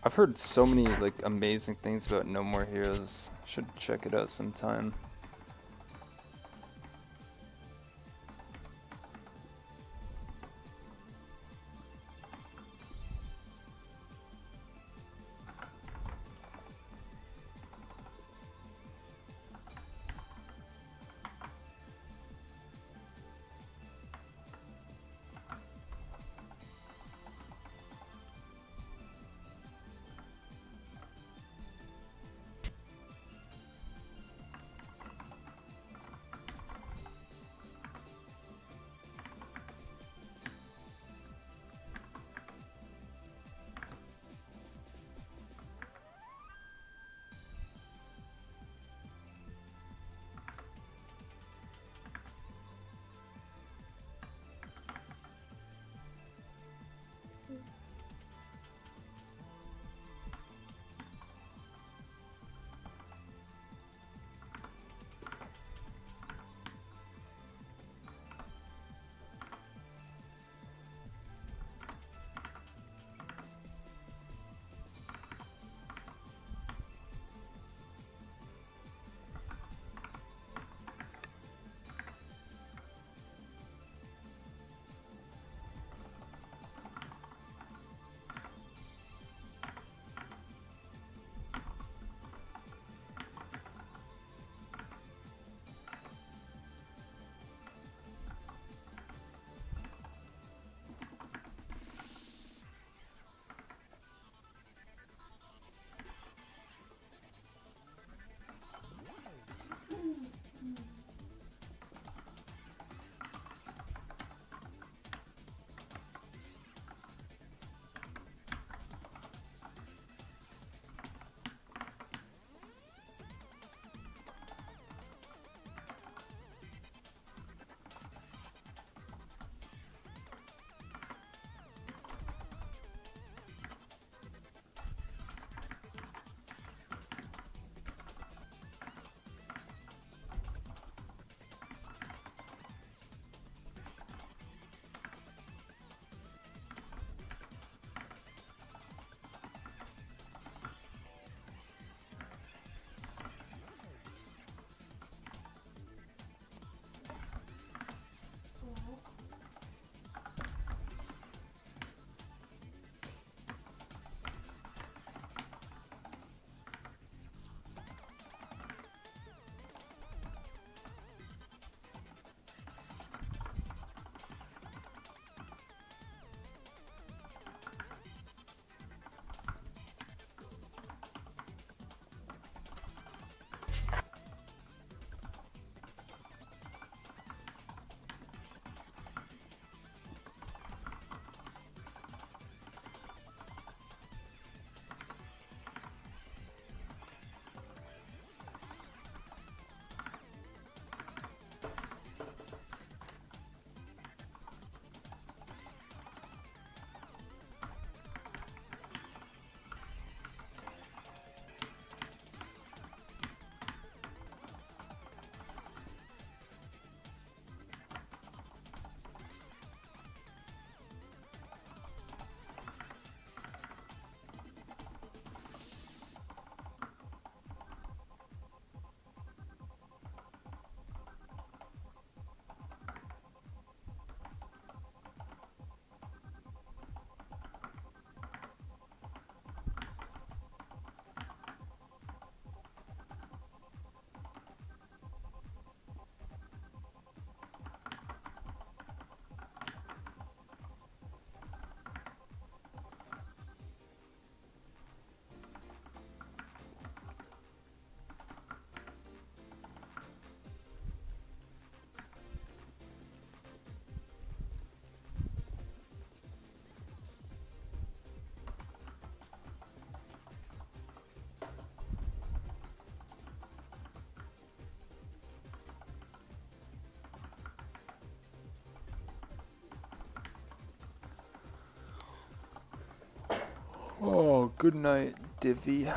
I've heard so many like amazing things about No More Heroes. Should check it out sometime. Oh, good night, Divvy.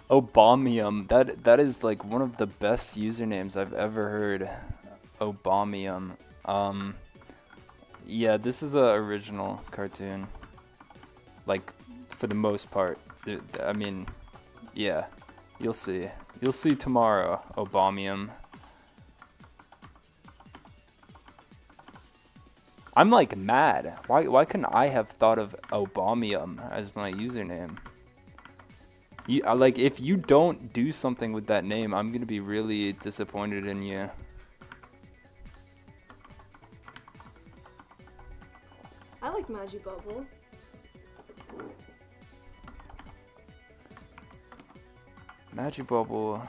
Obamium. That is like one of the best usernames I've ever heard. Obamium. Yeah, this is a original cartoon. Like, for the most part. I mean, yeah. You'll see. You'll see tomorrow, Obamium. I'm like mad. Why couldn't I have thought of Obamium as my username? Like, if you don't do something with that name, I'm gonna be really disappointed in you. I like Magibubble. Magibubble.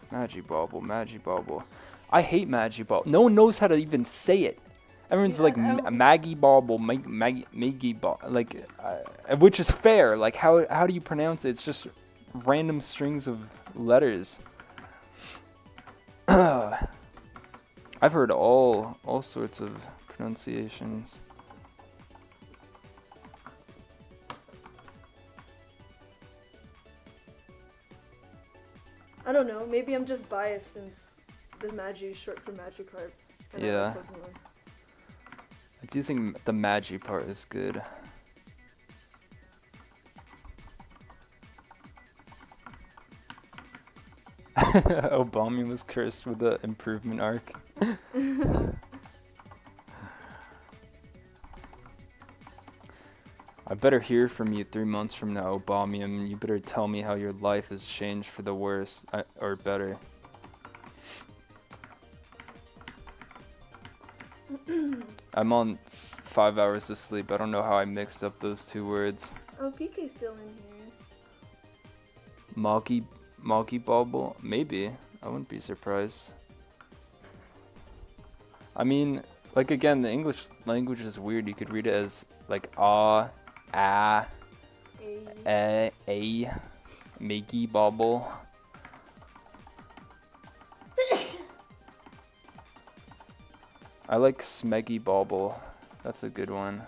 Magibubble. Magibubble. I hate Magibubble. No one knows how to even say it. Everyone's Yeah, like Maggie Bobble, Maggie Bobble, like, which is fair. Like, how do you pronounce it? It's just random strings of letters. I've heard all sorts of pronunciations. I don't know. Maybe I'm just biased since the Magi is short for Magikarp. And I like Pokemon. I do think the Magi part is good. Obama was cursed with the improvement arc. I better hear from you 3 months from now, Obamium. You better tell me how your life has changed for the worse, or better. I'm on 5 hours of sleep. I don't know how I mixed up those two words. Oh, PK's still in here. Moggy Bobble? Maybe. I wouldn't be surprised. I mean, like, again, the English language is weird. You could read it as like ah, a, Maggy Bobble. I like Smeggy Bobble. That's a good one.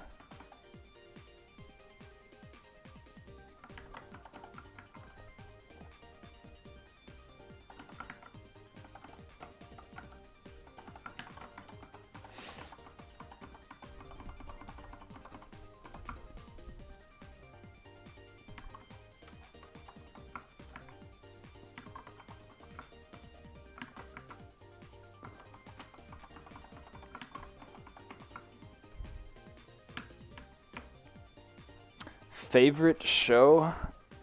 Favorite show?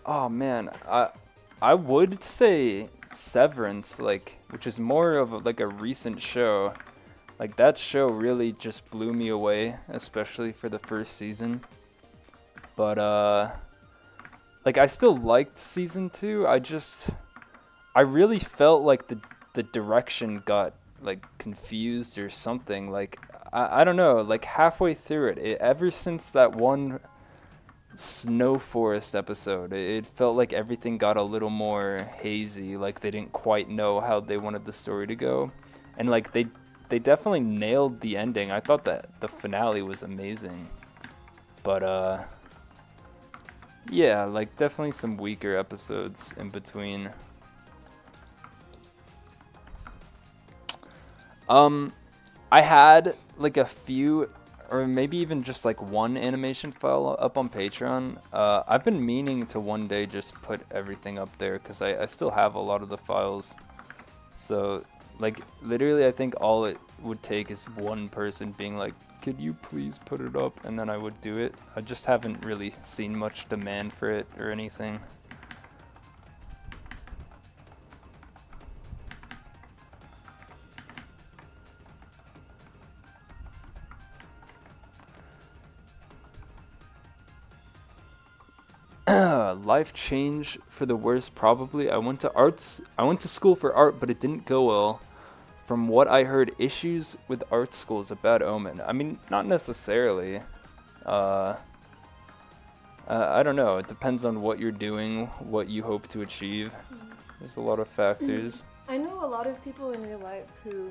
Oh man, I would say Severance, like, which is more of like a recent show. Like that show really just blew me away, especially for the first season. But like I still liked season 2. I really felt like the direction got like confused or something. Like I don't know, like halfway through it ever since that one Snow Forest episode, it felt like everything got a little more hazy, like they didn't quite know how they wanted the story to go. And like they definitely nailed the ending. I thought that the finale was amazing. But yeah, like definitely some weaker episodes in between. I had like a few, or maybe even just like one animation file up on Patreon. I've been meaning to one day just put everything up there because I still have a lot of the files. So like literally I think all it would take is one person being like, could you please put it up? And then I would do it. I just haven't really seen much demand for it or anything. Life change for the worse, probably. I went to school for art, but it didn't go well. From what I heard, issues with art school is a bad omen. I mean, not necessarily. I don't know. It depends on what you're doing, what you hope to achieve. There's a lot of factors. I know a lot of people in real life who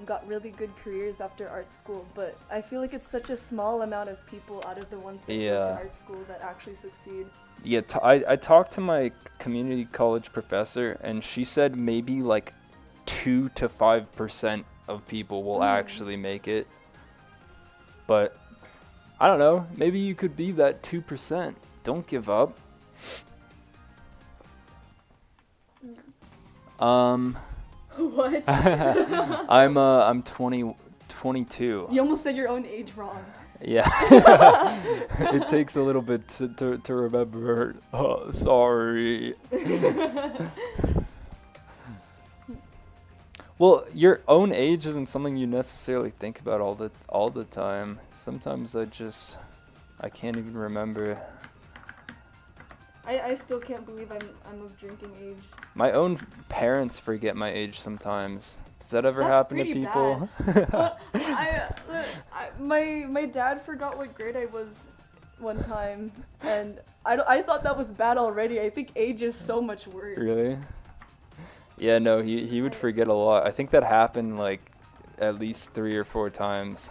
got really good careers after art school, but I feel like it's such a small amount of people out of the ones that go to art school that actually succeed. Yeah, I talked to my community college professor, and she said maybe like 2 to 5% of people will actually make it. But I don't know, maybe you could be that 2%. Don't give up. What? I'm 22. You almost said your own age wrong. Yeah. It takes a little bit to remember. Oh, sorry. Well, your own age isn't something you necessarily think about all the time. Sometimes I can't even remember. I still can't believe I'm of drinking age. My own parents forget my age sometimes. Does that ever That's happen to pretty people? My dad forgot what grade I was one time, and I thought that was bad already. I think age is so much worse. Really? Yeah, no, he would forget a lot. I think that happened like at least 3 or 4 times.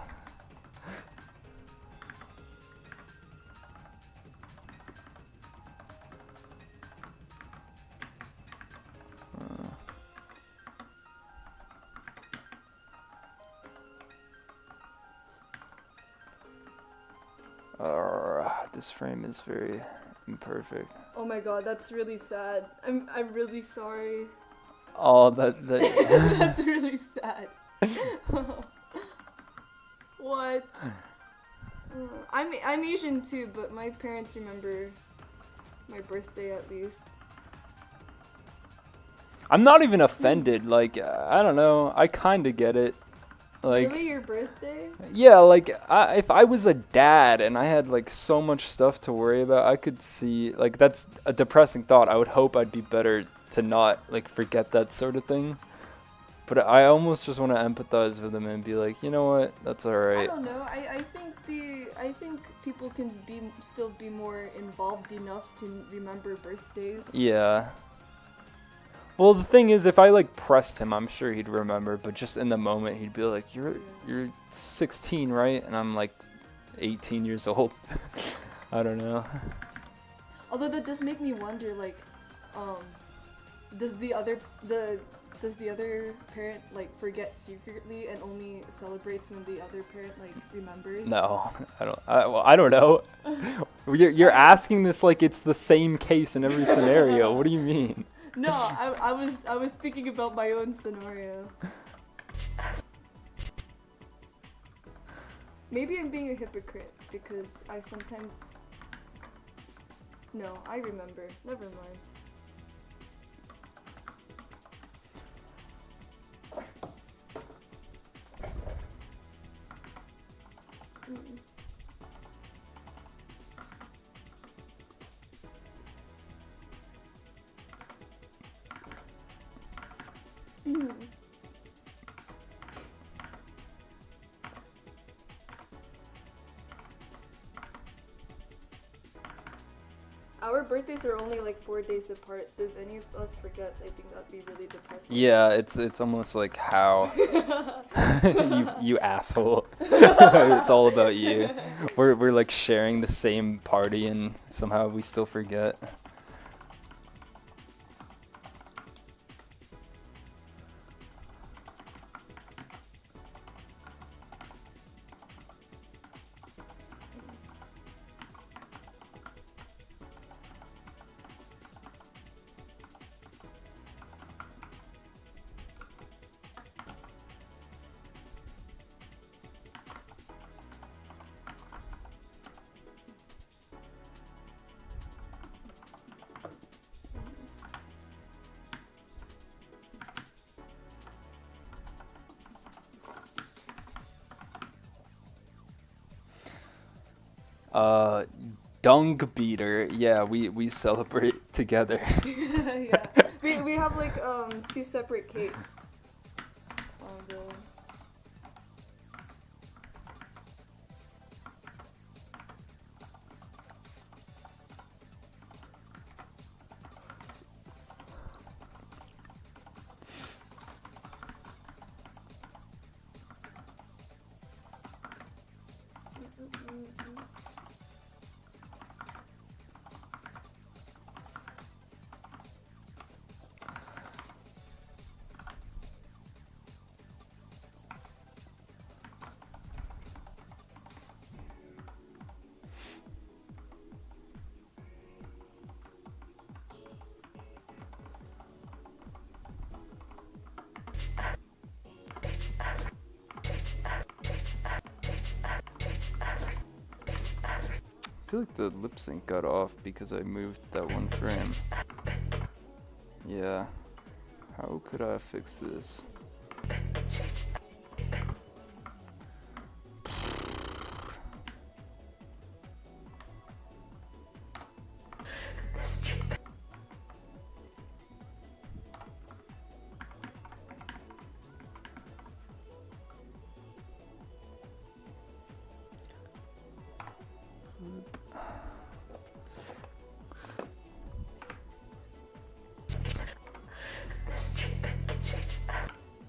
This frame is very imperfect. Oh my god, that's really sad. I'm really sorry. Oh, that That's really sad. What? I'm Asian too, but my parents remember my birthday at least. I'm not even offended. Like, I don't know. I kind of get it. Like, really, your birthday? Yeah, like if I was a dad and I had like so much stuff to worry about, I could see like that's a depressing thought. I would hope I'd be better to not like forget that sort of thing. But I almost just want to empathize with them and be like, you know what, that's all right. I don't know. I think people can still be more involved enough to remember birthdays. Yeah. Well, the thing is, if I like pressed him, I'm sure he'd remember. But just in the moment, he'd be like, "You're 16, right?" And I'm like 18 years old. I don't know. Although that does make me wonder, like, does the other parent like forget secretly and only celebrates when the other parent like remembers? No, I don't know. You're asking this like it's the same case in every scenario. What do you mean? No, I was thinking about my own scenario. Maybe I'm being a hypocrite because I sometimes. No, I remember. Never mind. Our birthdays are only like 4 days apart, so if any of us forgets, I think that'd be really depressing. Yeah, it's almost like how you asshole. It's all about you. We're like sharing the same party and somehow we still forget. Dung beater. Yeah, we celebrate together. Yeah. We have like 2 separate cakes. Although I feel like the lip sync got off because I moved that one frame. Yeah. How could I fix this?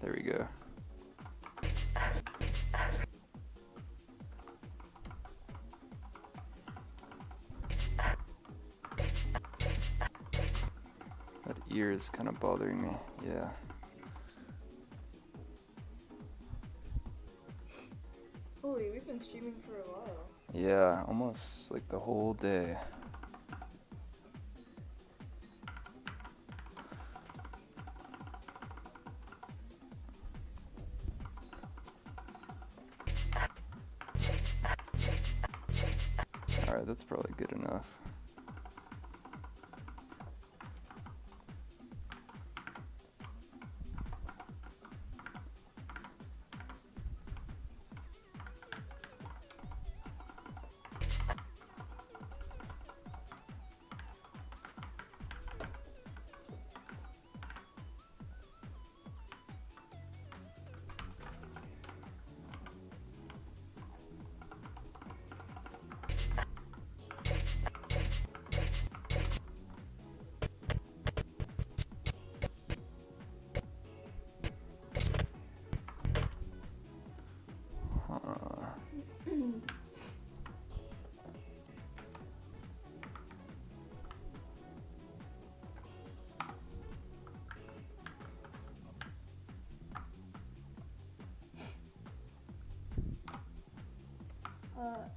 There we go. That ear is kind of bothering me. Yeah. holy, we've been streaming for a while. Yeah, almost like the whole day. Alright, that's probably good enough.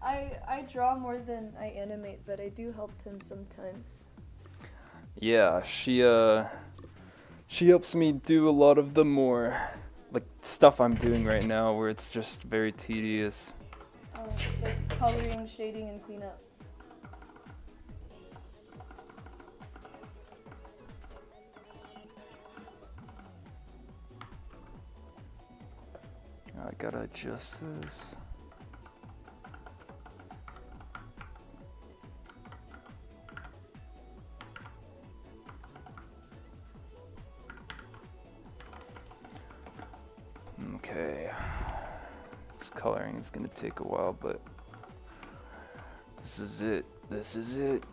I draw more than I animate, but I do help him sometimes. Yeah, she helps me do a lot of the more like stuff I'm doing right now where it's just very tedious. Like coloring, shading, and cleanup. I gotta adjust this. Okay. This coloring is gonna take a while, but this is it. This is it.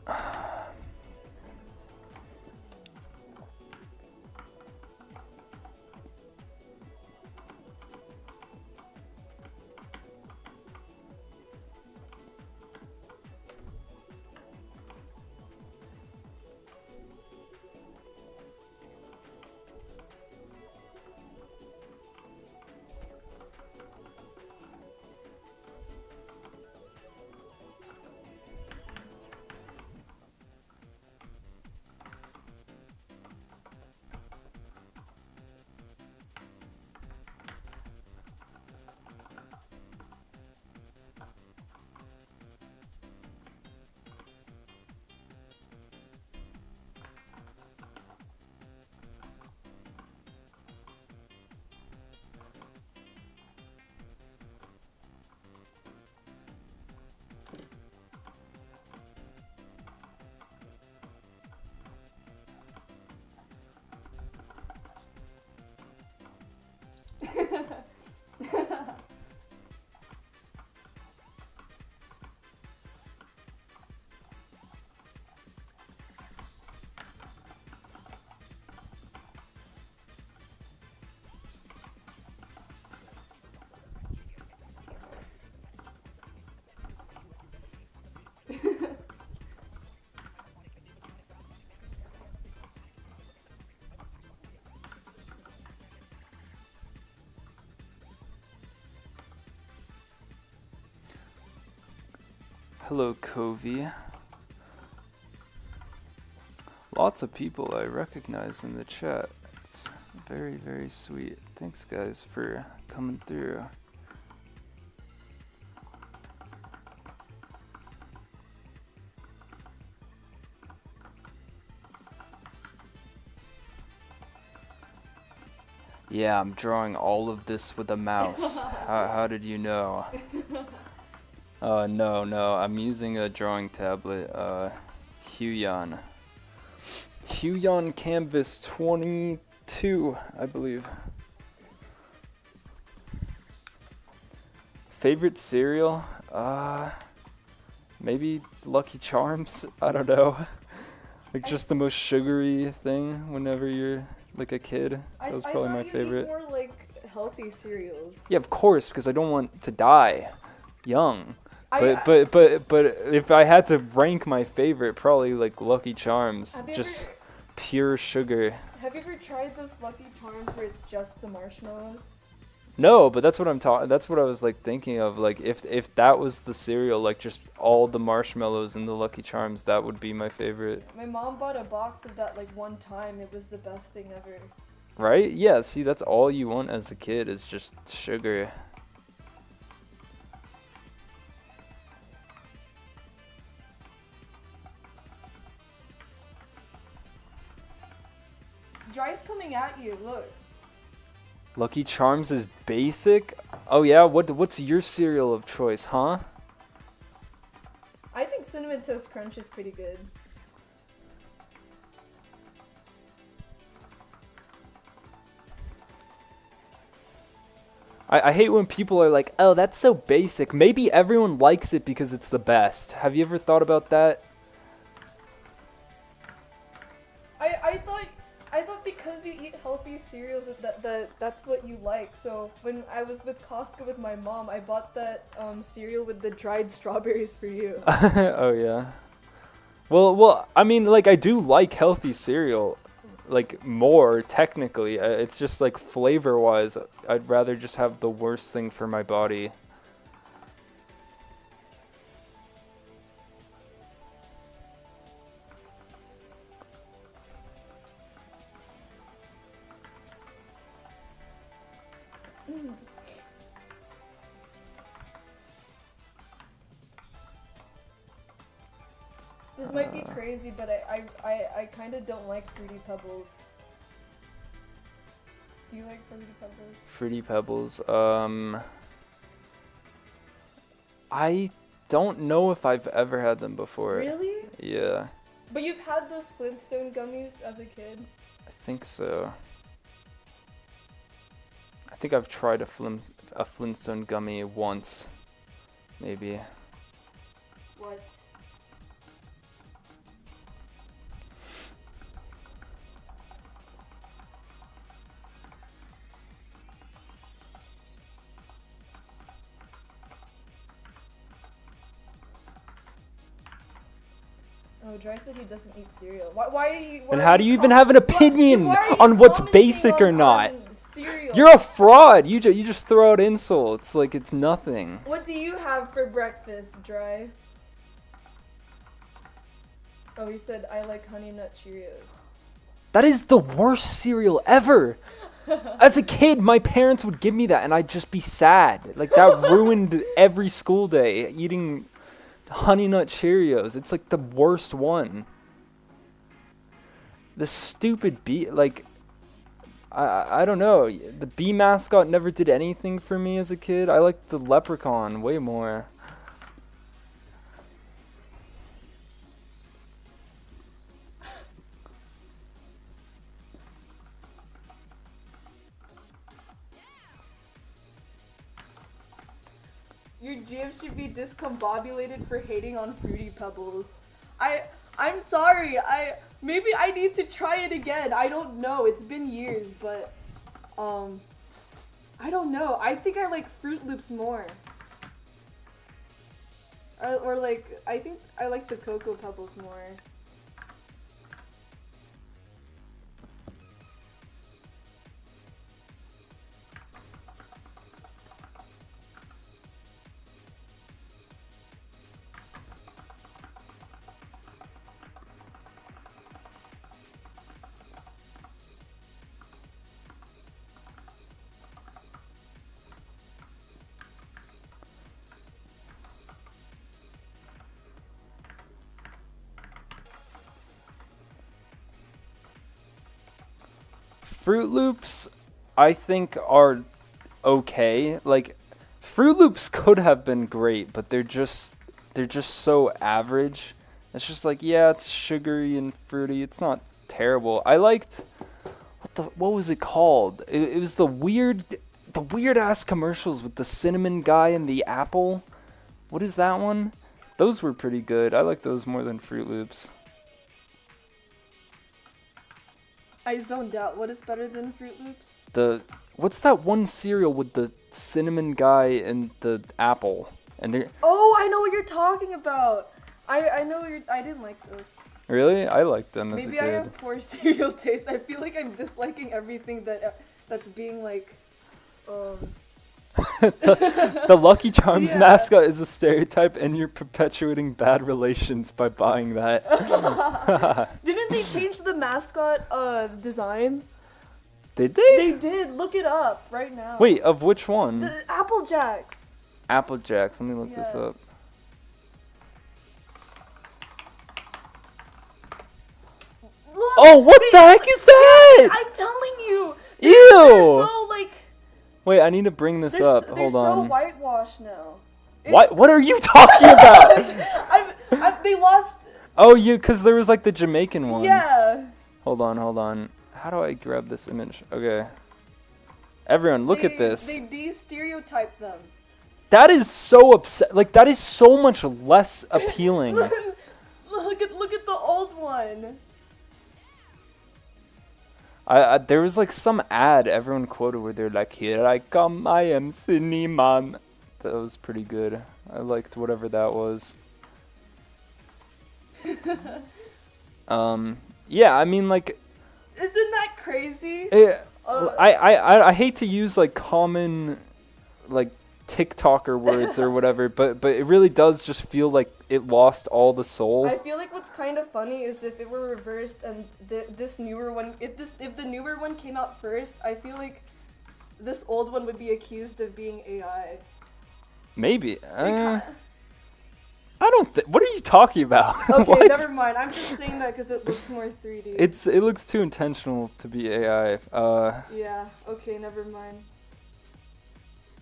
Hello, Covey. Lots of people I recognize in the chat. It's very, very sweet. Thanks, guys, for coming through. Yeah, I'm drawing all of this with a mouse. How did you know? No, I'm using a drawing tablet, Huion. Huion Canvas 22, I believe. Favorite cereal? Maybe Lucky Charms? I don't know. Like just the most sugary thing whenever you're like a kid. That was probably my favorite. I thought you eat more like healthy cereals. Yeah, of course, because I don't want to die young. But if I had to rank my favorite, probably like Lucky Charms, just pure sugar. Have you ever tried those Lucky Charms where it's just the marshmallows? No, but that's what I'm talking. That's what I was like thinking of. Like if that was the cereal, like just all the marshmallows in the Lucky Charms, that would be my favorite. My mom bought a box of that like one time. It was the best thing ever. Right? Yeah. See, that's all you want as a kid is just sugar. Dry's coming at you. Look. Lucky Charms is basic? Oh yeah, what's your cereal of choice, huh? I think Cinnamon Toast Crunch is pretty good. I hate when people are like, oh, that's so basic. Maybe everyone likes it because it's the best. Have you ever thought about that? I thought because you eat healthy cereals that's what you like. So when I was with Costco with my mom, I bought that cereal with the dried strawberries for you. Oh yeah. Well, I mean, like I do like healthy cereal, like more technically. It's just like flavor-wise, I'd rather just have the worst thing for my body. This might be crazy, but I kind of don't like Fruity Pebbles. Do you like Fruity Pebbles? Fruity Pebbles. I don't know if I've ever had them before. Really? Yeah, But you've had those Flintstone gummies as a kid? I think so. I think I've tried a Flintstone gummy once, maybe. What? Oh, Dry said he doesn't eat cereal. Why are you? And how do you even have an opinion on what's basic or not? Cereal? You're a fraud. You just throw out insults like it's nothing. What do you have for breakfast, Dry? Oh, he said I like Honey Nut Cheerios. That is the worst cereal ever. As a kid, my parents would give me that and I'd just be sad. Like that ruined every school day, eating Honey Nut Cheerios. It's like the worst one. The stupid bee, like, I don't know. The bee mascot never did anything for me as a kid. I liked the leprechaun way more. Your GF should be discombobulated for hating on Fruity Pebbles. I'm sorry. Maybe I need to try it again. I don't know. It's been years, but I don't know. I think I like Fruit Loops more. Or like I think I like the Cocoa Pebbles more. Fruit Loops, I think, are okay. Like, Fruit Loops could have been great, but they're just so average. It's just like, yeah, it's sugary and fruity. It's not terrible. I liked what was it called? It was the weird ass commercials with the cinnamon guy and the apple. What is that one? Those were pretty good. I like those more than Fruit Loops. I zoned out. What is better than Fruit Loops? What's that one cereal with the cinnamon guy and the apple? And they're Oh, I know what you're talking about. I know what you're. I didn't like those. really, I liked them as Maybe a I kid. have poor cereal taste. I feel like I'm disliking everything that's being like, The Lucky Charms Yeah. mascot is a stereotype, and you're perpetuating bad relations by buying that. Didn't they change the mascot designs? Did they? They did. Look it up right now. Wait, of which one? The Apple Jacks. Apple Jacks. Let me look this Yes. up. Look, Oh, what the heck is that? I'm telling you. Ew. They're so like. Wait, I need to bring this They're, up. they're Hold so on. whitewashed now. What are you talking about? They lost. Oh, because there was like the Jamaican one. Yeah. Hold on. How do I grab this image? Okay. Everyone, look at this. They de-stereotyped them. That is so upset. Like, that is so much less appealing. look at the old one. There was like some ad everyone quoted where they're like, "Here I come, I am Cinnamon." That was pretty good. I liked whatever that was. Yeah, I mean, like, Isn't that crazy? I hate to use like common, like, TikToker words or whatever, but it really does just feel like it lost all the soul. I feel like what's kind of funny is if it were reversed and this newer one, if the newer one came out first, I feel like this old one would be accused of being AI. Maybe. I What are you talking about? Okay, What? never mind. I'm just saying that because it looks more 3D. It looks too intentional to be AI. Yeah. Okay, never mind.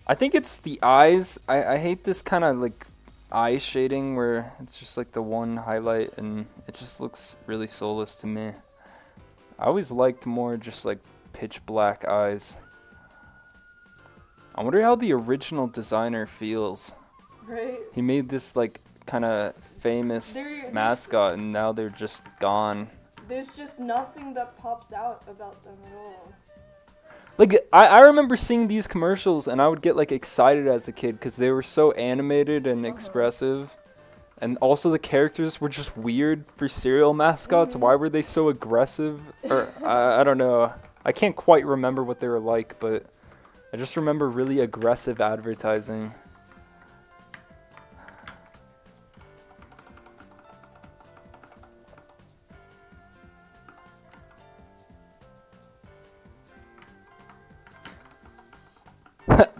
I think it's the eyes. I hate this kind of like eye shading where it's just like the one highlight and it just looks really soulless to me. I always liked more just like pitch black eyes. I wonder how the original designer feels. Right. He made this like kind of famous mascot and now they're just gone. There's just nothing that pops out about them at all. Like I remember seeing these commercials and I would get like excited as a kid because they were so animated and expressive, and also the characters were just weird for cereal mascots. Why were they so aggressive? Or I don't know. I can't quite remember what they were like, but I just remember really aggressive advertising.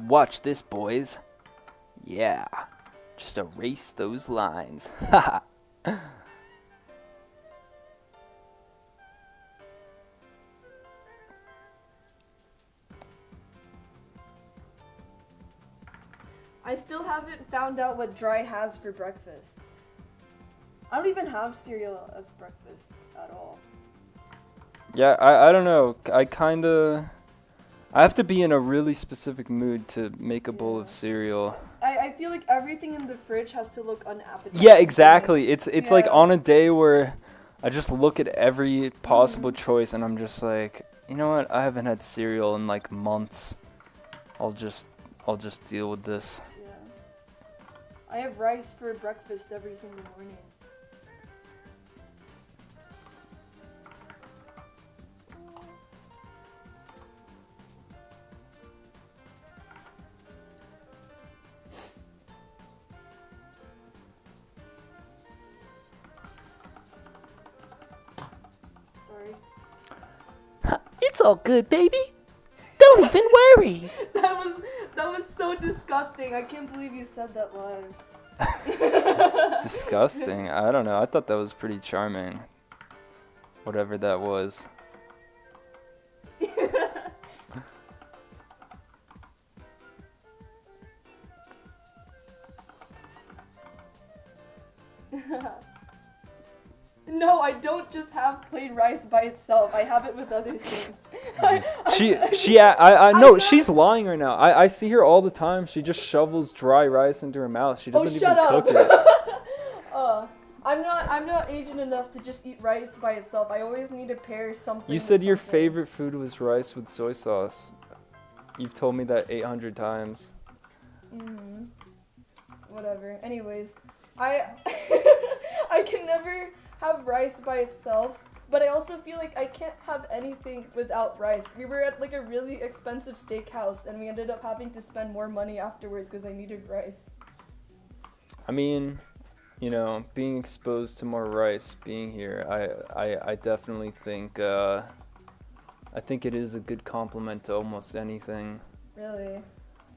Watch this, boys. Yeah. Just erase those lines. Haha. I still haven't found out what Dry has for breakfast. I don't even have cereal as breakfast at all. Yeah, I don't know. I have to be in a really specific mood to make a bowl of cereal. I feel like everything in the fridge has to look unappetizing. Yeah, exactly. It's like Yeah. on a day where I just look at every possible choice and I'm just like, you know what? I haven't had cereal in like months. I'll just deal with this. Yeah. I have rice for breakfast every single morning. Sorry. It's all good, baby. Don't even worry. That was so disgusting. I can't believe you said that live. Disgusting. I don't know. I thought that was pretty charming. Whatever that was. No, I don't just have plain rice by itself. I have it with other things. I know she's lying right now. I see her all the time. She just shovels dry rice into her mouth. She doesn't even cook it. I'm not Asian enough to just eat rice by itself. I always need to pair something. You with said your something. favorite food was rice with soy sauce. You've told me that 800 times. Whatever. Anyways, I I can never have rice by itself, but I also feel like I can't have anything without rice. We were at like a really expensive steakhouse and we ended up having to spend more money afterwards because I needed rice. I mean, you know, being exposed to more rice, being here, I definitely think I think it is a good compliment to almost anything. Really?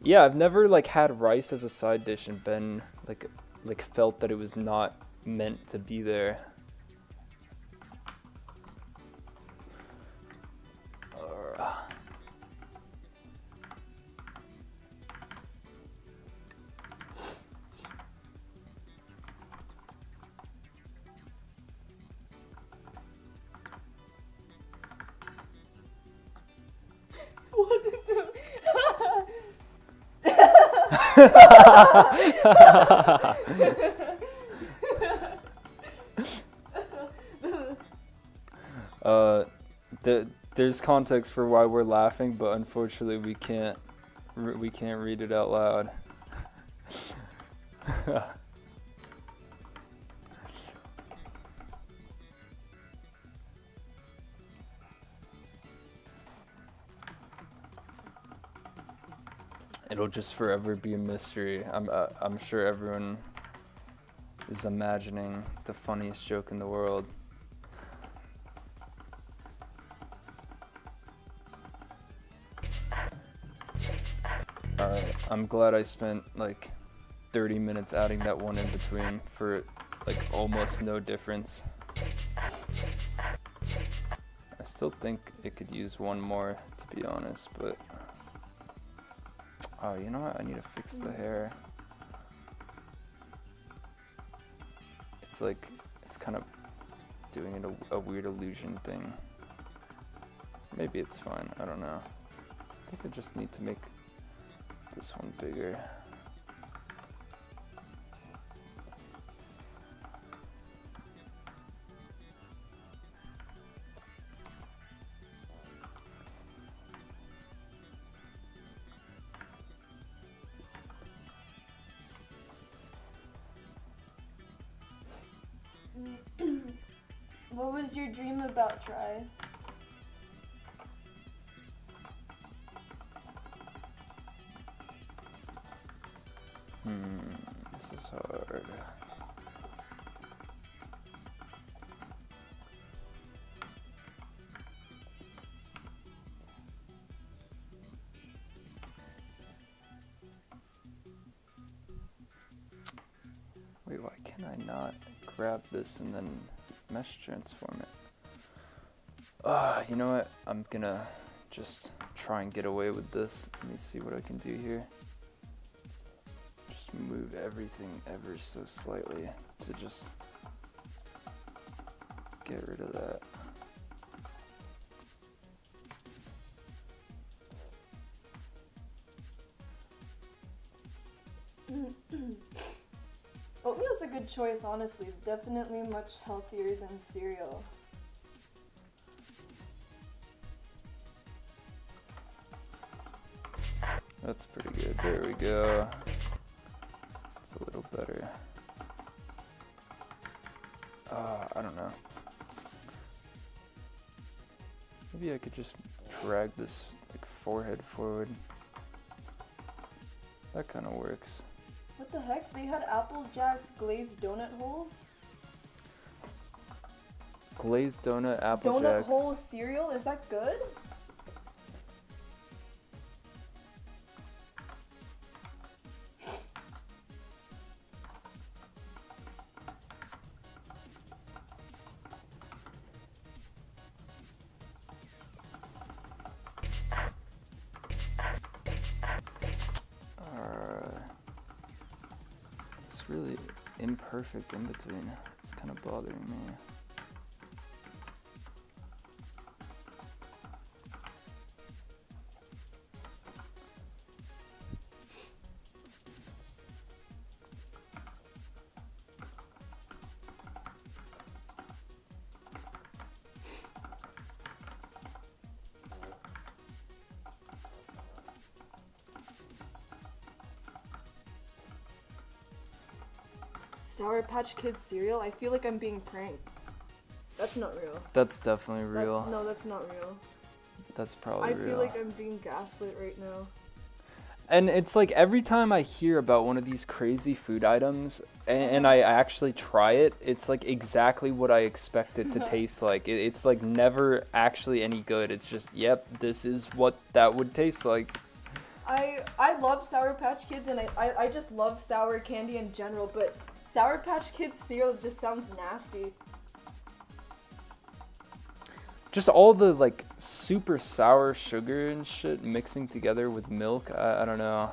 Yeah, I've never like had rice as a side dish and been like felt that it was not meant to be there. What did There's context for why we're laughing, but unfortunately we can't read it out loud. It'll just forever be a mystery. I'm sure everyone is imagining the funniest joke in the world. Alright, I'm glad I spent like 30 minutes adding that one in between for like almost no difference. I still think it could use one more, to be honest, but oh, you know what? I need to fix the hair. It's like it's kind of doing it a weird illusion thing. Maybe it's fine. I don't know. I think I just need to make this one bigger. What was your dream about, Try? This is hard. Wait, why can I not grab this and then mesh transform it? You know what? I'm gonna just try and get away with this. Let me see what I can do here. Just move everything ever so slightly to just get rid of that. Oatmeal's a good choice, honestly. Definitely much healthier than cereal. That's pretty good. There we go. It's a little better. I don't know. Maybe I could just drag this like forehead forward. That kind of works. What the heck? They had Apple Jacks glazed donut holes? Glazed donut, Apple Donut Jacks. hole cereal? Is that good? It's really imperfect in between. It's kind of bothering me. Sour Patch Kids cereal? I feel like I'm being pranked. That's not real. That's definitely real. No, that's not real. That's probably I real. feel like I'm being gaslit right now. And it's like every time I hear about one of these crazy food items and I actually try it, it's like exactly what I expect it to taste like. It's like never actually any good. It's just, yep, this is what that would taste like. I love Sour Patch Kids and I just love sour candy in general, but Sour Patch Kids cereal just sounds nasty. Just all the like super sour sugar and shit mixing together with milk. I don't know.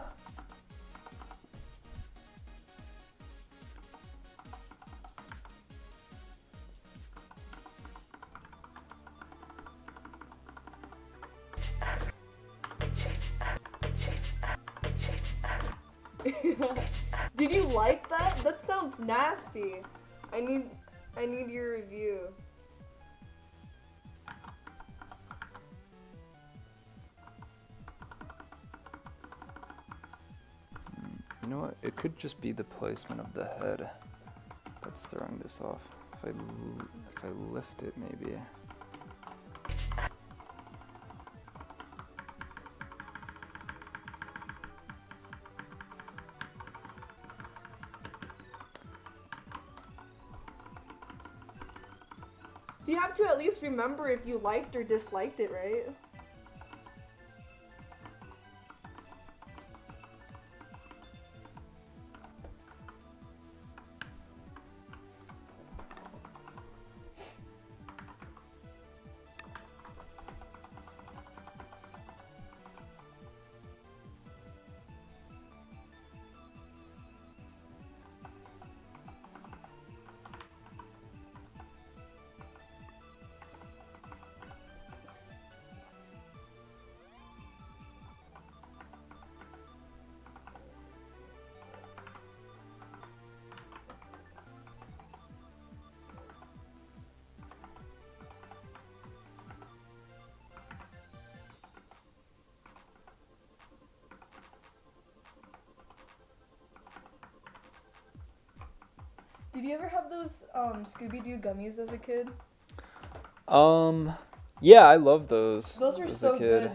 Did you like that? That sounds nasty. I need your review. You know what? It could just be the placement of the head that's throwing this off. If I lift it, maybe. You have to at least remember if you liked or disliked it, right? Did you ever have those Scooby-Doo gummies as a kid? Yeah, I love those. Those were as a so kid. good.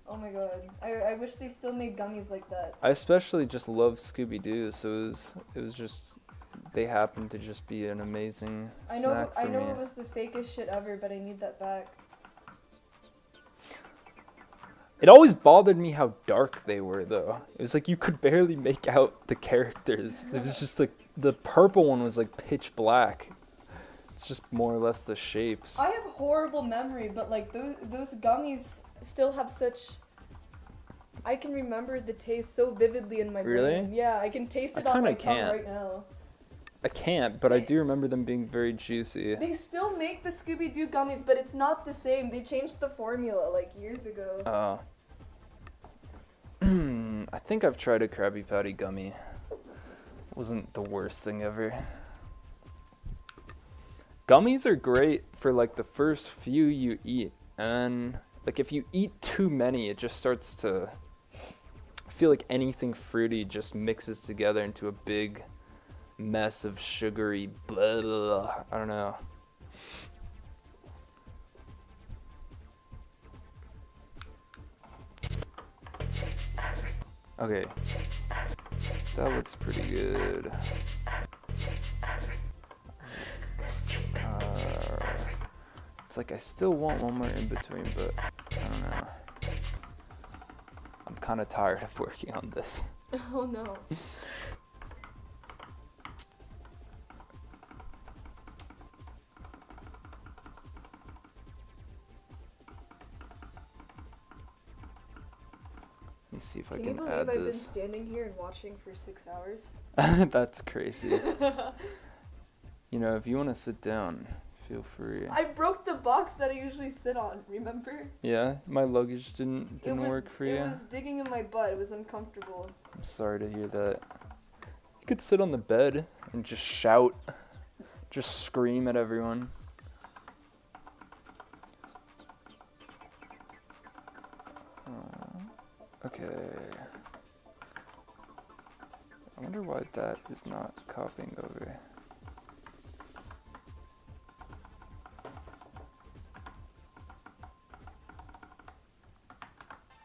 Oh my god. I wish they still made gummies like that. I especially just love Scooby-Doo, so it was just they happened to just be an amazing snack for I know me. it was the fakest shit ever, but I need that back. It always bothered me how dark they were, though. It was like you could barely make out the characters. It was just like the purple one was like pitch black. It's just more or less the shapes. I have horrible memory, but like those gummies still have such. I can remember the taste so vividly in my Really? brain. Yeah, I can taste I it on my kinda tongue can't. right now. I can't, but I do remember them being very juicy. They still make the Scooby-Doo gummies, but it's not the same. They changed the formula like years ago. I think I've tried a Krabby Patty gummy. Wasn't the worst thing ever. Gummies are great for like the first few you eat, and like if you eat too many, it just starts to I feel like anything fruity just mixes together into a big mess of sugary blah, blah, blah. I don't know. Okay, that looks pretty good. It's like I still want one more in between, but I don't know. I'm kind of tired of working on this. Oh no. Let me see if I Can you can believe add I've been this. standing here and watching for 6 hours? That's crazy. You know, if you want to sit down, feel free. I broke the box that I usually sit on, remember? Yeah, my luggage didn't work for you. It was digging in my butt. It was uncomfortable. I'm sorry to hear that. You could sit on the bed and just shout, just scream at everyone. Okay. I wonder why that is not copying over.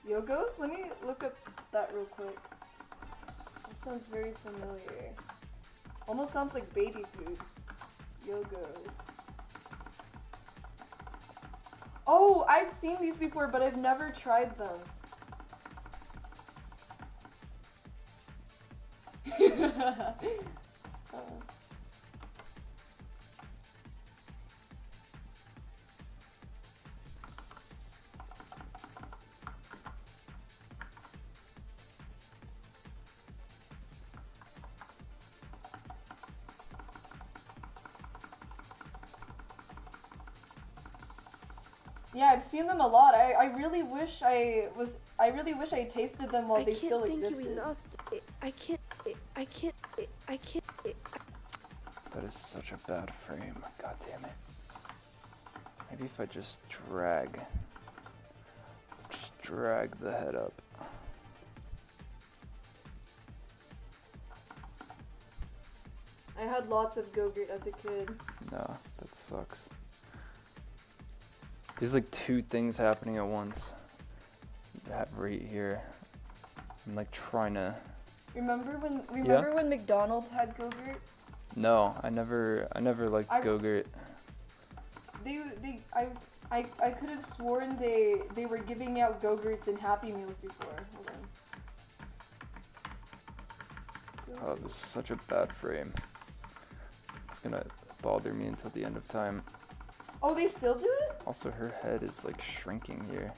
Yogos? Let me look up that real quick. That sounds very familiar. Almost sounds like baby food. Yogos. Oh, I've seen these before, but I've never tried them. Yeah, I've seen them a lot. I really wish I tasted them while they still existed. I can't. That is such a bad frame. God damn it. Maybe if I just drag the head up. I had lots of Go-Gurt as a kid. No, that sucks. There's like two things happening at once. That right here. I'm like trying to. Remember when McDonald's had Go-Gurt? No, I never liked Go-Gurt. I could have sworn they were giving out Go-Gurts and Happy Meals before. Hold on. Oh, this is such a bad frame. It's gonna bother me until the end of time. Oh, they still do it? Also, her head is like shrinking here.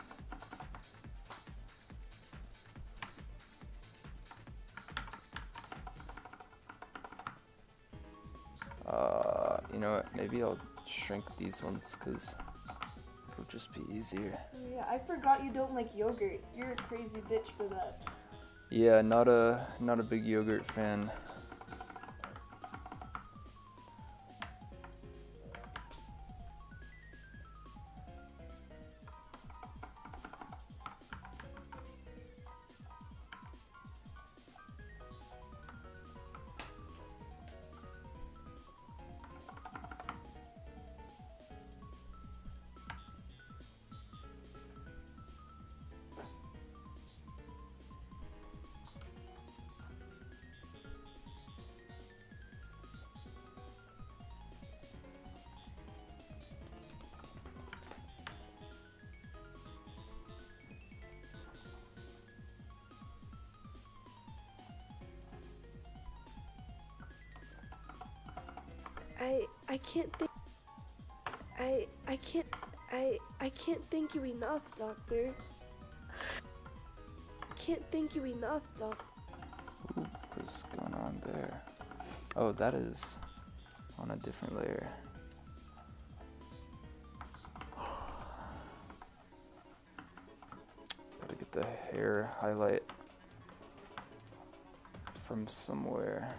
You know what? Maybe I'll shrink these ones because it'll just be easier. Yeah, I forgot you don't like yogurt. You're a crazy bitch for that. Yeah, not a big yogurt fan. I can't think. I can't thank you enough, Doctor. Can't thank you enough, Doctor. Ooh, what's going on there? Oh, that is on a different layer. Gotta get the hair highlight from somewhere.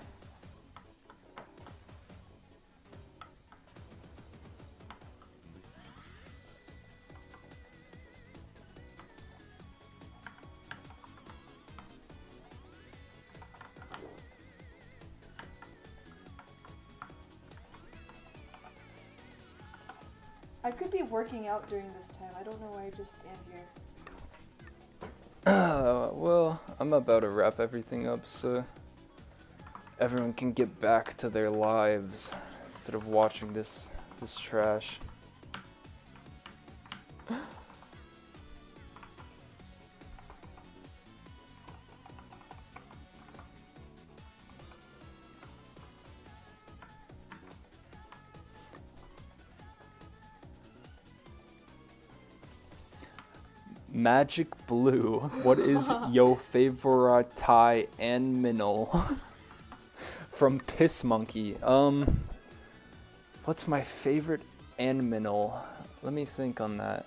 I could be working out during this time. I don't know why I just stand here. Well, I'm about to wrap everything up so everyone can get back to their lives instead of watching this trash. Magic Blue, what is yo favorite animal? From Piss Monkey. What's my favorite animal? Let me think on that.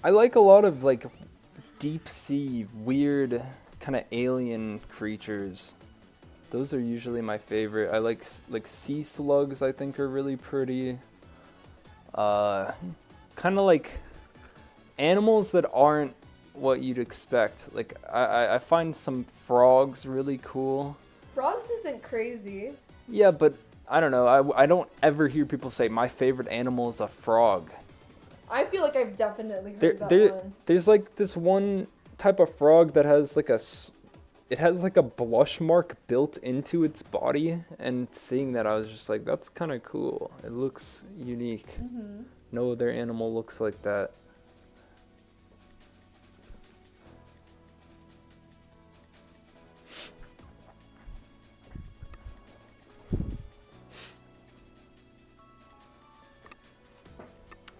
I like a lot of like deep sea, weird kind of alien creatures. Those are usually my favorite. I like sea slugs, I think are really pretty. Kind of like animals that aren't what you'd expect. Like I find some frogs really cool. Frogs isn't crazy. Yeah, but I don't know. I don't ever hear people say my favorite animal is a frog. I feel like I've definitely heard that one. There's like this one type of frog that has like it has like a blush mark built into its body, and seeing that I was just like, that's kind of cool. It looks unique. Mm-hmm. No other animal looks like that.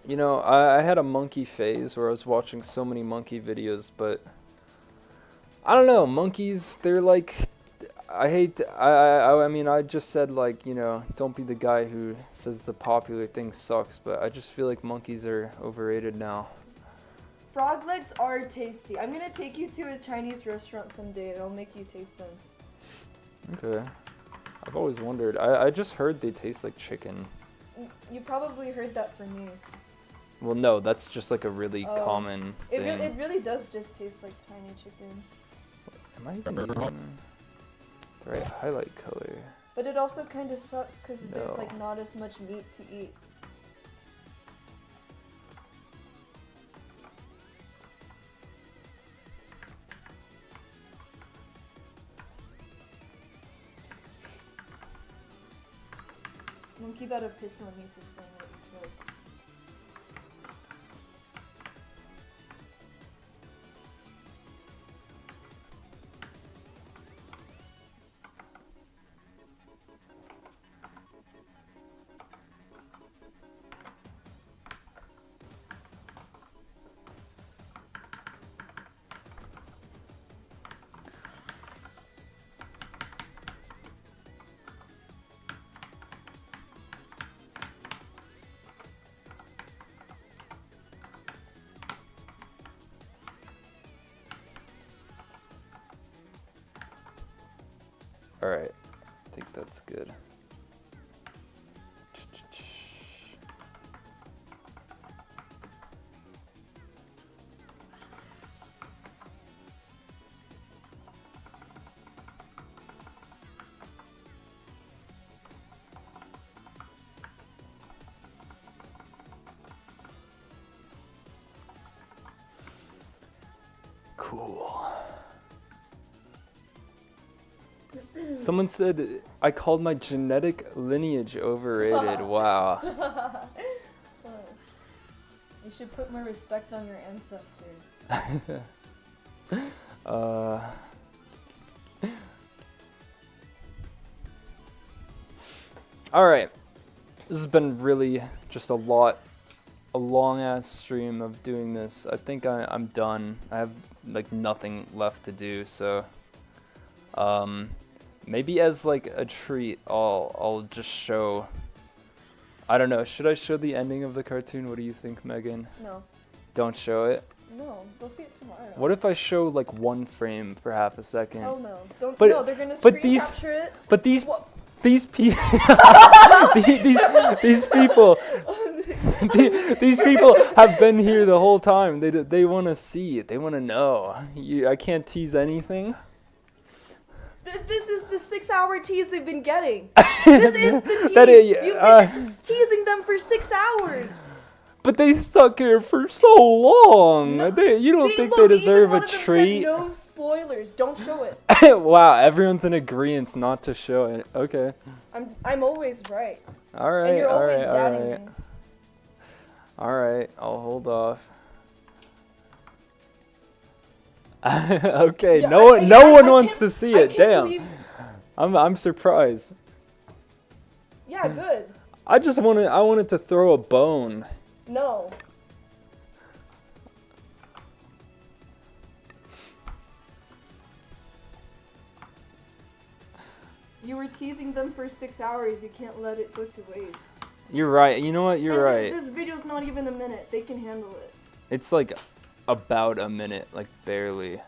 You know, I had a monkey phase where I was watching so many monkey videos, but I don't know, monkeys, they're like, I mean, I just said, like, you know, don't be the guy who says the popular thing sucks, but I just feel like monkeys are overrated now. Frog legs are tasty. I'm gonna take you to a Chinese restaurant someday and I'll make you taste them. Okay. I've always wondered. I just heard they taste like chicken. You probably heard that from me. Well, no, that's just like a really common thing. It really does just taste like tiny chicken. Am I even using the right highlight color? But it also kind of sucks because there's No. like not as much meat to eat. Monkey better piss on me for saying what you said. Alright, I think that's good. Cool. Someone said I called my genetic lineage overrated. Wow. You should put more respect on your ancestors. Alright. This has been really just a long ass stream of doing this. I think I'm done. I have like nothing left to do, so maybe as like a treat I'll just show, I don't know, should I show the ending of the cartoon? What do you think, Megan? No. Don't show it? No, they'll see it tomorrow. What if I show like one frame for half a second? Hell no. Don't. But- no, they're gonna but screen these- capture it. But these What? these people these people these people have been here the whole time. They want to see it. They want to know. I can't tease anything. This is the 6-hour tease they've been getting. This is the tease. That is- You've been teasing them for 6 hours. But they stuck here for so long. No. You don't See, think look, they deserve even a one of them treat? Said no spoilers. Don't show it. Wow, everyone's in agreement not to show it. Okay. I'm always right. All right. And you're all always right. All doubting right. me. All right. I'll hold off. Okay. Yeah, no one I wants can't- to see I it. can't Damn. believe- I'm surprised. Yeah, good. I wanted to throw a bone. No. You were teasing them for 6 hours. You can't let it go to waste. You're right. You know what? You're And right. This video's not even a minute. They can handle it. It's like about a minute, like barely.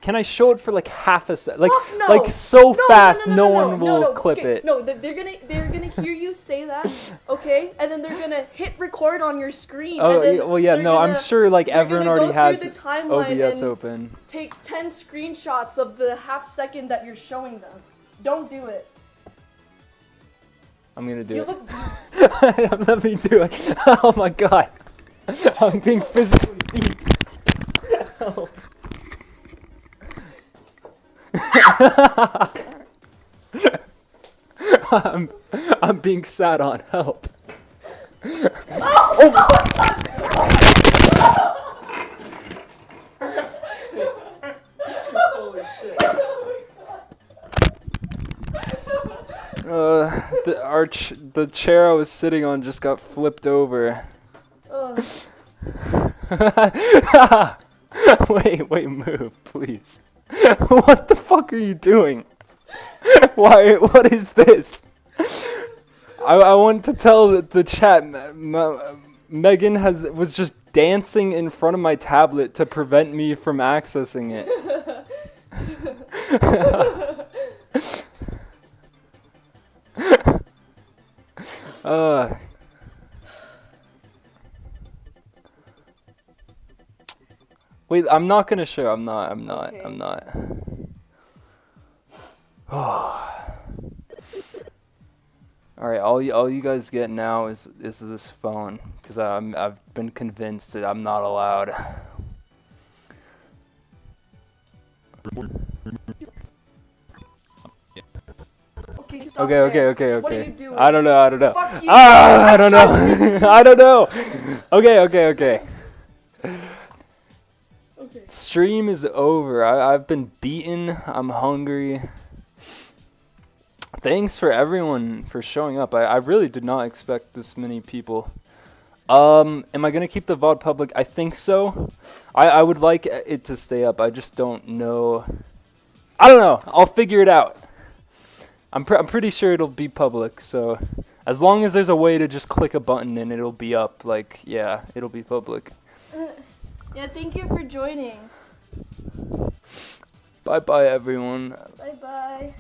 Can I show it for like half a second? Like, Fuck no. like so No, fast, no, no no, one will no, clip okay, it. No, they're gonna hear you say that, okay? And then they're gonna hit record on your screen. Oh, and then yeah, well, yeah, they're no, I'm gonna- sure like they're everyone gonna already go has through the timeline OBS and open. take 10 screenshots of the half second that you're showing them. Don't do it. I'm gonna do You it. look. Let me do it. Oh my god. I'm being physically beat. Help. I'm being sat on. Help. Holy shit. The chair I was sitting on just got flipped over. Wait, move, please. What the fuck are you doing? Why? What is this? I want to tell the chat. Megan was just dancing in front of my tablet to prevent me from accessing it. Wait, I'm not gonna show. I'm not. Okay. I'm not. All right, all you guys get now is this phone, because I've been convinced that I'm not allowed. Okay, stop Okay. there. What are you doing? I don't know. Fuck you. I don't know. I don't know. Okay. Okay. Stream is over. I've been beaten. I'm hungry. Thanks for everyone for showing up. I really did not expect this many people. Am I gonna keep the VOD public? I think so. I would like it to stay up. I just don't know. I don't know. I'll figure it out. I'm pretty sure it'll be public. So as long as there's a way to just click a button and it'll be up, like, yeah, it'll be public. Yeah, thank you for joining. Bye bye everyone. Bye bye.